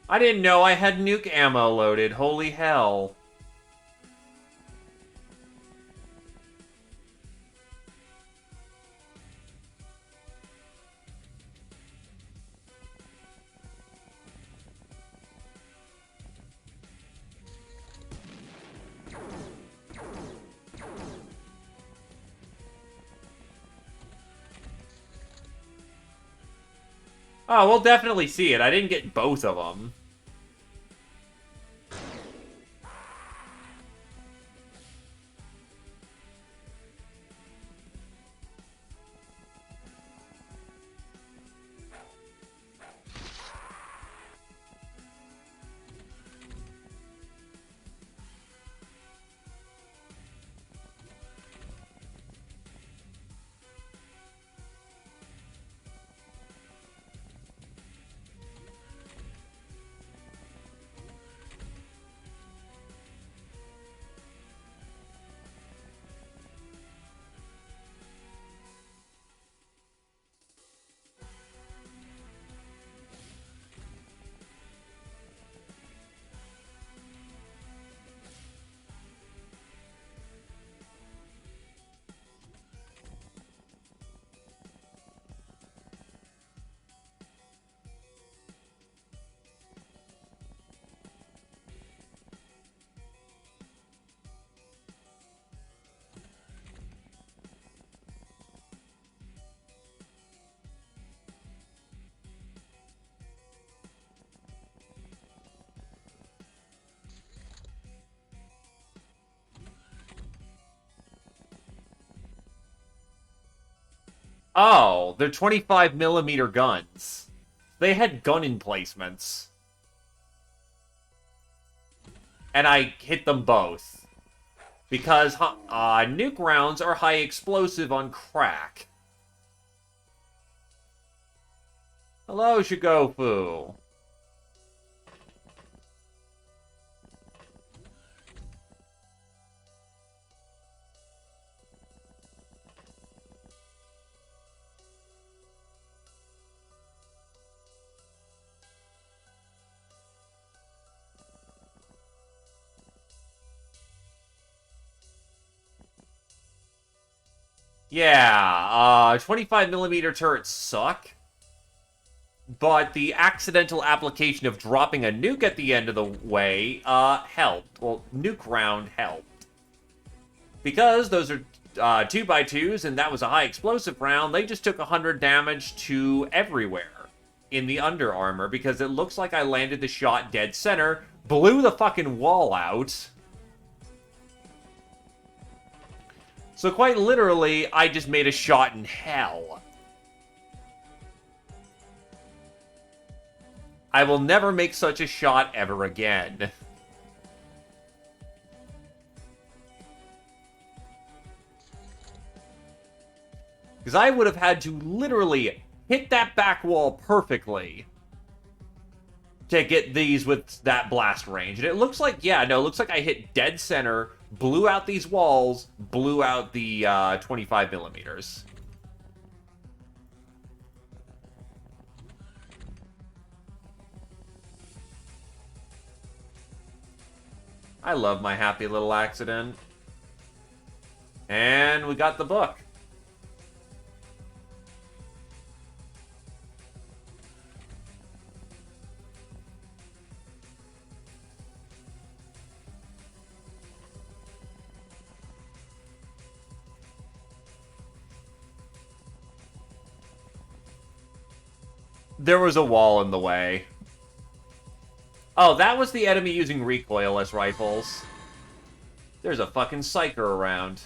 I didn't know I had nuke ammo loaded. Holy hell. Oh, we'll definitely see it. I didn't get both of them. Oh, they're 25mm guns. They had gun emplacements. And I hit them both. Because nuke rounds are high explosive on crack. Hello, Shigofu. Yeah, 25mm turrets suck. But the accidental application of dropping a nuke at the end of the way, helped. Well, nuke round helped. Because those are 2x2s, and that was a high explosive round, they just took 100 damage to everywhere in the under armor, because it looks like I landed the shot dead center, blew the fucking wall out. So quite literally, I just made a shot in hell. I will never make such a shot ever again. Because I would have had to literally hit that back wall perfectly to get these with that blast range. And it looks like, yeah, no, it looks like I hit dead center, blew out these walls, blew out the 25mm. I love my happy little accident. And we got the book. There was a wall in the way. Oh, that was the enemy using recoilless rifles. There's a fucking psyker around.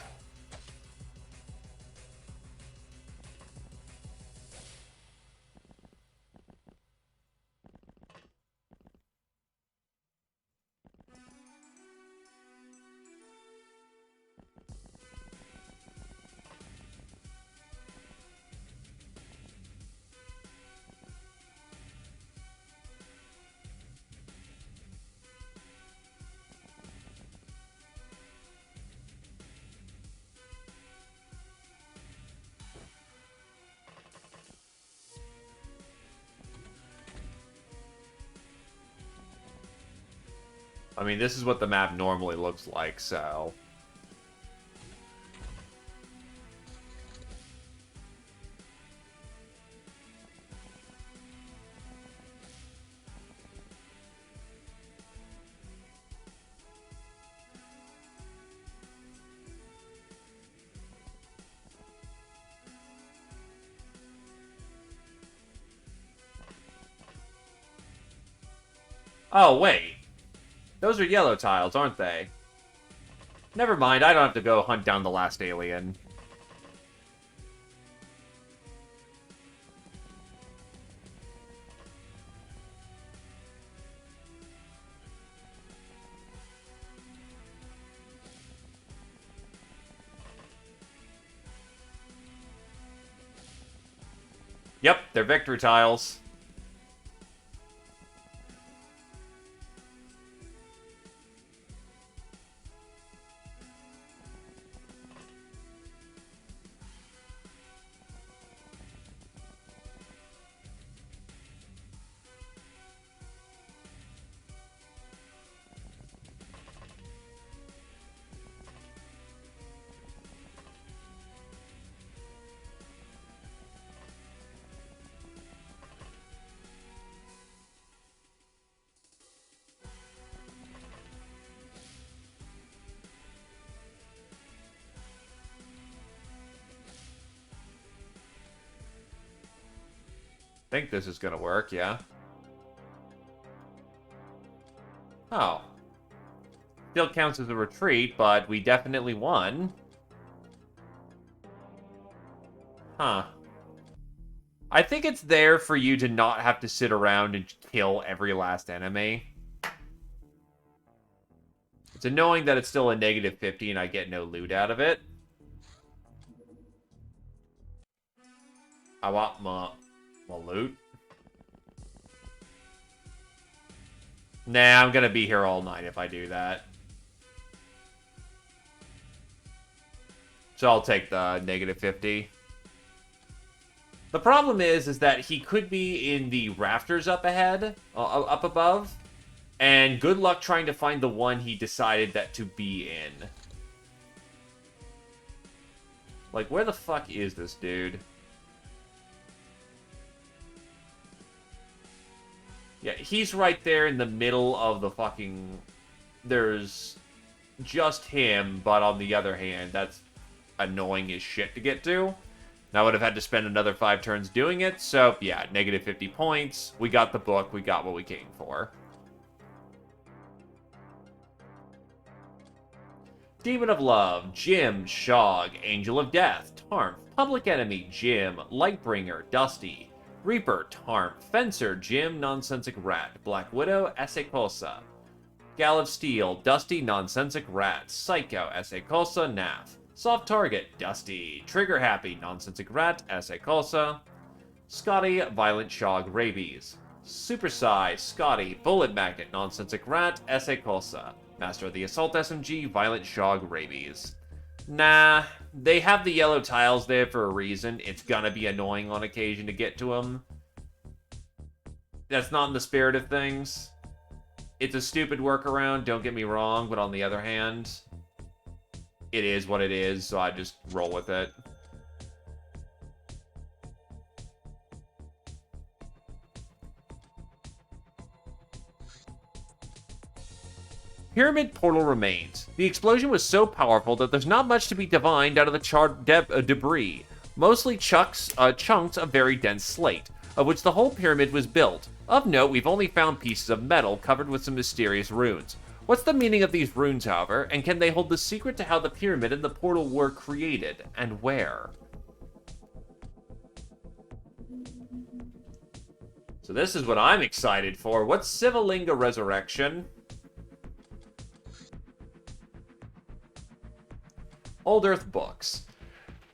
I mean, this is what the map normally looks like, so... Oh, wait. Those are yellow tiles, aren't they? Never mind, I don't have to go hunt down the last alien. Yep, they're victory tiles. Think this is gonna work, yeah. Oh. Still counts as a retreat, but we definitely won. Huh. I think it's there for you to not have to sit around and kill every last enemy. It's annoying that it's still a negative 50 and I get no loot out of it. I want my loot. Nah, I'm gonna be here all night if I do that. So I'll take the negative 50. The problem is that he could be in the rafters up ahead, up above, and good luck trying to find the one he decided that to be in. Like, where the fuck is this dude? Yeah, he's right there in the middle of the fucking... There's just him, but on the other hand, that's annoying as shit to get to. And I would have had to spend another 5 turns doing it, so yeah, negative 50 points. We got the book, we got what we came for. Demon of Love, Jim, Shog, Angel of Death, Tarmp, Public Enemy, Jim, Lightbringer, Dusty, Reaper, Tarmp, Fencer, Jim, Nonsensic Rat, Black Widow, Esekosa, Gal of Steel, Dusty, Nonsensic Rat, Psycho, Esekosa, Nath, Soft Target, Dusty, Trigger Happy, Nonsensic Rat, Esekosa, Scotty, Violent Shog, Rabies, Super Psy, Scotty, Bullet Magnet, Nonsensic Rat, Esekosa, Master of the Assault SMG, Violent Shog, Rabies. Nah, they have the yellow tiles there for a reason. It's gonna be annoying on occasion to get to them. That's not in the spirit of things. It's a stupid workaround, don't get me wrong, but on the other hand, it is what it is, so I just roll with it. Pyramid portal remains. The explosion was so powerful that there's not much to be divined out of the charred debris. Mostly chunks of very dense slate, of which the whole pyramid was built. Of note, we've only found pieces of metal covered with some mysterious runes. What's the meaning of these runes, however, and can they hold the secret to how the pyramid and the portal were created, and where? So this is what I'm excited for. What's Civilinga Resurrection? Old Earth Books.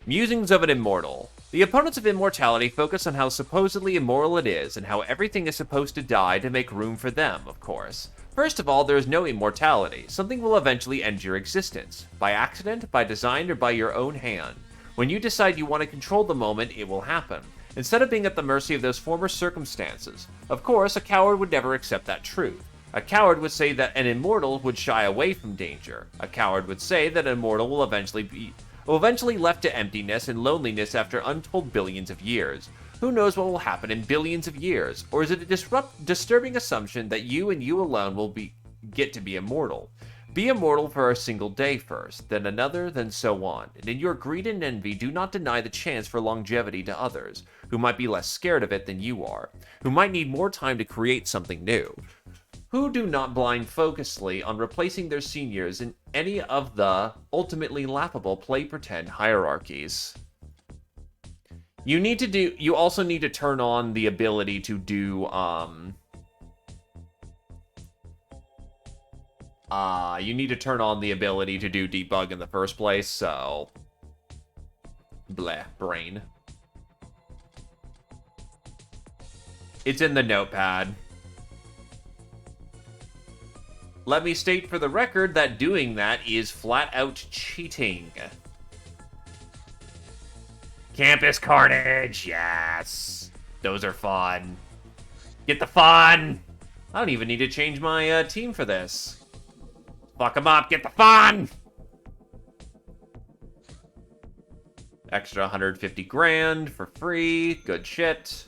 Musings of an Immortal. The opponents of immortality focus on how supposedly immoral it is, and how everything is supposed to die to make room for them, of course. First of all, there is no immortality. Something will eventually end your existence. By accident, by design, or by your own hand. When you decide you want to control the moment, it will happen, instead of being at the mercy of those former circumstances. Of course, a coward would never accept that truth. A coward would say that an immortal would shy away from danger. A coward would say that an immortal will eventually left to emptiness and loneliness after untold billions of years. Who knows what will happen in billions of years? Or is it a disturbing assumption that you and you alone will get to be immortal? Be immortal for a single day first, then another, then so on. And in your greed and envy, do not deny the chance for longevity to others, who might be less scared of it than you are, who might need more time to create something new, who do not blind focusly on replacing their seniors in any of the ultimately laughable play pretend hierarchies. You also need to turn on the ability to do, you need to turn on the ability to do debug in the first place, so... Bleh, brain. It's in the notepad. Let me state for the record that doing that is flat-out cheating. Campus Carnage, yes! Those are fun. Get the fun! I don't even need to change my team for this. Fuck them up, get the fun! Extra 150 grand for free, good shit.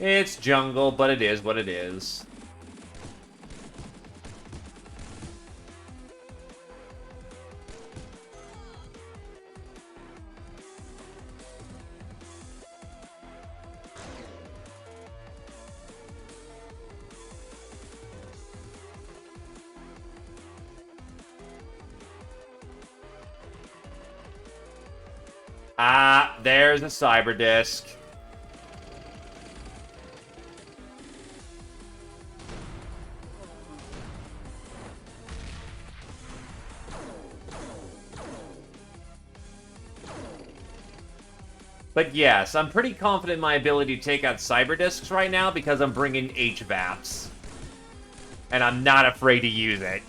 It's jungle, but it is what it is. Ah, there's a cyber disc. But yes, I'm pretty confident in my ability to take out cyber discs right now because I'm bringing HVAPs. And I'm not afraid to use it.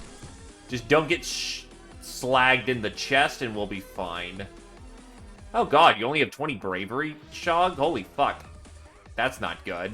Just don't get slagged in the chest and we'll be fine. Oh god, you only have 20 bravery, Shog? Holy fuck. That's not good.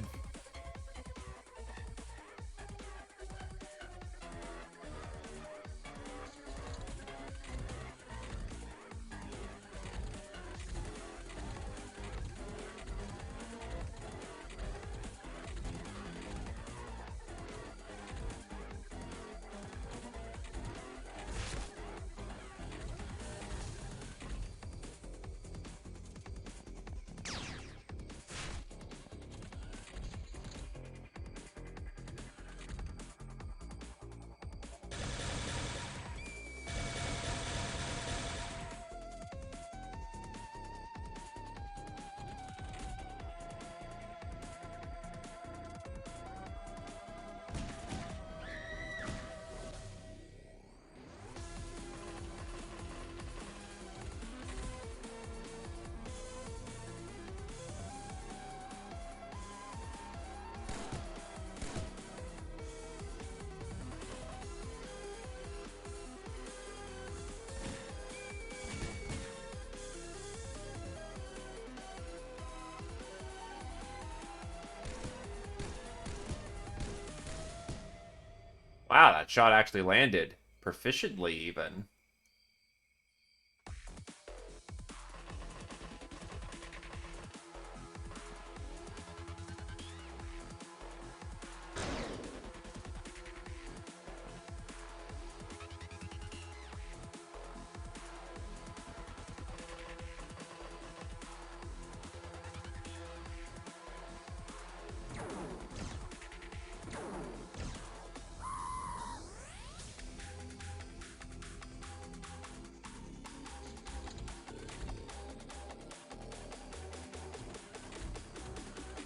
Wow, that shot actually landed. Proficiently, even.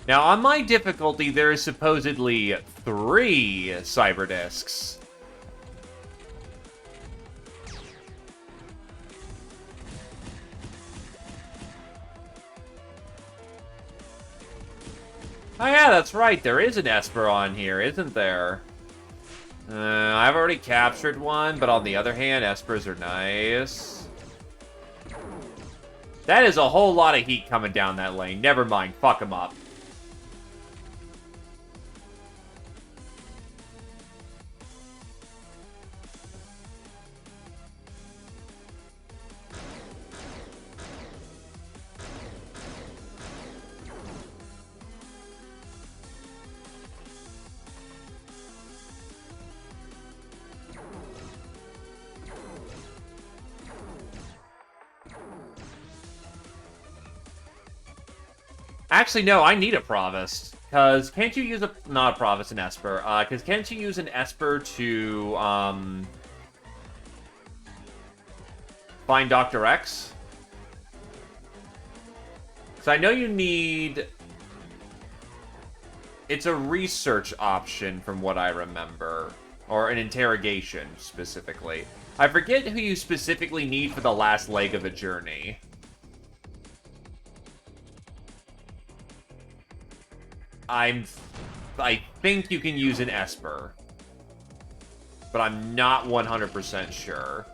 Now, on my difficulty, there is supposedly 3 cyber discs. Oh yeah, that's right. There is an Esper on here, isn't there? I've already captured one, but on the other hand, Espers are nice. That is a whole lot of heat coming down that lane. Never mind. Fuck him up. Actually, no, I need a Provost. Because can't you use a... Not a Provost, an Esper. Because can't you use an Esper to, find Dr. X? So I know you need... It's a research option, from what I remember. Or an interrogation, specifically. I forget who you specifically need for the last leg of a journey. I think you can use an Esper. But I'm not 100% sure.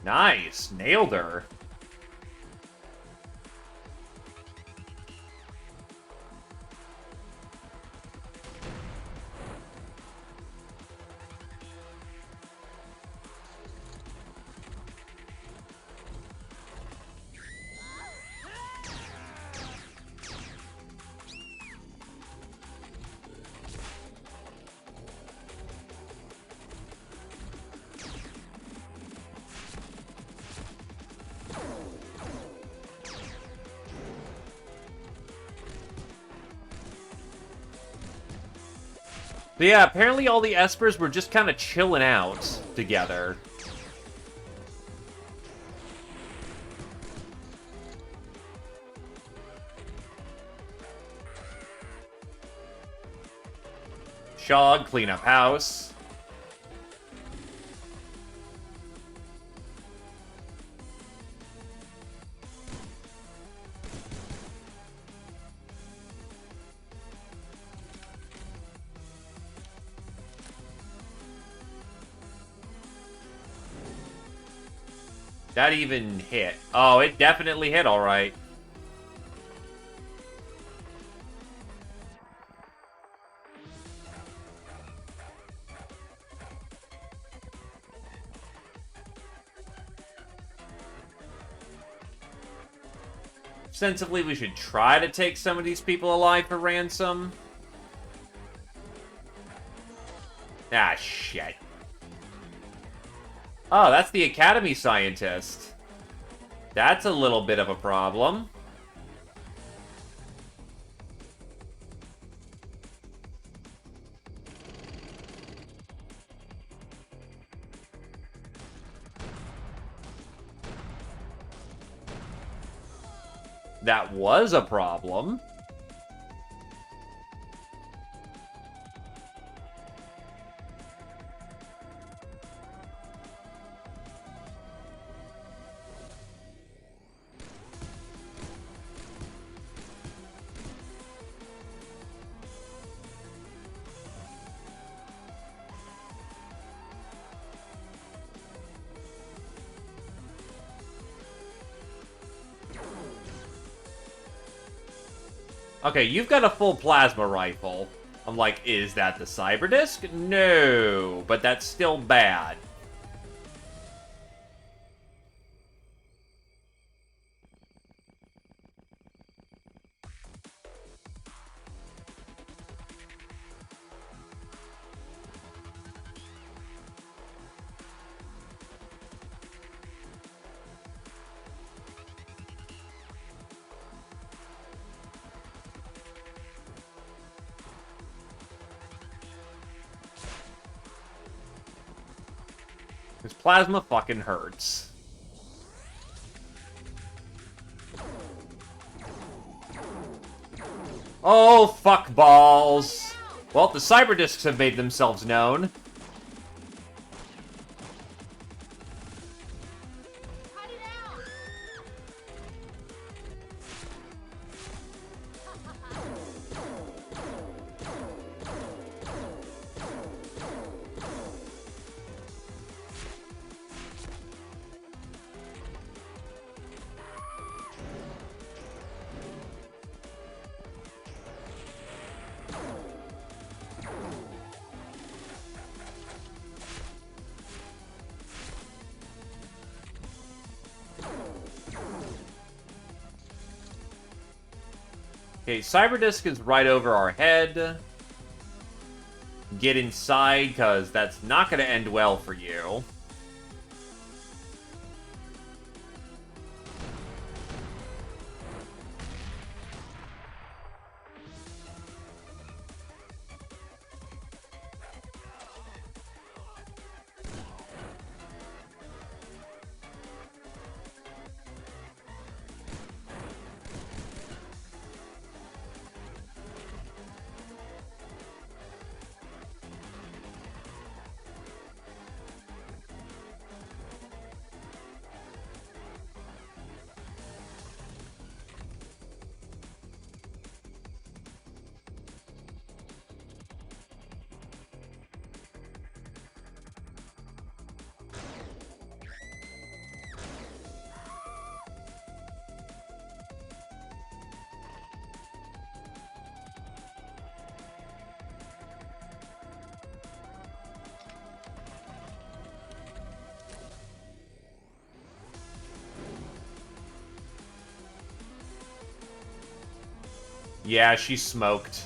Nice! Nailed her. But yeah, apparently all the Espers were just kind of chilling out together. Shog, clean up house. That even hit. Oh, it definitely hit, alright. Sensibly, we should try to take some of these people alive for ransom. Ah, shit. Oh, that's the Academy scientist. That's a little bit of a problem. That was a problem. Okay, you've got a full plasma rifle. I'm like, is that the cyber disc? No, but that's still bad. Because plasma fucking hurts. Oh, fuck balls. Well, the cyber discs have made themselves known. Okay, Cyberdisc is right over our head. Get inside, because that's not going to end well for you. Yeah, she's smoked.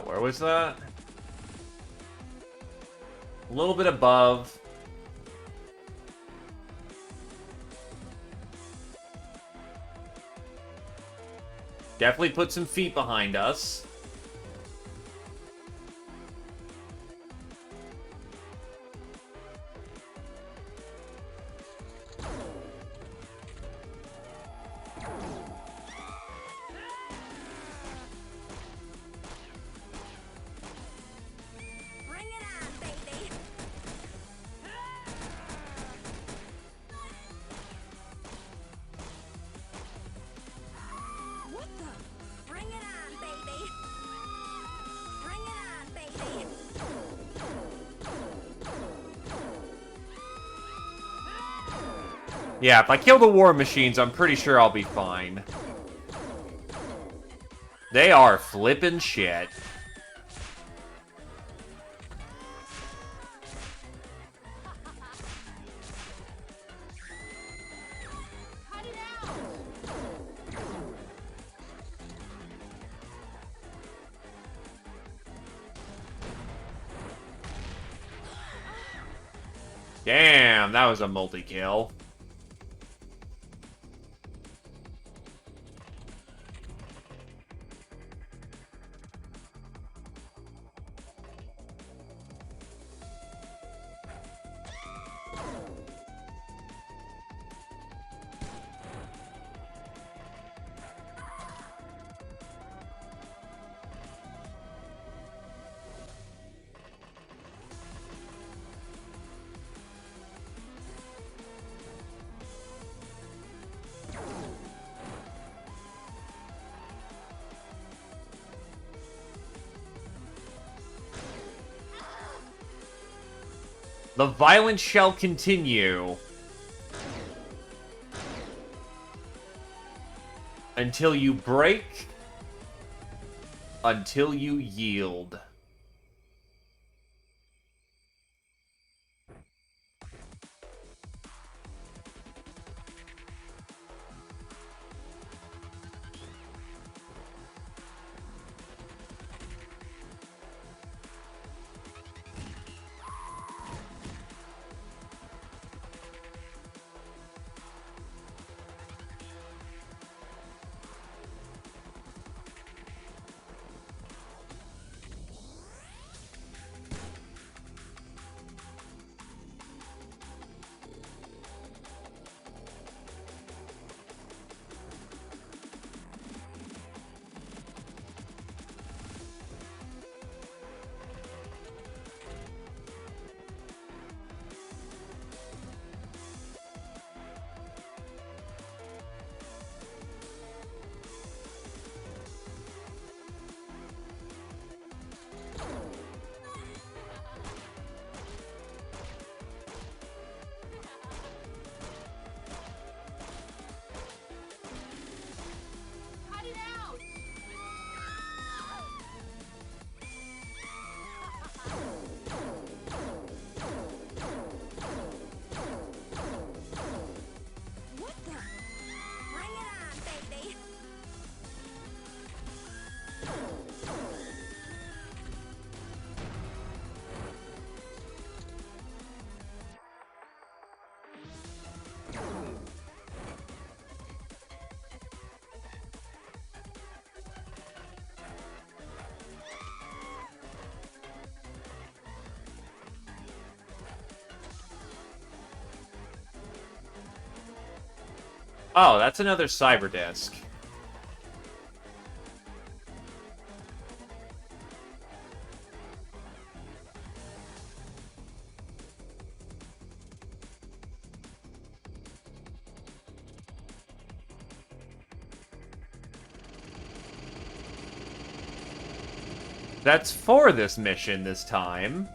Where was that? A little bit above. Definitely put some feet behind us. Yeah, if I kill the war machines, I'm pretty sure I'll be fine. They are flippin' shit. Damn, that was a multi-kill. The violence shall continue. Until you break. Until you yield. Oh, that's another cyber disc. That's for this mission this time.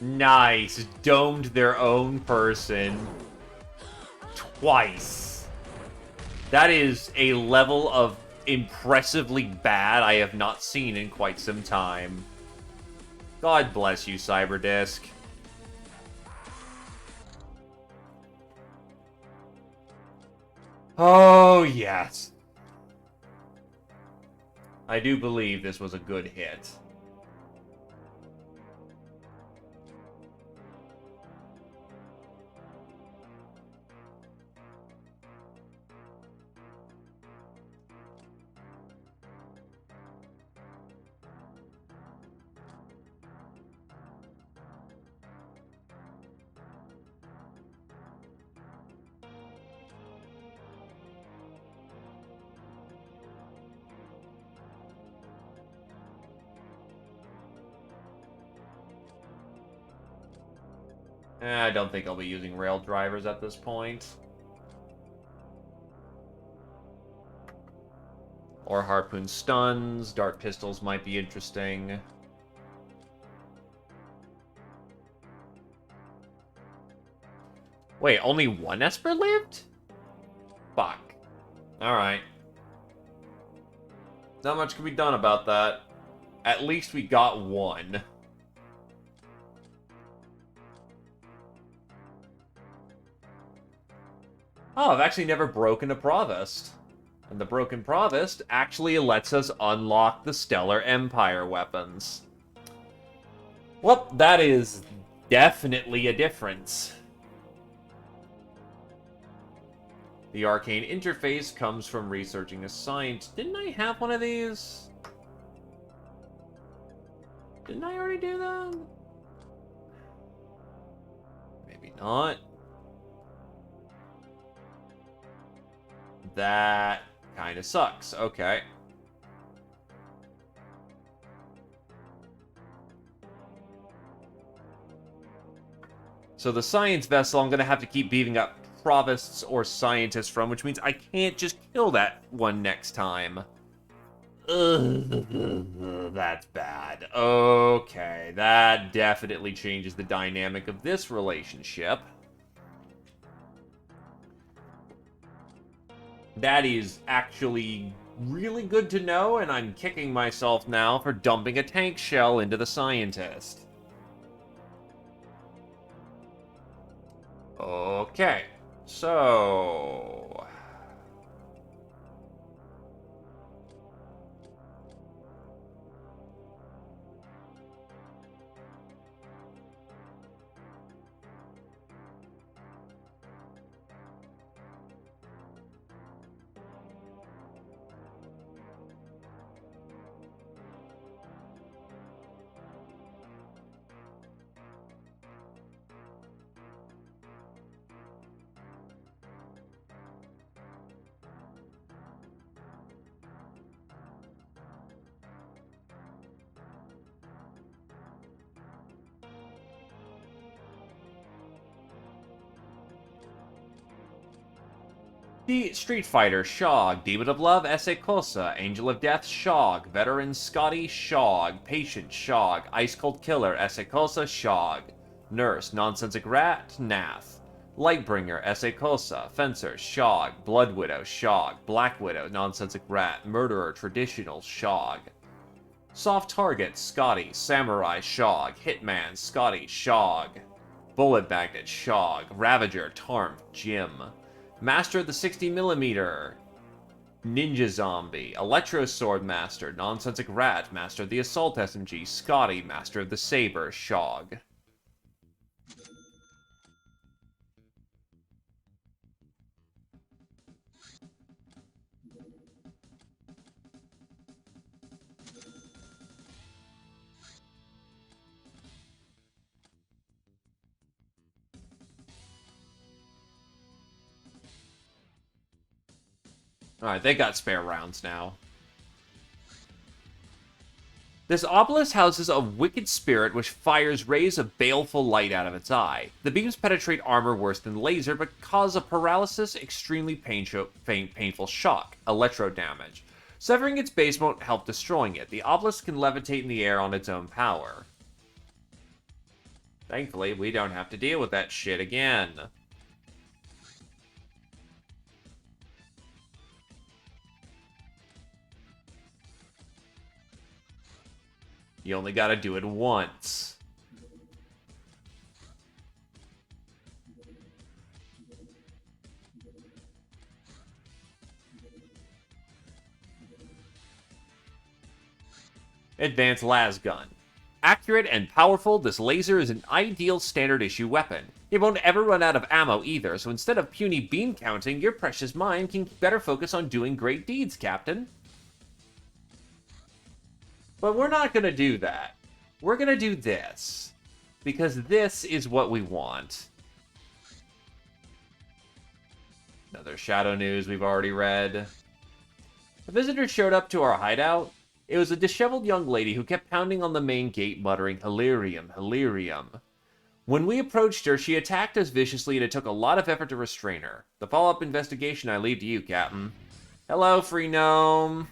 Nice. Domed their own person. Twice. That is a level of impressively bad I have not seen in quite some time. God bless you, Cyberdisk. Oh, yes. I do believe this was a good hit. I don't think I'll be using rail drivers at this point. Or harpoon stuns. Dart pistols might be interesting. Wait, only one Esper lived? Fuck. Alright. Not much can be done about that. At least we got one. Oh, I've actually never broken a Provost. And the broken Provost actually lets us unlock the Stellar Empire weapons. Well, that is definitely a difference. The arcane interface comes from researching a science. Didn't I have one of these? Didn't I already do that? Maybe not. That kind of sucks. Okay. So the science vessel, I'm going to have to keep beating up provosts or scientists from, which means I can't just kill that one next time. Ugh, that's bad. Okay, that definitely changes the dynamic of this relationship. That is actually really good to know, and I'm kicking myself now for dumping a tank shell into the scientist. Okay, so... The Street Fighter, Shog. Demon of Love, Esse Kosa. Angel of Death, Shog. Veteran Scotty, Shog. Patient, Shog. Ice Cold Killer, Esse Kosa, Shog. Nurse, Nonsensic Rat, Nath. Lightbringer, Esse Kosa. Fencer, Shog. Blood Widow, Shog. Black Widow, Nonsensic Rat. Murderer, Traditional, Shog. Soft Target, Scotty. Samurai, Shog. Hitman, Scotty, Shog. Bullet Magnet, Shog. Ravager, Tarmp, Jim. Master of the 60mm. Ninja Zombie. Electro Sword Master. Nonsensic Rat. Master of the Assault SMG. Scotty. Master of the Saber. Shog. Alright, they got spare rounds now. This obelisk houses a wicked spirit which fires rays of baleful light out of its eye. The beams penetrate armor worse than laser, but cause a paralysis, extremely painful shock, electro damage. Severing its base won't help destroying it. The obelisk can levitate in the air on its own power. Thankfully, we don't have to deal with that shit again. You only gotta do it once. Advanced Lasgun. Accurate and powerful, this laser is an ideal standard issue weapon. It won't ever run out of ammo either, so instead of puny beam counting, your precious mind can better focus on doing great deeds, Captain. But we're not going to do that. We're going to do this. Because this is what we want. Another Shadow News we've already read. A visitor showed up to our hideout. It was a disheveled young lady who kept pounding on the main gate muttering, "Hilarium, Hilarium." When we approached her, she attacked us viciously and it took a lot of effort to restrain her. The follow-up investigation I leave to you, Captain. Hello, free gnome.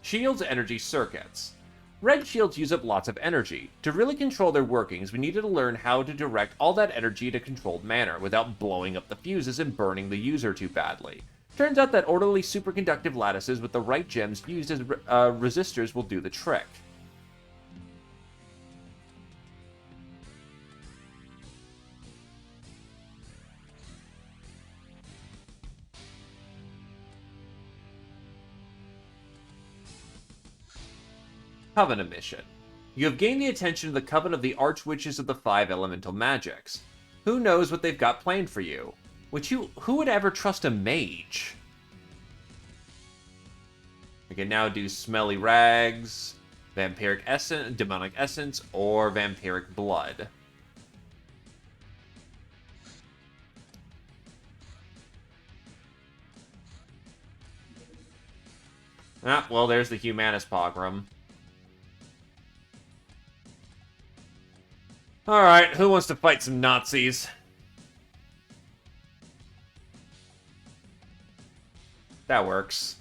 Shields, energy circuits. Red shields use up lots of energy. To really control their workings, we needed to learn how to direct all that energy in a controlled manner without blowing up the fuses and burning the user too badly. Turns out that orderly superconductive lattices with the right gems used as resistors will do the trick. Covenant mission. You have gained the attention of the Coven of the Archwitches of the Five Elemental Magics. Who knows what they've got planned for you? Who would ever trust a mage? We can now do Smelly Rags, Vampiric Essence, Demonic Essence, or Vampiric Blood. Ah, well, there's the Humanus Pogrom. Alright, who wants to fight some Nazis? That works.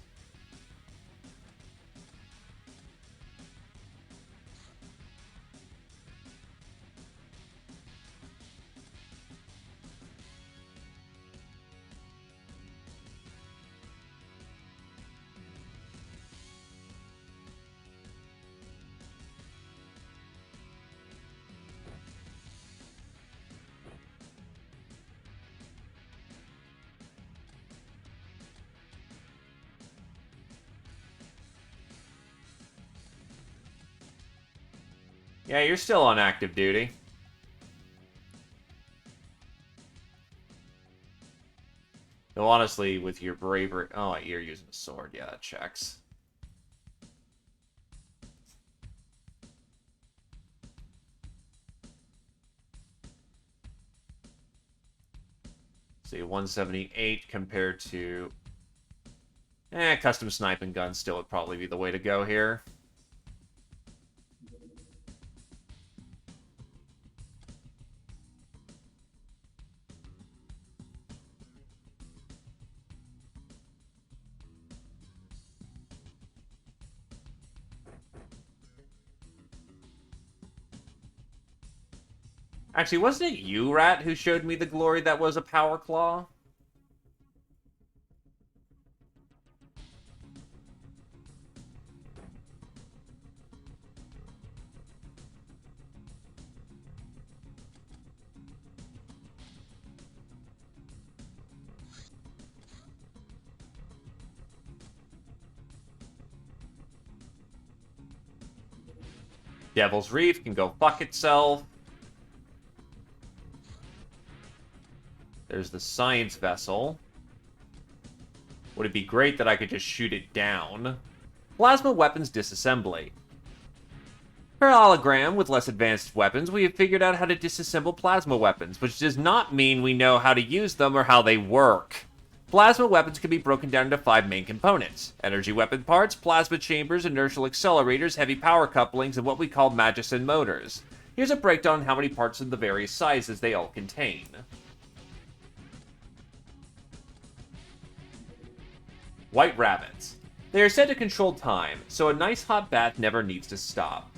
Yeah, you're still on active duty. Though honestly, with your bravery... Oh, you're using a sword. Yeah, that checks. See, 178 compared to... custom sniping gun still would probably be the way to go here. Actually, wasn't it you, Rat, who showed me the glory that was a Power Claw? Devil's Reef can go fuck itself. There's the science vessel. Would it be great that I could just shoot it down? Plasma weapons disassembly. Per hologram, with less advanced weapons, we have figured out how to disassemble plasma weapons, which does not mean we know how to use them or how they work. Plasma weapons can be broken down into 5 main components: energy weapon parts, plasma chambers, inertial accelerators, heavy power couplings, and what we call magicin motors. Here's a breakdown on how many parts of the various sizes they all contain. White rabbits. They are said to control time, so a nice hot bath never needs to stop.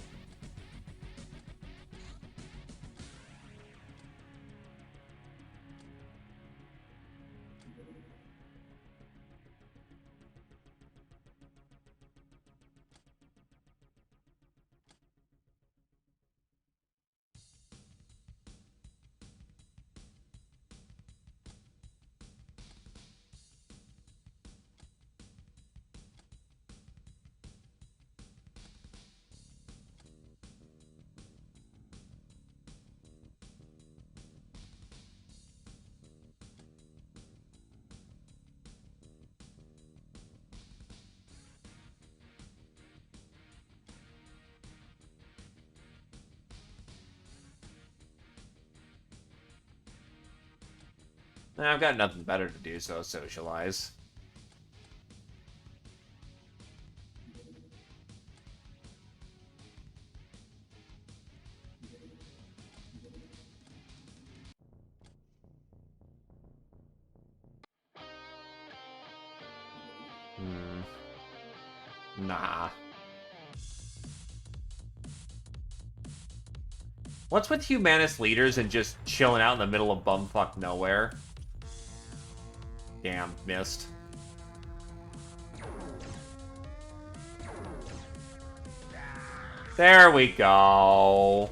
I've got nothing better to do, so socialize. Nah. What's with humanist leaders and just chilling out in the middle of bumfuck nowhere? Damn, missed. There we go.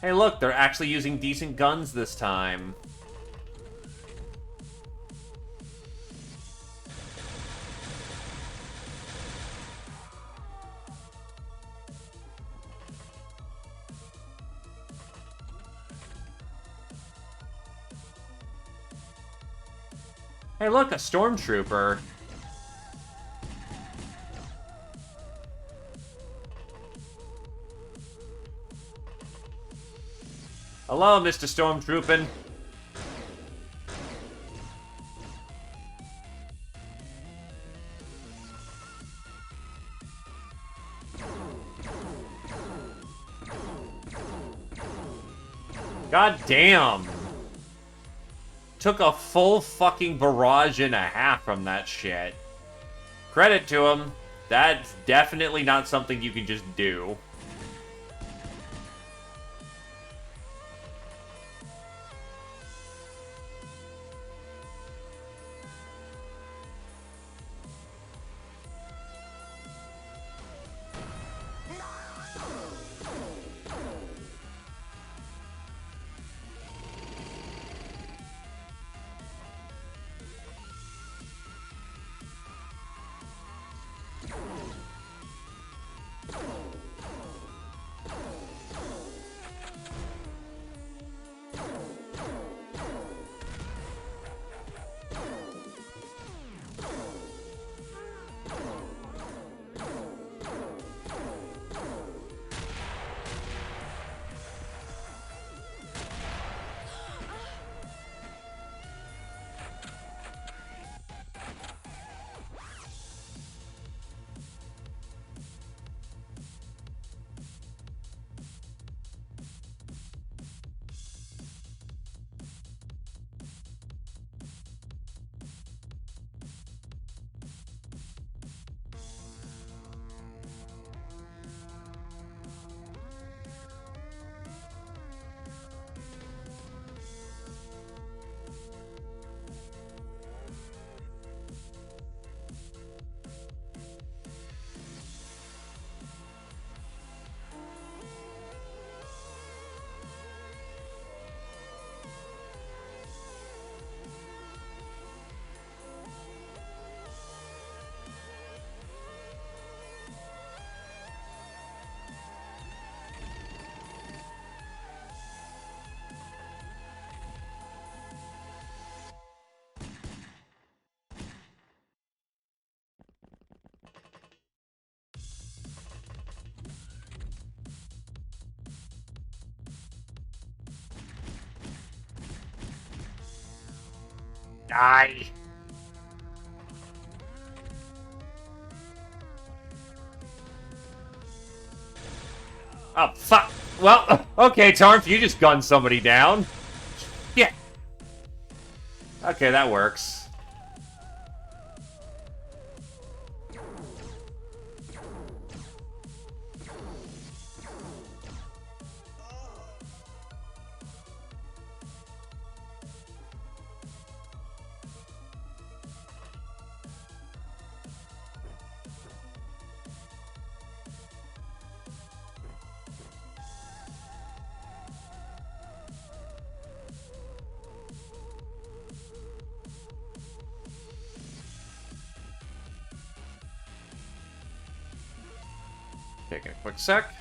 Hey, look, they're actually using decent guns this time. Hey, look, a stormtrooper. Hello, Mr. Stormtroopin'. God damn. Took a full fucking barrage and a half from that shit. Credit to him. That's definitely not something you can just do. Die. Oh, fuck. Well, okay, Tarnf, you just gunned somebody down. Yeah. Okay, that works. Taking a quick sec.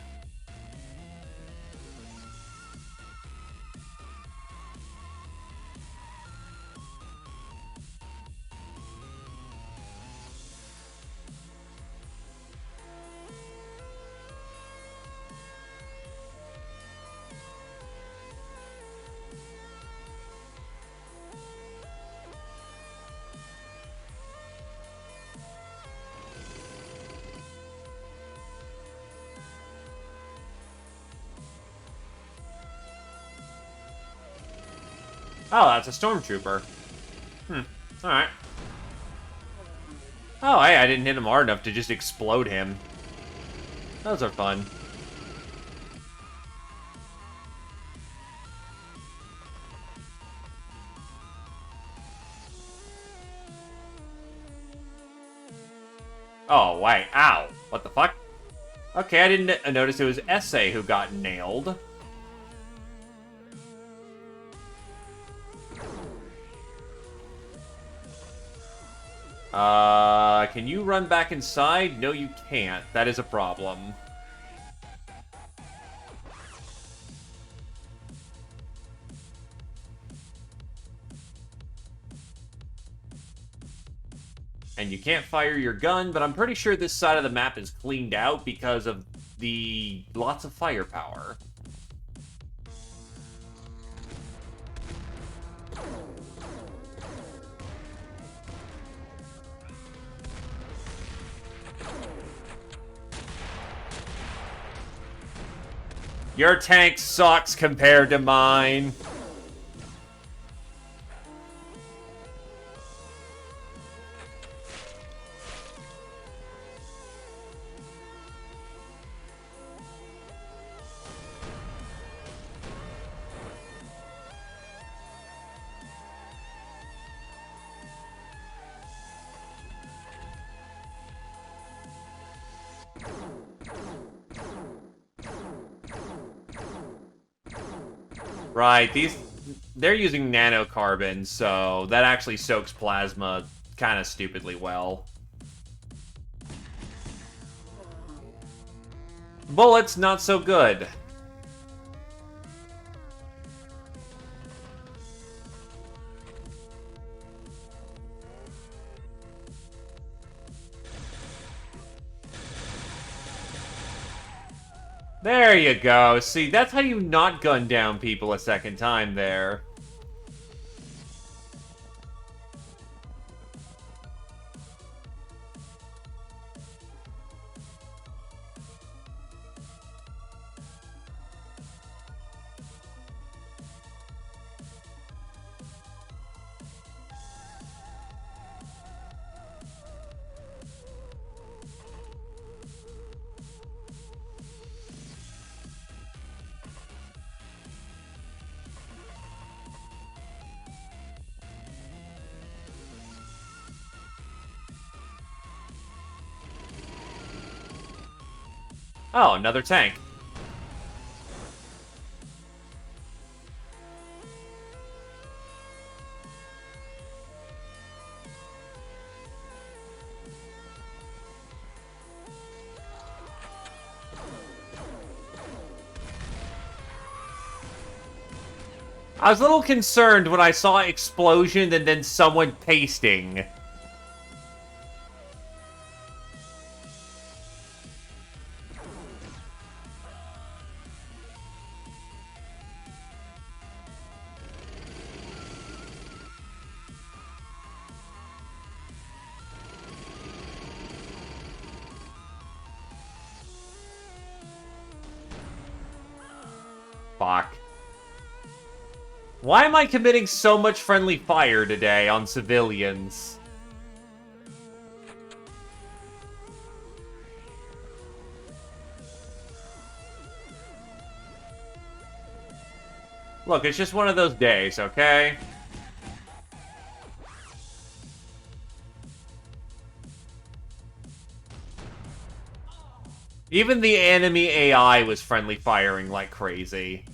Oh, that's a stormtrooper. Alright. Oh, hey, I didn't hit him hard enough to just explode him. Those are fun. Oh, wait. Ow. What the fuck? Okay, I didn't notice it was Essay who got nailed. Can you run back inside? No, you can't. That is a problem. And you can't fire your gun, but I'm pretty sure this side of the map is cleaned out because of the lots of firepower. Your tank sucks compared to mine. Right, they're using nanocarbon, so that actually soaks plasma kind of stupidly well. Bullets, not so good. There you go. See, that's how you not gun down people a second time there. Oh, another tank. I was a little concerned when I saw explosion and then someone pasting. Fuck. Why am I committing so much friendly fire today on civilians? Look, it's just one of those days, okay? Even the enemy AI was friendly firing like crazy.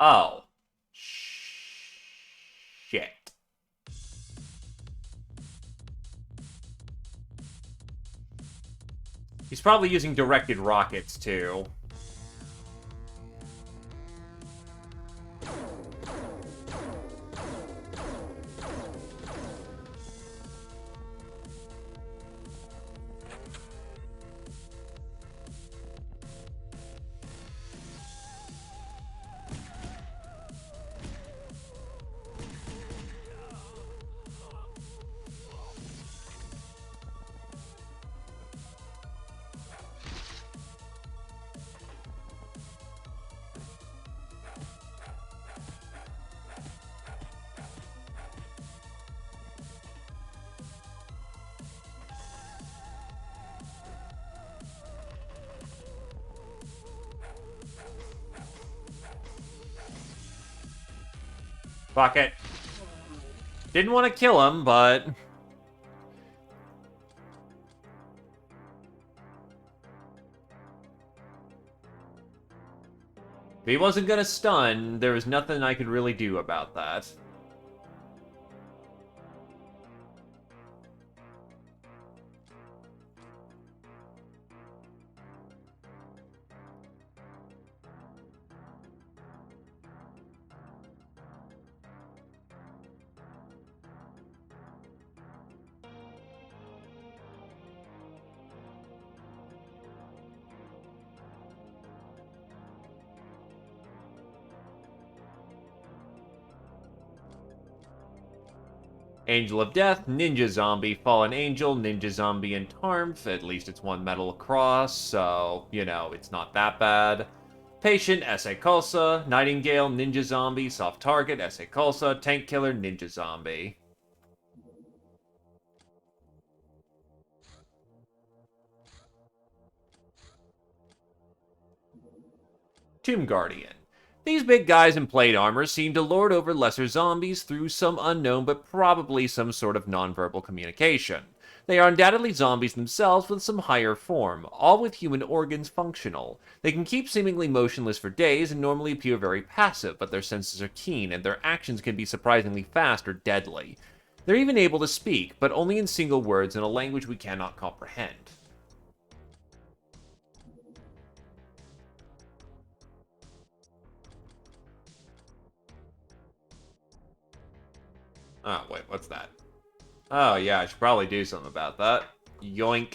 Oh. Shit. He's probably using directed rockets, too. Fuck it. Didn't want to kill him, but... if he wasn't gonna stun, there was nothing I could really do about that. Angel of Death, Ninja Zombie, Fallen Angel, Ninja Zombie, and Tarmf. At least it's one metal across, so, you know, it's not that bad. Patient, S.A. Culsa, Nightingale, Ninja Zombie, Soft Target, S.A. Culsa, Tank Killer, Ninja Zombie. Tomb Guardian. These big guys in plate armor seem to lord over lesser zombies through some unknown but probably some sort of nonverbal communication. They are undoubtedly zombies themselves with some higher form, all with human organs functional. They can keep seemingly motionless for days and normally appear very passive, but their senses are keen and their actions can be surprisingly fast or deadly. They're even able to speak, but only in single words in a language we cannot comprehend. Oh, wait, what's that? Oh, yeah, I should probably do something about that. Yoink.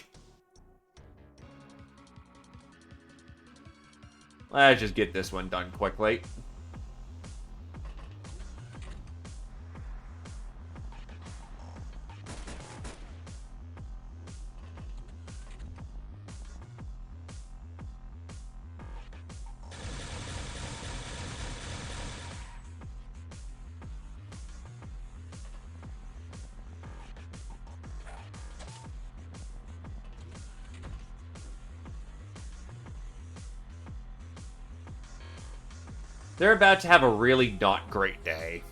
Let's just get this one done quickly. They're about to have a really not great day.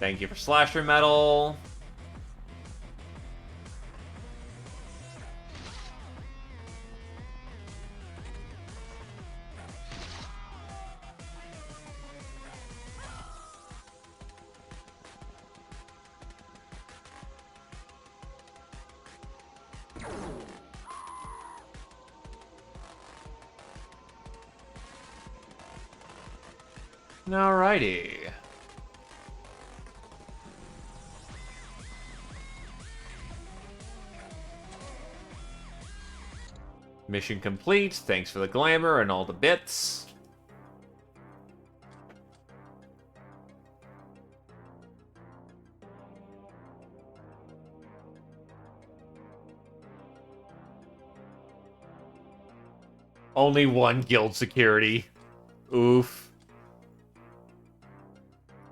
Thank you for Slasher Metal. Alrighty. Mission complete. Thanks for the glamour and all the bits. Only one guild security. Oof.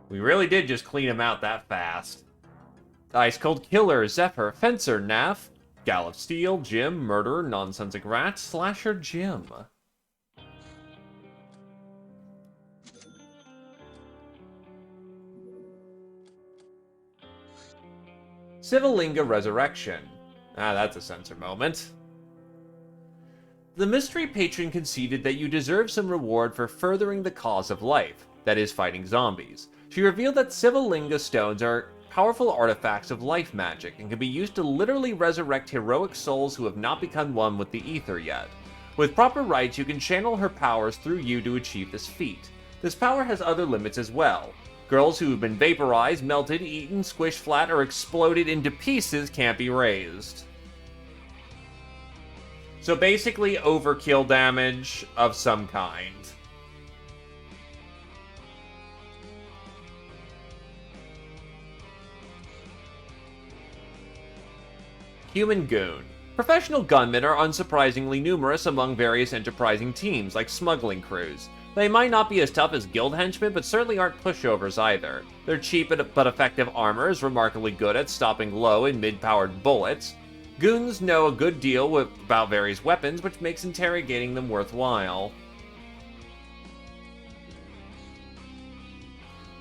We really did just clean him out that fast. Ice Cold Killer, Zephyr, Fencer, Naf, Gal of Steel, Jim, Murderer, Nonsensic Rat, Slasher, Jim. Civilinga Resurrection. Ah, that's a censor moment. The mystery patron conceded that you deserve some reward for furthering the cause of life, that is, fighting zombies. She revealed that Civilinga stones are powerful artifacts of life magic and can be used to literally resurrect heroic souls who have not become one with the ether yet. With proper rites, you can channel her powers through you to achieve this feat. This power has other limits as well. Girls who have been vaporized, melted, eaten, squished flat, or exploded into pieces can't be raised. So basically overkill damage of some kind. Human Goon. Professional gunmen are unsurprisingly numerous among various enterprising teams, like smuggling crews. They might not be as tough as guild henchmen, but certainly aren't pushovers either. Their cheap but effective armor is remarkably good at stopping low and mid-powered bullets. Goons know a good deal about various weapons, which makes interrogating them worthwhile.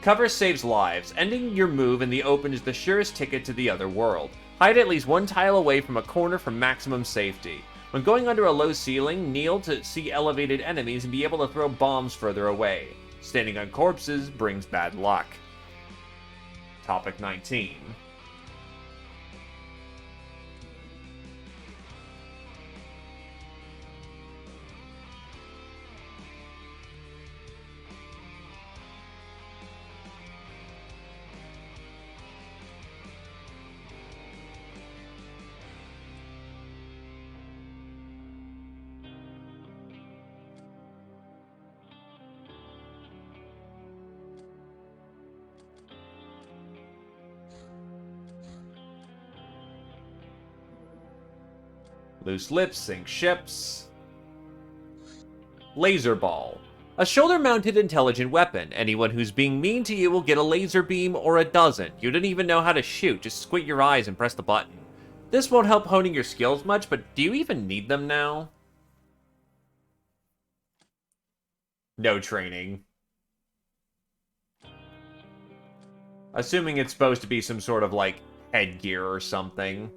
Cover saves lives. Ending your move in the open is the surest ticket to the other world. Hide at least one tile away from a corner for maximum safety. When going under a low ceiling, kneel to see elevated enemies and be able to throw bombs further away. Standing on corpses brings bad luck. Topic 19. Loose lips sink ships. Laser ball. A shoulder-mounted intelligent weapon. Anyone who's being mean to you will get a laser beam or a dozen. You don't even know how to shoot, just squint your eyes and press the button. This won't help honing your skills much, but do you even need them now? No training. Assuming it's supposed to be some sort of, like, headgear or something.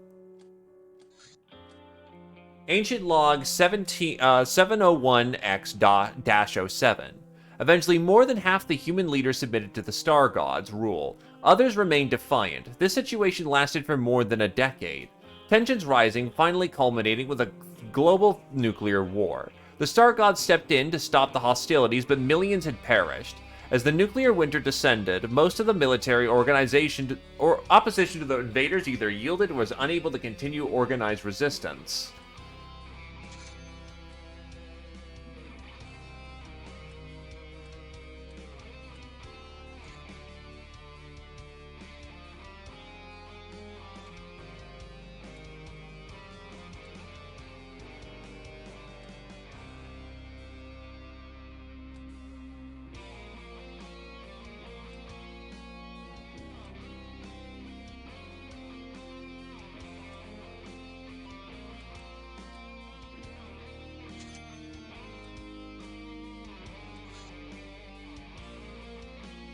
Ancient Log 701X-07. Eventually, more than half the human leaders submitted to the Star God's rule. Others remained defiant. This situation lasted for more than a decade. Tensions rising, finally culminating with a global nuclear war. The Star Gods stepped in to stop the hostilities, but millions had perished. As the nuclear winter descended, most of the military organization or opposition to the invaders either yielded or was unable to continue organized resistance.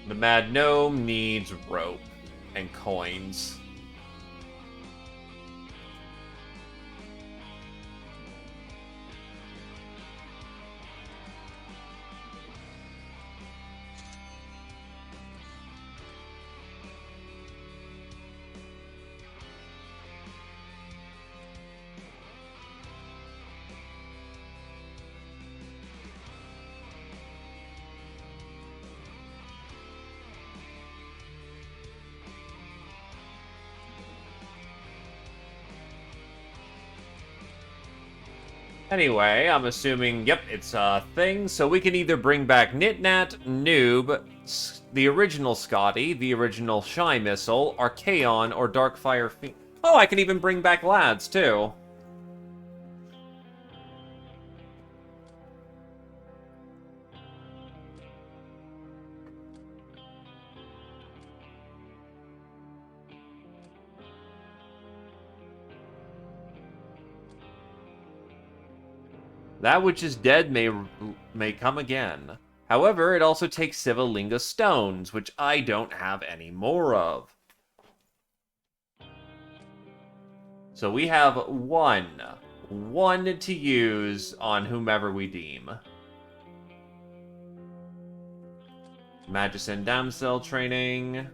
The Mad Gnome needs rope and coins. Anyway, I'm assuming, yep, it's a thing, so we can either bring back Nitnat, Noob, the original Scotty, the original Shy Missile, Archaon, or Darkfire Fiend. Oh, I can even bring back Lads, too. That which is dead may come again. However, it also takes Sivalinga stones, which I don't have any more of. So we have one to use on whomever we deem. Magician Damsel training.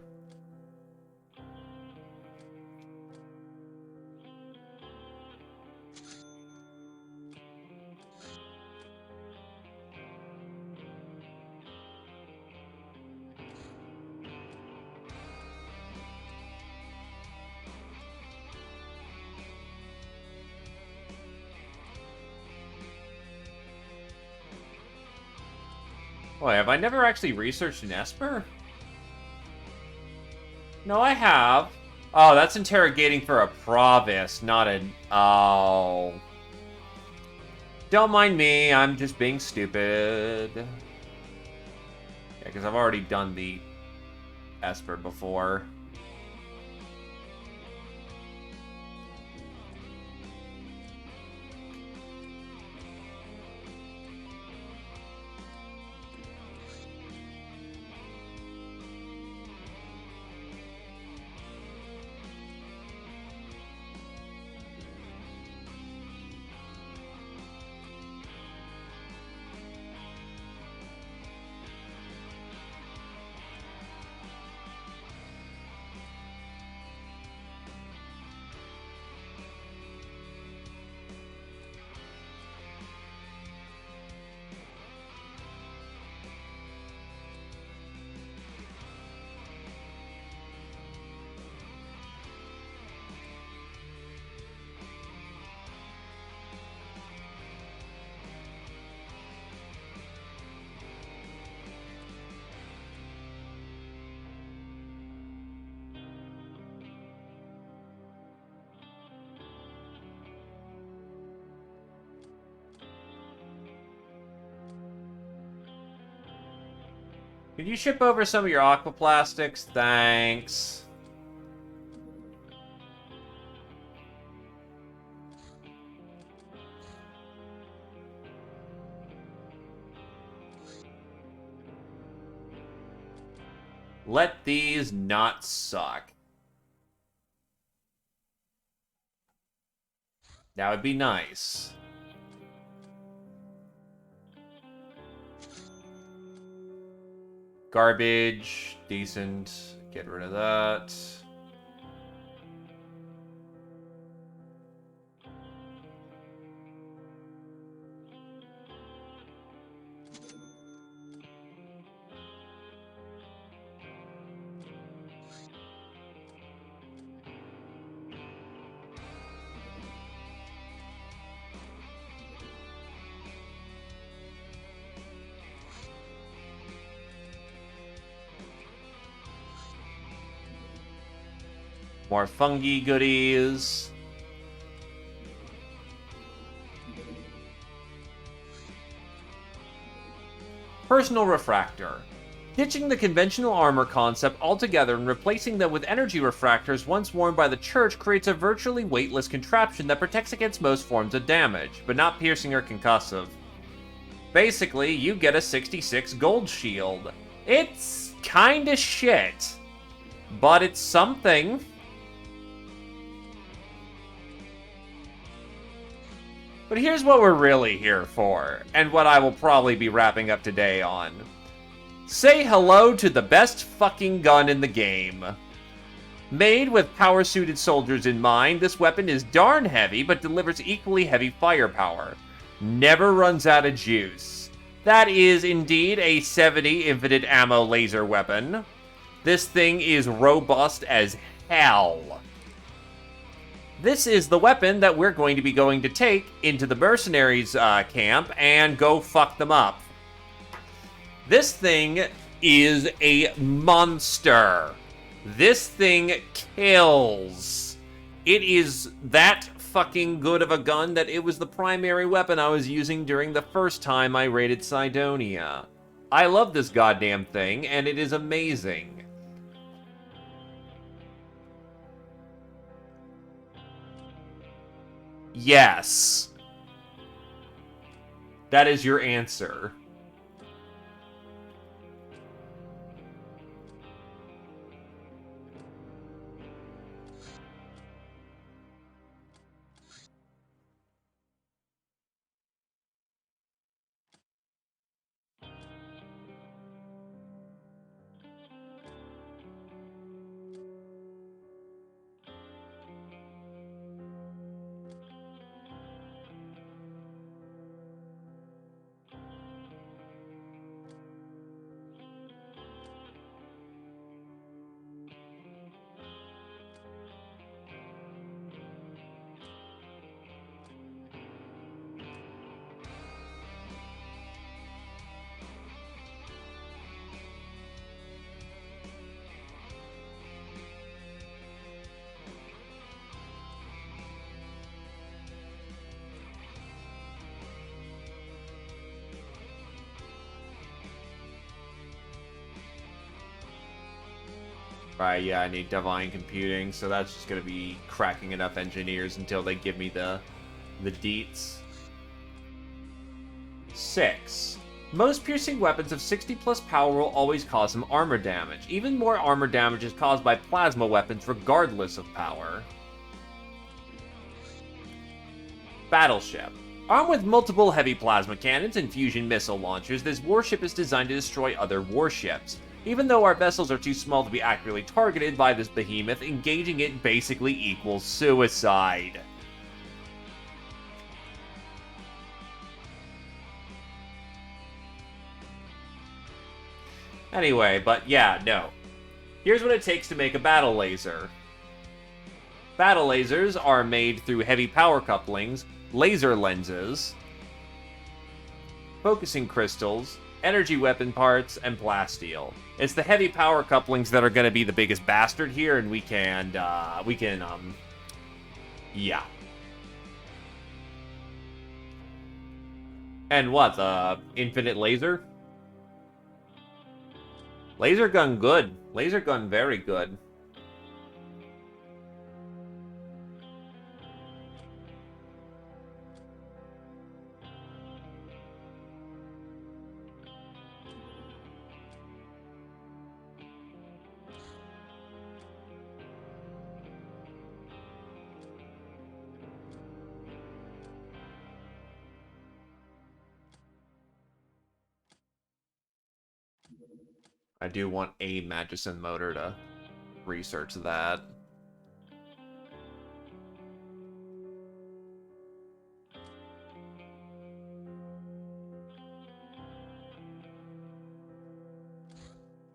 Boy, have I never actually researched an Esper? No, I have. Oh, that's interrogating for a provis, not an... Oh. Don't mind me, I'm just being stupid. Yeah, because I've already done the Esper before. Could you ship over some of your aquaplastics? Thanks. Let these not suck. That would be nice. Garbage. Decent. Get rid of that. More fungi goodies. Personal refractor. Ditching the conventional armor concept altogether and replacing them with energy refractors once worn by the church creates a virtually weightless contraption that protects against most forms of damage, but not piercing or concussive. Basically, you get a 66 gold shield. It's kinda shit, but it's something. But here's what we're really here for, and what I will probably be wrapping up today on. Say hello to the best fucking gun in the game. Made with power-suited soldiers in mind, this weapon is darn heavy, but delivers equally heavy firepower. Never runs out of juice. That is indeed a 70 infinite ammo laser weapon. This thing is robust as hell. This is the weapon that we're going to be going to take into the mercenaries camp and go fuck them up. This thing is a monster. This thing kills. It is that fucking good of a gun that it was the primary weapon I was using during the first time I raided Cydonia. I love this goddamn thing, and it is amazing. Yes. That is your answer. Right, yeah, I need divine computing, so that's just gonna be cracking enough engineers until they give me the deets. 6. Most piercing weapons of 60 plus power will always cause some armor damage. Even more armor damage is caused by plasma weapons regardless of power. Battleship. Armed with multiple heavy plasma cannons and fusion missile launchers, this warship is designed to destroy other warships. Even though our vessels are too small to be accurately targeted by this behemoth, engaging it basically equals suicide. Anyway, but yeah, no. Here's what it takes to make a battle laser. Battle lasers are made through heavy power couplings, laser lenses, focusing crystals, energy weapon parts, and plasteel. It's the heavy power couplings that are going to be the biggest bastard here, and yeah. And what, the infinite laser? Laser gun good. Laser gun very good. I do want a Magician motor to research that.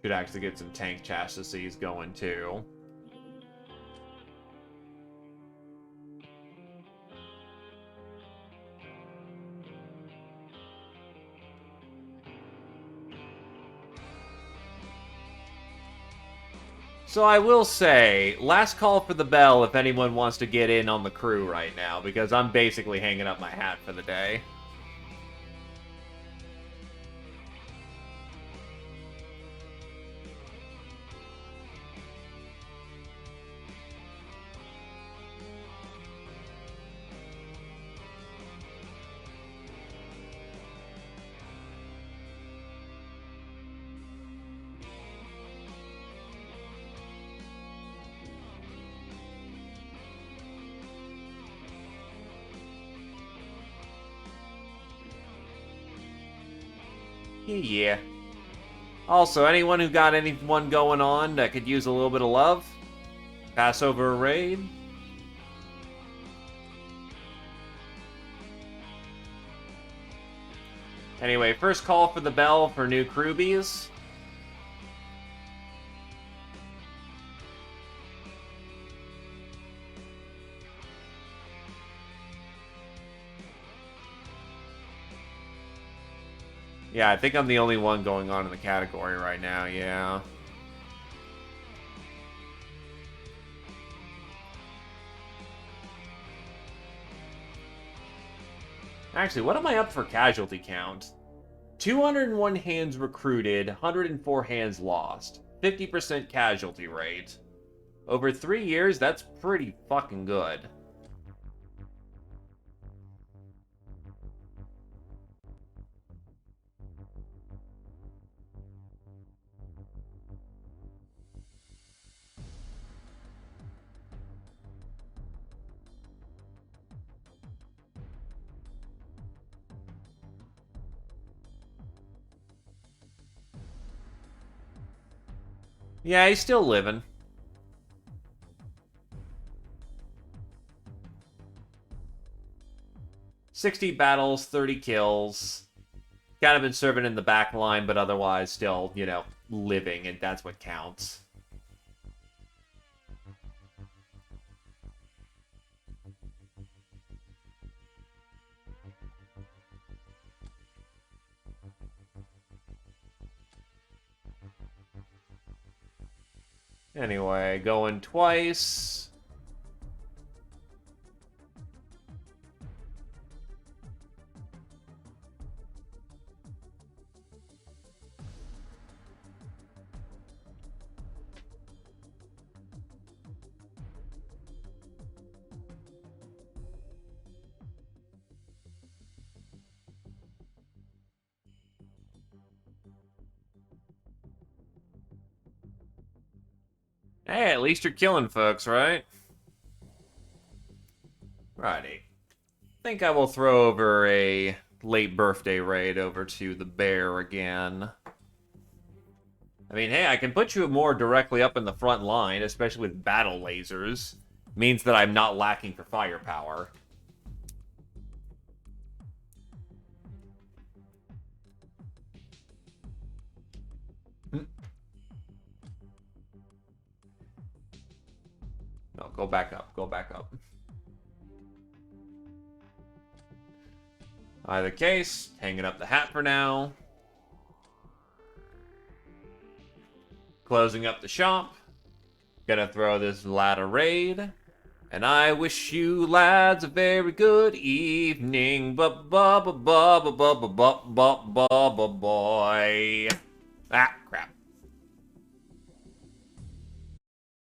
Should actually get some tank chassis going too. So I will say, last call for the bell if anyone wants to get in on the crew right now, because I'm basically hanging up my hat for the day. Yeah. Also, anyone who got anyone going on that could use a little bit of love? Pass over a raid? Anyway, first call for the bell for new crewbies. Yeah, I think I'm the only one going on in the category right now, yeah. Actually, what am I up for casualty count? 201 hands recruited, 104 hands lost. 50% casualty rate. Over 3 years, that's pretty fucking good. Yeah, he's still living. "60 battles, 30 kills. Kind of been serving in the back line, but otherwise still, you know, living, and that's what counts." Anyway, going twice. Hey, at least you're killing folks, right? Righty. Think I will throw over a late birthday raid over to the bear again. I mean, hey, I can put you more directly up in the front line, especially with battle lasers. Means that I'm not lacking for firepower. No, go back up. Go back up. Either case, hanging up the hat for now. Closing up the shop. Gonna throw this ladder raid. And I wish you lads a very good evening. Ba-ba-ba-ba-ba-ba-ba-ba-ba-ba-boy. Ah, crap.